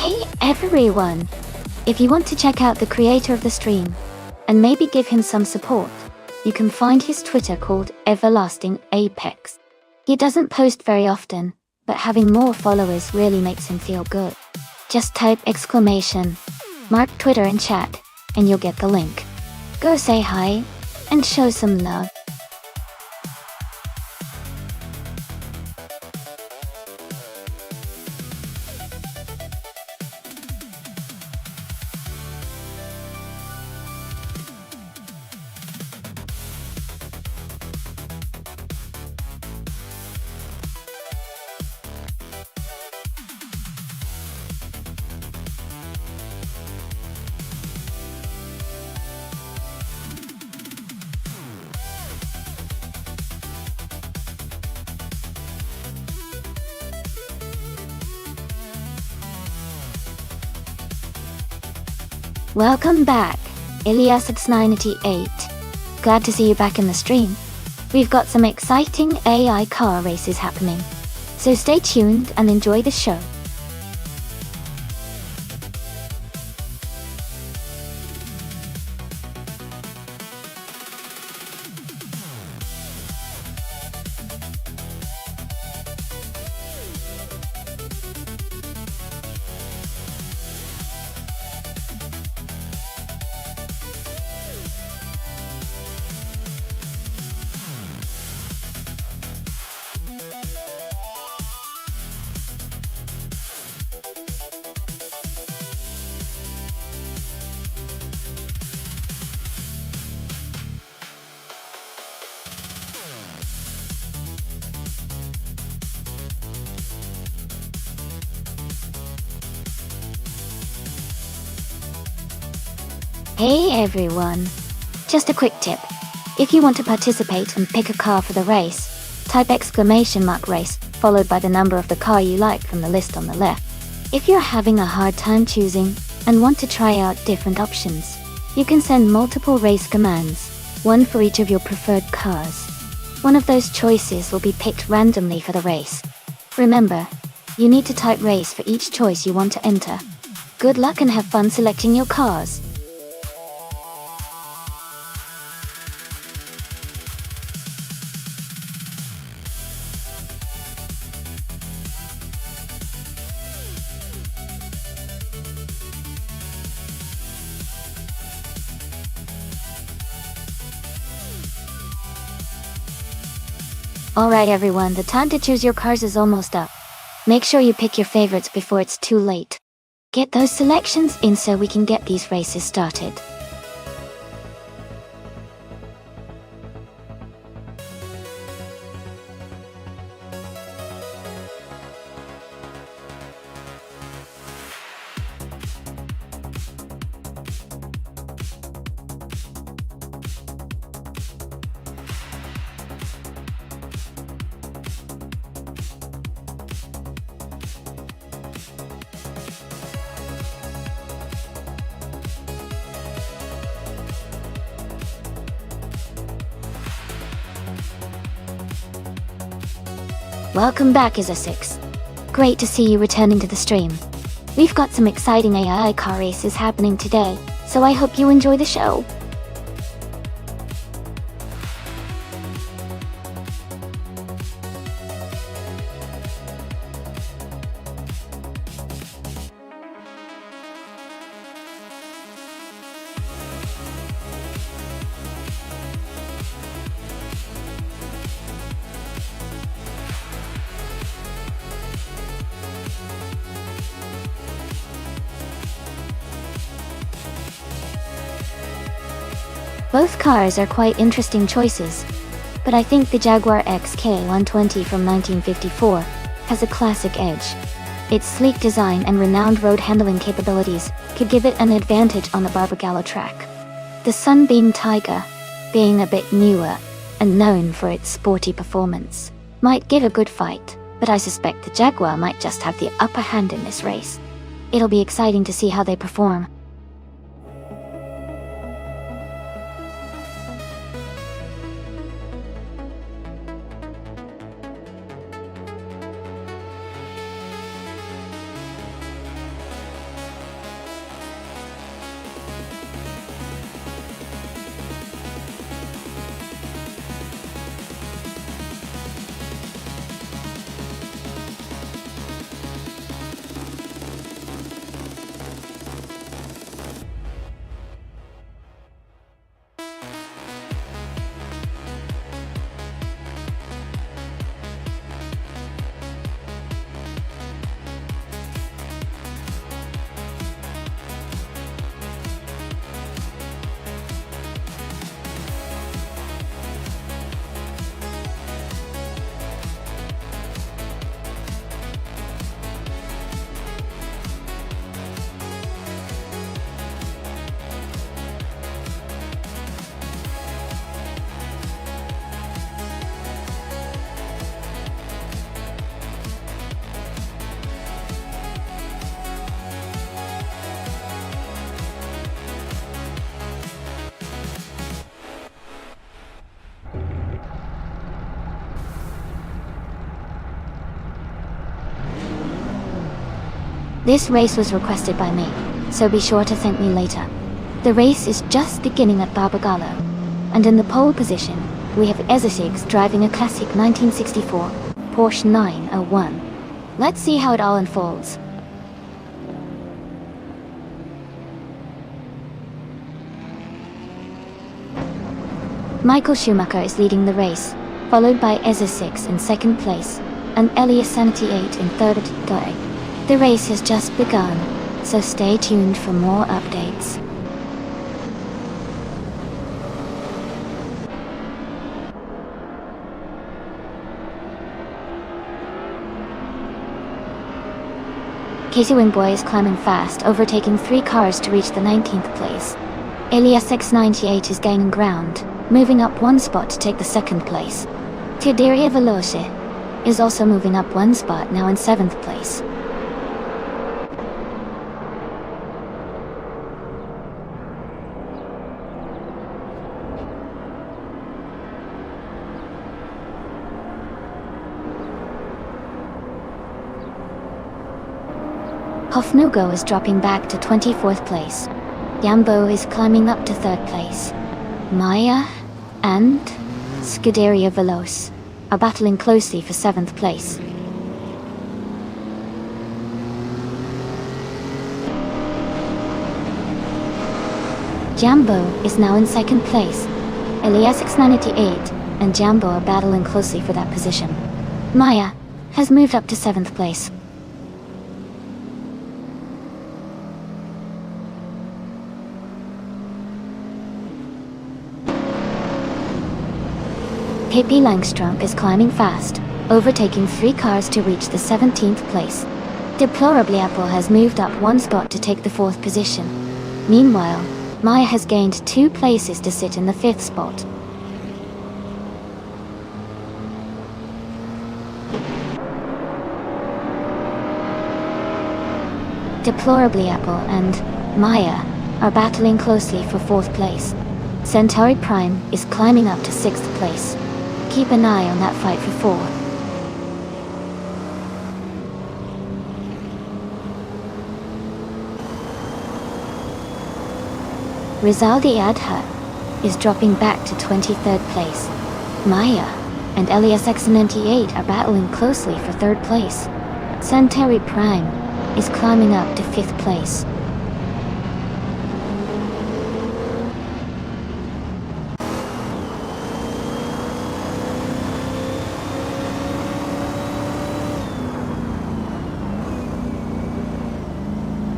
Hey everyone! If you want to check out the creator of the stream, and maybe give him some support, you can find his Twitter called Everlasting Apex. He doesn't post very often, but having more followers really makes him feel good. Just type !mark Twitter in chat, and you'll get the link. Go say hi, and show some love. Welcome back, Ilias98. Glad to see you back in the stream. We've got some exciting AI car races happening, so stay tuned and enjoy the show. Hey everyone! Just a quick tip. If you want to participate and pick a car for the race, type !race followed by the number of the car you like from the list on the left. If you're having a hard time choosing and want to try out different options, you can send multiple race commands, one for each of your preferred cars. One of those choices will be picked randomly for the race. Remember, you need to type race for each choice you want to enter. Good luck and have fun selecting your cars. Alright everyone, the time to choose your cars is almost up. Make sure you pick your favorites before it's too late. Get those selections in so we can get these races started. Welcome back, Isa6. Great to see you returning to the stream. We've got some exciting AI car races happening today, so I hope you enjoy the show. Both cars are quite interesting choices, but I think the Jaguar XK120 from 1954 has a classic edge. Its sleek design and renowned road handling capabilities could give it an advantage on the Barbagallo track. The Sunbeam Tiger, being a bit newer and known for its sporty performance, might give a good fight, but I suspect the Jaguar might just have the upper hand in this race. It'll be exciting to see how they perform. This race was requested by me, so be sure to thank me later. The race is just beginning at Barbagallo, and in the pole position, we have Isa6 driving a classic 1964 Porsche 901. Let's see how it all unfolds. Michael Schumacher is leading the race, followed by Isa6 in second place, and Elias 78 in third category. The race has just begun, so stay tuned for more updates. Casey Wingboy is climbing fast, overtaking 3 cars to reach the 19th place. Alias X98 is gaining ground, moving up one spot to take the second place. Scuderia Veloce is also moving up one spot, now in 7th place. Hofnugo is dropping back to 24th place. Jambo is climbing up to 3rd place. Maya and Scuderia Veloce are battling closely for 7th place. Jambo is now in 2nd place. Elias X98 and Jambo are battling closely for that position. Maya has moved up to 7th place. KP Langstrom is climbing fast, overtaking 3 cars to reach the 17th place. Deplorably Apple has moved up one spot to take the 4th position. Meanwhile, Maya has gained 2 places to sit in the 5th spot. Deplorably Apple and Maya are battling closely for 4th place. Centauri Prime is climbing up to 6th place. Keep an eye on that fight for 4th. Rizaldi Adha is dropping back to 23rd place. Maya and Elias X98 are battling closely for 3rd place. Centauri Prime is climbing up to 5th place.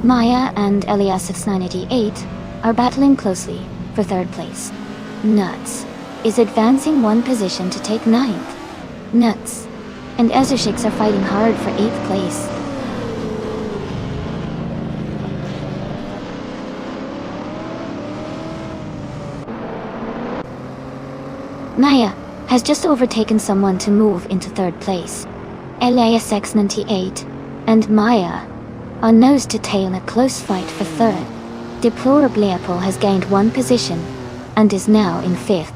Maya and Elias X98 are battling closely for 3rd place. Nuts is advancing 1 position to take 9th. Nuts and Ezushiks are fighting hard for 8th place. Maya has just overtaken someone to move into 3rd place. Elias X98 and Maya are nose to tail in a close fight for 3rd. Deplorably Apple has gained 1 position and is now in 5th.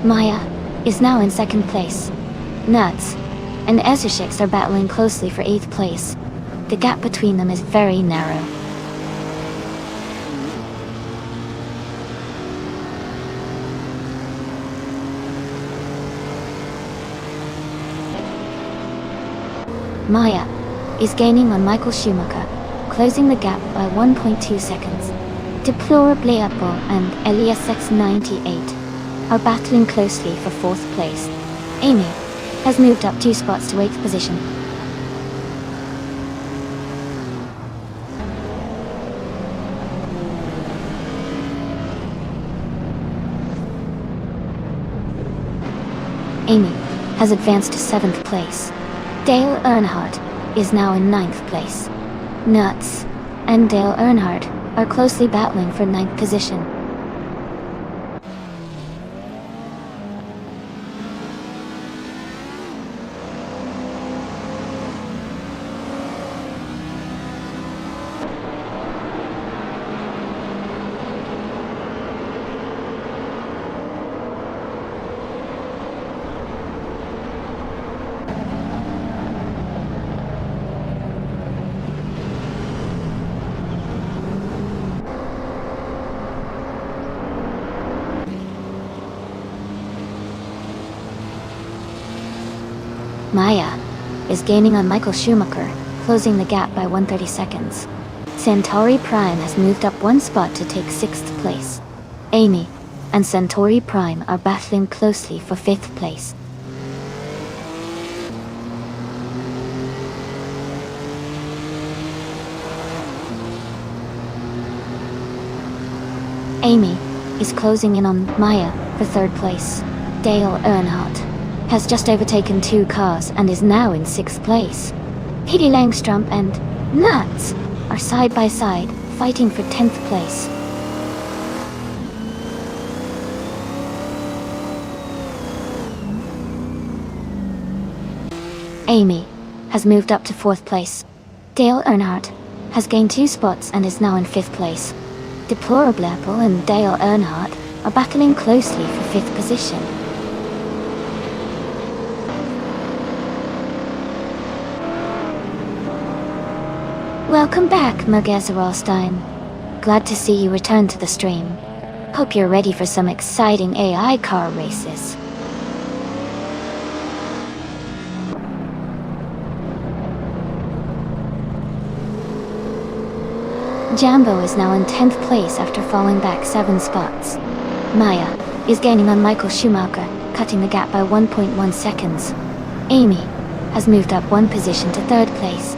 Maya is now in 2nd place. Nuts and Ezushiks are battling closely for 8th place. The gap between them is very narrow. Maya is gaining on Michael Schumacher, closing the gap by 1.2 seconds. Deplorably Apple and Elias X98 are battling closely for 4th place. Amy has moved up 2 spots to 8th position. Amy has advanced to 7th place. Dale Earnhardt is now in 9th place. Nuts and Dale Earnhardt are closely battling for 9th position. Maya is gaining on Michael Schumacher, closing the gap by 130 seconds. Centauri Prime has moved up 1 spot to take 6th place. Amy and Centauri Prime are battling closely for 5th place. Amy is closing in on Maya for 3rd place. Dale Earnhardt has just overtaken 2 cars and is now in 6th place. Pity Langstrumpf and Nuts are side by side, fighting for 10th place. Amy has moved up to 4th place. Dale Earnhardt has gained 2 spots and is now in 5th place. Deplorable Apple and Dale Earnhardt are battling closely for 5th position. Welcome back, Magazeralstein. Glad to see you return to the stream. Hope you're ready for some exciting AI car races. Jambo is now in 10th place after falling back 7 spots. Maya is gaining on Michael Schumacher, cutting the gap by 1.1 seconds. Amy has moved up 1 position to 3rd place.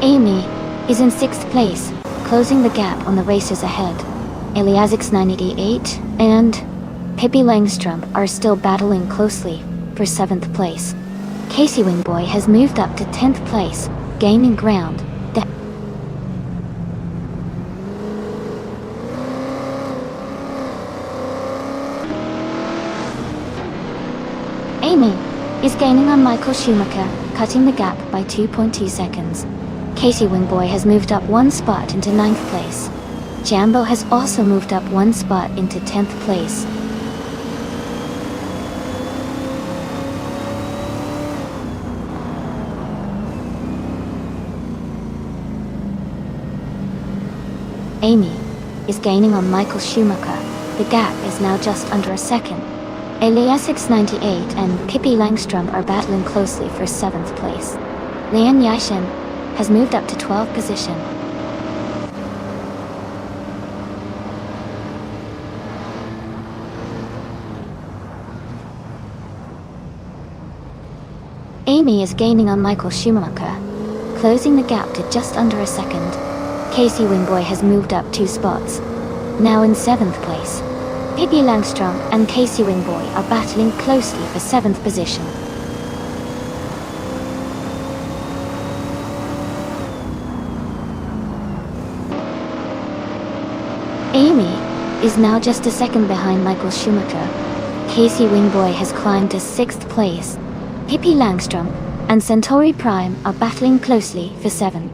Amy is in 6th place, closing the gap on the racers ahead. Eliasix 988 and Pippi Langstrumpf are still battling closely for 7th place. Casey Wingboy has moved up to 10th place, gaining ground. Amy is gaining on Michael Schumacher, cutting the gap by 2.2 seconds. Casey Wingboy has moved up 1 spot into 9th place. Jambo has also moved up 1 spot into 10th place. Amy is gaining on Michael Schumacher. The gap is now just under a second. Eliasix 98 and Pippi Langstrumpf are battling closely for 7th place. Lian Yashin has moved up to 12th position. Amy is gaining on Michael Schumacher, closing the gap to just under a second. Casey Wingboy has moved up 2 spots, now in 7th place. Pippi Langstrumpf and Casey Wingboy are battling closely for 7th position. Amy is now just a second behind Michael Schumacher. Casey Wingboy has climbed to 6th place. Pippi Langstrumpf and Centauri Prime are battling closely for 7th.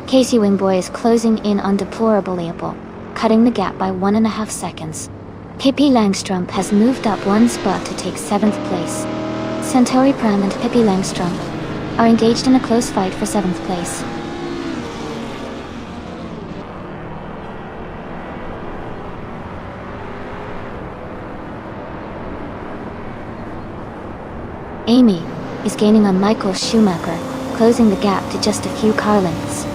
Casey Wingboy is closing in on Deplorable Apple, cutting the gap by 1.5 seconds. Pippi Langstrumpf has moved up 1 spot to take 7th place. Centauri Prime and Pippi Langstrumpf are engaged in a close fight for 7th place. Amy is gaining on Michael Schumacher, closing the gap to just a few car lengths.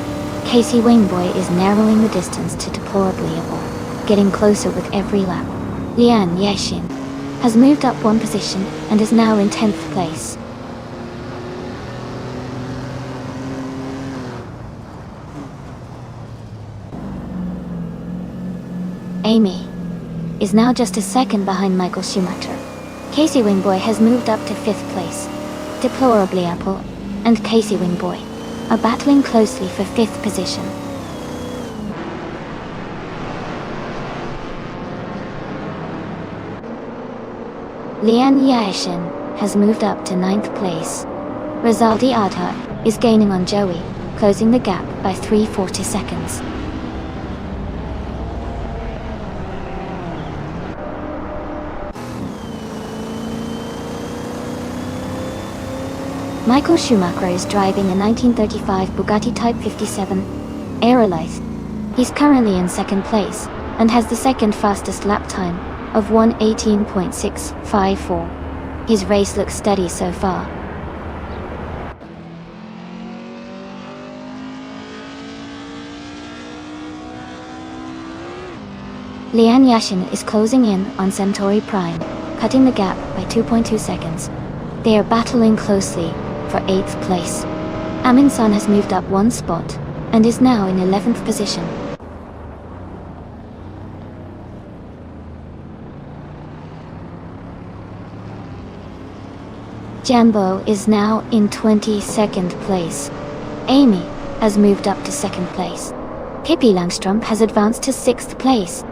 Casey Wingboy is narrowing the distance to Deplorably Able, getting closer with every lap. Lian Yashin has moved up 1 position and is now in 10th place. Amy is now just a second behind Michael Schumacher. Casey Wingboy has moved up to 5th place. Deplorably Apple and Casey Wingboy are battling closely for 5th position. Lian Yashin has moved up to 9th place. Rizaldi Adha is gaining on Joey, closing the gap by 3.40 seconds. Michael Schumacher is driving a 1935 Bugatti Type 57 Aerolite. He's currently in 2nd place and has the 2nd fastest lap time of 1:18.654. His race looks steady so far. Lian Yashin is closing in on Centauri Prime, cutting the gap by 2.2 seconds. They are battling closely for 8th place. Amundsen has moved up one spot and is now in 11th position. Jambo is now in 22nd place. Amy has moved up to 2nd place. Pippi Langstrump has advanced to 6th place.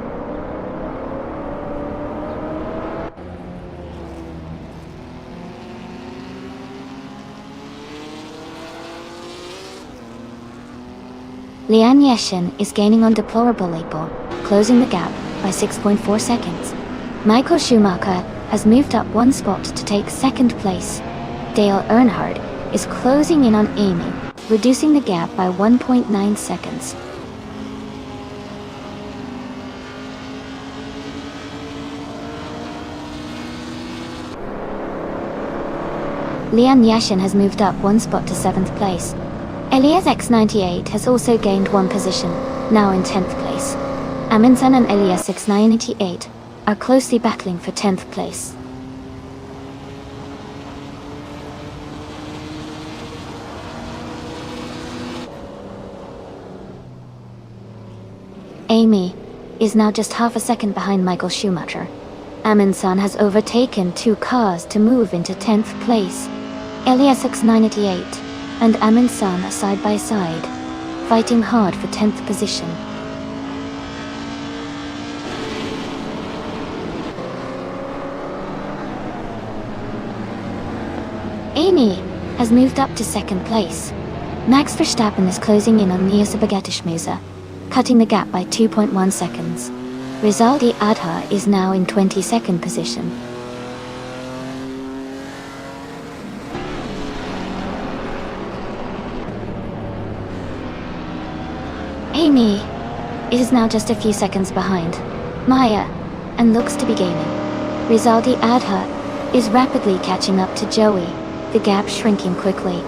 Lian Yeshin is gaining on Deplorable Label, closing the gap by 6.4 seconds. Michael Schumacher has moved up one spot to take 2nd place. Dale Earnhardt is closing in on Amy, reducing the gap by 1.9 seconds. Lian Yashin has moved up one spot to 7th place. Elias X98 has also gained one position, now in 10th place. Amundsen and Elias X98 are closely battling for 10th place. Amy is now just half a second behind Michael Schumacher. Amundsen has overtaken 2 cars to move into 10th place. Elias X98 and Amundsen are side by side, fighting hard for 10th position. Amy has moved up to 2nd place. Max Verstappen is closing in on Nia Sabagatishmusa, cutting the gap by 2.1 seconds. Rizaldi Adha is now in 22nd position. Amy is now just a few seconds behind Maya and looks to be gaining. Rizaldi Adha is rapidly catching up to Joey, the gap shrinking quickly.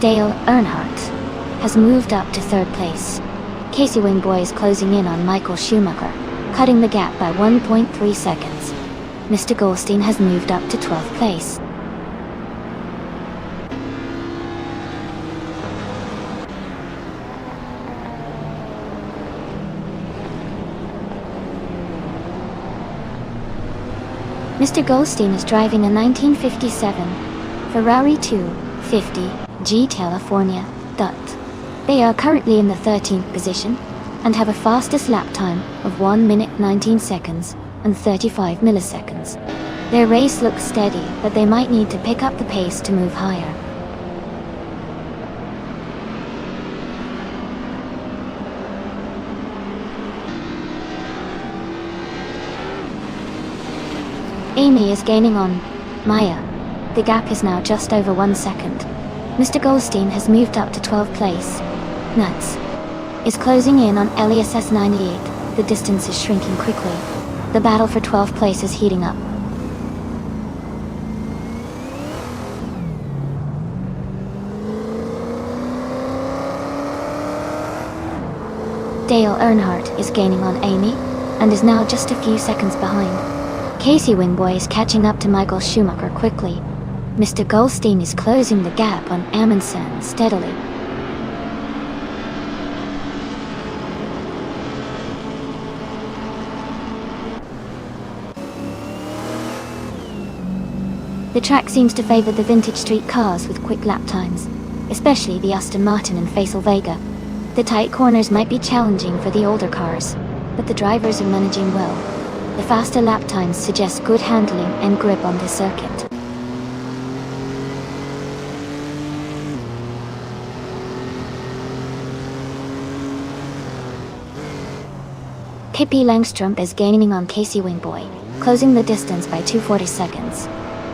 Dale Earnhardt has moved up to 3rd place. Casey Wingboy is closing in on Michael Schumacher, cutting the gap by 1.3 seconds. Mr. Goldstein has moved up to 12th place. Mr. Goldstein is driving a 1957 Ferrari 250 G California Dot. They are currently in the 13th position and have a fastest lap time of 1 minute 19 seconds and 35 milliseconds. Their race looks steady, but they might need to pick up the pace to move higher. Amy is gaining on Maya. The gap is now just over 1 second. Mr. Goldstein has moved up to 12th place. Nuts is closing in on Elias S98. The distance is shrinking quickly. The battle for 12th place is heating up. Dale Earnhardt is gaining on Amy and is now just a few seconds behind. Casey Wingboy is catching up to Michael Schumacher quickly. Mr. Goldstein is closing the gap on Amundsen steadily. The track seems to favor the vintage street cars with quick lap times, especially the Aston Martin and Faisal Vega. The tight corners might be challenging for the older cars, but the drivers are managing well. The faster lap times suggest good handling and grip on this circuit. Pippi Langstrump is gaining on Casey Wingboy, closing the distance by 240 seconds.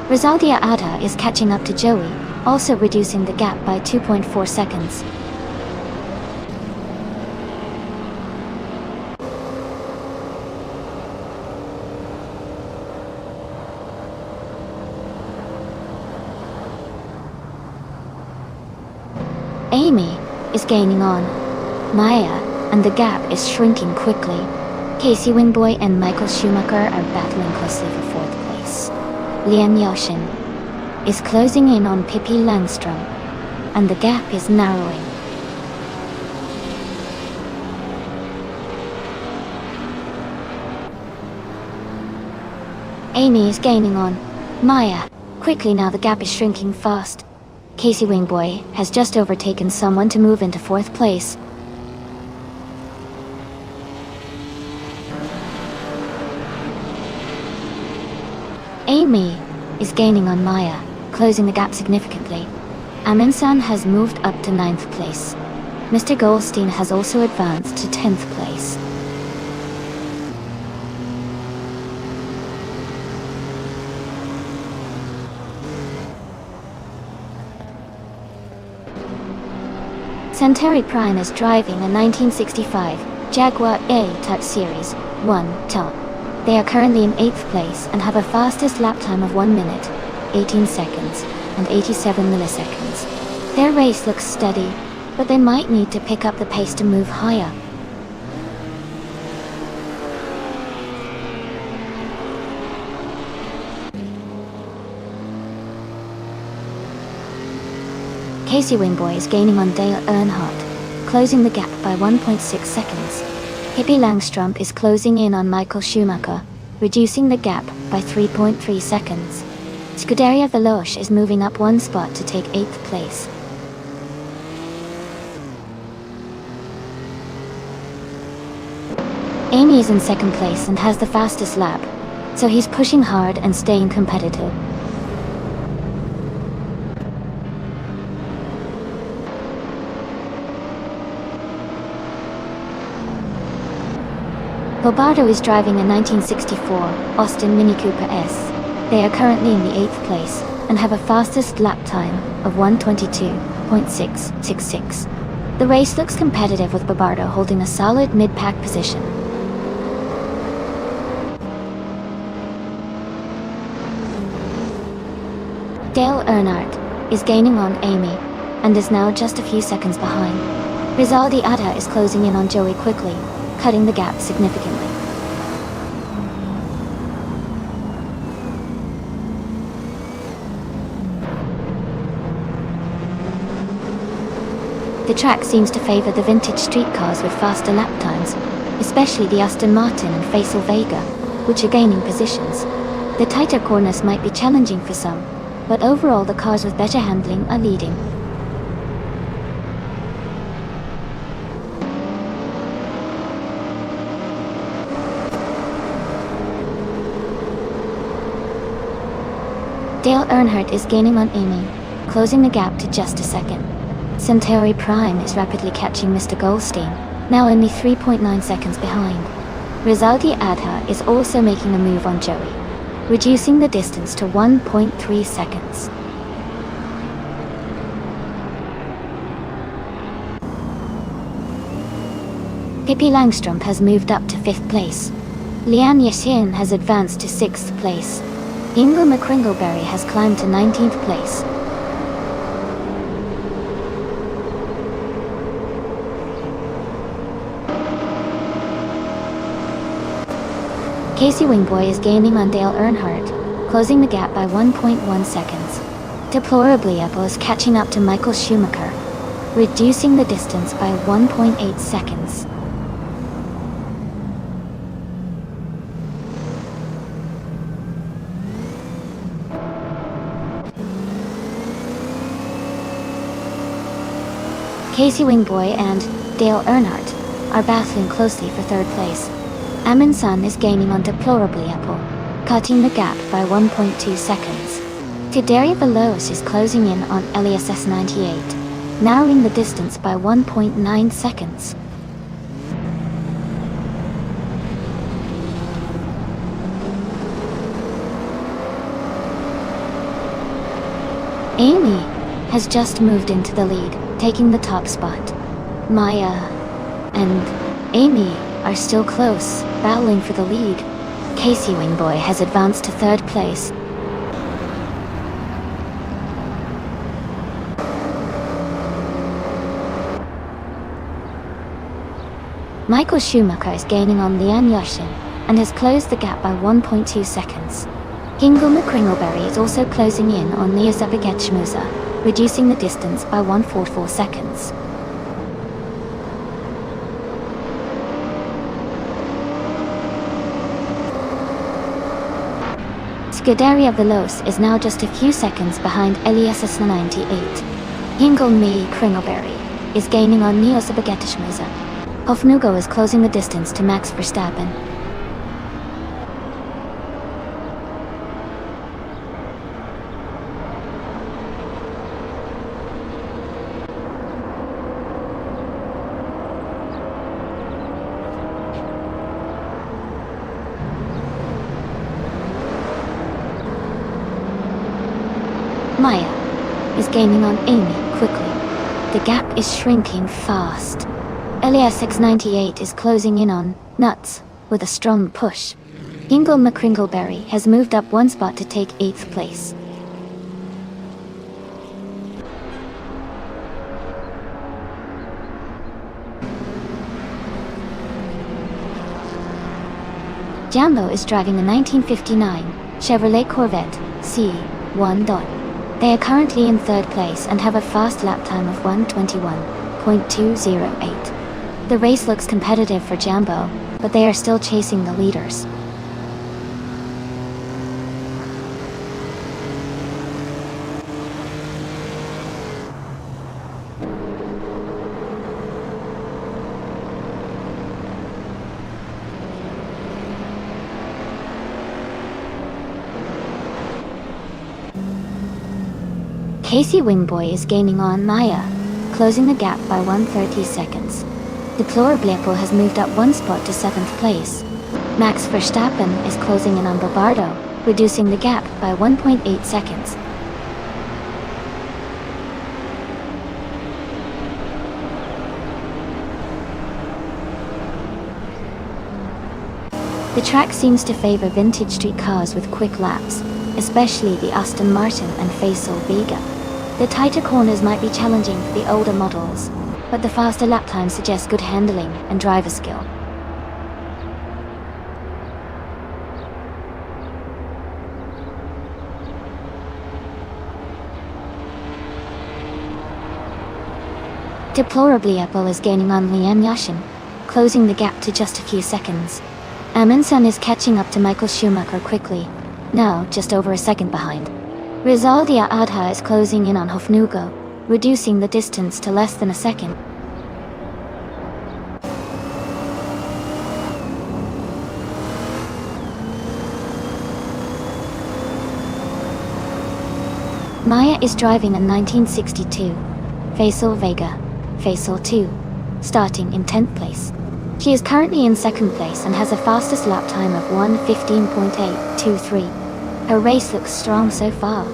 Rizaldia Adha is catching up to Joey, also reducing the gap by 2.4 seconds. Amy is gaining on Maya, and the gap is shrinking quickly. Casey Wingboy and Michael Schumacher are battling closely for fourth place. Liam Yashin is closing in on Pippi Langstrom, and the gap is narrowing. Amy is gaining on Maya. Quickly now, the gap is shrinking fast. Casey Wingboy has just overtaken someone to move into fourth place. Amy is gaining on Maya, closing the gap significantly. Amin-san has moved up to 9th place. Mr. Goldstein has also advanced to 10th place. Centauri Prime is driving a 1965 Jaguar A-Type Series 1 top. They are currently in 8th place and have a fastest lap time of 1 minute, 18 seconds, and 87 milliseconds. Their race looks steady, but they might need to pick up the pace to move higher. Casey Wingboy is gaining on Dale Earnhardt, closing the gap by 1.6 seconds. Pippi Langstrom is closing in on Michael Schumacher, reducing the gap by 3.3 seconds. Scuderia Veloce is moving up one spot to take 8th place. Amy is in 2nd place and has the fastest lap, so he's pushing hard and staying competitive. Bobardo is driving a 1964 Austin Mini Cooper S. They are currently in the 8th place and have a fastest lap time of 1:22.666. The race looks competitive with Bobardo holding a solid mid-pack position. Dale Earnhardt is gaining on Amy and is now just a few seconds behind. Rizaldi Atta is closing in on Joey quickly, cutting the gap significantly. The track seems to favor the vintage street cars with faster lap times, especially the Aston Martin and Faisal Vega, which are gaining positions. The tighter corners might be challenging for some, but overall the cars with better handling are leading. Dale Earnhardt is gaining on Amy, closing the gap to just a second. Centauri Prime is rapidly catching Mr. Goldstein, now only 3.9 seconds behind. Rizaldi Adha is also making a move on Joey, reducing the distance to 1.3 seconds. Pippi Langstrom has moved up to 5th place. Lian Yashin has advanced to 6th place. Ingo McCringleberry has climbed to 19th place. Casey Wingboy is gaining on Dale Earnhardt, closing the gap by 1.1 seconds. Deplorably Apple is catching up to Michael Schumacher, reducing the distance by 1.8 seconds. Casey Wingboy and Dale Earnhardt are battling closely for 3rd place. Amin-san is gaining on Deplorably Apple, cutting the gap by 1.2 seconds. Scuderia Veloce is closing in on Elias S98, narrowing the distance by 1.9 seconds. Amy has just moved into the lead, taking the top spot. Maya and Amy are still close, battling for the lead. Casey Wingboy has advanced to 3rd place. Michael Schumacher is gaining on Liam Yashin and has closed the gap by 1.2 seconds. Ingo McCringleberry is also closing in on Nia Zabageshmusa, reducing the distance by 1.44 seconds. Scuderia Veloce is now just a few seconds behind Elias 98. Ingo McCringleberry is gaining on Nia Zabageshmusa. Hofnugo is closing the distance to Max Verstappen. Maya is gaining on Amy quickly. The gap is shrinking fast. Elias 98 is closing in on Nuts with a strong push. Ingo McCringleberry has moved up one spot to take 8th place. Jambo is driving a 1959 Chevrolet Corvette C1. They are currently in 3rd place and have a fast lap time of 1:21.208. The race looks competitive for Jambo, but they are still chasing the leaders. Casey Wingboy is gaining on Maya, closing the gap by 1:30 seconds. Deplorablepo has moved up one spot to 7th place. Max Verstappen is closing in on Barbardo, reducing the gap by 1.8 seconds. The track seems to favor vintage street cars with quick laps, especially the Aston Martin and Faisal Vega. The tighter corners might be challenging for the older models, but the faster lap time suggests good handling and driver skill. Deplorably Apple is gaining on Liam Yashin, closing the gap to just a few seconds. Amundsen is catching up to Michael Schumacher quickly, now just over a second behind. Rizaldia Adha is closing in on Hofnugo, reducing the distance to less than a second. Maya is driving a 1962 Faisal Vega, Faisal 2, starting in 10th place. She is currently in 2nd place and has a fastest lap time of 1:15.823. Her race looks strong so far.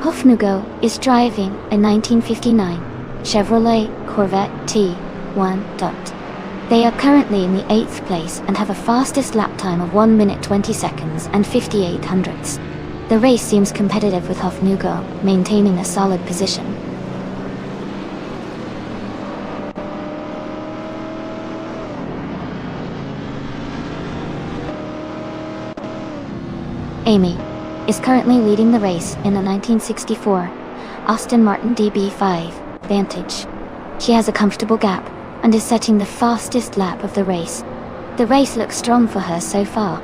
Hofnugo is driving a 1959 Chevrolet Corvette T1. They are currently in the 8th place and have a fastest lap time of 1 minute 20 seconds and 58 hundredths. The race seems competitive with Hofnugo maintaining a solid position. Amy is currently leading the race in a 1964 Aston Martin DB5 Vantage. She has a comfortable gap and is setting the fastest lap of the race. The race looks strong for her so far.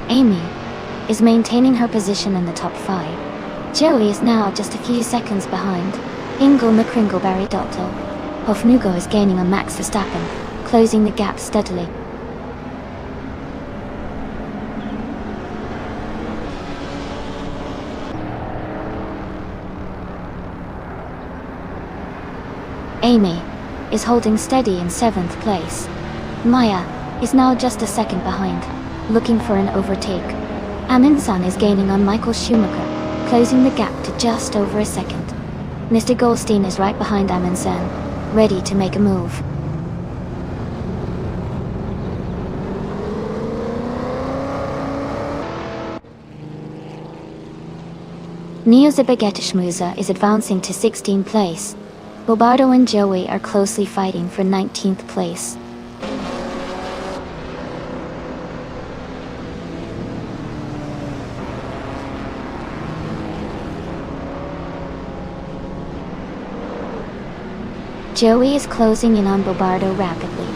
Amy is maintaining her position in the top 5. Joey is now just a few seconds behind. Ingo McCringleberry. Hofnugo is gaining on Max Verstappen, closing the gap steadily. Amy is holding steady in 7th place. Maya is now just a second behind, looking for an overtake. Amundsen is gaining on Michael Schumacher, closing the gap to just over a second. Mr. Goldstein is right behind Amundsen, ready to make a move. Neo Zibageta is advancing to 16th place. Bobardo and Joey are closely fighting for 19th place. Joey is closing in on Bobardo rapidly,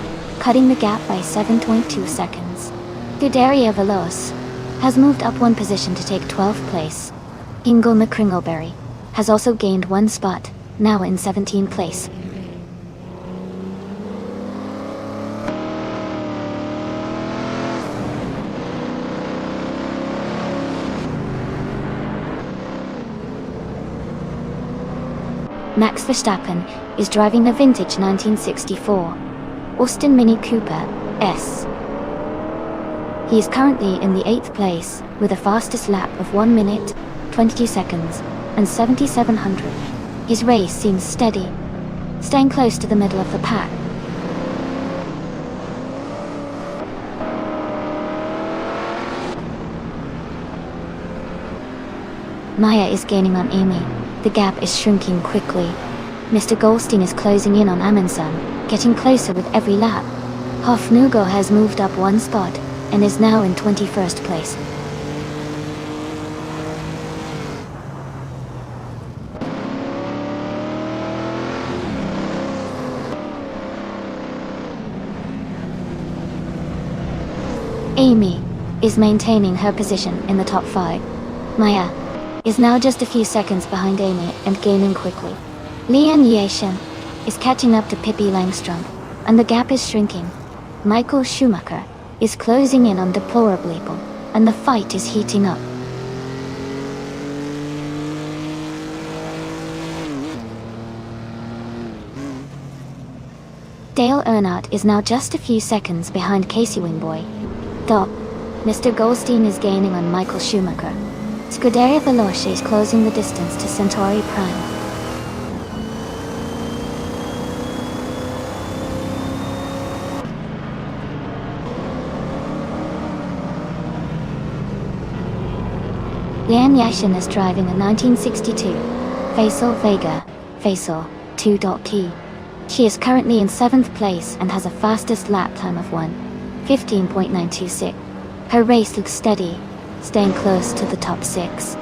cutting the gap by 7.2 seconds. Scuderia Veloce has moved up one position to take 12th place. Ingo McCringleberry has also gained one spot, now in 17th place. Max Verstappen is driving a vintage 1964 Austin Mini Cooper S. He is currently in the 8th place with a fastest lap of 1 minute, 22 seconds, and 7,700. His race seems steady, staying close to the middle of the pack. Maya is gaining on Amy. The gap is shrinking quickly. Mr. Goldstein is closing in on Amundsen, getting closer with every lap. Hofnugo has moved up one spot and is now in 21st place. Amy is maintaining her position in the top 5. Maya is now just a few seconds behind Amy and gaining quickly. Lian Yashin is catching up to Pippi Langstrom, and the gap is shrinking. Michael Schumacher is closing in on Deplorably, and the fight is heating up. Dale Earnhardt is now just a few seconds behind Casey Wingboy. Though Mr. Goldstein is gaining on Michael Schumacher. Scuderia Veloce is closing the distance to Centauri Prime. Lian Yashin is driving a 1962 Facel Vega Facel 2.key. She is currently in 7th place and has a fastest lap time of 1:15.926. Her race looks steady, staying close to the top 6.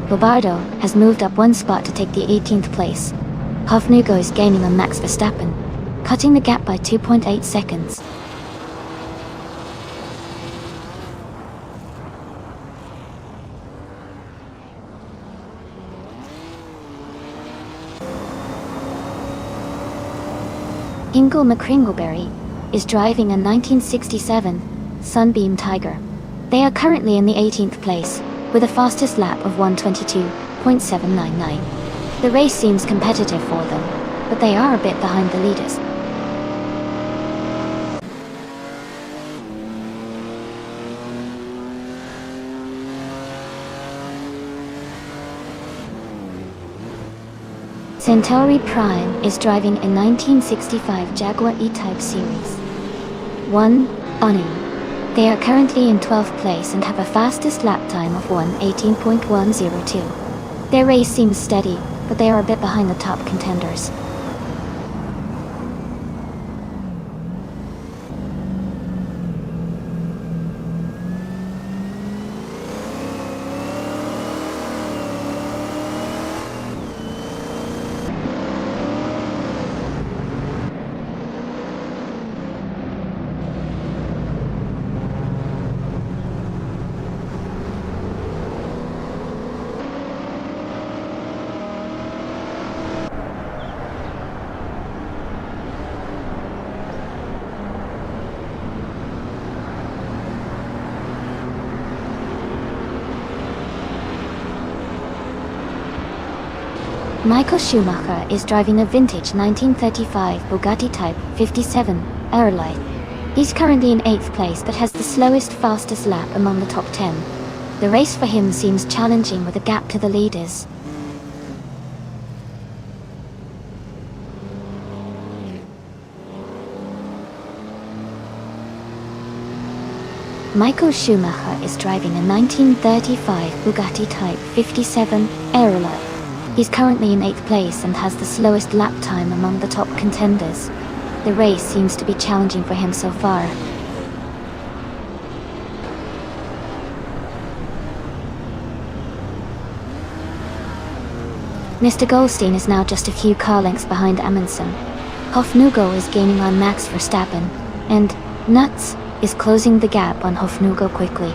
Bobardo has moved up one spot to take the 18th place. Hofnugo is gaining on Max Verstappen, cutting the gap by 2.8 seconds. Ingo McCringleberry is driving a 1967 Sunbeam Tiger. They are currently in the 18th place, with a fastest lap of 1:22.799. The race seems competitive for them, but they are a bit behind the leaders. Centauri Prime is driving a 1965 Jaguar E-Type Series 1 Bunny. They are currently in 12th place and have a fastest lap time of 1:18.102. Their race seems steady, but they are a bit behind the top contenders. Michael Schumacher is driving a vintage 1935 Bugatti Type 57 Aerolite. He's currently in 8th place but has the slowest fastest lap among the top 10. The race for him seems challenging with a gap to the leaders. Michael Schumacher is driving a 1935 Bugatti Type 57 Aerolite. He's currently in 8th place and has the slowest lap time among the top contenders. The race seems to be challenging for him so far. Mr. Goldstein is now just a few car lengths behind Amundsen. Hofnagel is gaining on Max Verstappen, and Nuts is closing the gap on Hofnagel quickly.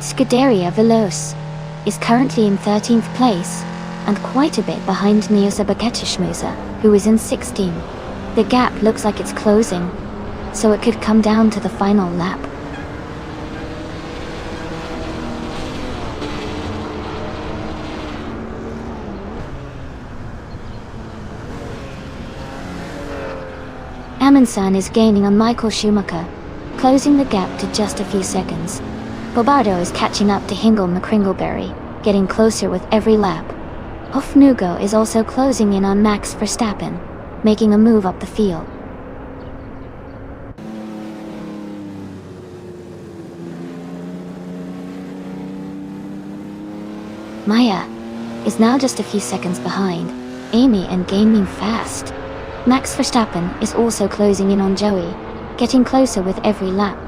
Scuderia Veloce is currently in 13th place, and quite a bit behind Niosa Baketishmusa, who is in 16th. The gap looks like it's closing, so it could come down to the final lap. Amundsen is gaining on Michael Schumacher, closing the gap to just a few seconds. Bobardo is catching up to Hingle McCringleberry, getting closer with every lap. Hofnagel is also closing in on Max Verstappen, making a move up the field. Maya is now just a few seconds behind Amy and gaining fast. Max Verstappen is also closing in on Joey, getting closer with every lap.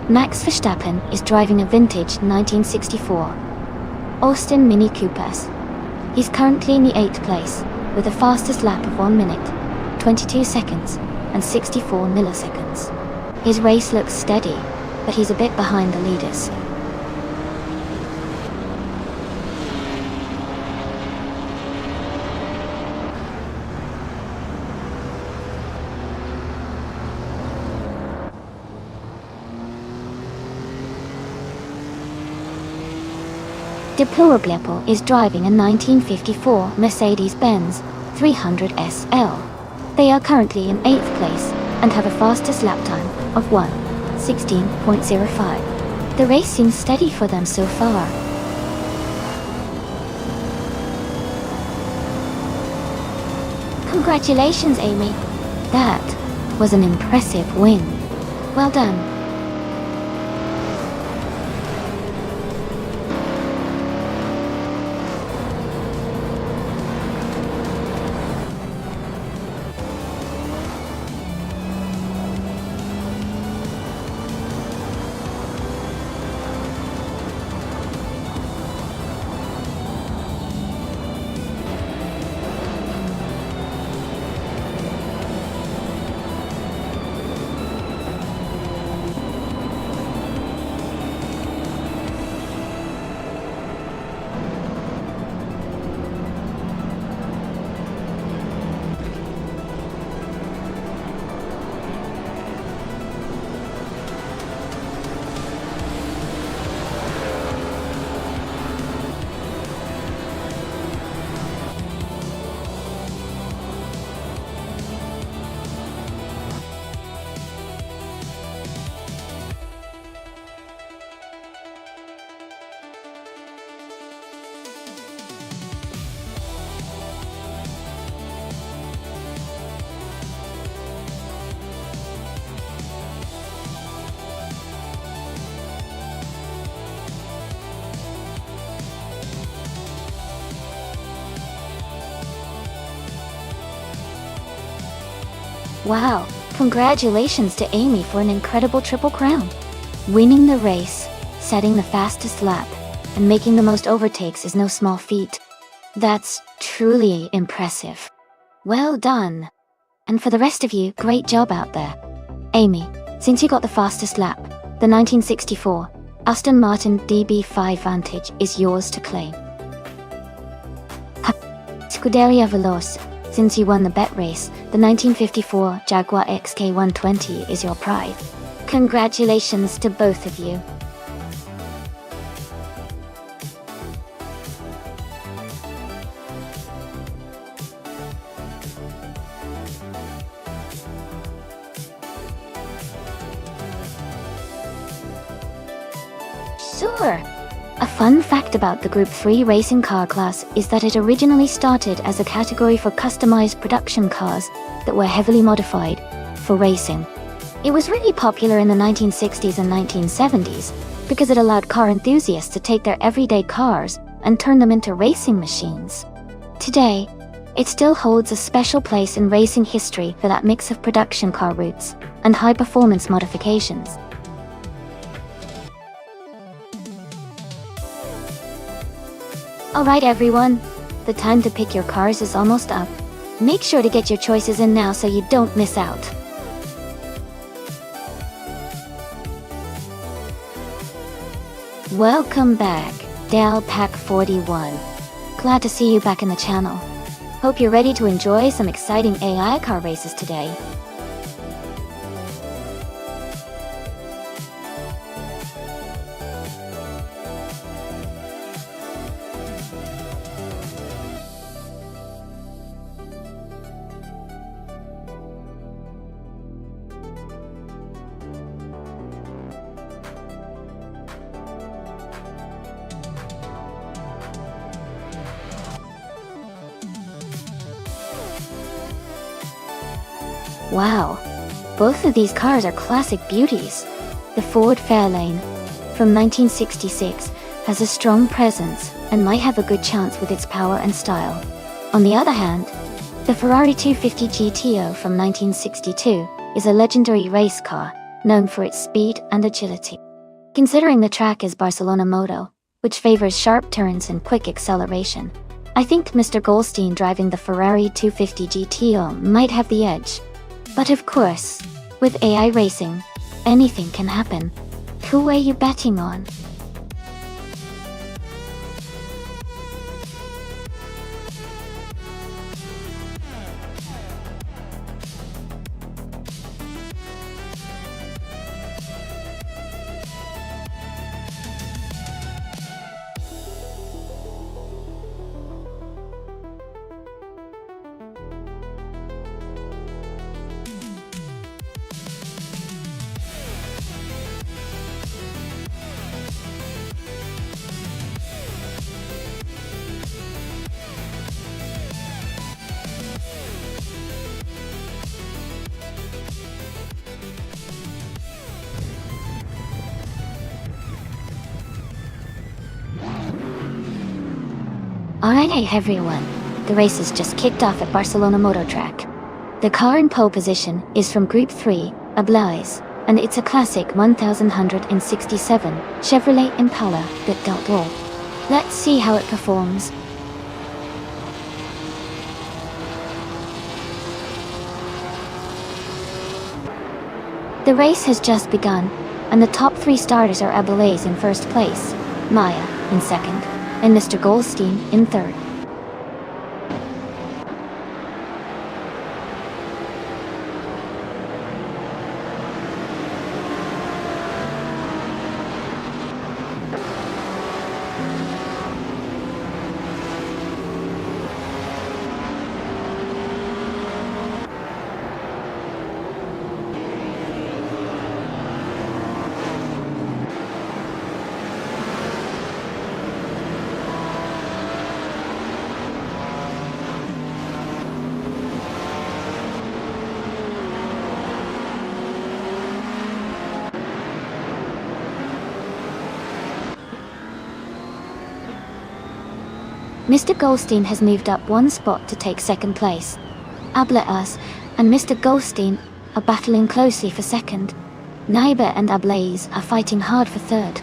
Max Verstappen is driving a vintage 1964 Austin Mini Coupes. He's currently in the 8th place, with the fastest lap of 1 minute, 22 seconds, and 64 milliseconds. His race looks steady, but he's a bit behind the leaders. Deplorablepo is driving a 1954 Mercedes-Benz 300 SL. They are currently in 8th place and have a fastest lap time of 1:16.05. The race seems steady for them so far. Congratulations, Amy. That was an impressive win. Well done. Wow, congratulations to Amy for an incredible triple crown. Winning the race, setting the fastest lap, and making the most overtakes is no small feat. That's truly impressive. Well done. And for the rest of you, great job out there. Amy, since you got the fastest lap, the 1964, Aston Martin DB5 Vantage is yours to claim. Scuderia Veloce, since you won the bet race, the 1954 Jaguar XK120 is your pride. Congratulations to both of you. Sure. A fun fact about the Group 3 racing car class is that it originally started as a category for customized production cars that were heavily modified for racing. It was really popular in the 1960s and 1970s because it allowed car enthusiasts to take their everyday cars and turn them into racing machines. Today, it still holds a special place in racing history for that mix of production car roots and high-performance modifications. Alright everyone, the time to pick your cars is almost up. Make sure to get your choices in now so you don't miss out. Welcome back, Dal Pack 41. Glad to see you back in the channel. Hope you're ready to enjoy some exciting AI car races today. Wow, both of these cars are classic beauties. The Ford Fairlane, from 1966, has a strong presence and might have a good chance with its power and style. On the other hand, the Ferrari 250 GTO from 1962 is a legendary race car, known for its speed and agility. Considering the track is Barcelona Moto, which favors sharp turns and quick acceleration, I think Mr. Goldstein driving the Ferrari 250 GTO might have the edge. But of course, with AI racing, anything can happen. Who are you betting on? Alright everyone, the race has just kicked off at Barcelona Moto Track. The car in pole position is from Group 3, a Blaze, and it's a classic 1167 Chevrolet Impala that dealt all. Let's see how it performs. The race has just begun, and the top 3 starters are Ablaze in first place, Maya in second, and Mr. Goldstein in third. Mr. Goldstein has moved up 1 spot to take second place. Ablaze and Mr. Goldstein are battling closely for second. Naiba and Ablaze are fighting hard for third.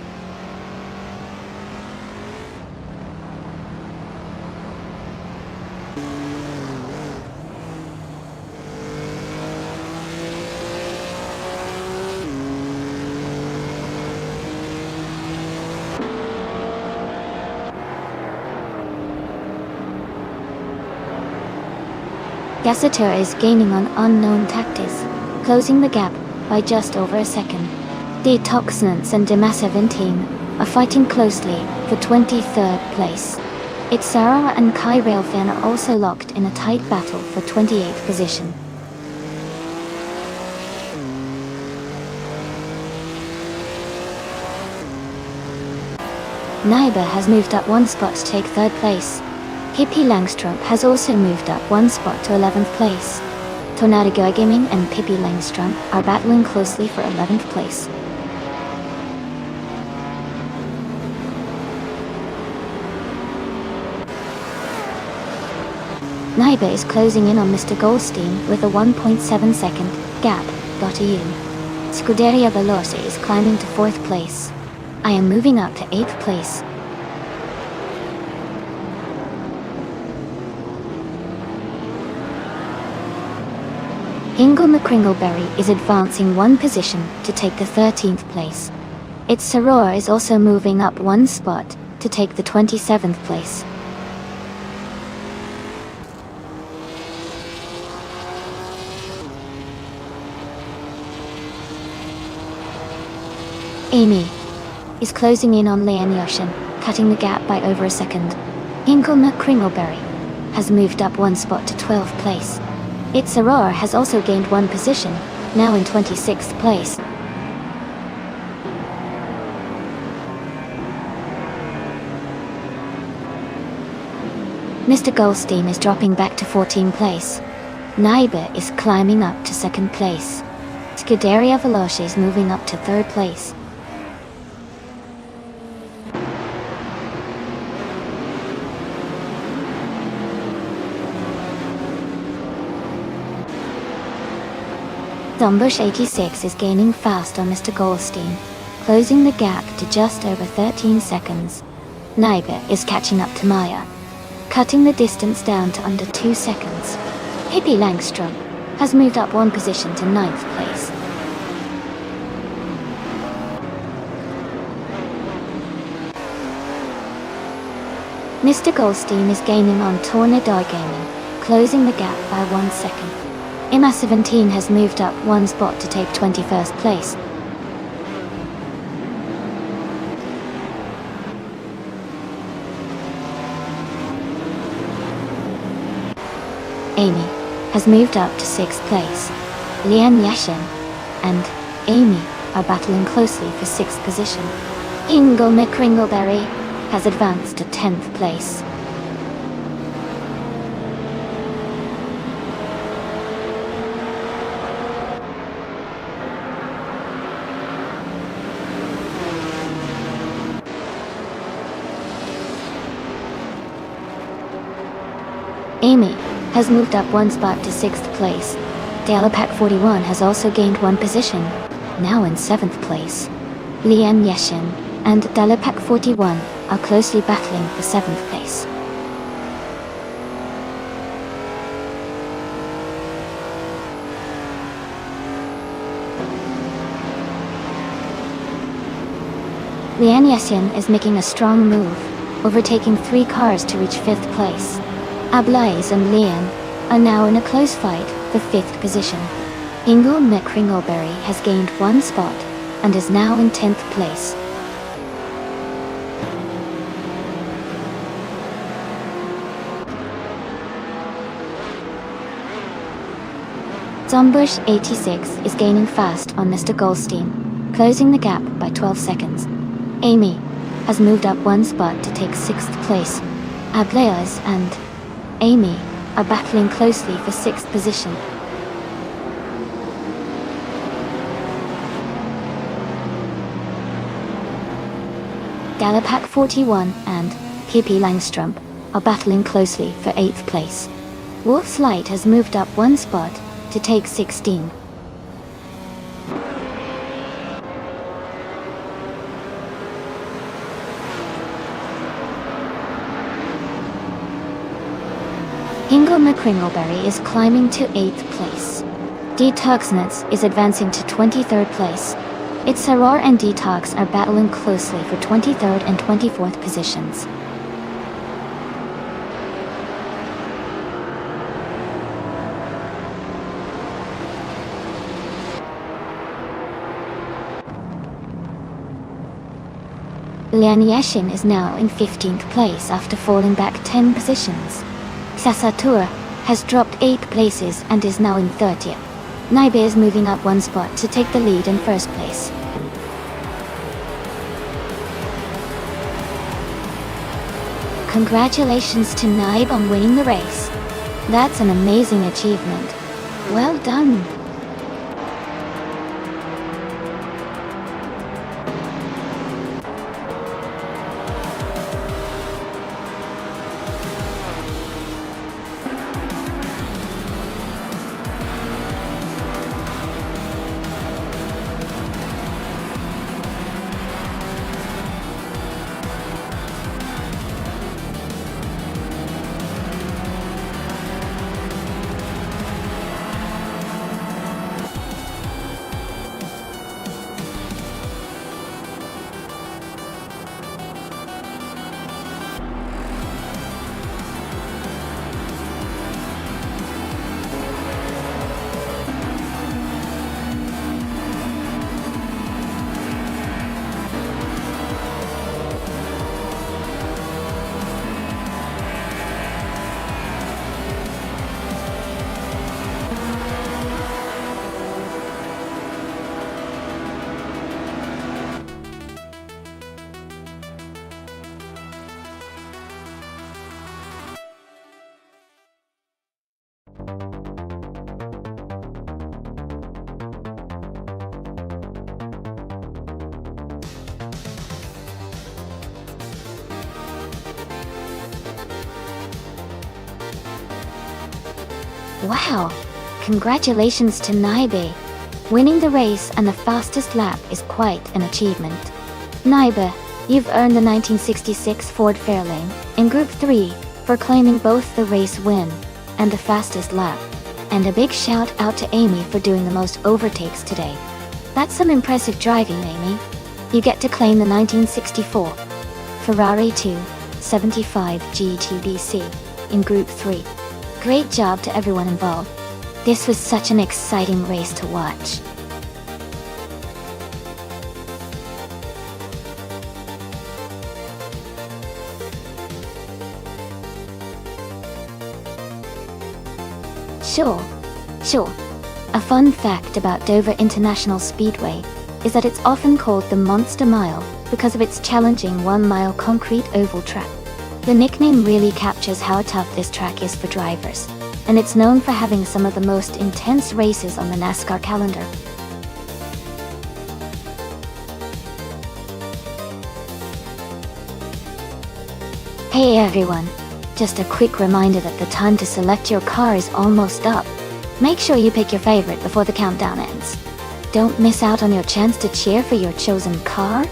Gasatur is gaining on unknown tactics, closing the gap by just over a second. Detoxinants and Dema17 are fighting closely for 23rd place. Itzara and Kai Railfin are also locked in a tight battle for 28th position. Naiba has moved up one spot to take 3rd place. Pippi Langstrup has also moved up one spot to 11th place. Tornado Gaming and Pippi Langstrup are battling closely for 11th place. Naiba is closing in on Mr. Goldstein with a 1.7 second gap. .eu. Scuderia Veloce is climbing to 4th place. I am moving up to 8th place. Ingle McCringleberry is advancing one position to take the 13th place. Its Soror is also moving up one spot to take the 27th place. Amy is closing in on Lian Yoshin, cutting the gap by over a second. Ingle McCringleberry has moved up one spot to 12th place. Its Soror has also gained one position, now in 26th place. Mr. Goldstein is dropping back to 14th place. Naiba is climbing up to 2nd place. Scuderia Veloce is moving up to 3rd place. Zombush 86 is gaining fast on Mr. Goldstein, closing the gap to just over 13 seconds. Naiba is catching up to Maya, cutting the distance down to under 2 seconds. Pippi Langstrup has moved up one position to 9th place. Mr. Goldstein is gaining on Tornado Gaming, closing the gap by 1 second. Ima17 has moved up one spot to take 21st place. Amy has moved up to 6th place. Lian Yashin and Amy are battling closely for 6th position. Ingle McCringleberry has advanced to 10th place. Amy has moved up one spot to 6th place. Dalapak 41 has also gained one position, now in 7th place. Lian Yashin and Dalapak 41 are closely battling for 7th place. Lian Yashin is making a strong move, overtaking 3 cars to reach 5th place. Ablaze and Lian are now in a close fight for 5th position. Ingle McCringleberry has gained one spot and is now in 10th place. Zombush 86 is gaining fast on Mr. Goldstein, closing the gap by 12 seconds. Amy has moved up one spot to take 6th place. Ablaze and Amy are battling closely for 6th position. Dalapak 41 and Pippi Langstrup are battling closely for 8th place. Wolf's Light has moved up one spot to take 16. Ingle McCringleberry is climbing to 8th place. Detoxinants is advancing to 23rd place. Its Soror and Detox are battling closely for 23rd and 24th positions. Lian Yashin is now in 15th place after falling back 10 positions. Sasatura has dropped 8 places and is now in 30th. Naibe is moving up 1 spot to take the lead in first place. Congratulations to Naibe on winning the race. That's an amazing achievement. Well done. Wow! Congratulations to Naibe! Winning the race and the fastest lap is quite an achievement. Naibe, you've earned the 1966 Ford Fairlane in Group 3 for claiming both the race win and the fastest lap. And a big shout out to Amy for doing the most overtakes today. That's some impressive driving, Amy. You get to claim the 1964 Ferrari 275 GTBC in Group 3. Great job to everyone involved. This was such an exciting race to watch. Sure. A fun fact about Dover International Speedway is that it's often called the Monster Mile because of its challenging 1-mile concrete oval track. The nickname really captures how tough this track is for drivers, and it's known for having some of the most intense races on the NASCAR calendar. Hey everyone, just a quick reminder that the time to select your car is almost up. Make sure you pick your favorite before the countdown ends. Don't miss out on your chance to cheer for your chosen car.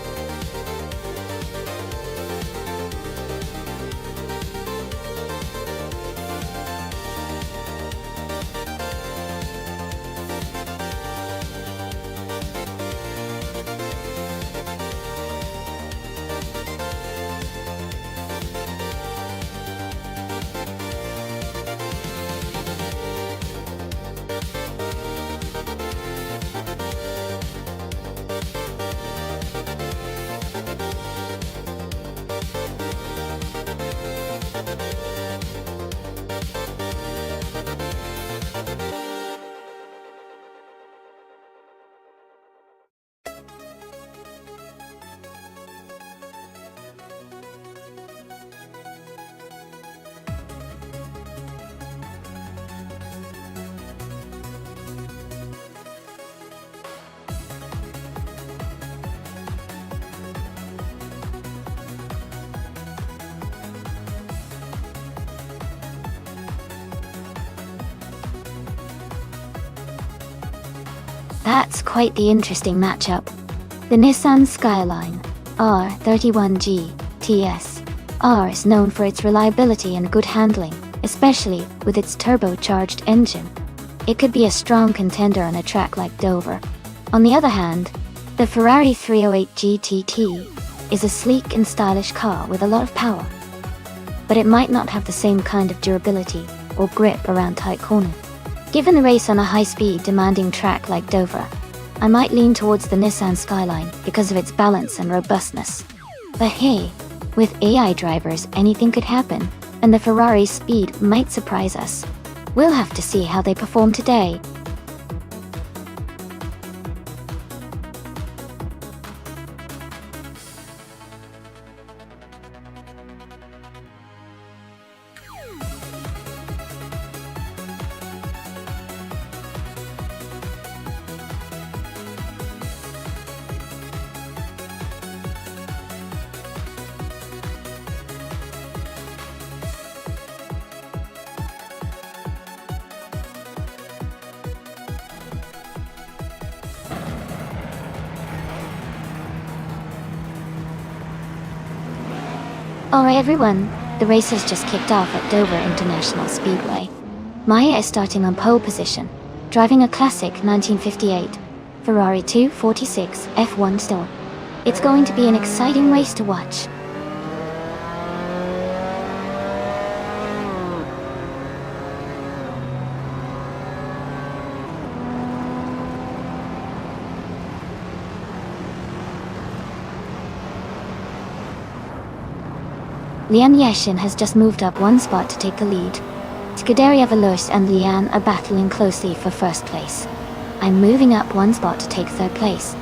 That's quite the interesting matchup. The Nissan Skyline R31G TS R is known for its reliability and good handling, especially with its turbocharged engine. It could be a strong contender on a track like Dover. On the other hand, the Ferrari 308 GTT is a sleek and stylish car with a lot of power. But it might not have the same kind of durability or grip around tight corners. Given the race on a high-speed, demanding track like Dover, I might lean towards the Nissan Skyline because of its balance and robustness. But hey, with AI drivers anything could happen, and the Ferrari's speed might surprise us. We'll have to see how they perform today. Alright everyone, the race has just kicked off at Dover International Speedway. Maya is starting on pole position, driving a classic 1958 Ferrari 246 F1 still. It's going to be an exciting race to watch. Lian Yashin has just moved up one spot to take the lead. Scuderia Veloce and Lian are battling closely for first place. I'm moving up one spot to take third place.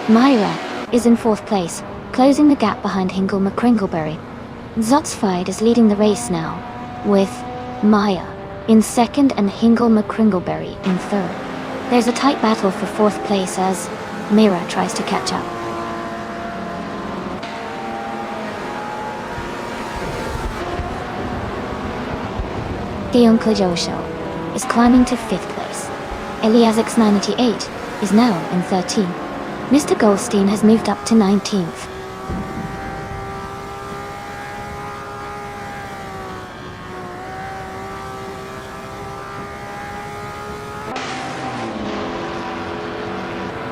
Myra is in fourth place, closing the gap behind Hingle McCringleberry. Zotsfied is leading the race now, with Maya in second and Hingle McCringleberry in third. There's a tight battle for fourth place as Mira tries to catch up. Keon Klajosho is climbing to fifth place. Eliasix 98 is now in 13th. Mr. Goldstein has moved up to 19th.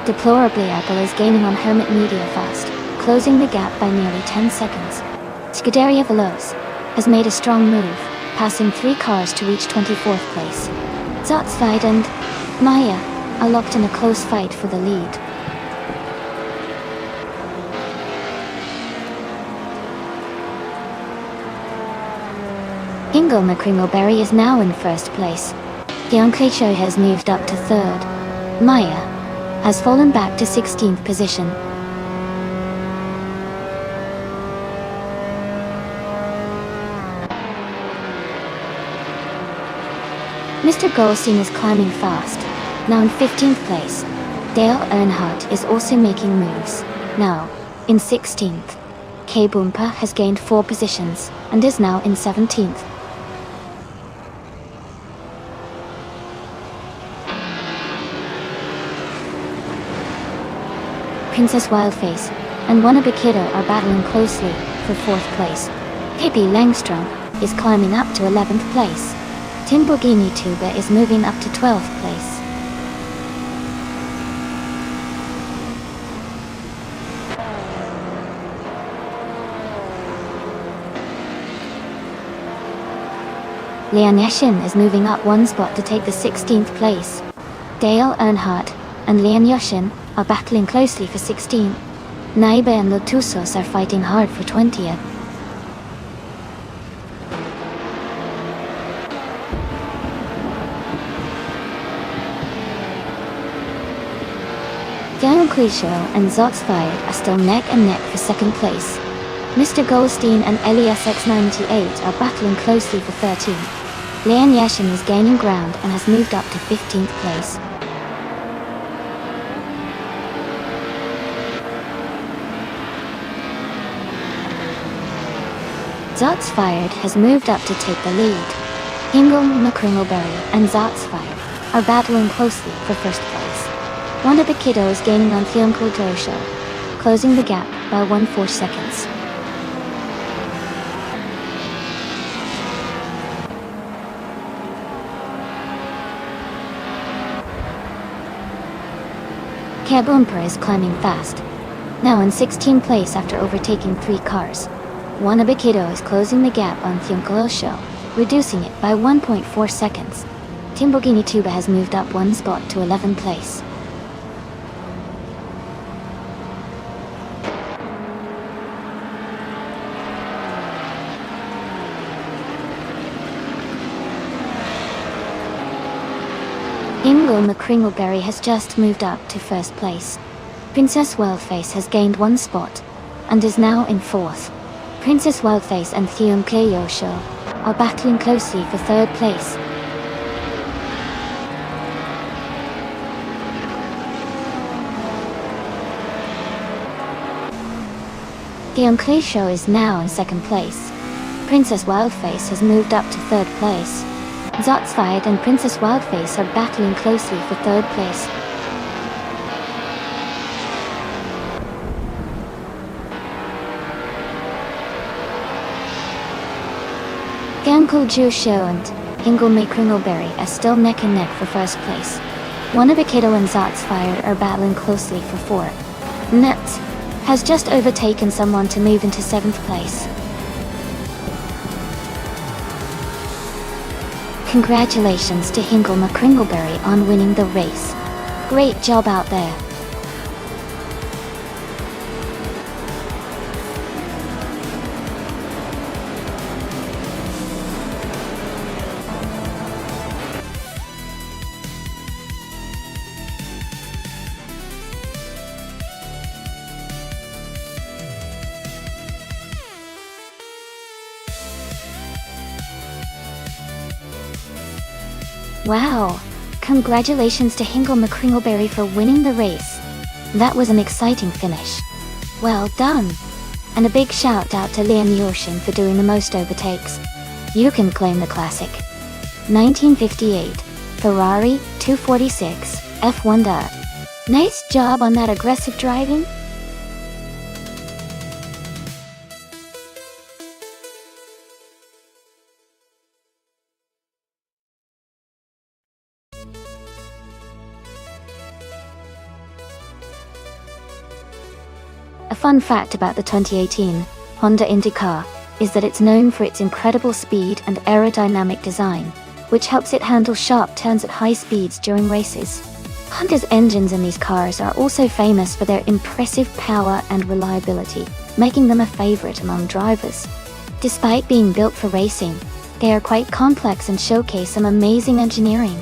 Deplorably, Apple is gaining on Hermit Media fast, closing the gap by nearly 10 seconds. Scuderia Veloce has made a strong move, passing 3 cars to reach 24th place. Zotsfied and Maya are locked in a close fight for the lead. Hingle McCringleberry is now in first place. Deontay Cho has moved up to third. Maya has fallen back to 16th position. Mr. Goldstein is climbing fast, now in 15th place. Dale Earnhardt is also making moves, now in 16th. K Boompa has gained 4 positions and is now in 17th. Princess Wildface and Wannabe Kiddo are battling closely for 4th place. Pippi Langstrom is climbing up to 11th place. Timborghini Tuba is moving up to 12th place. Lian Yashin is moving up one spot to take the 16th place. Dale Earnhardt and Lian Yashin are battling closely for 16th. Naiba and Lotusos are fighting hard for 20th. Daniel Clisho and Zotsfired are still neck and neck for 2nd place. Mr. Goldstein and Eliasx 98 are battling closely for 13th. Lian Yashin is gaining ground and has moved up to 15th place. Zotsfired has moved up to take the lead. Hingle McCringleberry and Zotsfired are battling closely for 1st place. Wannabe Kiddo is gaining on Theonko Josho, closing the gap by 1/4 seconds. Kabumper is climbing fast, now in 16th place after overtaking 3 cars. Wannabe Kiddo is closing the gap on Theonko Josho. reducing it by 1.4 seconds. Timbogini Tuba has moved up one spot to 11th place. Ingo McCringleberry has just moved up to first place. Princess Wildface has gained one spot and is now in fourth. Princess Wildface and Theon Keyosho are battling closely for third place. Theon Keyosho is now in second place. Princess Wildface has moved up to third place. Zotsfied and Princess Wildface are battling closely for third place. Gankle Jusho and Ingo McCringleberry are still neck and neck for first place. Wanabikido and Zotsfire are battling closely for fourth. Nets has just overtaken someone to move into seventh place. Congratulations to Ingo McCringleberry on winning the race. Great job out there. Wow! Congratulations to Ingo McCringleberry for winning the race. That was an exciting finish. Well done! And a big shout out to Liam Yoshin for doing the most overtakes. You can claim the classic. 1958, Ferrari 246, F1. Nice job on that aggressive driving. A fun fact about the 2018 Honda IndyCar is that it's known for its incredible speed and aerodynamic design, which helps it handle sharp turns at high speeds during races. Honda's engines in these cars are also famous for their impressive power and reliability, making them a favorite among drivers. Despite being built for racing, they are quite complex and showcase some amazing engineering.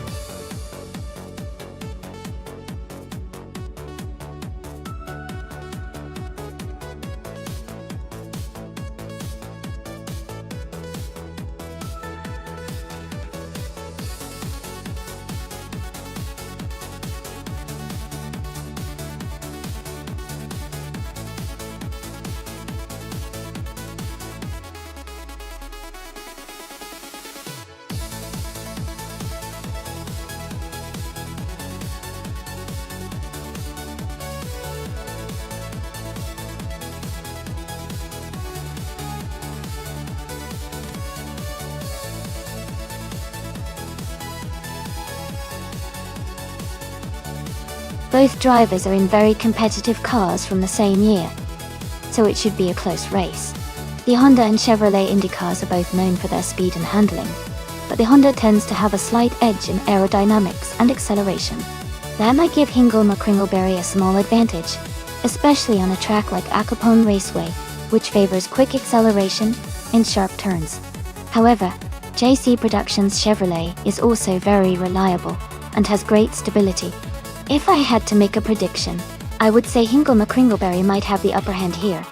Both drivers are in very competitive cars from the same year, so it should be a close race. The Honda and Chevrolet Indy cars are both known for their speed and handling, but the Honda tends to have a slight edge in aerodynamics and acceleration. That might give Ingo McCringleberry a small advantage, especially on a track like Acapone Raceway, which favors quick acceleration and sharp turns. However, JC Productions Chevrolet is also very reliable and has great stability. If I had to make a prediction, I would say Ingo McCringleberry might have the upper hand here,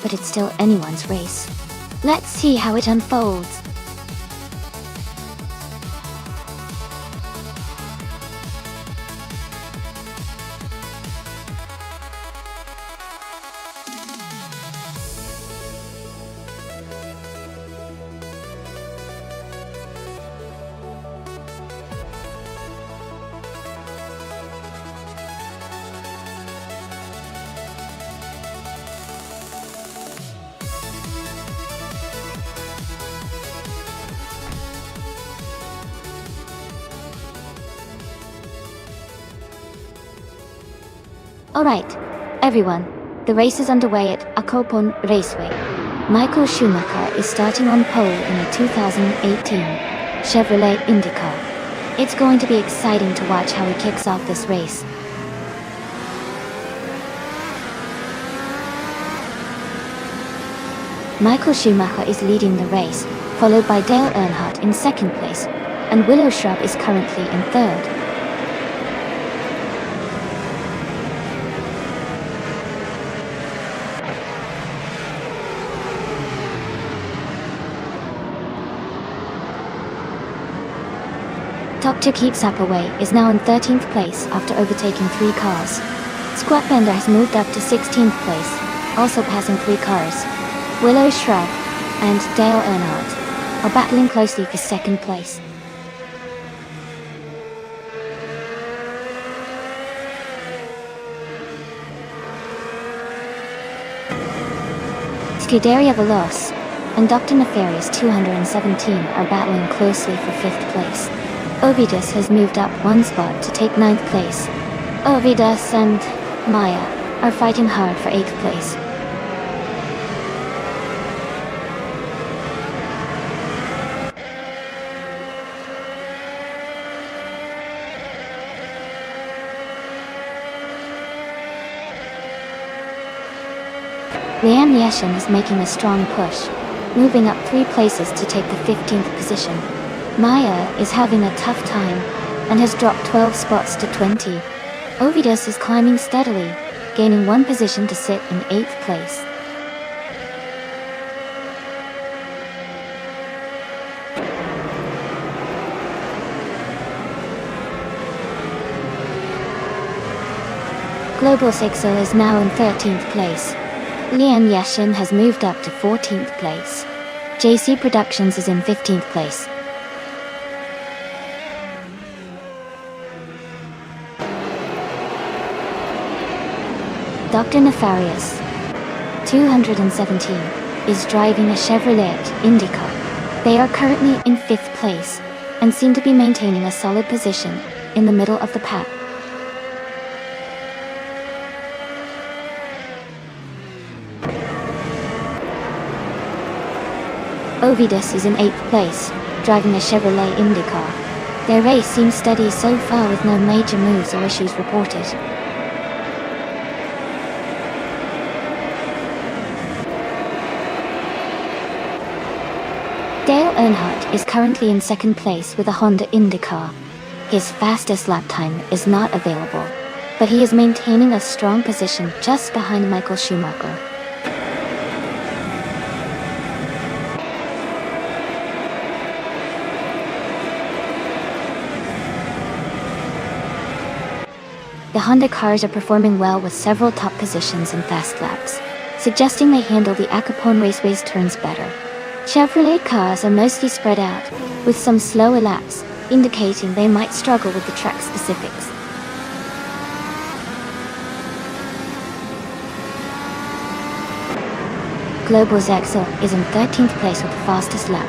but it's still anyone's race. Let's see how it unfolds. Alright, everyone, the race is underway at Acapone Raceway. Michael Schumacher is starting on pole in a 2018 Chevrolet IndyCar. It's going to be exciting to watch how he kicks off this race. Michael Schumacher is leading the race, followed by Dale Earnhardt in second place, and Willow Shrub is currently in third. Dr. Keep Sapaway is now in 13th place after overtaking 3 cars. Squat Bender has moved up to 16th place, also passing 3 cars. Willow Shrub and Dale Earnhardt are battling closely for second place. Scuderia Veloz and Dr. Nefarious 217 are battling closely for 5th place. Ovidus has moved up 1 spot to take 9th place. Ovidus and Maya are fighting hard for 8th place. Liam Yeshin is making a strong push, moving up 3 places to take the 15th position. Maya is having a tough time and has dropped 12 spots to 20. Ovidus is climbing steadily, gaining 1 position to sit in 8th place. Global Sixel is now in 13th place. Liam Yeshin has moved up to 14th place. JC Productions is in 15th place. Dr. Nefarious 217 is driving a Chevrolet IndyCar. They are currently in 5th place and seem to be maintaining a solid position in the middle of the pack. Ovidus is in 8th place, driving a Chevrolet IndyCar. Their race seems steady so far with no major moves or issues reported. Dale Earnhardt is currently in 2nd place with a Honda IndyCar. His fastest lap time is not available, but he is maintaining a strong position just behind Michael Schumacher. The Honda cars are performing well with several top positions in fast laps, suggesting they handle the Acapone Raceway's turns better. Chevrolet cars are mostly spread out, with some slower laps, indicating they might struggle with the track specifics. Global Zexel is in 13th place with the fastest lap,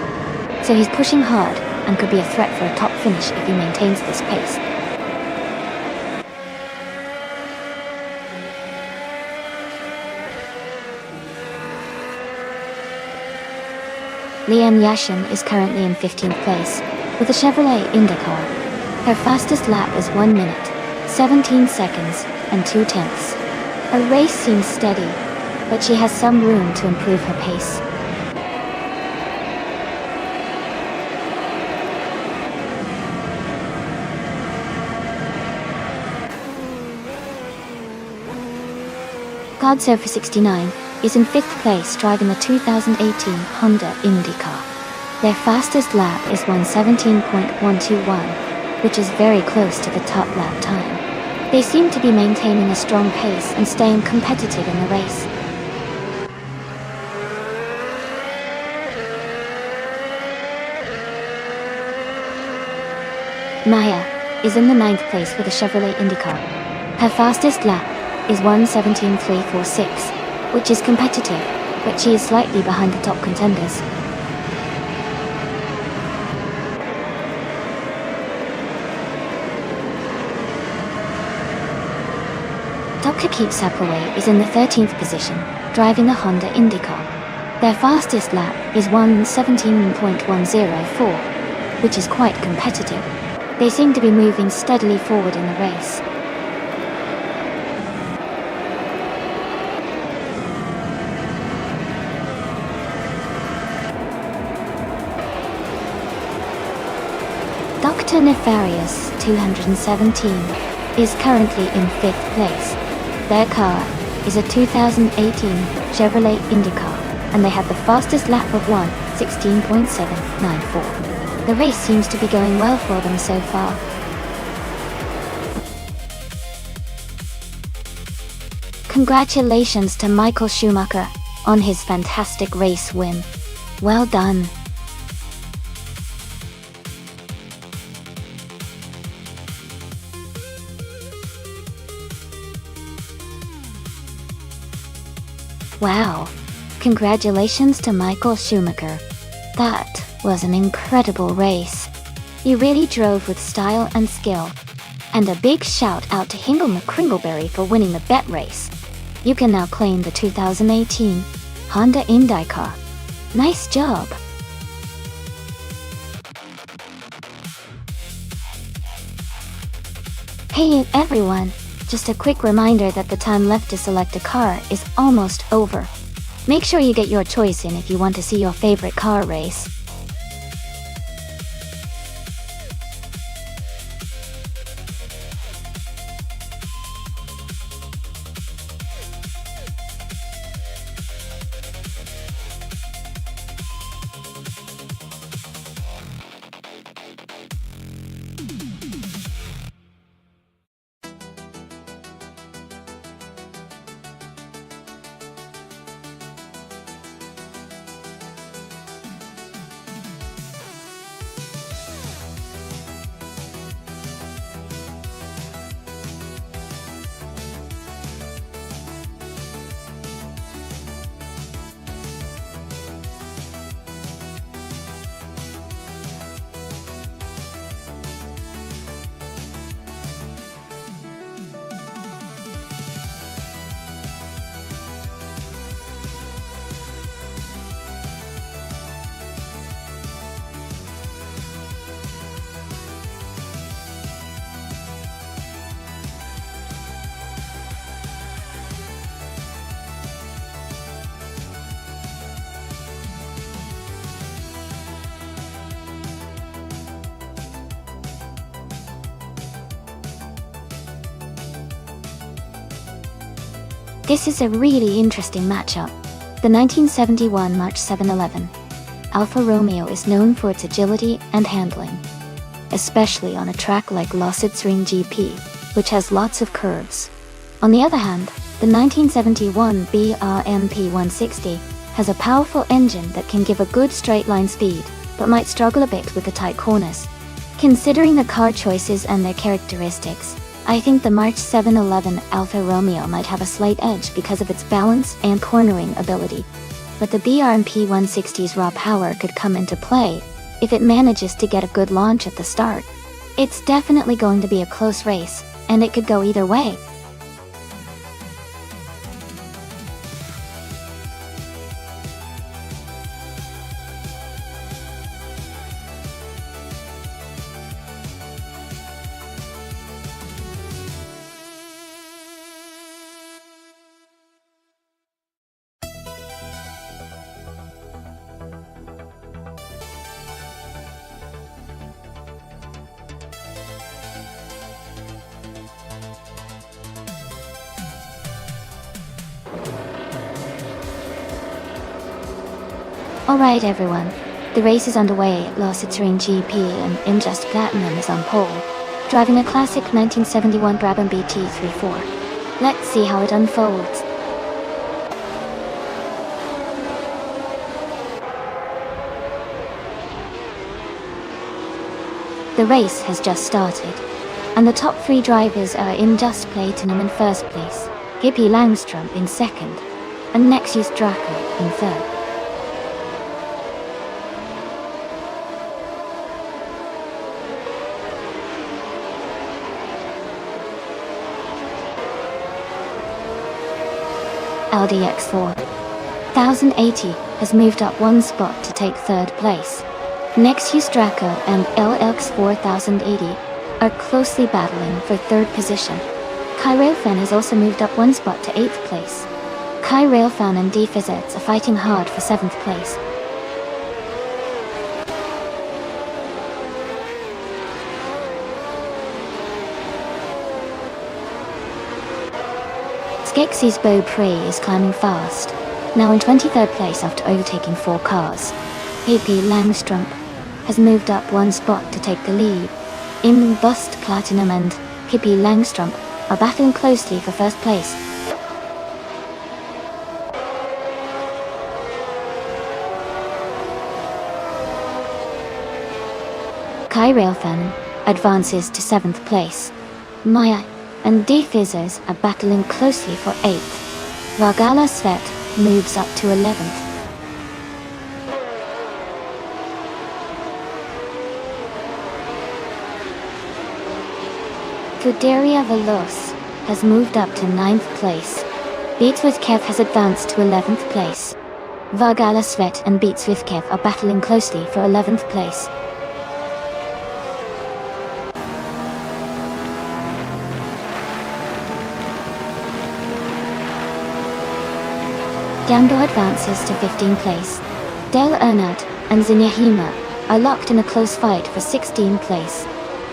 so he's pushing hard and could be a threat for a top finish if he maintains this pace. Liam Yashin is currently in 15th place, with a Chevrolet IndyCar. Her fastest lap is 1 minute, 17 seconds, and 2/10. Her race seems steady, but she has some room to improve her pace. Godsurfer 69 is in 5th place driving a 2018 Honda IndyCar. Their fastest lap is 1:17.121, which is very close to the top lap time. They seem to be maintaining a strong pace and staying competitive in the race. Maya is in the 9th place with a Chevrolet IndyCar. Her fastest lap is 1:17.346, which is competitive, but she is slightly behind the top contenders. Dr. Keep Sapaway is in the 13th position, driving a Honda IndyCar. Their fastest lap is 1:17.104, which is quite competitive. They seem to be moving steadily forward in the race. Dr. Nefarious 217 is currently in 5th place. Their car is a 2018 Chevrolet Indica, and they had the fastest lap of 1:16.794. The race seems to be going well for them so far. Congratulations to Michael Schumacher on his fantastic race win. Well done. Wow. Congratulations to Michael Schumacher. That was an incredible race. You really drove with style and skill. And a big shout out to Hingle McCringleberry for winning the bet race. You can now claim the 2018 Honda Indy car. Nice job. Hey everyone, just a quick reminder that the time left to select a car is almost over. Make sure you get your choice in if you want to see your favorite car race. This is a really interesting matchup. The 1971 March 711 Alfa Romeo is known for its agility and handling, especially on a track like Lausitzring GP, which has lots of curves. On the other hand, the 1971 BRMP 160 has a powerful engine that can give a good straight-line speed, but might struggle a bit with the tight corners. Considering the car choices and their characteristics, I think the March 711 Alfa Romeo might have a slight edge because of its balance and cornering ability. But the BRMP 160's raw power could come into play if it manages to get a good launch at the start. It's definitely going to be a close race, and it could go either way. Alright everyone, the race is underway at Lausitzring GP and Injust Platinum is on pole, driving a classic 1971 Brabham BT34. Let's see how it unfolds. The race has just started, and the top three drivers are Injust Platinum in first place, Hippie Langstrom in second, and Nexius Draco in third. Audi X4 1080 has moved up one spot to take third place. Nexus Draco and LX4080 are closely battling for third position. Kai Railfan has also moved up one spot to 8th place. Kai Railfan and DFizets are fighting hard for 7th place. Skeksis Beau Pré is climbing fast, now in 23rd place after overtaking 4 cars. AP Langstrump has moved up one spot to take the lead. Im Bust Platinum and Hippie Langstrump are battling closely for first place. Kai Railfan advances to 7th place. Maya and DFizzers are battling closely for 8th. Vargala Svet moves up to 11th. Fuderia Veloz has moved up to 9th place. Beats with Kev has advanced to 11th place. Vargala Svet and Beats with Kev are battling closely for 11th place. Dando advances to 15th place. Del Ernad and Zinyahima are locked in a close fight for 16th place.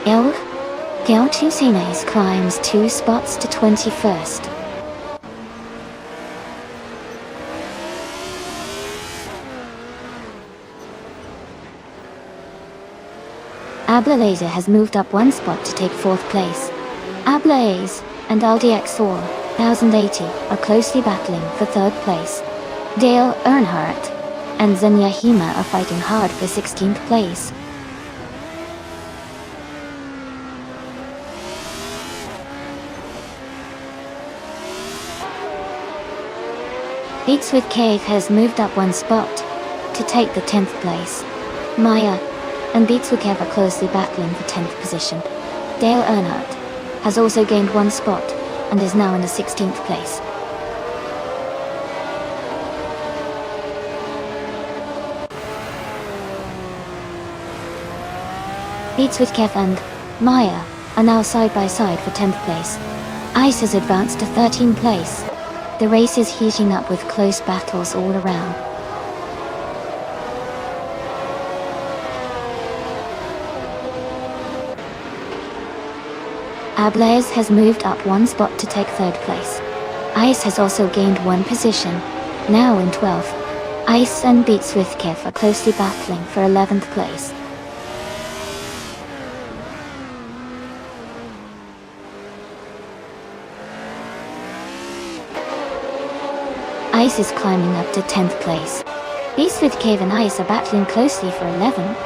El Gautusines climbs 2 spots to 21st. Ablaze has moved up one spot to take 4th place. Ablaze and Aldiexor 1080 are closely battling for 3rd place. Dale Earnhardt and Zanyahima are fighting hard for 16th place. Beats with Cave has moved up one spot to take the 10th place. Maya and Beats with Kev are closely battling for 10th position. Dale Earnhardt has also gained one spot and is now in the 16th place. Beats with Kev and Maya are now side by side for 10th place. Ice has advanced to 13th place. The race is heating up with close battles all around. Ablaze has moved up one spot to take 3rd place. Ice has also gained one position, now in 12th. Ice and Beats with Kev are closely battling for 11th place. Ice is climbing up to 10th place. Beats with Cave and Ice are battling closely for 11.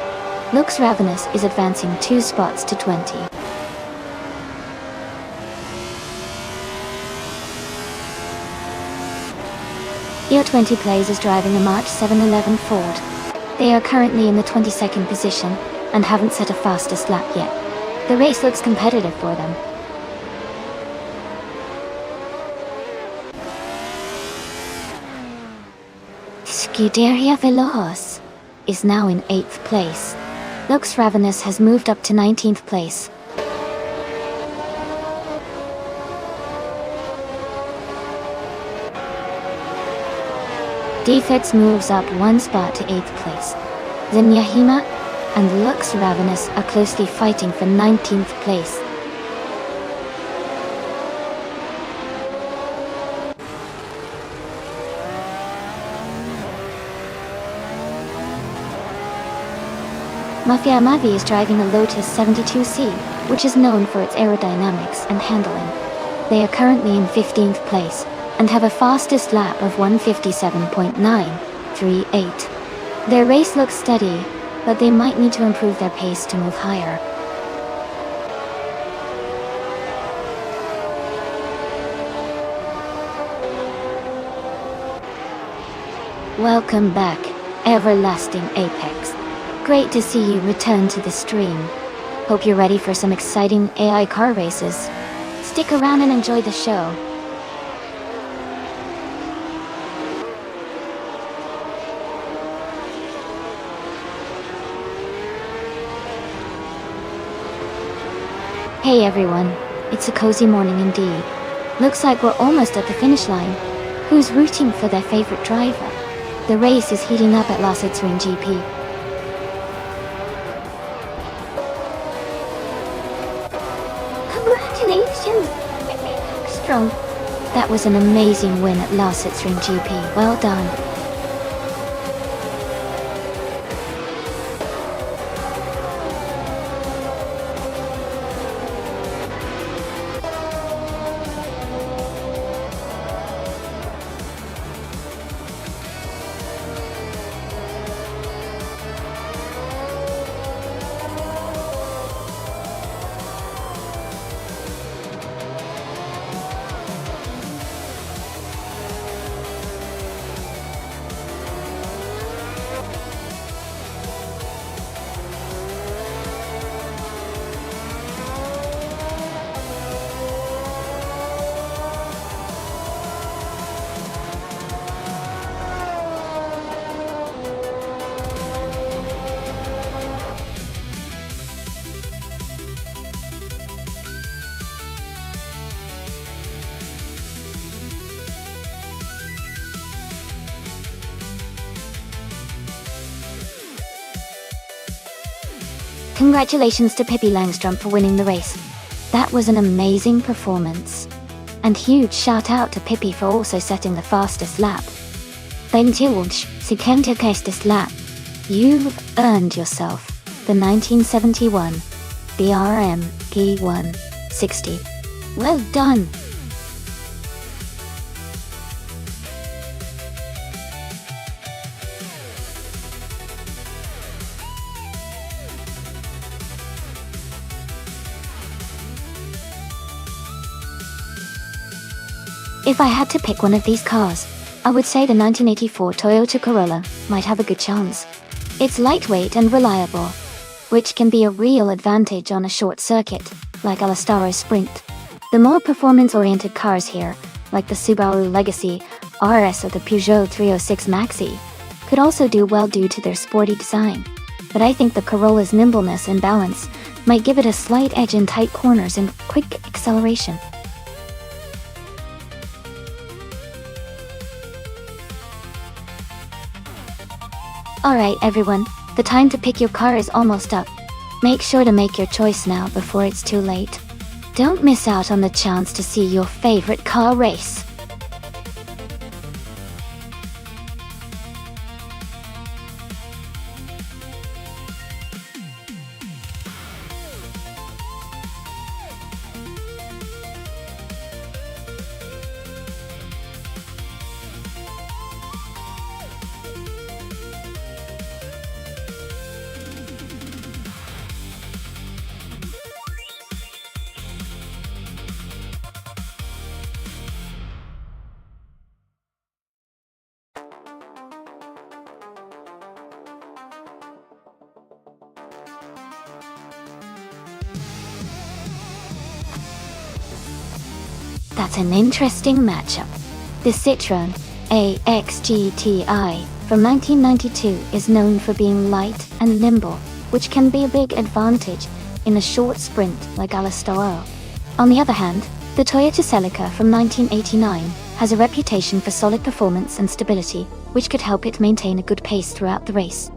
Lux Ravenous is advancing 2 spots to 20. Year 20 Plays is driving a March 711 Ford. They are currently in the 22nd position and haven't set a fastest lap yet. The race looks competitive for them. Scuderia Veloz is now in 8th place. Lux Ravenous has moved up to 19th place. Defects moves up one spot to 8th place. Zinyahima and Lux Ravenous are closely fighting for 19th place. Mafia Mavi is driving a Lotus 72C, which is known for its aerodynamics and handling. They are currently in 15th place and have a fastest lap of 157.938. Their race looks steady, but they might need to improve their pace to move higher. Welcome back, Everlasting Apex. Great to see you return to the stream. Hope you're ready for some exciting AI car races. Stick around and enjoy the show. Hey everyone, it's a cozy morning indeed. Looks like we're almost at the finish line. Who's rooting for their favorite driver? The race is heating up at Nonstop GP. Congratulations! Strong. That was an amazing win at Nonstop GP. Well done. Congratulations to Pippi Langstrom for winning the race. That was an amazing performance. And huge shout out to Pippi for also setting the fastest lap. 21 fastest lap. You've earned yourself the 1971 BRM G160. Well done! If I had to pick one of these cars, I would say the 1984 Toyota Corolla might have a good chance. It's lightweight and reliable, which can be a real advantage on a short circuit, like Alastaro Sprint. The more performance-oriented cars here, like the Subaru Legacy RS or the Peugeot 306 Maxi, could also do well due to their sporty design. But I think the Corolla's nimbleness and balance might give it a slight edge in tight corners and quick acceleration. Alright everyone, the time to pick your car is almost up. Make sure to make your choice now before it's too late. Don't miss out on the chance to see your favorite car race. That's an interesting matchup. The Citroën AX GTI from 1992 is known for being light and nimble, which can be a big advantage in a short sprint like Alastaro. On the other hand, the Toyota Celica from 1989 has a reputation for solid performance and stability, which could help it maintain a good pace throughout the race.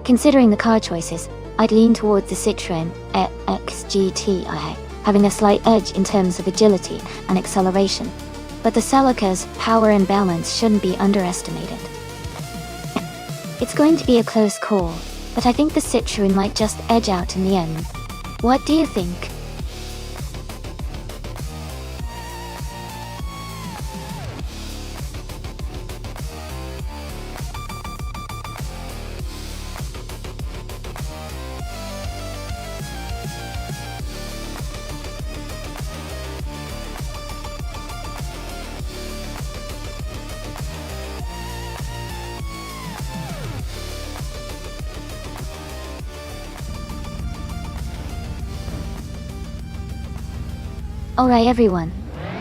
Considering the car choices, I'd lean towards the Citroën AX GTI, having a slight edge in terms of agility and acceleration. But the Celica's power and balance shouldn't be underestimated. It's going to be a close call, but I think the Citroën might just edge out in the end. What do you think? Alright everyone,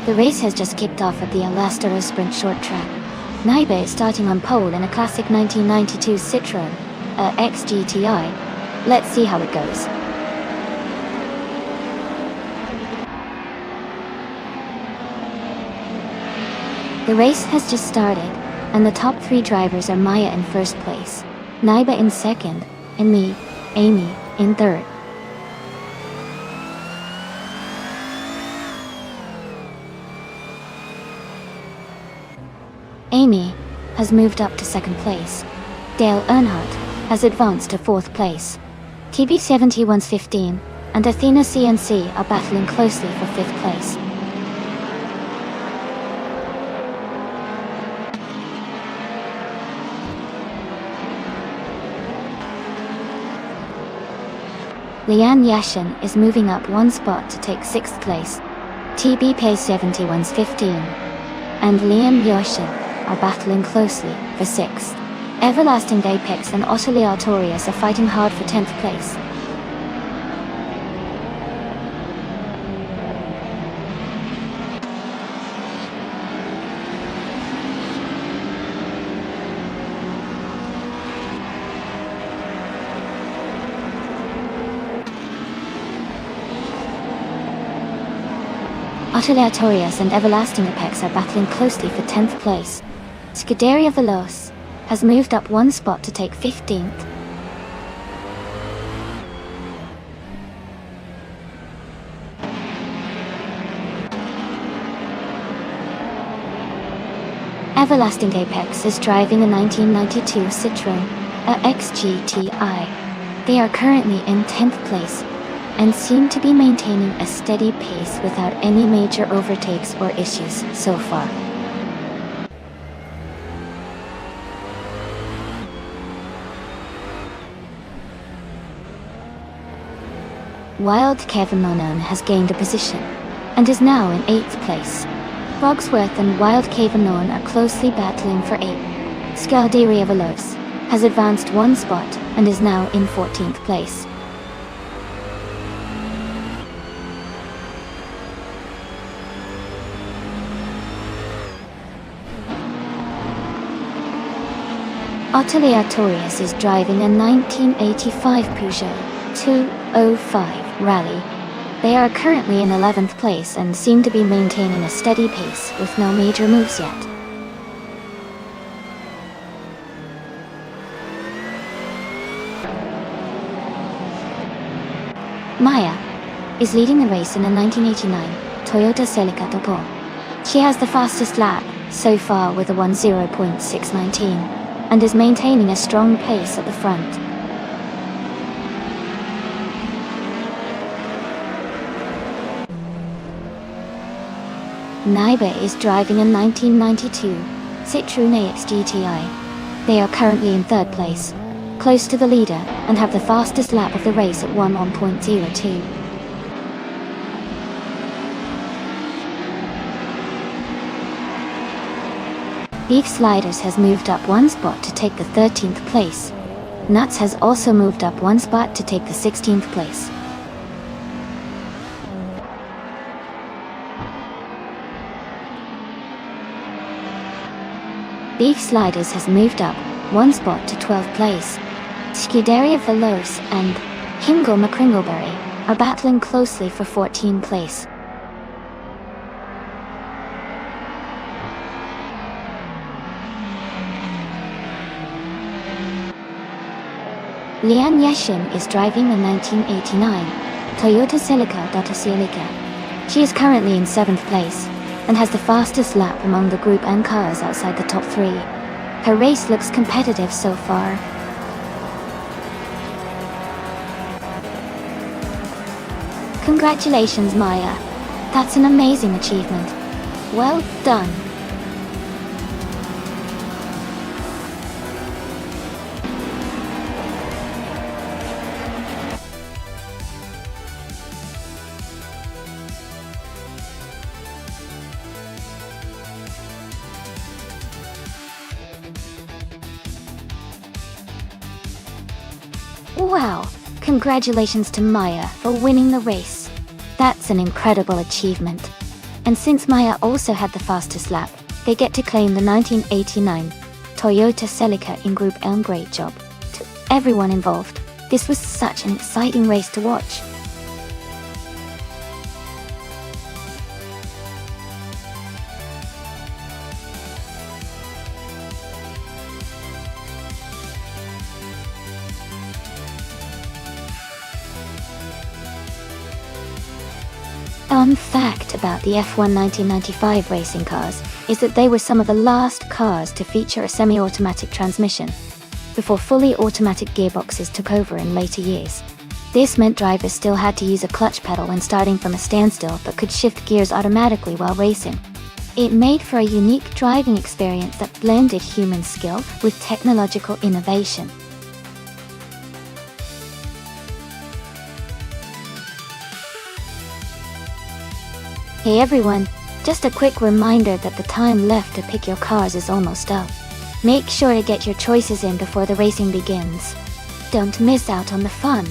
the race has just kicked off at the Alastaro Sprint short track. Naibe is starting on pole in a classic 1992 Citroën XGTI. Let's see how it goes. The race has just started, and the top 3 drivers are Maya in first place, Naiba in second, and me, Amy, in third. Amy has moved up to second place. Dale Earnhardt has advanced to fourth place. TB71's 15 and Athena CNC are battling closely for fifth place. Lian Yashin is moving up 1 spot to take 6th place. TB71's 15 and Liam Yoshin are battling closely for 6th. Everlasting Apex and Ottilie Artorias are fighting hard for 10th place. Ottilie Artorias and Everlasting Apex are battling closely for 10th place. Scuderia Veloz has moved up 1 spot to take 15th. Everlasting Apex is driving a 1992 Citroën AX GTI. They are currently in 10th place and seem to be maintaining a steady pace without any major overtakes or issues so far. Wild Kevin Nonon has gained a position and is now in 8th place. Bogsworth and Wild Kevin Non are closely battling for 8th. Scuderia Veloz has advanced 1 spot and is now in 14th place. Ottilie Artorias is driving a 1985 Peugeot 205 Rally. They are currently in 11th place and seem to be maintaining a steady pace with no major moves yet. Maya is leading the race in a 1989 Toyota Celica Topo. She has the fastest lap so far with a 10.619 and is maintaining a strong pace at the front. Naiba is driving a 1992 Citroën AX GTI. They are currently in 3rd place, close to the leader, and have the fastest lap of the race at 11.02. Beef Sliders has moved up 1 spot to take the 13th place. Nuts has also moved up 1 spot to take the 16th place. Beef Sliders has moved up 1 spot to 12th place. Scuderia Veloz and Hingle McCringleberry are battling closely for 14th place. Lian Yashin is driving the 1989 Toyota Celica. She is currently in 7th place and has the fastest lap among the Group N cars outside the top 3. Her race looks competitive so far. Congratulations, Maya. That's an amazing achievement. Well done. Wow, congratulations to Maya for winning the race. That's an incredible achievement. And since Maya also had the fastest lap, they get to claim the 1989 Toyota Celica in Group N. Great job to everyone involved. This was such an exciting race to watch. fun fact about the F1 1995 racing cars is that they were some of the last cars to feature a semi-automatic transmission, before fully automatic gearboxes took over in later years. This meant drivers still had to use a clutch pedal when starting from a standstill but could shift gears automatically while racing. It made for a unique driving experience that blended human skill with technological innovation. Hey everyone, just a quick reminder that the time left to pick your cars is almost up. Make sure to get your choices in before the racing begins. Don't miss out on the fun.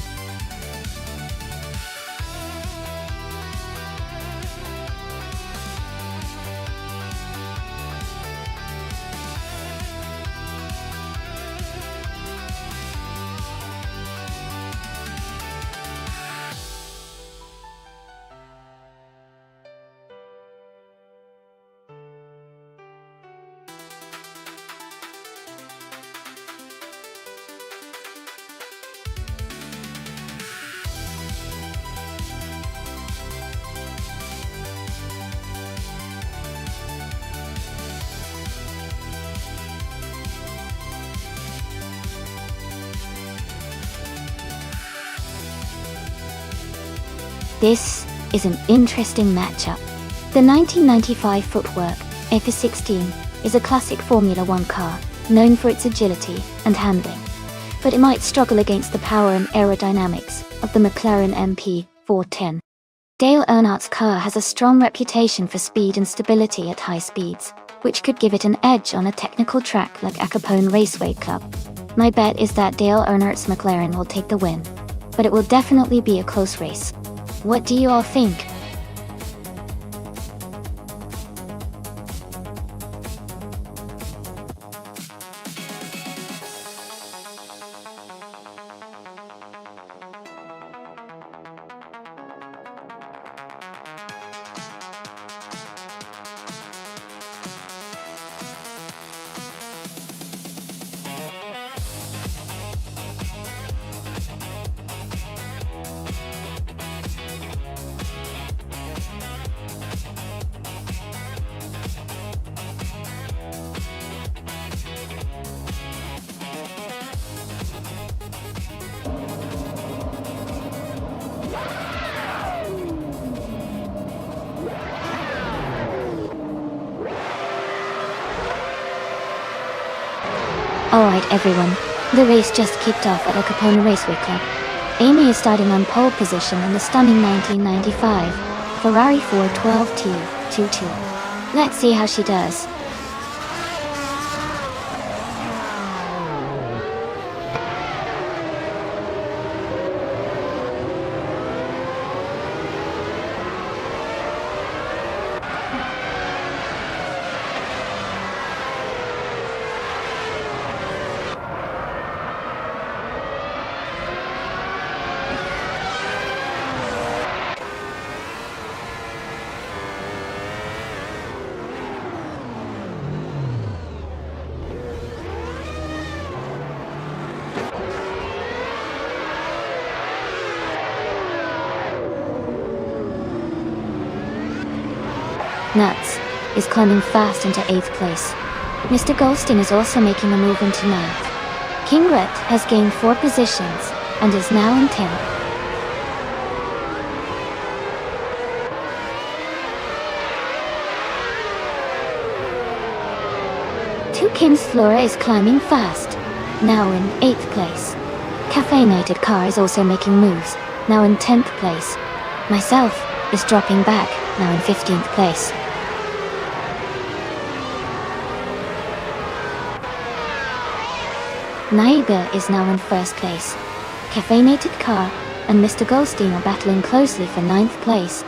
This is an interesting matchup. The 1995 footwork F16 is a classic Formula One car, known for its agility and handling, but it might struggle against the power and aerodynamics of the McLaren MP410. Dale Earnhardt's car has a strong reputation for speed and stability at high speeds, which could give it an edge on a technical track like Capone Raceway Club. My bet is that Dale Earnhardt's McLaren will take the win, but it will definitely be a close race. What do you all think? Alright everyone, the race just kicked off at Capone Raceway Club. Amy is starting on pole position in the stunning 1995 Ferrari 412T22. Let's see how she does. Nuts is climbing fast into 8th place. Mr. Goldstein is also making a move into 9th. Kingret has gained 4 positions and is now in 10th. Kim's Flora is climbing fast, now in 8th place. Caffeinated Car is also making moves, now in 10th place. Myself is dropping back, now in 15th place. Naiga is now in 1st place. Caffeinated Car and Mr. Goldstein are battling closely for 9th place.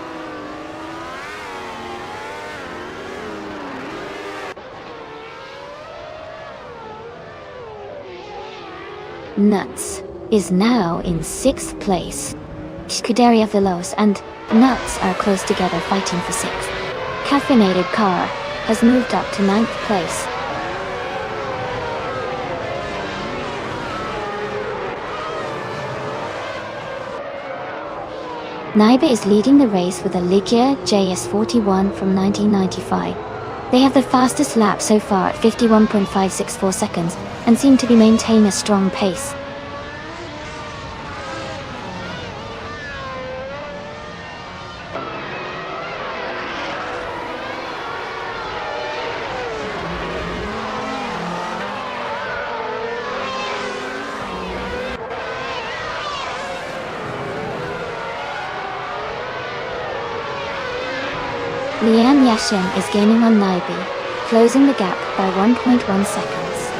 Nuts is now in 6th place. Scuderia Veloz and Nuts are close together fighting for 6th. Caffeinated Car has moved up to 9th place. Naiba is leading the race with a Ligia JS41 from 1995. They have the fastest lap so far at 51.564 seconds and seem to be maintaining a strong pace. Lian Yashin is gaining on Naibi, closing the gap by 1.1 seconds.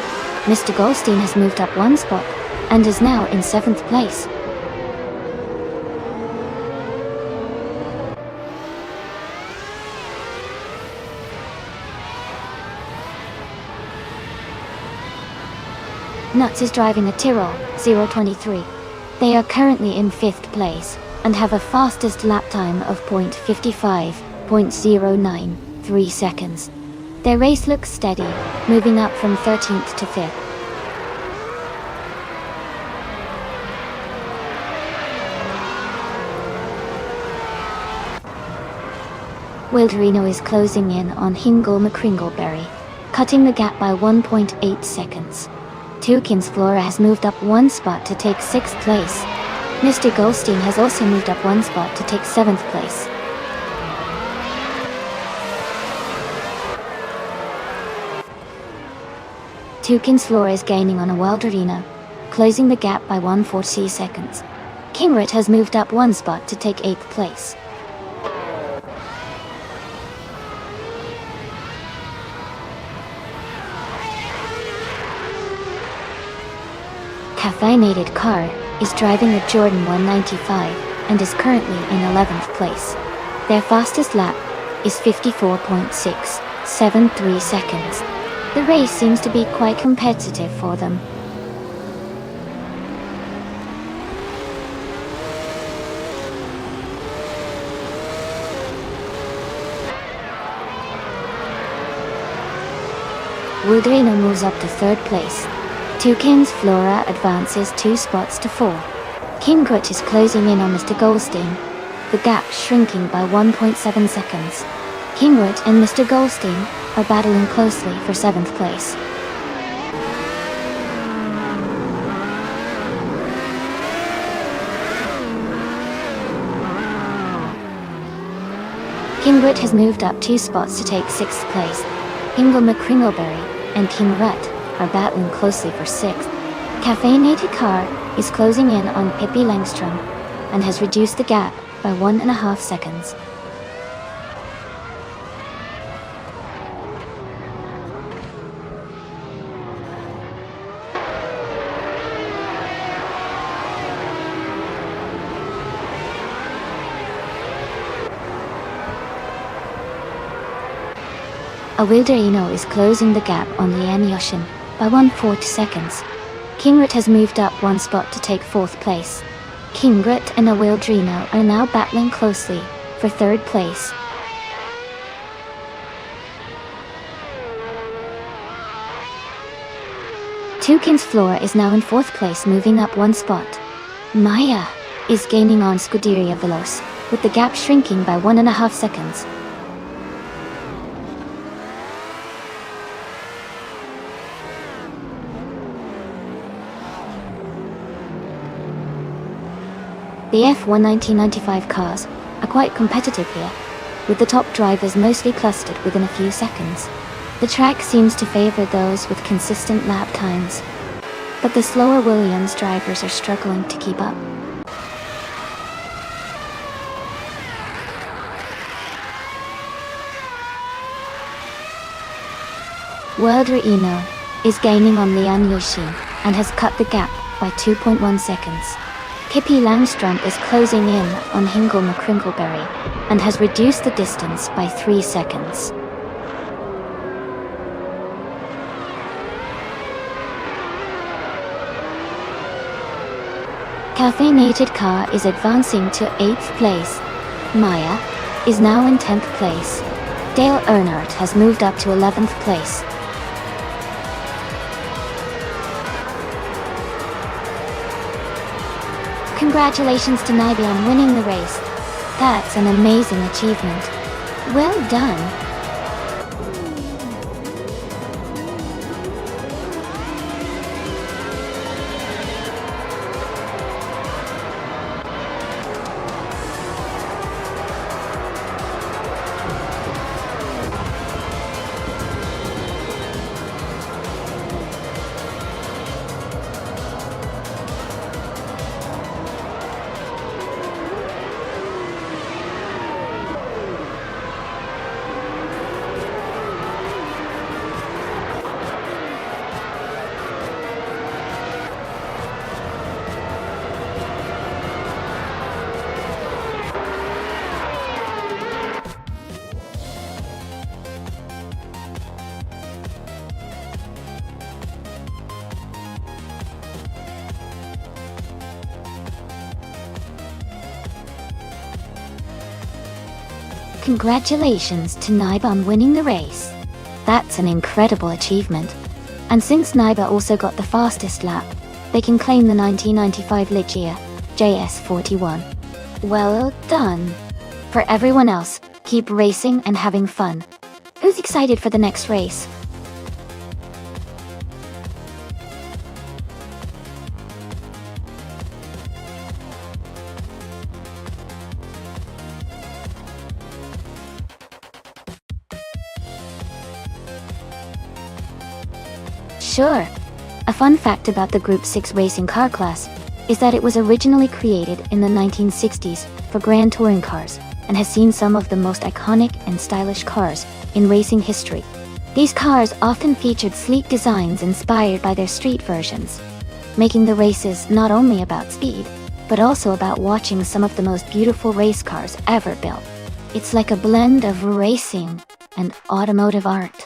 Mr. Goldstein has moved up one spot and is now in 7th place. Nuts is driving a Tyrrell 023. They are currently in 5th place and have a fastest lap time of 0.093 seconds. Their race looks steady, moving up from 13th to 5th. Wilderino is closing in on Hingle McCringleberry, cutting the gap by 1.8 seconds. Tukins Flora has moved up one spot to take 6th place. Mr. Goldstein has also moved up one spot to take 7th place. Tukins Flora is gaining on a Wilderino, closing the gap by 140 seconds. Kingrit has moved up one spot to take 8th place. Caffeinated Car is driving a Jordan 195 and is currently in 11th place. Their fastest lap is 54.673 seconds. The race seems to be quite competitive for them. Wilderino moves up to 3rd place. Tukins Flora advances 2 spots to 4. Kingrit is closing in on Mr. Goldstein, the gap shrinking by 1.7 seconds. Kingrit and Mr. Goldstein are battling closely for 7th place. Kingrit has moved up 2 spots to take 6th place. Hingle McCringleberry and Kingrit are battling closely for 6th. Caffeinated Car is closing in on Pippi Langstrom and has reduced the gap by 1.5 seconds. A Wilderino is closing the gap on Lian Yoshin by 140 seconds. Kingrit has moved up one spot to take 4th place. Kingrit and a Wilderino are now battling closely for 3rd place. Tukins Flora is now in 4th place, moving up one spot. Maya is gaining on Scuderia Veloce, with the gap shrinking by 1.5 seconds. The F1 1995 cars are quite competitive here, with the top drivers mostly clustered within a few seconds. The track seems to favor those with consistent lap times, but the slower Williams drivers are struggling to keep up. Wilderino is gaining on Lian Yoshin and has cut the gap by 2.1 seconds. Pippi Langstrom is closing in on Hingle McCringleberry and has reduced the distance by 3 seconds. Caffeinated Car is advancing to 8th place. Maya is now in 10th place. Dale Earnhardt has moved up to 11th place. Congratulations to Naibi on winning the race. That's an amazing achievement. Well done. Congratulations to Naiba on winning the race. That's an incredible achievement. And since Naiba also got the fastest lap, they can claim the 1995 Ligia JS41. Well done. For everyone else, keep racing and having fun. Who's excited for the next race? Sure. A fun fact about the Group 6 racing car class is that it was originally created in the 1960s for Grand Touring cars and has seen some of the most iconic and stylish cars in racing history. These cars often featured sleek designs inspired by their street versions, making the races not only about speed, but also about watching some of the most beautiful race cars ever built. It's like a blend of racing and automotive art.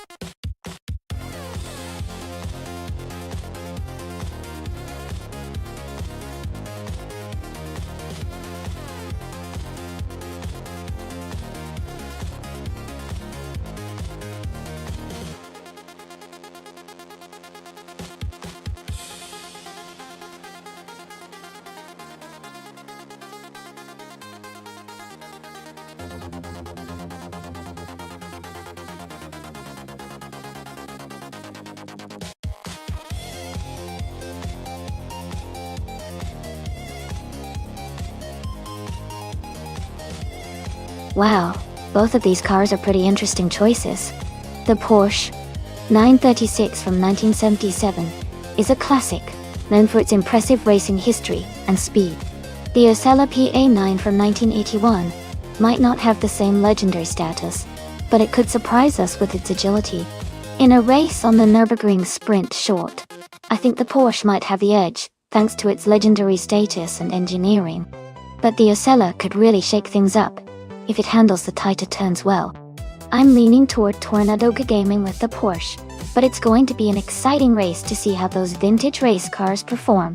Wow, both of these cars are pretty interesting choices. The Porsche 936 from 1977 is a classic, known for its impressive racing history and speed. The Osella PA9 from 1981 might not have the same legendary status, but it could surprise us with its agility. In a race on the Nürburgring Sprint Short, I think the Porsche might have the edge, thanks to its legendary status and engineering. But the Osella could really shake things up if it handles the tighter turns well. I'm leaning toward Tornado Gaming with the Porsche, but it's going to be an exciting race to see how those vintage race cars perform.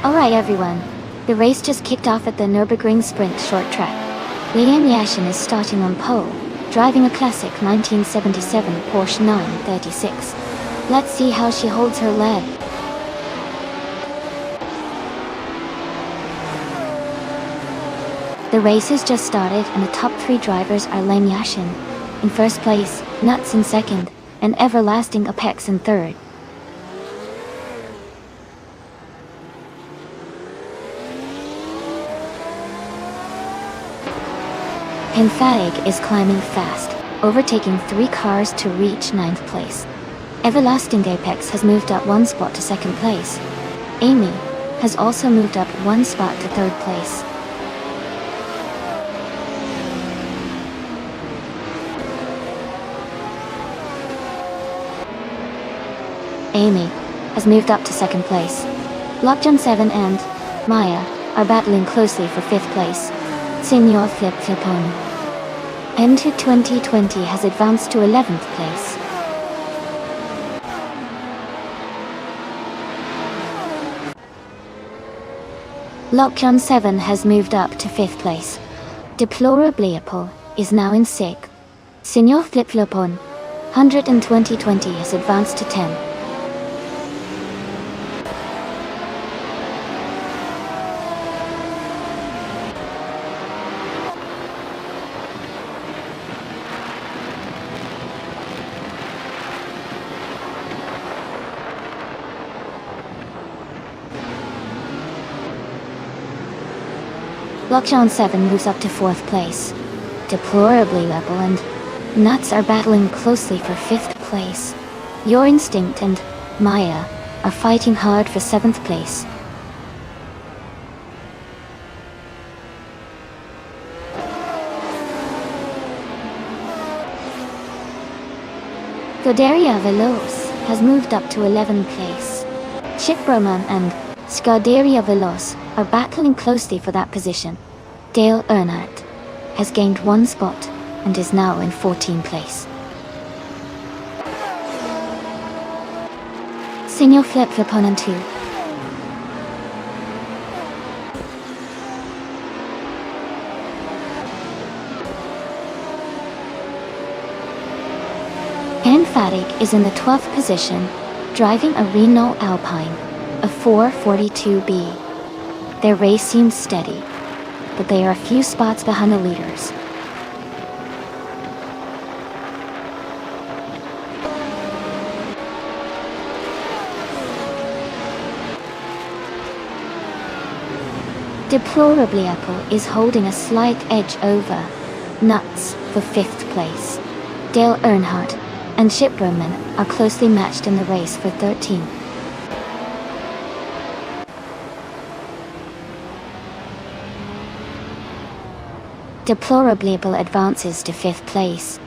Alright everyone, the race just kicked off at the Nürburgring Sprint Short Track. Liam Yashin is starting on pole, driving a classic 1977 Porsche 936. Let's see how she holds her lead. The race has just started and the top three drivers are Liam Yashin in first place, Nuts in second, and Everlasting Apex in third. Penfatig is climbing fast, overtaking 3 cars to reach 9th place. Everlasting Apex has moved up 1 spot to 2nd place. Amy has also moved up 1 spot to 3rd place. Amy has moved up to 2nd place. Lockdown 7 and Maya are battling closely for 5th place. Senior Flip Flipon N2 2020 has advanced to 11th place. Lockdown 7 has moved up to 5th place. Deplorably Apple is now in 6th. Senior Flip Flopon 100 in 2020 has advanced to 10. Lockdown 7 moves up to 4th place. Deplorably Level and Nuts are battling closely for 5th place. Your Instinct and Maya are fighting hard for 7th place. Godaria Veloz has moved up to 11th place. Chipbroman and Scardaria Veloz are battling closely for that position. Dale Earnhardt has gained 1 spot and is now in 14th place. Senior Flip Flipon 2. Fatig is in the 12th position, driving a Renault Alpine, a 442B. Their race seems steady, but they are a few spots behind the leaders. Deplorably Apple is holding a slight edge over Nuts for 5th place. Dale Earnhardt and Chip Berman are closely matched in the race for 13th. Deplorably Apple advances to 5th place.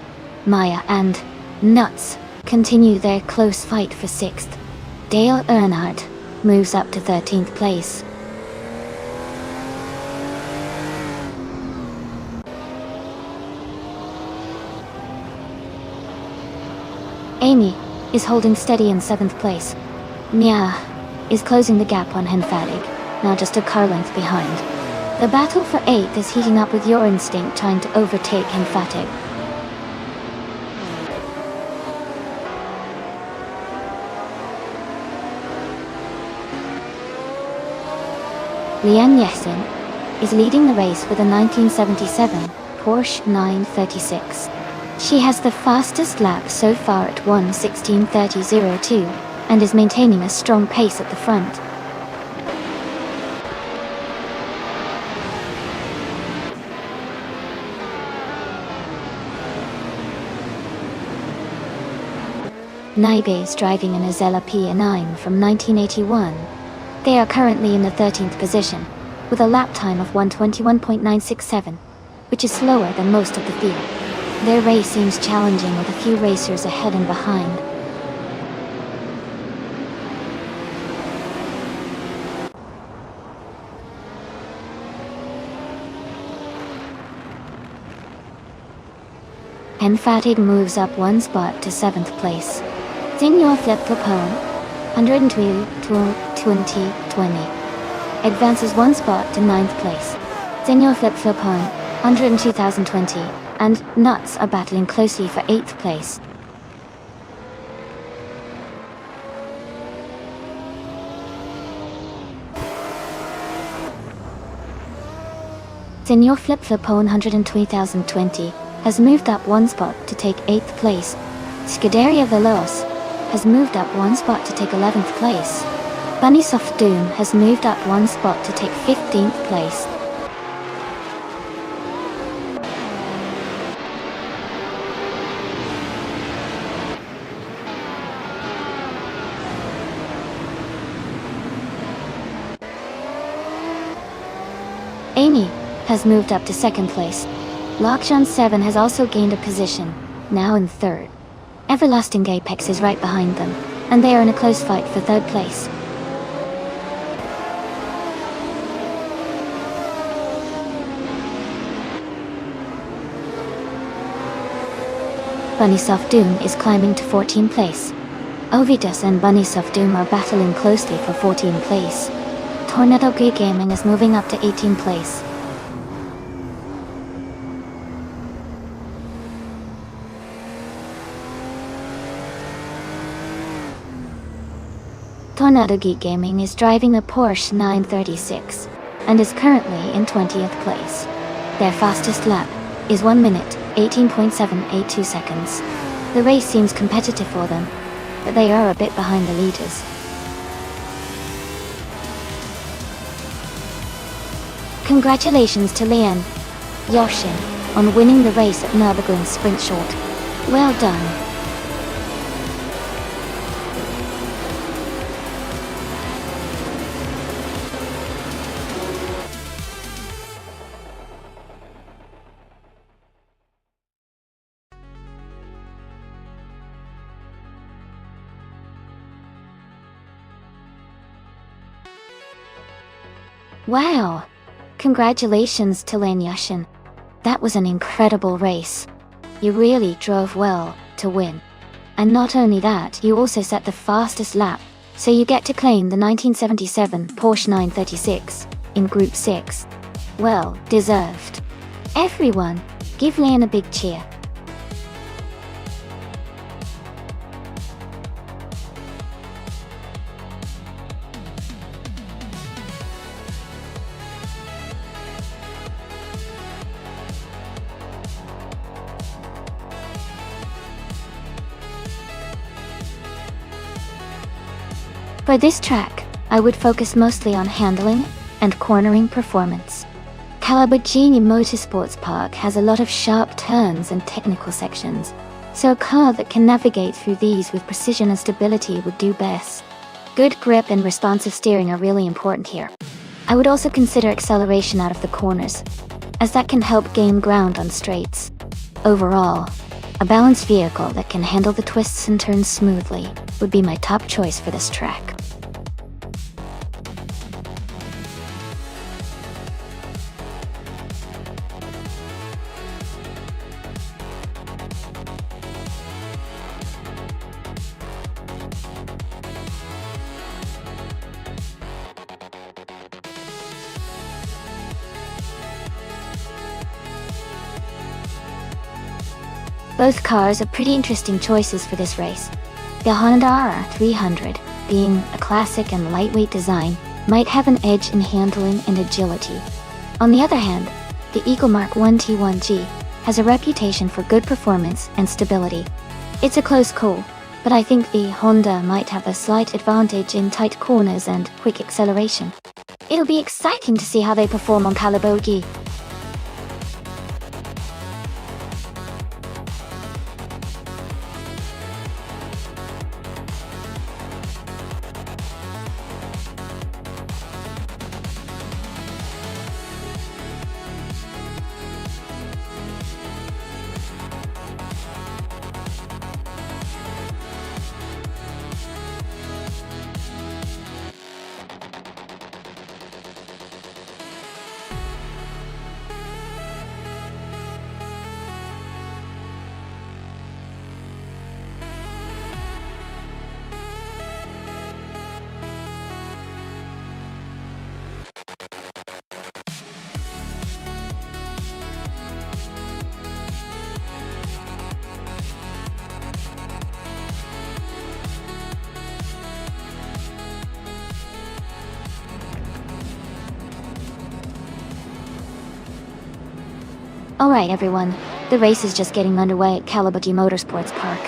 Maya and Nuts continue their close fight for 6th. Dale Earnhardt moves up to 13th place. Amy is holding steady in 7th place. Mia is closing the gap on Henfadig, now just a car length behind. The battle for 8th is heating up with Your Instinct trying to overtake Henfatig. Leanne Yesen is leading the race with a 1977 Porsche 936. She has the fastest lap so far at 1:16:30.02 and is maintaining a strong pace at the front. Naibe is driving an Azella P9 from 1981. They are currently in the 13th position, with a lap time of 1:21.967, which is slower than most of the field. Their race seems challenging with a few racers ahead and behind. Henfatig moves up 1 spot to 7th place. Senior Flip Flopone 102 2020 advances 1 spot to 9th place. Senior Flip Flopone 102,020 and Nuts are battling closely for 8th place. Senior Flip Flopone 120,020 has moved up 1 spot to take 8th place. Scuderia Veloz has moved up 1 spot to take 11th place. Bunnysoft Doom has moved up 1 spot to take 15th place. Amy has moved up to 2nd place. Lockjan 7 has also gained a position, now in 3rd. Everlasting Apex is right behind them, and they are in a close fight for 3rd place. Bunnysoft Doom is climbing to 14th place. Ovitus and Bunnysoft Doom are battling closely for 14th place. Tornado Geek Gaming is moving up to 18th place. Tornado Geek Gaming is driving a Porsche 936 and is currently in 20th place. Their fastest lap is 1 minute, 18.782 seconds. The race seems competitive for them, but they are a bit behind the leaders. Congratulations to Lian Yoshin on winning the race at Nürburgring Sprint Short. Well done. Wow! Congratulations to Lian Yoshin. That was an incredible race. You really drove well to win. And not only that, you also set the fastest lap, so you get to claim the 1977 Porsche 936 in Group 6. Well deserved. Everyone, give Lian a big cheer. For this track, I would focus mostly on handling and cornering performance. Calabugini Motorsports Park has a lot of sharp turns and technical sections, so a car that can navigate through these with precision and stability would do best. Good grip and responsive steering are really important here. I would also consider acceleration out of the corners, as that can help gain ground on straights. Overall, a balanced vehicle that can handle the twists and turns smoothly would be my top choice for this track. Both cars are pretty interesting choices for this race. The Honda R300, being a classic and lightweight design, might have an edge in handling and agility. On the other hand, the Eagle Mark 1 T1G has a reputation for good performance and stability. It's a close call, but I think the Honda might have a slight advantage in tight corners and quick acceleration. It'll be exciting to see how they perform on Kalabogi. Alright everyone, the race is just getting underway at Kalabugi Motorsports Park.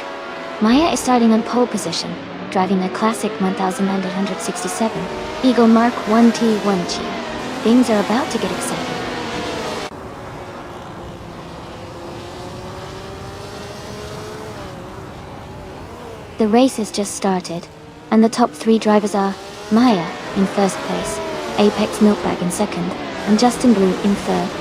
Maya is starting on pole position, driving a classic 1967 Eagle Mark 1 T1G. Things are about to get exciting. The race has just started, and the top three drivers are Maya in first place, Apex Milkbag in second, and Justin Blue in third.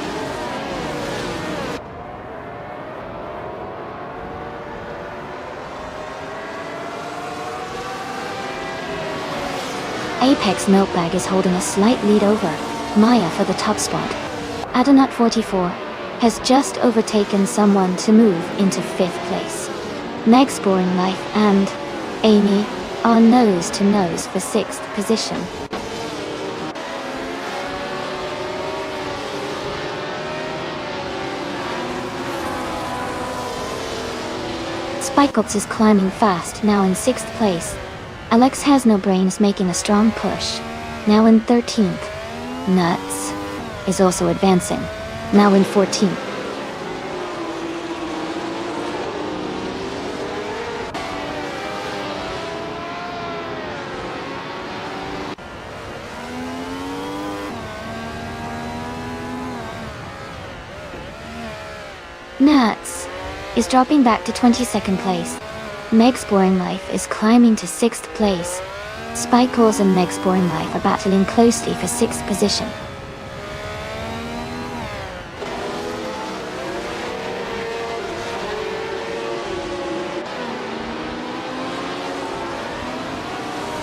Apex Milkbag is holding a slight lead over Maya for the top spot. Adonut 44 has just overtaken someone to move into 5th place. Meg's Boring Life and Amy are nose to nose for 6th position. Spikeops is climbing fast, now in 6th place. Alex Has No Brains making a strong push, now in 13th. Nuts is also advancing, now in 14th. Nuts is dropping back to 22nd place. Meg's Boring Life is climbing to 6th place. Spikeballs and Meg's Boring Life are battling closely for 6th position.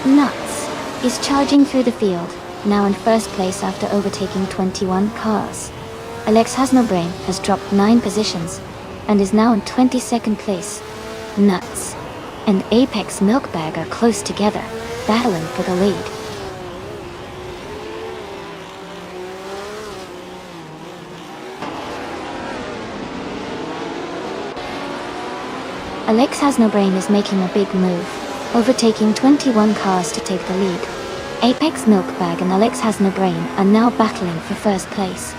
Nuts is charging through the field, now in 1st place after overtaking 21 cars. Alex Has No Brain has dropped 9 positions and is now in 22nd place. Nuts and Apex Milkbag are close together, battling for the lead. Alex Has No Brain is making a big move, overtaking 21 cars to take the lead. Apex Milkbag and Alex Has No Brain are now battling for 1st place.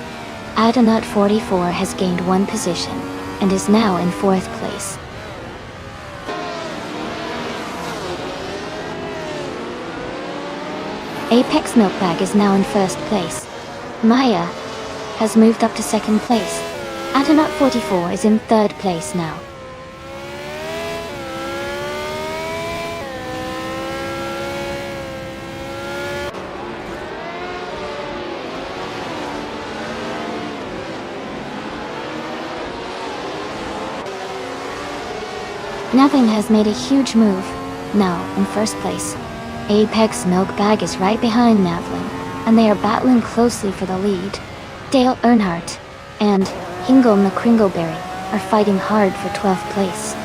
Adanut 44 has gained 1 position and is now in 4th place. Apex Milkbag is now in 1st place. Maya has moved up to 2nd place. Adanut 44 is in 3rd place now. Nothing has made a huge move, now in 1st place. Apex Milkbag is right behind Navlin, and they are battling closely for the lead. Dale Earnhardt and Hingle McCringleberry are fighting hard for 12th place.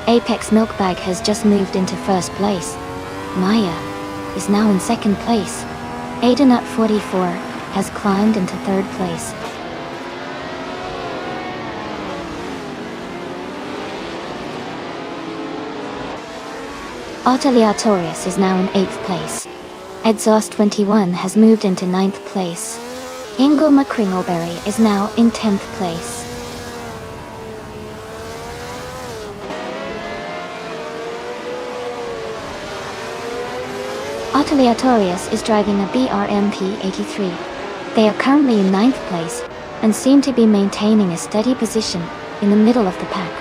Apex Milkbag has just moved into 1st place. Maya is now in 2nd place. Adanut 44 has climbed into 3rd place. Autoleatorius is now in 8th place. Exhaust 21 has moved into 9th place. Ingle McCringleberry is now in 10th place. Autoleatorius is driving a BRMP 83. They are currently in 9th place and seem to be maintaining a steady position in the middle of the pack.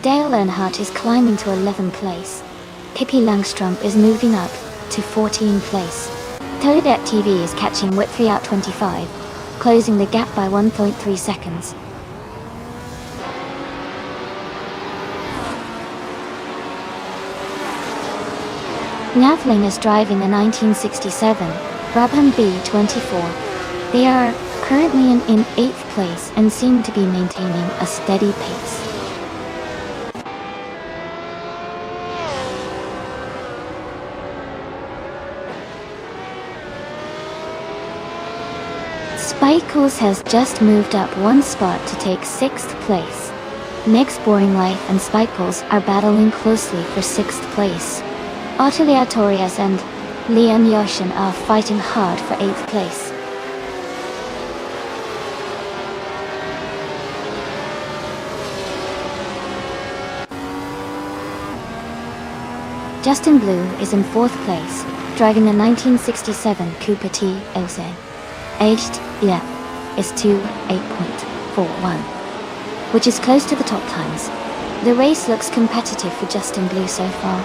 Dale Earnhardt is climbing to 11th place. Pippi Langstrom is moving up to 14th place. Toadette TV is catching Whitfree out 25, closing the gap by 1.3 seconds. Navling is driving a 1967 Brabham B24. They are currently in 8th place and seem to be maintaining a steady pace. Spikeballs has just moved up 1 spot to take 6th place. Meg's Boring Life and Spikeballs are battling closely for 6th place. Autoleatorius and Leon Yoshin are fighting hard for 8th place. Justin Blue is in 4th place, driving a 1967 Cooper T. Ose. Aged is 2:8.41, which is close to the top times. The race looks competitive for Justin Blue so far.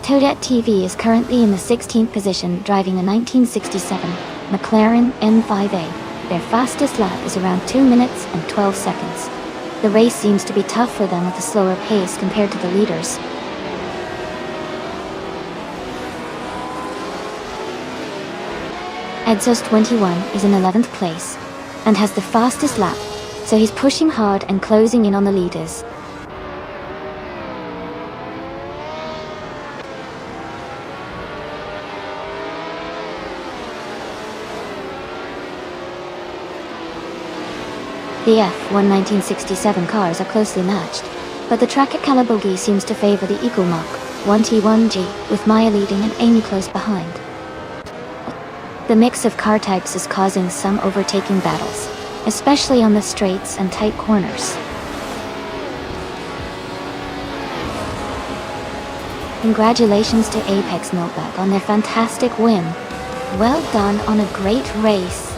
Toadette TV is currently in the 16th position, driving a 1967 McLaren M5A. Their fastest lap is around 2 minutes and 12 seconds. The race seems to be tough for them with a slower pace compared to the leaders. Edsos 21 is in 11th place and has the fastest lap, so he's pushing hard and closing in on the leaders. The F1 1967 cars are closely matched, but the track at Calabogie seems to favor the Eagle Mach 1T1G, with Maya leading and Amy close behind. The mix of car types is causing some overtaking battles, especially on the straights and tight corners. Congratulations to Apex Milkbag on their fantastic win. Well done on a great race.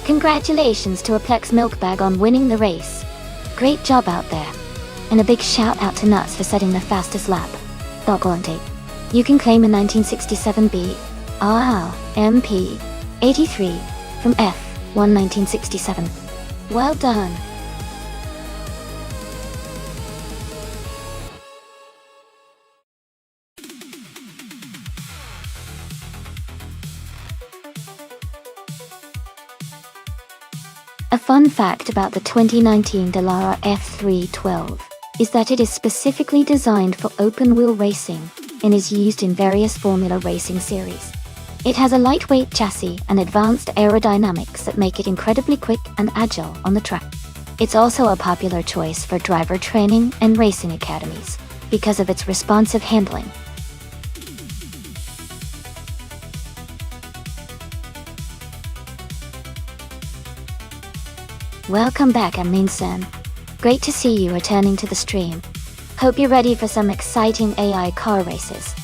Congratulations to Aplex Milkbag on winning the race. Great job out there. And a big shout out to Nuts for setting the fastest lap. Doggone. You can claim a 1967B MP 83 from F1 1967. Well done. A fun fact about the 2019 Dallara F312 is that it is specifically designed for open-wheel racing and is used in various Formula Racing series. It has a lightweight chassis and advanced aerodynamics that make it incredibly quick and agile on the track. It's also a popular choice for driver training and racing academies because of its responsive handling. Welcome back, Amin-san. Great to see you returning to the stream. Hope you're ready for some exciting AI car races.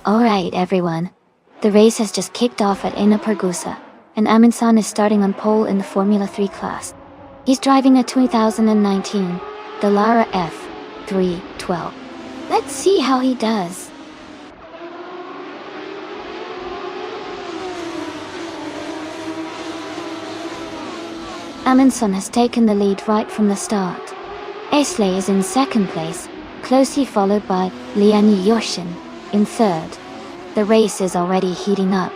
Alright everyone, the race has just kicked off at Inapargusa, and Aminsan is starting on pole in the Formula 3 class. He's driving a 2019 Dallara F312. Let's see how he does. Amundsen has taken the lead right from the start. Aisley is in second place, closely followed by Lian Yoshin in third. The race is already heating up.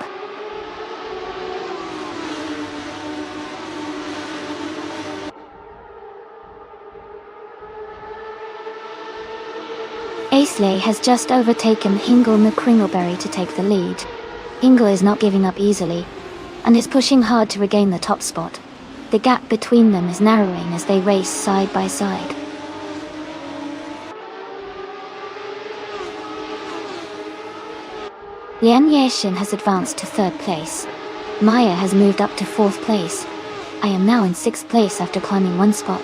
Aisley has just overtaken Hingle McCringleberry to take the lead. Hingle is not giving up easily, and is pushing hard to regain the top spot. The gap between them is narrowing as they race side by side. Lian Yeshin has advanced to third place. Maya has moved up to fourth place. I am now in sixth place after climbing one spot.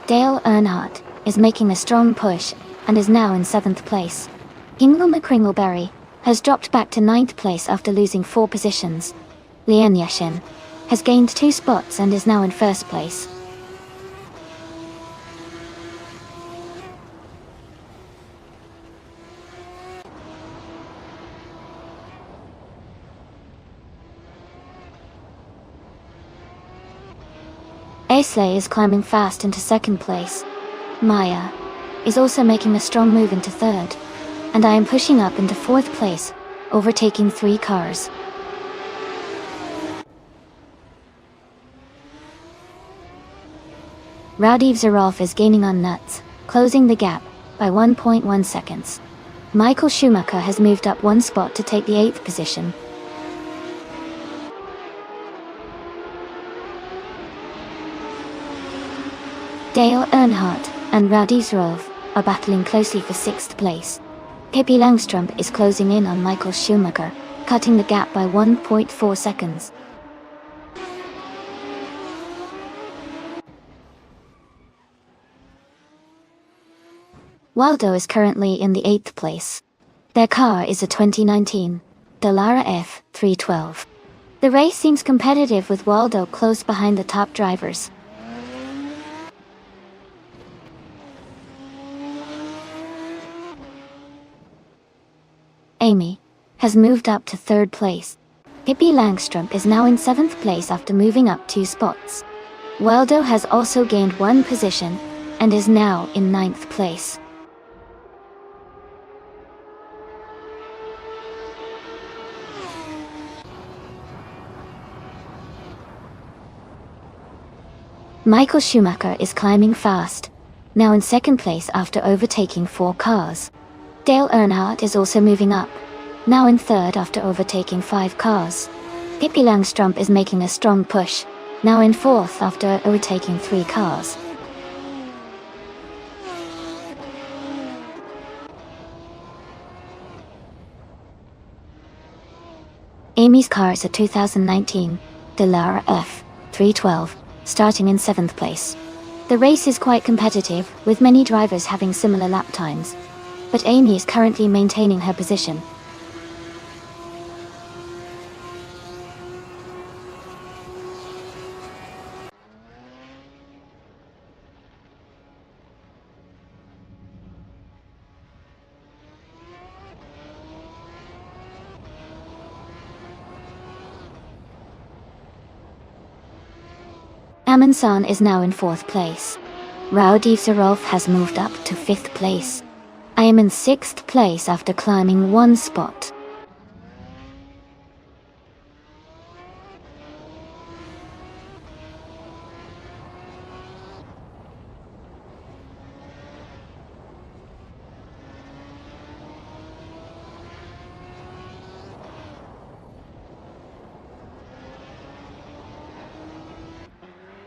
Dale Earnhardt is making a strong push and is now in 7th place. Hingle McCringleberry has dropped back to 9th place after losing 4 positions. Lian Yashin has gained 2 spots and is now in 1st place. Aisley is climbing fast into 2nd place. Maya is also making a strong move into 3rd, and I am pushing up into 4th place, overtaking 3 cars. Rowdy Zarov is gaining on Nuts, closing the gap by 1.1 seconds. Michael Schumacher has moved up 1 spot to take the 8th position. Dale Earnhardt and Rowdy Zarov are battling closely for 6th place. Pippi Langstrump is closing in on Michael Schumacher, cutting the gap by 1.4 seconds. Waldo is currently in the 8th place. Their car is a 2019 Dallara F312. The race seems competitive with Waldo close behind the top drivers. Amy has moved up to 3rd place. Pippi Langstrump is now in 7th place after moving up 2 spots. Waldo has also gained 1 position and is now in 9th place. Michael Schumacher is climbing fast, now in 2nd place after overtaking 4 cars. Dale Earnhardt is also moving up, now in 3rd after overtaking 5 cars. Pippi Langstrump is making a strong push, now in 4th after overtaking 3 cars. Amy's car is a 2019 Dallara F312, starting in 7th place. The race is quite competitive, with many drivers having similar lap times, but Amy is currently maintaining her position. Amundsen is now in 4th place. Rowdy Zarov has moved up to 5th place. I am in 6th place after climbing 1 spot.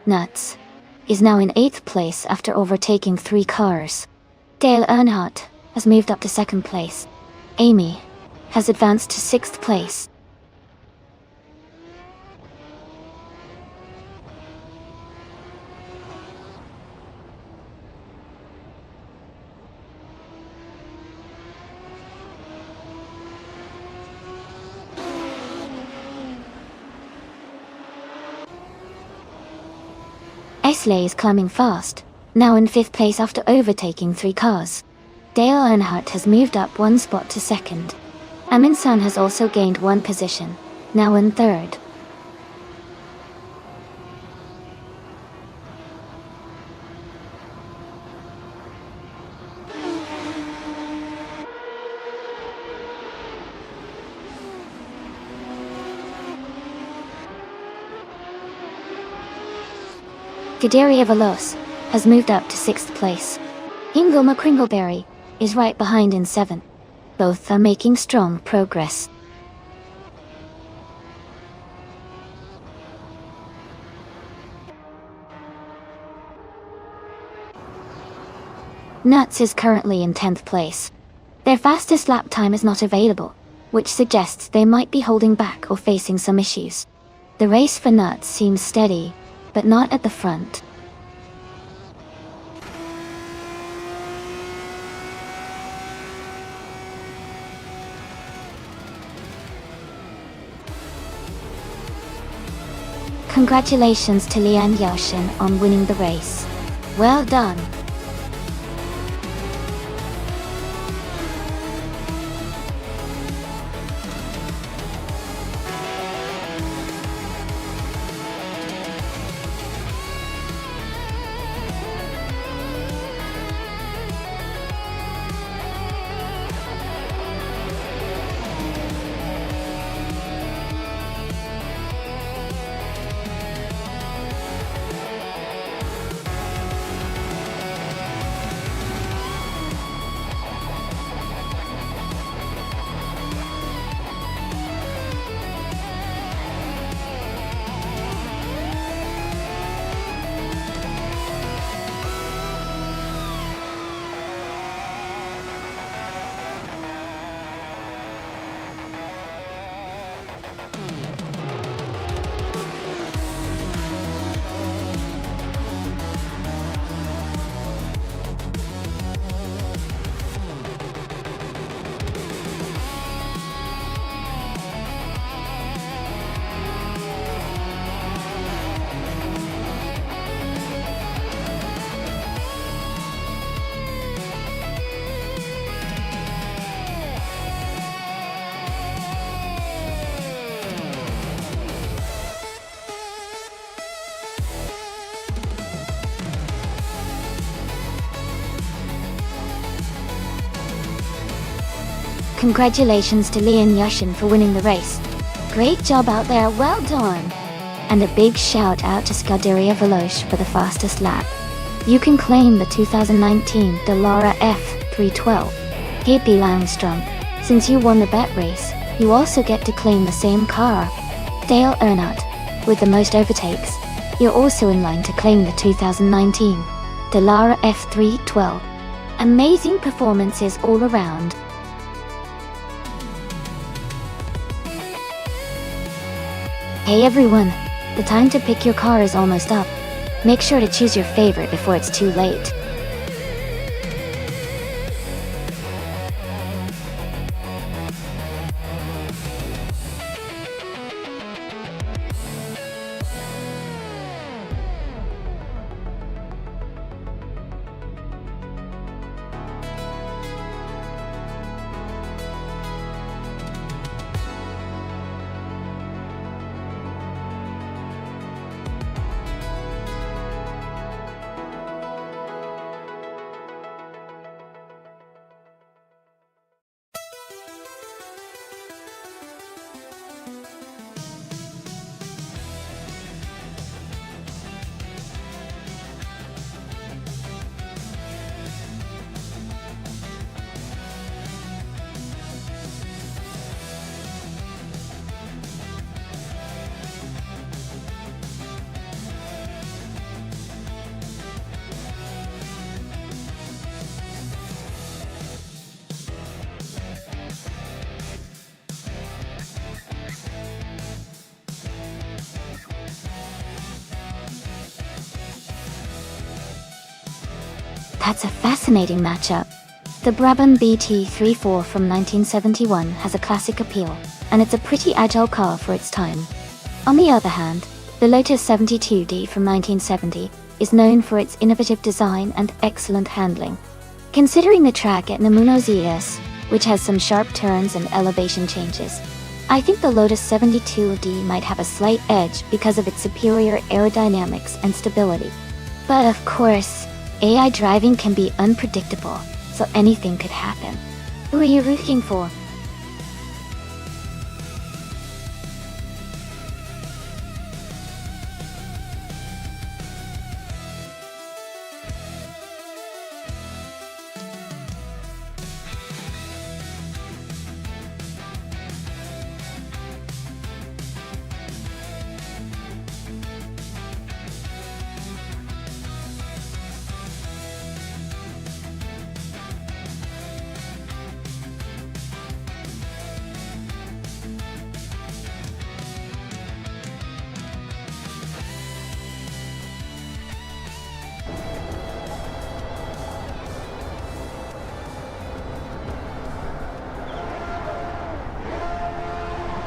Nuts is now in 8th place after overtaking 3 cars. Dale Earnhardt has moved up to 2nd place. Amy has advanced to 6th place. Esley is climbing fast, now in 5th place after overtaking 3 cars. Dale Earnhardt has moved up 1 spot to 2nd. Amin-san has also gained 1 position, now in 3rd. Scuderia Veloce has moved up to 6th place. Ingoma Kringleberry is right behind in 7th. Both are making strong progress. Nuts is currently in 10th place. Their fastest lap time is not available, which suggests they might be holding back or facing some issues. The race for Nuts seems steady, but not at the front. Congratulations to Lian Yaoshin on winning the race. Well done! Congratulations to Lian Yaoshin for winning the race. Great job out there, well done! And a big shout out to Scuderia Veloce for the fastest lap. You can claim the 2019 Dallara F312. Hippie Langstrom. Since you won the bet race, you also get to claim the same car. Dale Earnhardt, with the most overtakes, you're also in line to claim the 2019 Dallara F312. Amazing performances all around. Hey everyone, the time to pick your car is almost up. Make sure to choose your favorite before it's too late. That's a fascinating matchup. The Brabham BT34 from 1971 has a classic appeal, and it's a pretty agile car for its time. On the other hand, the Lotus 72D from 1970 is known for its innovative design and excellent handling. Considering the track at Namuno ZS, which has some sharp turns and elevation changes, I think the Lotus 72D might have a slight edge because of its superior aerodynamics and stability. But of course, AI driving can be unpredictable, so anything could happen. Who are you rooting for?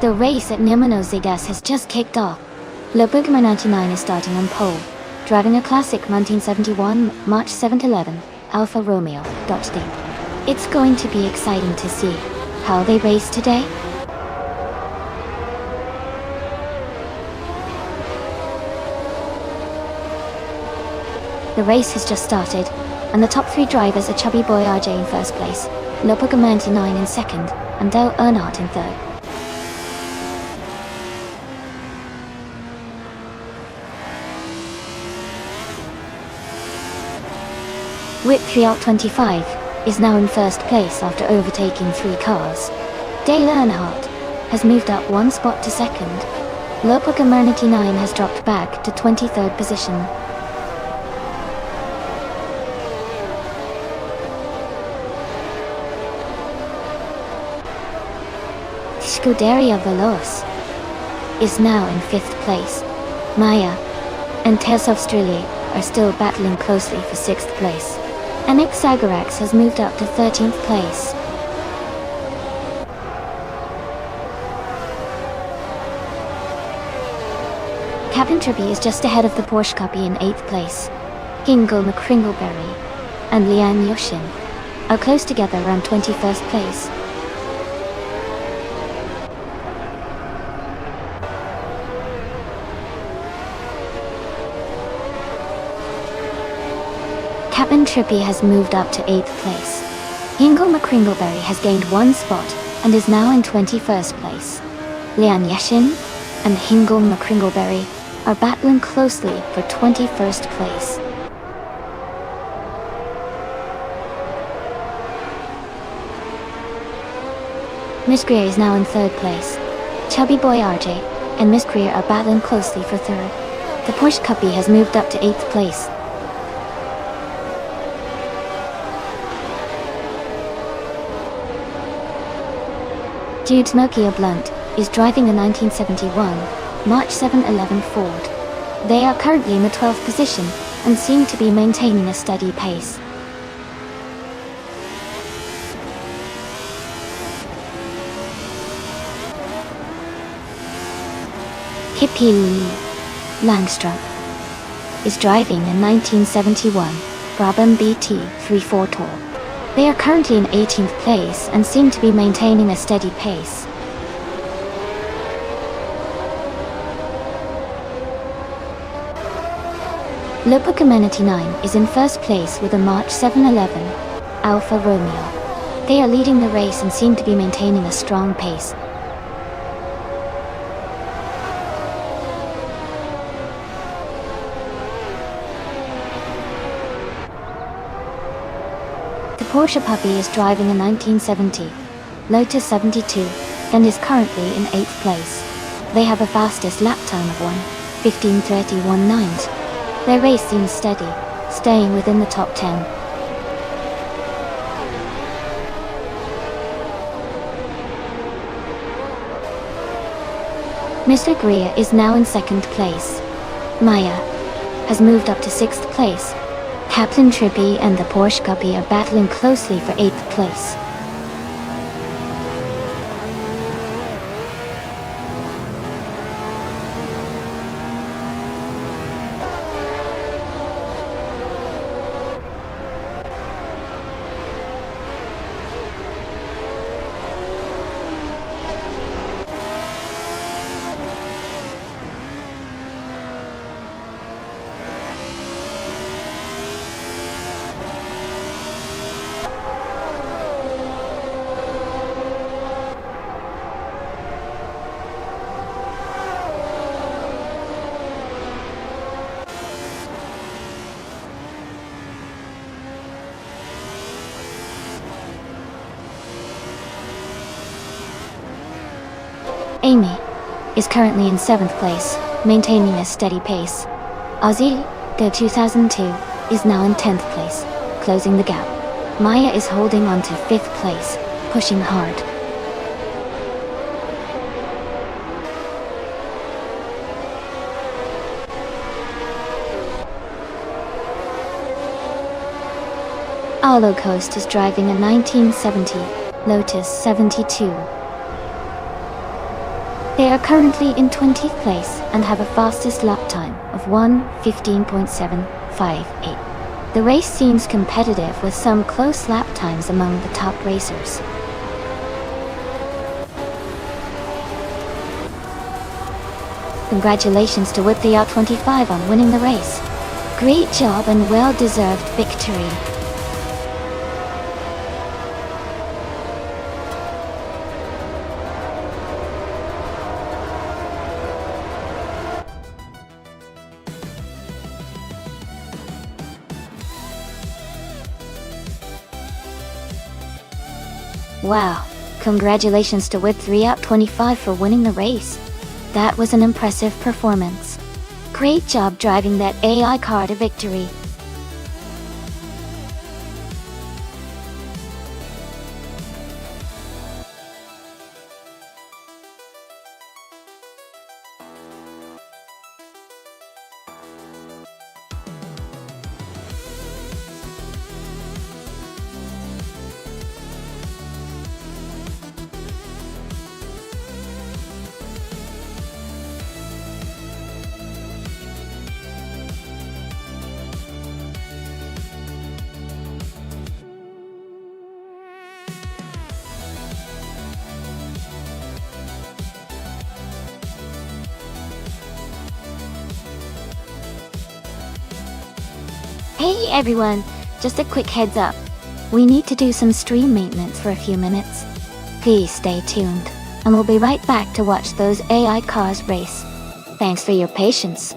The race at Namuno ZS has just kicked off. Lopugma 99 is starting on pole, driving a classic 1971 March 711 Alfa Romeo Dodge. It's going to be exciting to see how they race today. The race has just started, and the top three drivers are Chubby Boy RJ in first place, Lopugma 99 in second, and Dale Earnhardt in third. Whip 3out25 is now in first place after overtaking three cars. Dale Earnhardt has moved up one spot to second. Lopugma 99 has dropped back to 23rd position. Scuderia Veloz is now in 5th place. Maya and Tess Australia are still battling closely for 6th place. NX Sagarax has moved up to 13th place. Captain Trippy is just ahead of the Porsche Copy in 8th place. Hingle McCringleberry and Lian Yoshin are close together around 21st place. Captain Trippy has moved up to 8th place. Hingle McCringleberry has gained one spot and is now in 21st place. Lian Yashin and Hingle McCringleberry are battling closely for 21st place. Miss Greer is now in 3rd place. Chubby Boy RJ and Miss Greer are battling closely for 3rd. The Porsche Copy has moved up to 8th place. Jude Smokey Blunt is driving a 1971 March 711 Ford. They are currently in the 12th position and seem to be maintaining a steady pace. Hippie Langstrom is driving a 1971 Brabham BT34 Tour. They are currently in 18th place and seem to be maintaining a steady pace. Lopugma 99 is in first place with a March 711 Alfa Romeo. They are leading the race and seem to be maintaining a strong pace. The Porsche Puppy is driving a 1970 Lotus 72 and is currently in 8th place. They have a fastest lap time of 1:15:31.9. Their race seems steady, staying within the top 10. Mr. Greer is now in 2nd place. Maya has moved up to 6th place. Captain Trippy and the Porsche Guppy are battling closely for 8th place. Amy is currently in 7th place, maintaining a steady pace. Ozzy, the 2002, is now in 10th place, closing the gap. Maya is holding on to 5th place, pushing hard. Arlo Coast is driving a 1970 Lotus 72. They are currently in 20th place and have a fastest lap time of 1:15.758. The race seems competitive with some close lap times among the top racers. Congratulations to Whip the R25 on winning the race. Great job and well-deserved victory. Wow, congratulations to Whip 3 out 25 for winning the race. That was an impressive performance. Great job driving that AI car to victory. Hey everyone, just a quick heads up. We need to do some stream maintenance for a few minutes. Please stay tuned, and we'll be right back to watch those AI cars race. Thanks for your patience.